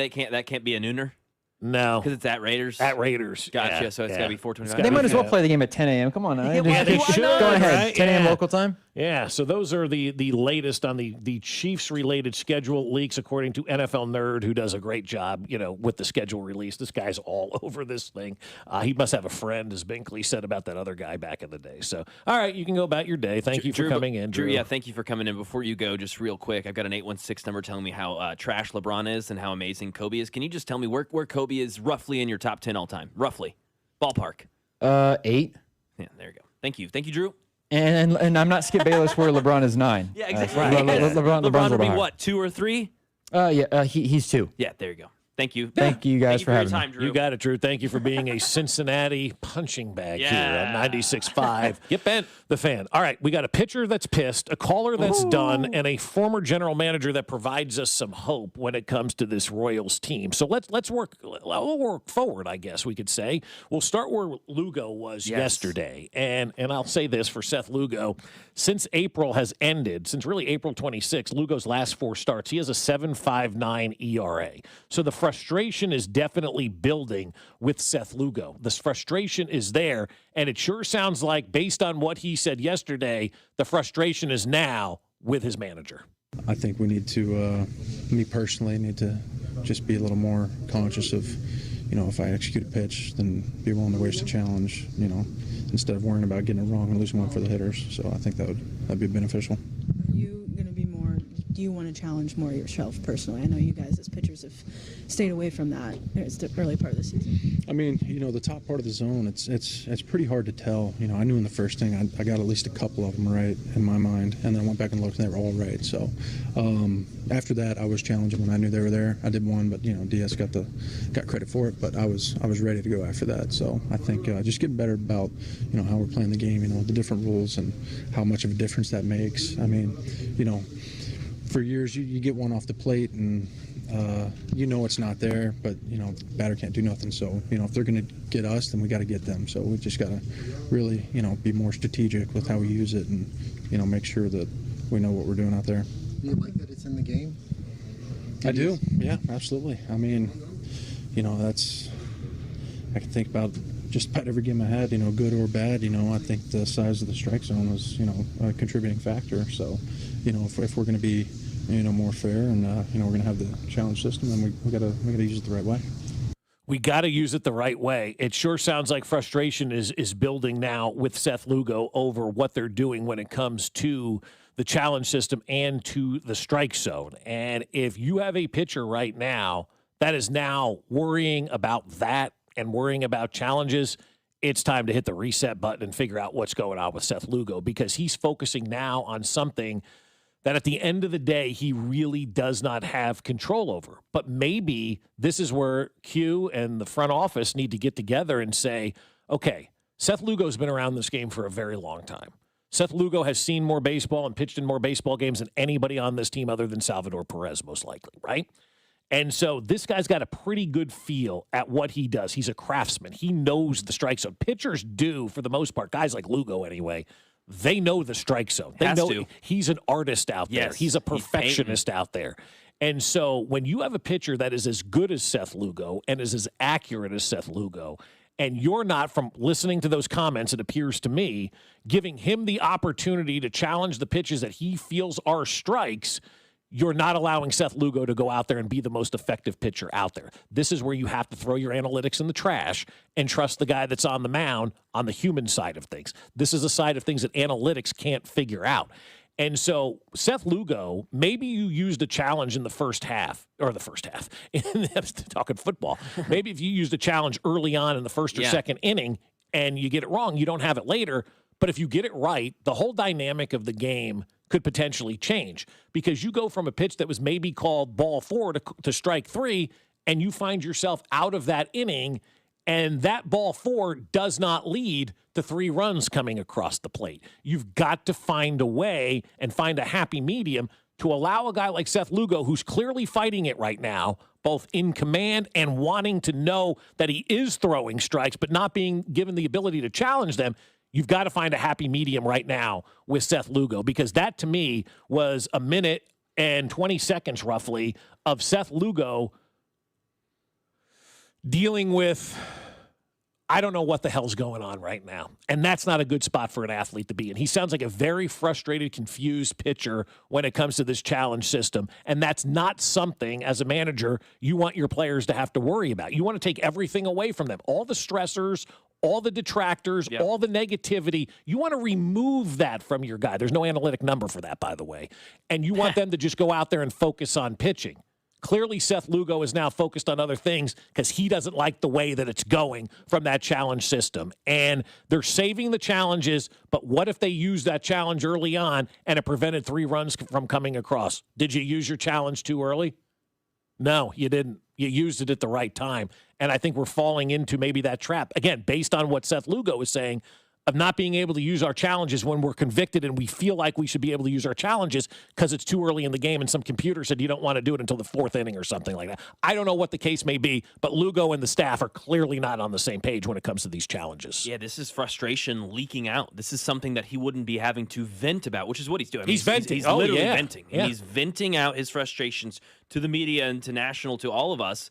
S2: be a nooner.
S1: No.
S2: Because it's at Raiders?
S1: At Raiders.
S2: Gotcha.
S1: Yeah,
S2: So it's got to be 4:25.
S19: They might as well play the game at 10 a.m. Come on.
S1: Yeah, they should.
S19: Go ahead.
S1: Right?
S19: 10 a.m.
S1: Yeah.
S19: local time.
S1: Yeah, so those are the latest on the Chiefs-related schedule leaks, according to NFL Nerd, who does a great job, with the schedule release. This guy's all over this thing. He must have a friend, as Binkley said about that other guy back in the day. So, all right, you can go about your day. Thank you for coming in, Drew.
S2: Yeah, thank you for coming in. Before you go, just real quick, I've got an 816 number telling me how trash LeBron is and how amazing Kobe is. Can you just tell me where Kobe is roughly in your top 10 all time? Roughly. Ballpark.
S19: 8.
S2: Yeah, there you go. Thank you. Thank you, Drew.
S19: And I'm not Skip Bayless where LeBron is 9.
S2: Yeah, exactly.
S19: LeBron
S2: would be what, 2 or 3?
S19: He's 2.
S2: Yeah, there you go. Thank you.
S19: Thank you guys for having
S2: time,
S19: me.
S2: Drew.
S1: You got it, Drew. Thank you for being a Cincinnati punching bag here on 96.5.
S2: Get bent.
S1: The Fan. All right, we got a pitcher that's pissed, a caller that's done, and a former general manager that provides us some hope when it comes to this Royals team. So we'll work forward, I guess we could say. We'll start where Lugo was yesterday. And I'll say this for Seth Lugo. Since April has ended, since really April 26, Lugo's last 4 starts, he has a 7.59 ERA. So the frustration is definitely building with Seth Lugo. This frustration is there, and it sure sounds like, based on what he said yesterday, the frustration is now with his manager.
S4: I think we need to, me personally, need to just be a little more conscious of, if I execute a pitch, then be willing to waste a challenge, instead of worrying about getting it wrong and losing one for the hitters. So I think that'd be beneficial.
S8: Do you want to challenge more yourself personally? I know you guys as pitchers have stayed away from that. It's the early part of the season.
S4: I mean, the top part of the zone, it's pretty hard to tell. I knew in the first thing I got at least a couple of them right in my mind, and then I went back and looked and they were all right. So after that, I was challenging when I knew they were there. I did one, but DS got credit for it, but I was ready to go after that. So I think just getting better about how we're playing the game, the different rules and how much of a difference that makes. I mean, for years, you get one off the plate and it's not there, but batter can't do nothing. So if they're going to get us, then we got to get them. So we just got to really be more strategic with how we use it and make sure that we know what we're doing out there.
S9: Do you like that it's in the game?
S4: I do. Yeah, absolutely. I mean, I can think about just about every game I had, good or bad. I think the size of the strike zone was a contributing factor. So if we're going to be more fair and we're going to have the challenge system, then we got to use it the right way.
S1: We got to use it the right way. It sure sounds like frustration is building now with Seth Lugo over what they're doing when it comes to the challenge system and to the strike zone. And if you have a pitcher right now that is now worrying about that and worrying about challenges, it's time to hit the reset button and figure out what's going on with Seth Lugo, because he's focusing now on something that at the end of the day, he really does not have control over. But maybe this is where Q and the front office need to get together and say, okay, Seth Lugo's been around this game for a very long time. Seth Lugo has seen more baseball and pitched in more baseball games than anybody on this team other than Salvador Perez, most likely, right? And so this guy's got a pretty good feel at what he does. He's a craftsman. He knows the strike zone. Pitchers do, for the most part, guys like Lugo anyway, they know the strike zone. They know he's an artist out there.
S2: Yes,
S1: he's a perfectionist out there. And so when you have a pitcher that is as good as Seth Lugo and is as accurate as Seth Lugo, and you're not, from listening to those comments, it appears to me, giving him the opportunity to challenge the pitches that he feels are strikes, you're not allowing Seth Lugo to go out there and be the most effective pitcher out there. This is where you have to throw your analytics in the trash and trust the guy that's on the mound on the human side of things. This is a side of things that analytics can't figure out. And so, Seth Lugo, maybe you used a challenge in the first half, talking football. Maybe if you used a challenge early on in the first or second inning and you get it wrong, you don't have it later. But if you get it right, the whole dynamic of the game could potentially change, because you go from a pitch that was maybe called ball 4 to strike 3, and you find yourself out of that inning, and that ball 4 does not lead to 3 runs coming across the plate. You've got to find a way and find a happy medium to allow a guy like Seth Lugo, who's clearly fighting it right now, both in command and wanting to know that he is throwing strikes, but not being given the ability to challenge them. You've got to find a happy medium right now with Seth Lugo, because that, to me, was a minute and 20 seconds roughly of Seth Lugo dealing with, I don't know what the hell's going on right now. And that's not a good spot for an athlete to be in. He sounds like a very frustrated, confused pitcher when it comes to this challenge system. And that's not something, as a manager, you want your players to have to worry about. You want to take everything away from them. All the stressors, all the detractors, all the negativity. You want to remove that from your guy. There's no analytic number for that, by the way. And you want them to just go out there and focus on pitching. Clearly, Seth Lugo is now focused on other things because he doesn't like the way that it's going from that challenge system. And they're saving the challenges, but what if they use that challenge early on and it prevented 3 runs from coming across? Did you use your challenge too early? No, you didn't. You used it at the right time. And I think we're falling into maybe that trap. Again, based on what Seth Lugo is saying, of not being able to use our challenges when we're convicted and we feel like we should be able to use our challenges because it's too early in the game and some computer said you don't want to do it until the 4th inning or something like that. I don't know what the case may be, but Lugo and the staff are clearly not on the same page when it comes to these challenges.
S2: Yeah, this is frustration leaking out. This is something that he wouldn't be having to vent about, which is what he's doing.
S1: He's venting.
S2: He's literally
S1: yeah.
S2: venting.
S1: Yeah.
S2: He's venting out his frustrations to the media and to national, to all of us,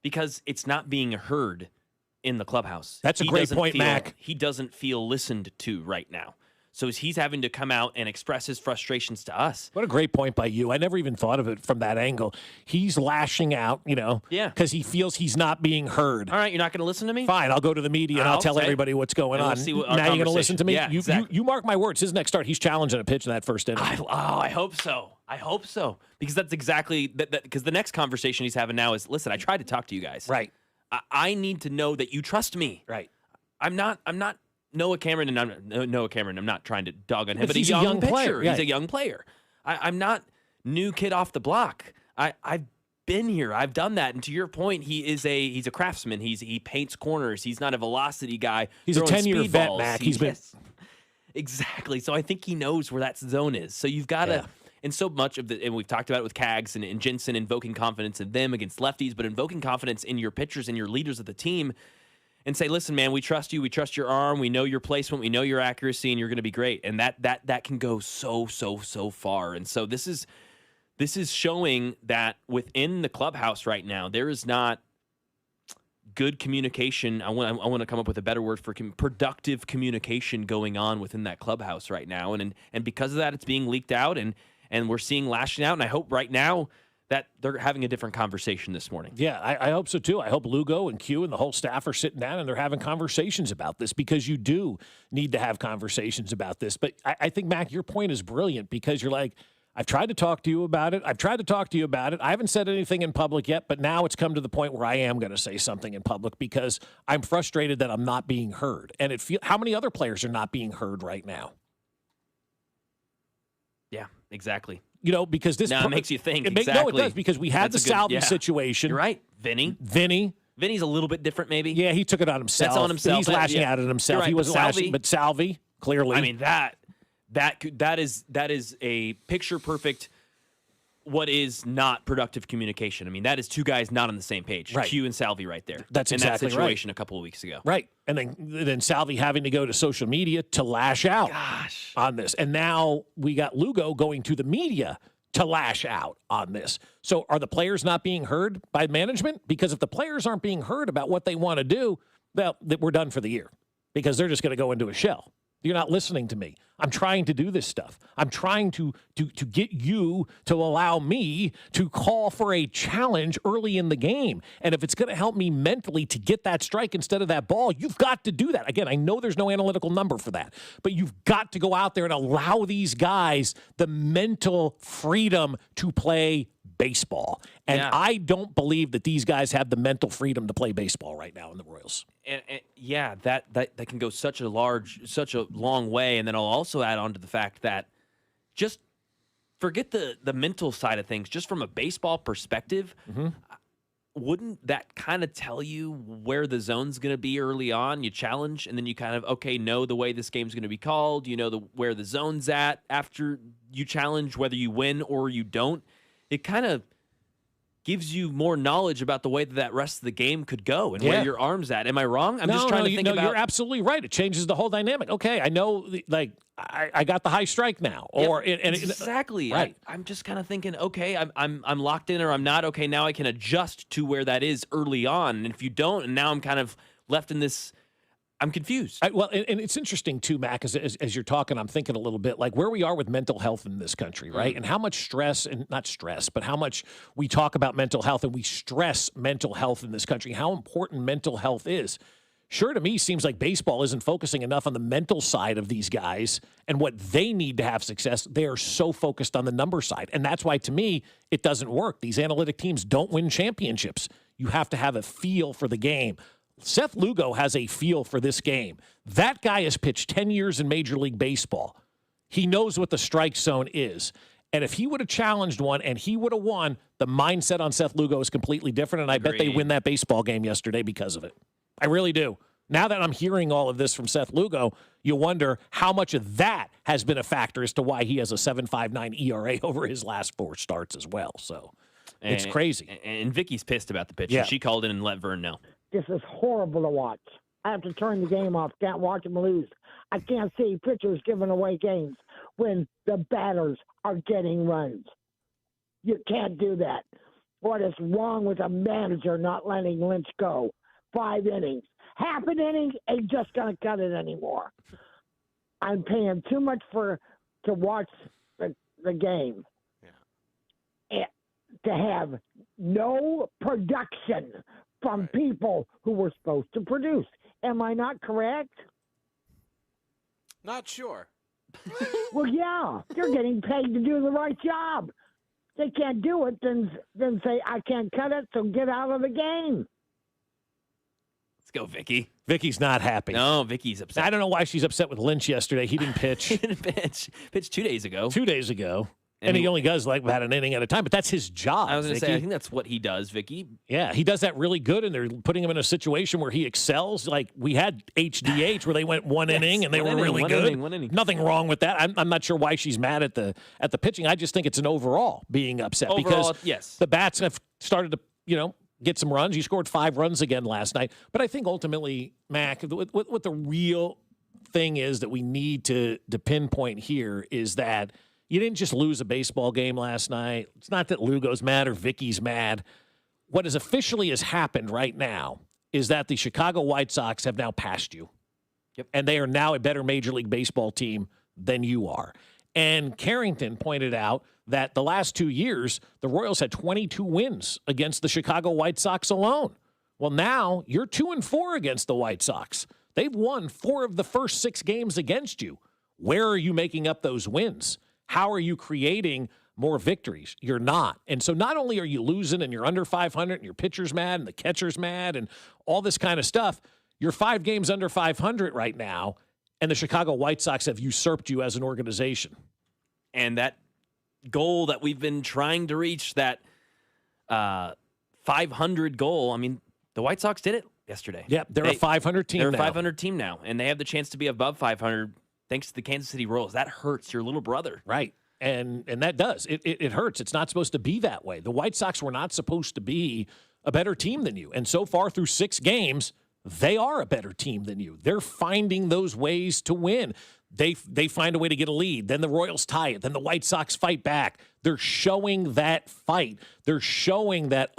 S2: because it's not being heard in the clubhouse.
S1: That's a great point, Mac.
S2: He doesn't feel listened to right now. So he's having to come out and express his frustrations to us.
S1: What a great point by you. I never even thought of it from that angle. He's lashing out, because he feels he's not being heard.
S2: All right, you're not going to listen to me?
S1: Fine, I'll go to the media and I'll tell everybody what's going on.
S2: See
S1: now you're going to listen to me?
S2: Yeah,
S1: you mark my words. His next start, he's challenging a pitch in that first inning.
S2: I hope so. I hope so. Because that's exactly because the next conversation he's having now is, listen, I tried to talk to you guys.
S1: Right.
S2: I need to know that you trust me.
S1: Right.
S2: I'm not Noah Cameron, and I'm not trying to dog on him, but
S1: he's a young
S2: pitcher.
S1: player.
S2: He's a young player. I'm not new kid off the block. I've been here. I've done that. And to your point, he's a craftsman. He paints corners. He's not a velocity guy.
S1: He's a 10-year vet, Mac.
S2: Exactly. So I think he knows where that zone is. So you've got to. Yeah. And so much of and we've talked about it with Cags and Jensen, invoking confidence in them against lefties, but invoking confidence in your pitchers and your leaders of the team, and say, listen, man, we trust you. We trust your arm. We know your placement. We know your accuracy, and you're going to be great. And that can go so far. And so this is showing that within the clubhouse right now, there is not good communication. I want to come up with a better word for productive communication going on within that clubhouse right now. And because of that, it's being leaked out, and we're seeing lashing out. And I hope right now that they're having a different conversation this morning.
S1: Yeah, I hope so too. I hope Lugo and Q and the whole staff are sitting down and they're having conversations about this, because you do need to have conversations about this. But I think, Mac, your point is brilliant, because you're like, I've tried to talk to you about it. I haven't said anything in public yet, but now it's come to the point where I am going to say something in public because I'm frustrated that I'm not being heard. And how many other players are not being heard right now?
S2: Yeah, exactly.
S1: Because this
S2: now it makes you think. No,
S1: it does, because we had the Salvi situation.
S2: You're right. Vinny's a little bit different, maybe.
S1: Yeah, he took it on himself.
S2: That's on himself.
S1: He's lashing out at himself.
S2: Right,
S1: he wasn't lashing, but Salvi, clearly.
S2: I mean, that is a picture perfect. What is not productive communication? I mean, that is two guys not on the same page.
S1: Right.
S2: Q and Salvi right there.
S1: That's exactly
S2: in that situation
S1: right.
S2: A couple of weeks ago.
S1: Right. And then Salvi having to go to social media to lash out on this. And now we got Lugo going to the media to lash out on this. So are the players not being heard by management? Because if the players aren't being heard about what they want to do, well, we're done for the year, because they're just going to go into a shell. You're not listening to me. I'm trying to do this stuff. I'm trying to get you to allow me to call for a challenge early in the game. And if it's going to help me mentally to get that strike instead of that ball, you've got to do that. Again, I know there's no analytical number for that, but you've got to go out there and allow these guys the mental freedom to play baseball. And I don't believe that these guys have the mental freedom to play baseball right now in the Royals.
S2: And that can go such a long way. And then I'll also add on to the fact that just forget the mental side of things. Just from a baseball perspective, wouldn't that kind of tell you where the zone's going to be early on? You challenge, and then you kind of, know the way this game's going to be called. You know where the zone's at after you challenge, whether you win or you don't. It kind of gives you more knowledge about the way that rest of the game could go and where your arm's at. Am I wrong? I'm just trying to think about.
S1: You're absolutely right. It changes the whole dynamic. Okay, I know, I got the high strike now,
S2: exactly.
S1: Right.
S2: I'm just kind of thinking, okay, I'm locked in or I'm not. Okay, now I can adjust to where that is early on, and if you don't, and now I'm kind of left in this. I'm confused.
S1: And it's interesting, too, Mac, as you're talking, I'm thinking a little bit like where we are with mental health in this country, right? And how much stress, and not stress, but how much we talk about mental health and we stress mental health in this country, how important mental health is. Sure, to me, seems like baseball isn't focusing enough on the mental side of these guys and what they need to have success. They are so focused on the number side. And that's why, to me, it doesn't work. These analytic teams don't win championships. You have to have a feel for the game. Seth Lugo has a feel for this game. That guy has pitched 10 years in Major League Baseball. He knows what the strike zone is. And if he would have challenged one and he would have won, the mindset on Seth Lugo is completely different, and I bet they win that baseball game yesterday because of it. I really do. Now that I'm hearing all of this from Seth Lugo, you wonder how much of that has been a factor as to why he has a 7.59 ERA over his last 4 starts as well. So it's crazy.
S2: And Vicky's pissed about the pitch.
S1: Yeah.
S2: She called in and let Vern know.
S15: This is horrible to watch. I have to turn the game off. Can't watch them lose. I can't see pitchers giving away games when the batters are getting runs. You can't do that. What is wrong with a manager not letting Lynch go? 5 innings. Half an inning ain't just going to cut it anymore. I'm paying too much to watch the game. Yeah. To have no production from people who were supposed to produce. Am I not correct?
S16: Not sure.
S15: Well, yeah. They're getting paid to do the right job. They can't do it, then say, I can't cut it, so get out of the game.
S2: Let's go, Vicky.
S1: Vicky's not happy.
S2: No, Vicky's upset.
S1: I don't know why she's upset with Lynch yesterday. He didn't pitch.
S2: He didn't pitch. Pitched 2 days ago.
S1: 2 days ago. And he only does like about an inning at a time, but that's his job.
S2: I was going to say, I think that's what he does, Vicky.
S1: Yeah, he does that really good, and they're putting him in a situation where he excels. Like we had HDH where they went one inning and they were really good.
S2: One inning.
S1: Nothing wrong with that. I'm not sure why she's mad at the pitching. I just think it's an overall being upset because the bats have started to get some runs. He scored 5 runs again last night, but I think ultimately, Mac, what the real thing is that we need to pinpoint here is that. You didn't just lose a baseball game last night. It's not that Lugo's mad or Vicky's mad. What has officially happened right now is that the Chicago White Sox have now passed you.
S2: Yep.
S1: And they are now a better Major League Baseball team than you are. And Carrington pointed out that the last 2 years, the Royals had 22 wins against the Chicago White Sox alone. Well, now you're 2-4 against the White Sox. They've won 4 of the first 6 games against you. Where are you making up those wins? How are you creating more victories? You're not. And so not only are you losing and you're under 500 and your pitcher's mad and the catcher's mad and all this kind of stuff, you're 5 games under 500 right now, and the Chicago White Sox have usurped you as an organization.
S2: And that goal that we've been trying to reach, that 500 goal, I mean, the White Sox did it yesterday.
S1: Yeah, they're a 500 team now.
S2: They're a 500 team now, and they have the chance to be above 500 thanks to the Kansas City Royals. That hurts your little brother.
S1: Right. And that does. It hurts. It's not supposed to be that way. The White Sox were not supposed to be a better team than you. And so far through 6 games, they are a better team than you. They're finding those ways to win. They find a way to get a lead. Then the Royals tie it. Then the White Sox fight back. They're showing that fight. They're showing that,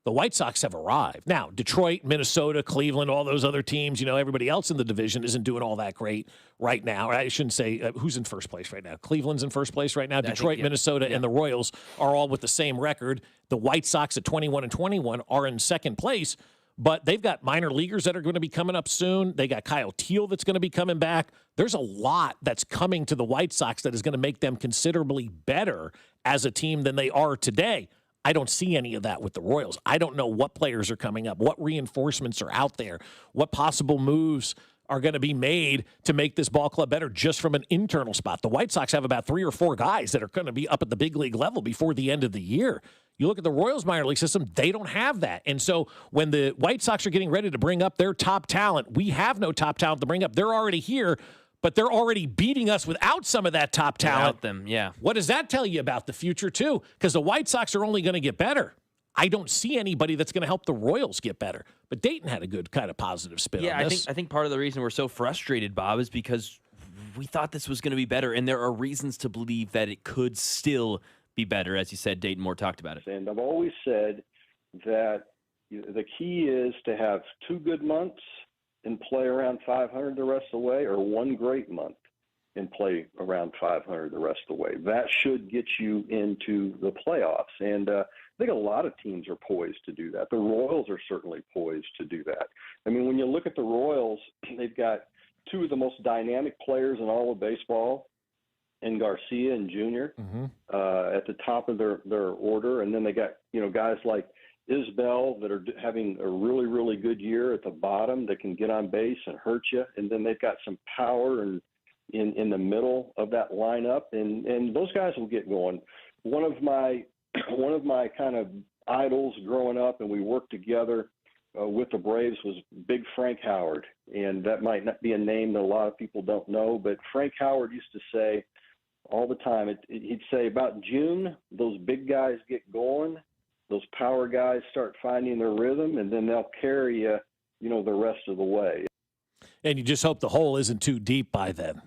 S1: the White Sox have arrived. Now, Detroit, Minnesota, Cleveland, all those other teams, everybody else in the division isn't doing all that great right now. I shouldn't say who's in first place right now. Cleveland's in first place right now. Detroit, Minnesota, and the Royals are all with the same record. The White Sox at 21-21 are in second place, but they've got minor leaguers that are going to be coming up soon. They got Kyle Teal that's going to be coming back. There's a lot that's coming to the White Sox that is going to make them considerably better as a team than they are today. I don't see any of that with the Royals. I don't know what players are coming up, what reinforcements are out there, what possible moves are going to be made to make this ball club better just from an internal spot. The White Sox have about 3 or 4 guys that are going to be up at the big league level before the end of the year. You look at the Royals minor league system, they don't have that. And so when the White Sox are getting ready to bring up their top talent, we have no top talent to bring up. They're already here. but they're already beating us without some of that top talent.
S2: Without them, yeah.
S1: What does that tell you about the future, too? Because the White Sox are only going to get better. I don't see anybody that's going to help the Royals get better. But Dayton had a good kind of positive spin on this.
S2: I think part of the reason we're so frustrated, Bob, is because we thought this was going to be better, and there are reasons to believe that it could still be better. As you said, Dayton Moore talked about it.
S16: And I've always said that the key is to have 2 good months and play around 500 the rest of the way, or 1 great month and play around 500 the rest of the way. That should get you into the playoffs. And I think a lot of teams are poised to do that. The Royals are certainly poised to do that. I mean, when you look at the Royals, they've got 2 of the most dynamic players in all of baseball, in Garcia and Junior, at the top of their order. And then they got, guys like Isbell that are having a really, really good year at the bottom that can get on base and hurt you. And then they've got some power and in the middle of that lineup. And those guys will get going. One of my kind of idols growing up, and we worked together with the Braves, was Big Frank Howard. And that might not be a name that a lot of people don't know, but Frank Howard used to say all the time, he'd say about June, those big guys get going, those power guys start finding their rhythm, and then they'll carry you, the rest of the way.
S1: And you just hope the hole isn't too deep by then.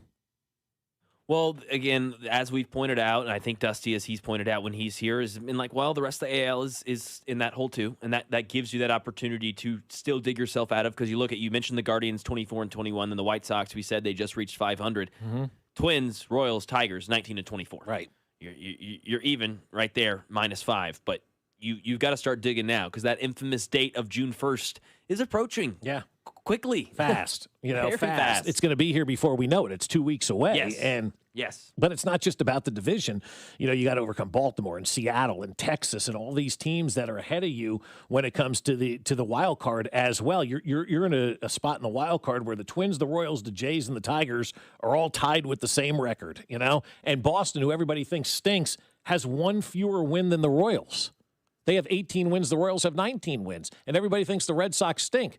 S2: Well, again, as we've pointed out, and I think Dusty, as he's pointed out when he's here, has been like, well, the rest of the AL is in that hole too, and that gives you that opportunity to still dig yourself out of, because you mentioned the Guardians 24 and 21, and the White Sox, we said they just reached 500. Twins, Royals, Tigers 19 and 24.
S1: Right.
S2: You're even right there, -5, but you've got to start digging now, because that infamous date of June 1st is approaching.
S1: Yeah.
S2: Quickly.
S1: Fast.
S2: Very fast.
S1: It's going to be here before we know it. It's 2 weeks away.
S2: Yes.
S1: But it's not just about the division. You got to overcome Baltimore and Seattle and Texas and all these teams that are ahead of you when it comes to the wild card as well. You're in a spot in the wild card where the Twins, the Royals, the Jays, and the Tigers are all tied with the same record, And Boston, who everybody thinks stinks, has 1 fewer win than the Royals. They have 18 wins. The Royals have 19 wins. And everybody thinks the Red Sox stink,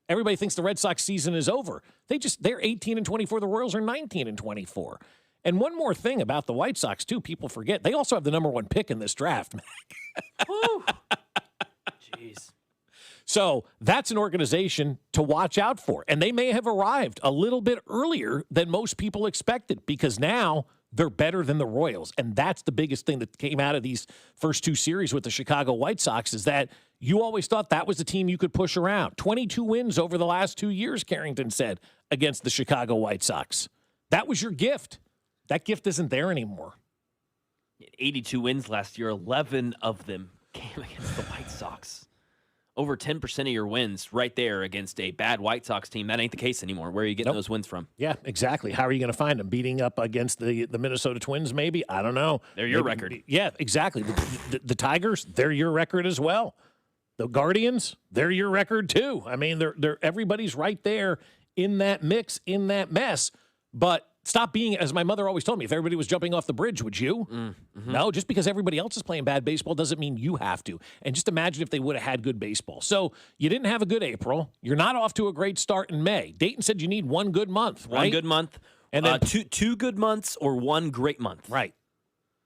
S1: Everybody thinks the Red Sox season is over. They're 18 and 24. The Royals are 19 and 24. And one more thing about the White Sox, too, people forget. They also have the number 1 pick in this draft,
S2: Jeez.
S1: So that's an organization to watch out for. And they may have arrived a little bit earlier than most people expected, because now they're better than the Royals. And that's the biggest thing that came out of these first 2 series with the Chicago White Sox, is that you always thought that was the team you could push around. 22 wins over the last 2 years, Carrington said, against the Chicago White Sox. That was your gift. That gift isn't there anymore.
S2: 82 wins last year. 11 of them came against the White Sox. Over 10% of your wins right there against a bad White Sox team. That ain't the case anymore. Where are you getting those wins from?
S1: Yeah, exactly. How are you going to find them? Beating up against the Minnesota Twins, maybe? I don't know.
S2: They're your record.
S1: Yeah, exactly. The Tigers, they're your record as well. The Guardians, they're your record too. I mean, they're everybody's right there in that mix, in that mess. But stop being, as my mother always told me, if everybody was jumping off the bridge, would you? No, just because everybody else is playing bad baseball doesn't mean you have to. And just imagine if they would have had good baseball. So you didn't have a good April. You're not off to a great start in May. Dayton said you need 1 good month, right?
S2: 1 good month. And then two good months or 1 great month.
S1: Right.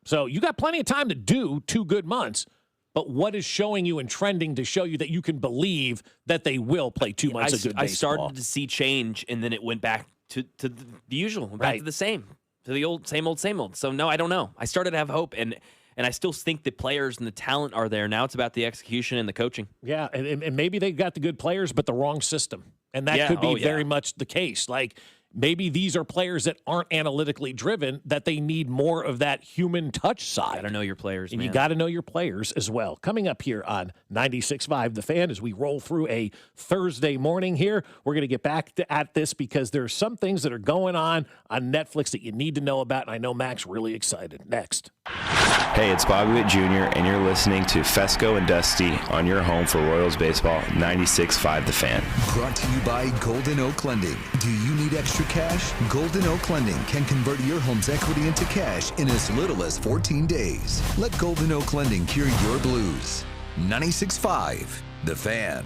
S1: So you got plenty of time to do 2 good months. But what is showing you and trending to show you that you can believe that they will play 2 months of good baseball?
S2: I started to see change, and then it went back to the usual, back to the same, to the old, same old, same old. So, no, I don't know. I started to have hope, and I still think the players and the talent are there. Now it's about the execution and the coaching.
S1: Yeah, and maybe they got the good players, but the wrong system. And that could be very much the case. Like, maybe these are players that aren't analytically driven, that they need more of that human touch side.
S2: You got to know your players,
S1: and
S2: man.
S1: you got to know your players as well. Coming up here on 96.5 The Fan, as we roll through a Thursday morning here, we're going to get back at this, because there's some things that are going on Netflix that you need to know about, and I know Mac's really excited. Next.
S20: Hey, it's Bobby Witt Jr., and you're listening to Fescoe and Dusty on your home for Royals baseball, 96.5 The Fan.
S3: Brought to you by Golden Oak Lending. Do you need extra cash? Golden Oak Lending can convert your home's equity into cash in as little as 14 days. Let Golden Oak Lending cure your blues. 96.5 The Fan.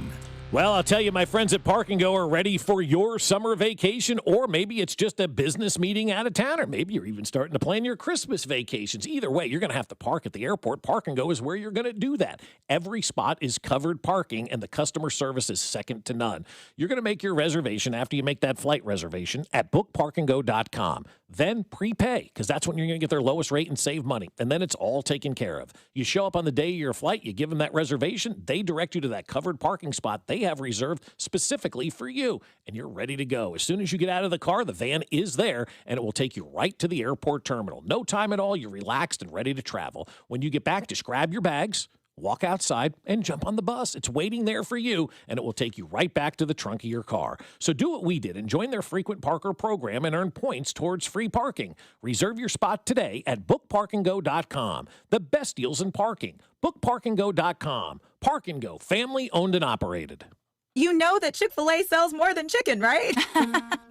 S1: Well, I'll tell you, my friends at Park and Go are ready for your summer vacation, or maybe it's just a business meeting out of town, or maybe you're even starting to plan your Christmas vacations. Either way, you're going to have to park at the airport. Park and Go is where you're going to do that. Every spot is covered parking, and the customer service is second to none. You're going to make your reservation after you make that flight reservation at bookparkandgo.com. Then prepay, because that's when you're going to get their lowest rate and save money. And then it's all taken care of. You show up on the day of your flight, you give them that reservation, they direct you to that covered parking spot they have reserved specifically for you, and you're ready to go. As soon as you get out of the car, the van is there, and it will take you right to the airport terminal. No time at all. You're relaxed and ready to travel. When you get back, just grab your bags, walk outside, and jump on the bus. It's waiting there for you, and it will take you right back to the trunk of your car. So do what we did and join their frequent parker program and earn points towards free parking. Reserve your spot today at bookparkandgo.com. The best deals in parking. Bookparkandgo.com. Park and Go, family owned and operated.
S5: You know that Chick-fil-A sells more than chicken, right?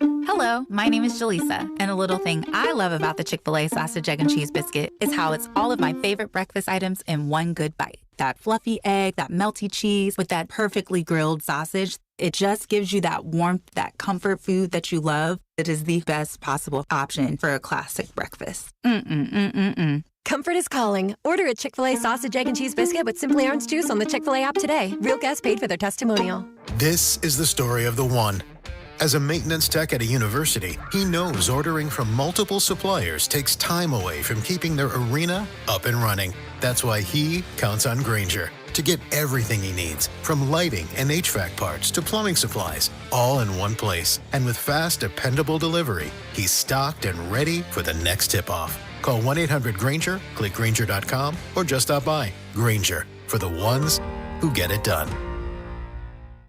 S13: Hello, my name is Jaleesa, and a little thing I love about the Chick-fil-A sausage, egg, and cheese biscuit is how it's all of my favorite breakfast items in one good bite. That fluffy egg, that melty cheese with that perfectly grilled sausage. It just gives you that warmth, that comfort food that you love. It is the best possible option for a classic breakfast.
S21: Comfort is calling. Order a Chick-fil-A sausage, egg, and cheese biscuit with Simply Orange Juice on the Chick-fil-A app today. Real guests paid for their testimonial.
S23: This is the story of the one. As a maintenance tech at a university, he knows ordering from multiple suppliers takes time away from keeping their arena up and running. That's why he counts on Grainger to get everything he needs, from lighting and HVAC parts to plumbing supplies, all in one place. And with fast, dependable delivery, he's stocked and ready for the next tip-off. Call 1-800-GRAINGER, click Grainger.com, or just stop by. Grainger, for the ones who get it done.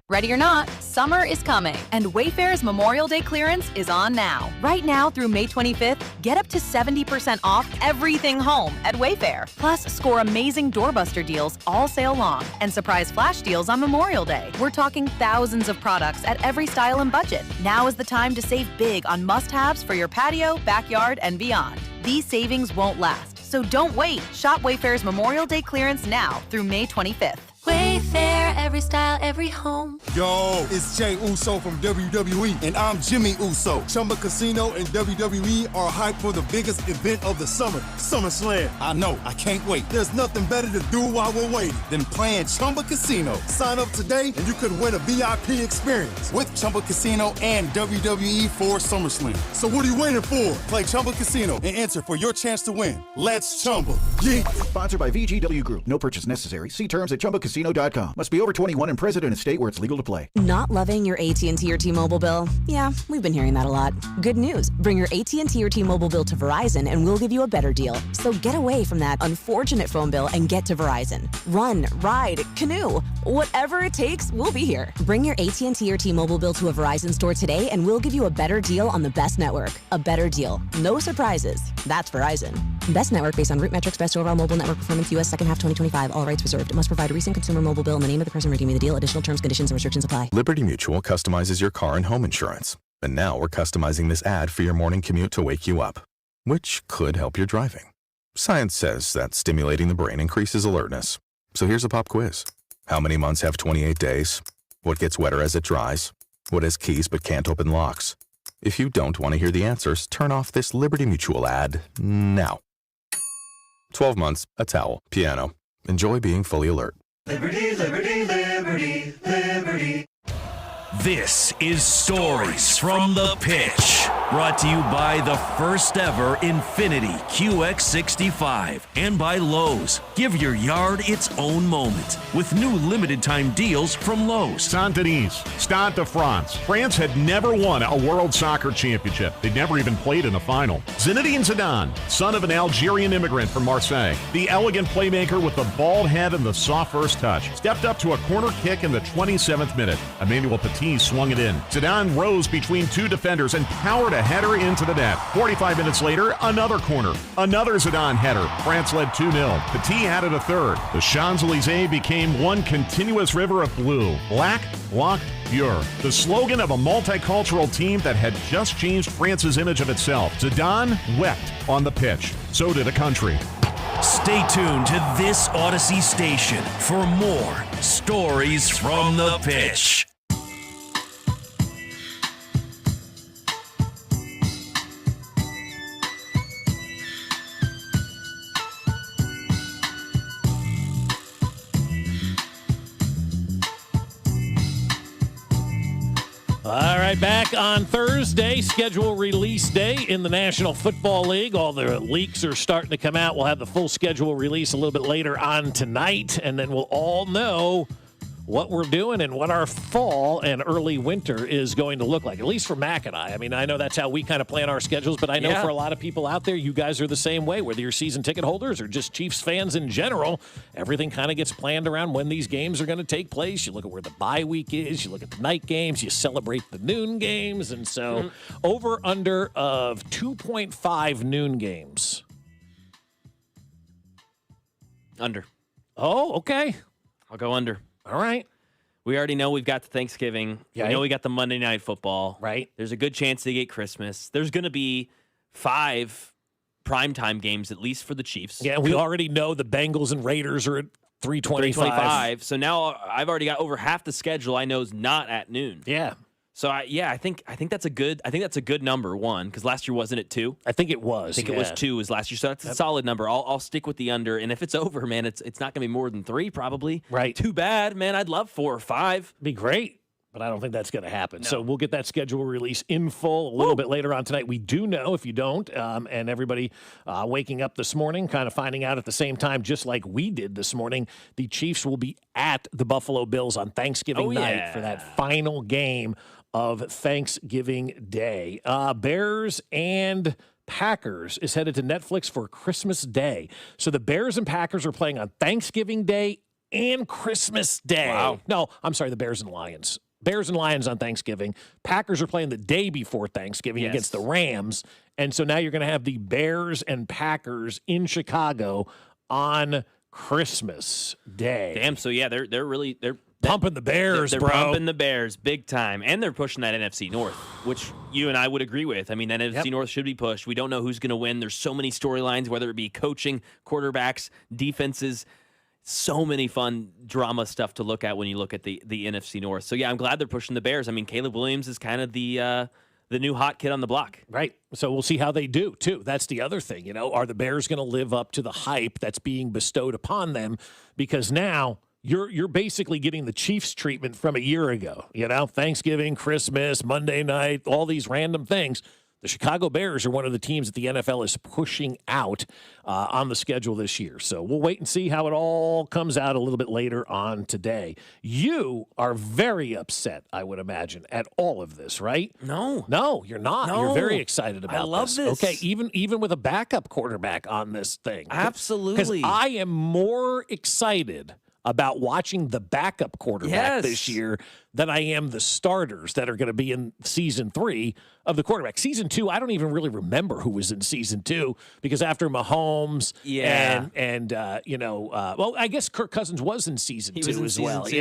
S24: Ready or not, summer is coming, and Wayfair's Memorial Day clearance is on now. Right now through May 25th, get up to 70% off everything home at Wayfair. Plus, score amazing doorbuster deals all sale long and surprise flash deals on Memorial Day. We're talking thousands of products at every style and budget. Now is the time to save big on must-haves for your patio, backyard, and beyond. These savings won't last, so don't wait. Shop Wayfair's Memorial Day clearance now through May 25th.
S21: Wayfair, every style, every home.
S25: Yo, it's Jay Uso from WWE, and I'm Jimmy Uso. Chumba Casino and WWE are hyped for the biggest event of the summer, SummerSlam. I know, I can't wait. There's nothing better to do while we're waiting than playing Chumba Casino. Sign up today, and you could win a VIP experience with Chumba Casino and WWE for SummerSlam. So what are you waiting for? Play Chumba Casino and enter for your chance to win. Let's Chumba. Yeah.
S26: Sponsored by VGW Group. No purchase necessary. See terms at ChumbaCasino.com. Must be over 21 and present in a state where it's legal to play.
S27: Not loving your AT&T or T-Mobile bill? Yeah, we've been hearing that a lot. Good news. Bring your AT&T or T-Mobile bill to Verizon and we'll give you a better deal. So get away from that unfortunate phone bill and get to Verizon. Run, ride, canoe. Whatever it takes, we'll be here. Bring your AT&T or T-Mobile bill to a Verizon store today and we'll give you a better deal on the best network. A better deal. No surprises. That's Verizon. Best network based on root metrics, best overall mobile network performance, U.S. second half 2025. All rights reserved. It must provide a recent consumer mobile bill and the name of the person redeeming the deal. Additional terms, conditions, and restrictions apply.
S28: Liberty Mutual customizes your car and home insurance. And now we're customizing this ad for your morning commute to wake you up, which could help your driving. Science says that stimulating the brain increases alertness. So here's a pop quiz. How many months have 28 days? What gets wetter as it dries? What has keys but can't open locks? If you don't want to hear the answers, turn off this Liberty Mutual ad now. 12 months, a towel, piano. Enjoy being fully alert.
S18: Liberty, liberty, liberty, liberty.
S29: This is Stories from the Pitch, brought to you by the first ever Infinity QX65 and by Lowe's. Give your yard its own moment with new limited time deals from Lowe's.
S30: Saint-Denis, Stade de France. France had never won a World Soccer Championship. They'd never even played in a final. Zinedine Zidane, son of an Algerian immigrant from Marseille, the elegant playmaker with the bald head and the soft first touch, stepped up to a corner kick in the 27th minute. Emmanuel Petit swung it in. Zidane rose between two defenders and powered a header into the net. 45 minutes later, another corner. Another Zidane header. France led 2-0. Petit added a third. The Champs-Élysées became one continuous river of blue. Black, blanc, pure. The slogan of a multicultural team that had just changed France's image of itself. Zidane wept on the pitch. So did a country.
S29: Stay tuned to this Odyssey station for more Stories from the Pitch.
S1: All right, back on Thursday, schedule release day in the National Football League. All the leaks are starting to come out. We'll have the full schedule release a little bit later on tonight, and then we'll all know what we're doing and what our fall and early winter is going to look like, at least for Mac and I. I mean, I know that's how we kind of plan our schedules, but I know for a lot of people out there, you guys are the same way, whether you're season ticket holders or just Chiefs fans in general. Everything kind of gets planned around when these games are going to take place. You look at where the bye week is, you look at the night games, you celebrate the noon games, and so over-under of 2.5 noon games.
S2: Under.
S1: Oh, okay.
S2: I'll go under.
S1: All right.
S2: We already know we've got the Thanksgiving.
S1: Yeah.
S2: We know we got the Monday Night Football.
S1: Right.
S2: There's a good chance they get Christmas. There's going to be 5 primetime games, at least for the Chiefs.
S1: Yeah, we already know the Bengals and Raiders are at 3:25.
S2: So now I've already got over half the schedule I know is not at noon.
S1: Yeah.
S2: So I think that's a good number, one, because last year wasn't it 2?
S1: I think it was.
S2: I think it was 2 was last year. So that's a solid number. I'll stick with the under. And if it's over, man, it's not going to be more than 3 probably.
S1: Right.
S2: Too bad, man. I'd love 4 or 5.
S1: Be great, but I don't think that's going to happen. No. So we'll get that schedule release in full a little bit later on tonight. We do know, if you don't, and everybody waking up this morning, kind of finding out at the same time, just like we did this morning, the Chiefs will be at the Buffalo Bills on Thanksgiving night for that final game of Thanksgiving Day. Bears and Packers is headed to Netflix for Christmas Day. So the Bears and Packers are playing on Thanksgiving Day and Christmas Day.
S2: Wow.
S1: No, I'm sorry, the Bears and Lions. Bears and Lions on Thanksgiving. Packers are playing the day before Thanksgiving against the Rams. And so now you're going to have the Bears and Packers in Chicago on Christmas Day.
S2: Damn, so yeah, they're
S1: pumping the Bears,
S2: they're
S1: bro.
S2: pumping the Bears big time, and they're pushing that NFC North, which you and I would agree with. I mean, that NFC North should be pushed. We don't know who's going to win. There's so many storylines, whether it be coaching, quarterbacks, defenses, so many fun drama stuff to look at when you look at the NFC North. So yeah, I'm glad they're pushing the Bears. I mean, Caleb Williams is kind of the new hot kid on the block.
S1: Right. So we'll see how they do, too. That's the other thing. You know, are the Bears going to live up to the hype that's being bestowed upon them? Because now you're basically getting the Chiefs treatment from a year ago. You know, Thanksgiving, Christmas, Monday night, all these random things. The Chicago Bears are one of the teams that the NFL is pushing out on the schedule this year. So we'll wait and see how it all comes out a little bit later on today. You are very upset, I would imagine, at all of this, right?
S2: No,
S1: you're not.
S2: No.
S1: You're very excited about
S2: I love this.
S1: Okay, even with a backup quarterback on this thing.
S2: Absolutely.
S1: Because I am more excited about watching the backup quarterback this year than I am the starters that are going to be in season 3 of the quarterback. Season 2, I don't even really remember who was in season 2 because after Mahomes well, I guess Kirk Cousins was in season 2 as well. So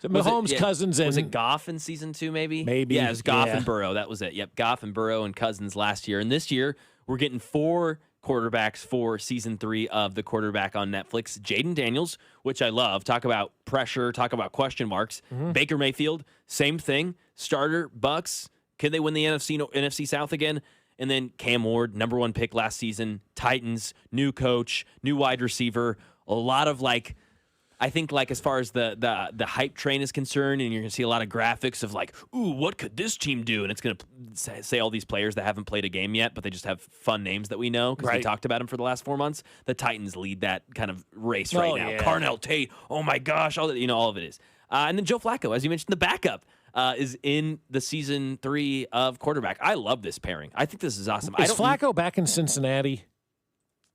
S1: Mahomes, Cousins, and
S2: was it Goff in season 2 maybe?
S1: Maybe.
S2: Yeah, it was Goff and Burrow. That was it. Yep, Goff and Burrow and Cousins last year. And this year, we're getting 4 quarterbacks for season 3 of The Quarterback on Netflix. Jaden Daniels, which I love. Talk about pressure, talk about question marks. Baker Mayfield, same thing. Starter, Bucks. Can they win the NFC South again? And then Cam Ward, number 1 pick last season. Titans, new coach, new wide receiver. A lot of I think as far as the hype train is concerned, and you're going to see a lot of graphics of ooh, what could this team do? And it's going to say all these players that haven't played a game yet, but they just have fun names that we know because we talked about them for the last 4 months. The Titans lead that kind of race right now. Yeah. Carnell Tate, oh my gosh, all of it is. And then Joe Flacco, as you mentioned, the backup is in the season 3 of quarterback. I love this pairing. I think this is awesome.
S1: Is Flacco back in Cincinnati?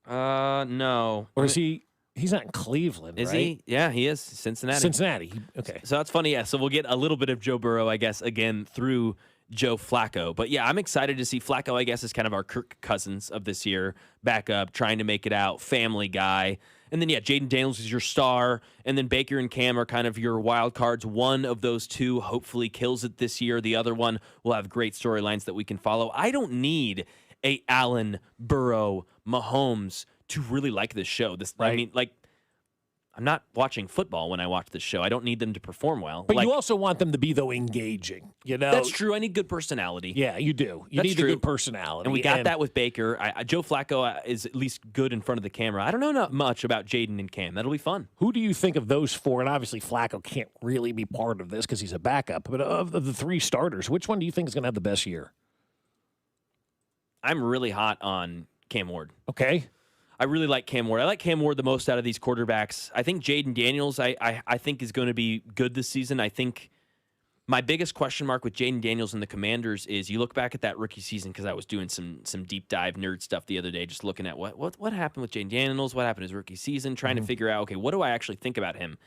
S2: No.
S1: Or is he? He's not in Cleveland,
S2: is
S1: right?
S2: he? Yeah, he is. Cincinnati.
S1: Okay.
S2: So that's funny. Yeah. So we'll get a little bit of Joe Burrow, I guess, again through Joe Flacco. But yeah, I'm excited to see Flacco, I guess, is kind of our Kirk Cousins of this year. Backup, trying to make it out, family guy. And then, Jaden Daniels is your star. And then Baker and Cam are kind of your wild cards. One of those two hopefully kills it this year. The other one will have great storylines that we can follow. I don't need a Allen, Burrow, Mahomes to really like this show.
S1: Right.
S2: I mean, like, I'm not watching football when I watch this show. I don't need them to perform well.
S1: But you also want them to be, though, engaging.
S2: That's true. I need good personality.
S1: Yeah, you do. You need a good personality.
S2: And we got that with Baker. Joe Flacco is at least good in front of the camera. I don't know much about Jaden and Cam. That'll be fun.
S1: Who do you think of those four? And obviously Flacco can't really be part of this because he's a backup. But of the three starters, which one do you think is going to have the best year?
S2: I'm really hot on Cam Ward.
S1: Okay.
S2: I really like Cam Ward. I like Cam Ward the most out of these quarterbacks. I think Jaden Daniels, I think, is going to be good this season. I think my biggest question mark with Jaden Daniels and the Commanders is you look back at that rookie season, because I was doing some deep dive nerd stuff the other day, just looking at what happened with Jaden Daniels, what happened his rookie season, trying to figure out, okay, what do I actually think about him?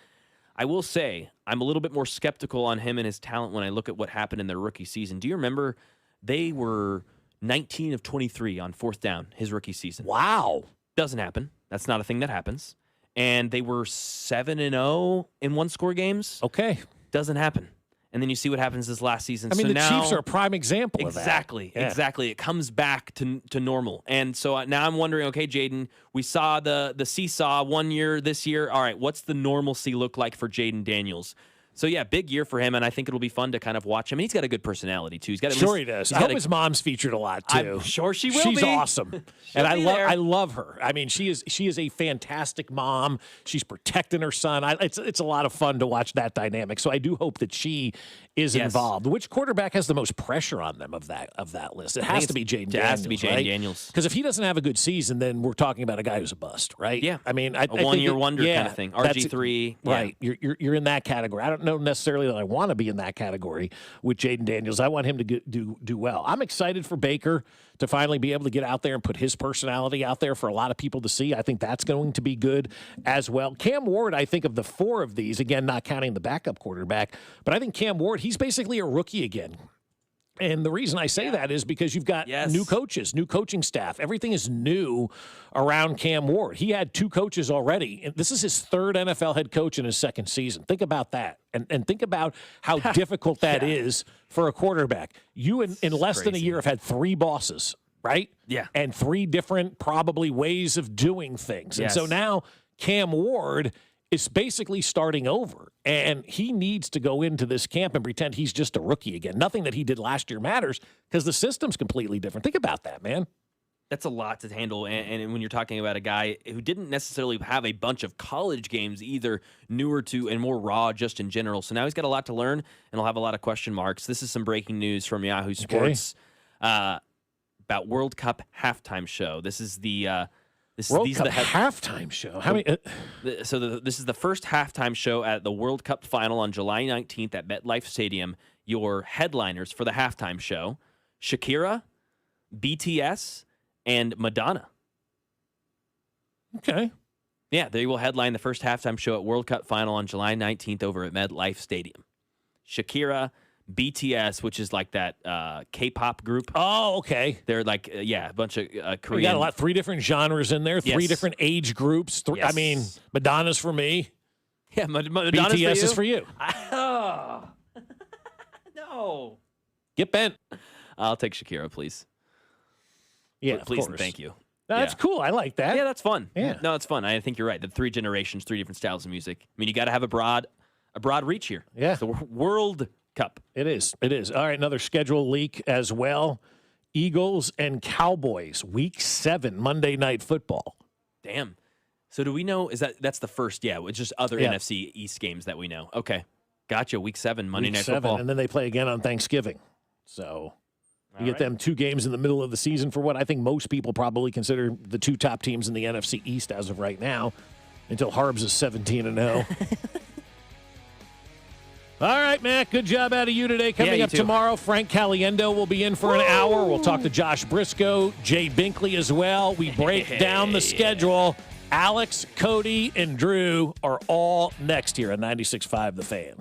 S2: I will say I'm a little bit more skeptical on him and his talent when I look at what happened in their rookie season. Do you remember they were 19 of 23 on fourth down his rookie season?
S1: Wow.
S2: Doesn't happen. That's not a thing that happens. And they were 7-0 in one-score games.
S1: Okay.
S2: Doesn't happen. And then you see what happens this last season.
S1: I mean,
S2: so
S1: the
S2: now,
S1: Chiefs are a prime example of that.
S2: Exactly. It comes back to normal. And so now I'm wondering, okay, Jaden, we saw the seesaw one year, this year. All right, what's the normalcy look like for Jaden Daniels? So, yeah, big year for him, and I think it'll be fun to kind of watch him. And he's got a good personality, too. He does.
S1: I hope his mom's featured a lot, too.
S2: I'm sure she will
S1: She's
S2: be.
S1: awesome. And I love her. I mean, she is a fantastic mom. She's protecting her son. It's a lot of fun to watch that dynamic. So I do hope that she is involved. Which quarterback has the most pressure on them of that list? It has to be Jaden Daniels. It has to be Jaden
S2: Daniels.
S1: Because if he doesn't have a good season, then we're talking about a guy who's a bust, right?
S2: Yeah.
S1: I mean,
S2: a one-year wonder kind of thing. RG3.
S1: Right. You're in that category. I don't know necessarily that I want to be in that category with Jaden Daniels. I want him to do well. I'm excited for Baker to finally be able to get out there and put his personality out there for a lot of people to see. I think that's going to be good as well. Cam Ward, I think of the four of these, again, not counting the backup quarterback, but I think Cam Ward, he's basically a rookie again. And the reason I say that is because you've got new coaches, new coaching staff. Everything is new around Cam Ward. He had two coaches already. And this is his third NFL head coach in his second season. Think about that. And think about how difficult that is for a quarterback. You, in less than a year, have had three bosses, right?
S2: Yeah.
S1: And three different, probably, ways of doing things. And so now Cam Ward is basically starting over, and he needs to go into this camp and pretend he's just a rookie again. Nothing that he did last year matters because the system's completely different. Think about that, man.
S2: That's a lot to handle, and when you're talking about a guy who didn't necessarily have a bunch of college games either, newer to and more raw just in general. So now he's got a lot to learn, and he'll have a lot of question marks. This is some breaking news from Yahoo Sports about World Cup halftime show. This is the
S1: World Cup halftime show. How many?
S2: This is the first halftime show at the World Cup final on July 19th at MetLife Stadium. Your headliners for the halftime show: Shakira, BTS, and Madonna.
S1: Okay.
S2: Yeah, they will headline the first halftime show at World Cup final on July 19th over at MetLife Stadium. Shakira, BTS, which is like that K-pop group.
S1: Oh, okay.
S2: They're like, a bunch of Korean.
S1: We got three different genres in there, three different age groups. I mean, Madonna's for me.
S2: Yeah, Madonna's
S1: BTS
S2: for you?
S1: is for you.
S2: Oh. No.
S1: Get bent.
S2: I'll take Shakira, please.
S1: Yeah,
S2: please and thank you.
S1: That's cool. I like that.
S2: Yeah, that's fun.
S1: Yeah.
S2: No, it's fun. I think you're right. The three generations, three different styles of music. I mean, you got to have a broad reach here.
S1: Yeah.
S2: It's the World Cup.
S1: It is. All right, another schedule leak as well. Eagles and Cowboys, Week 7, Monday Night Football.
S2: Damn. So do we know, that's the first, it's just other NFC East games that we know. Okay. Gotcha, Week 7, Monday Night Football.
S1: And then they play again on Thanksgiving. So you get them two games in the middle of the season for what I think most people probably consider the two top teams in the NFC East as of right now, until Harbs is 17-0. All right, Matt, good job out of you today. Coming up tomorrow, Frank Caliendo will be in for an hour. We'll talk to Josh Briscoe, Jay Binkley as well. We break down the schedule. Alex, Cody, and Drew are all next here on 96.5 The Fan.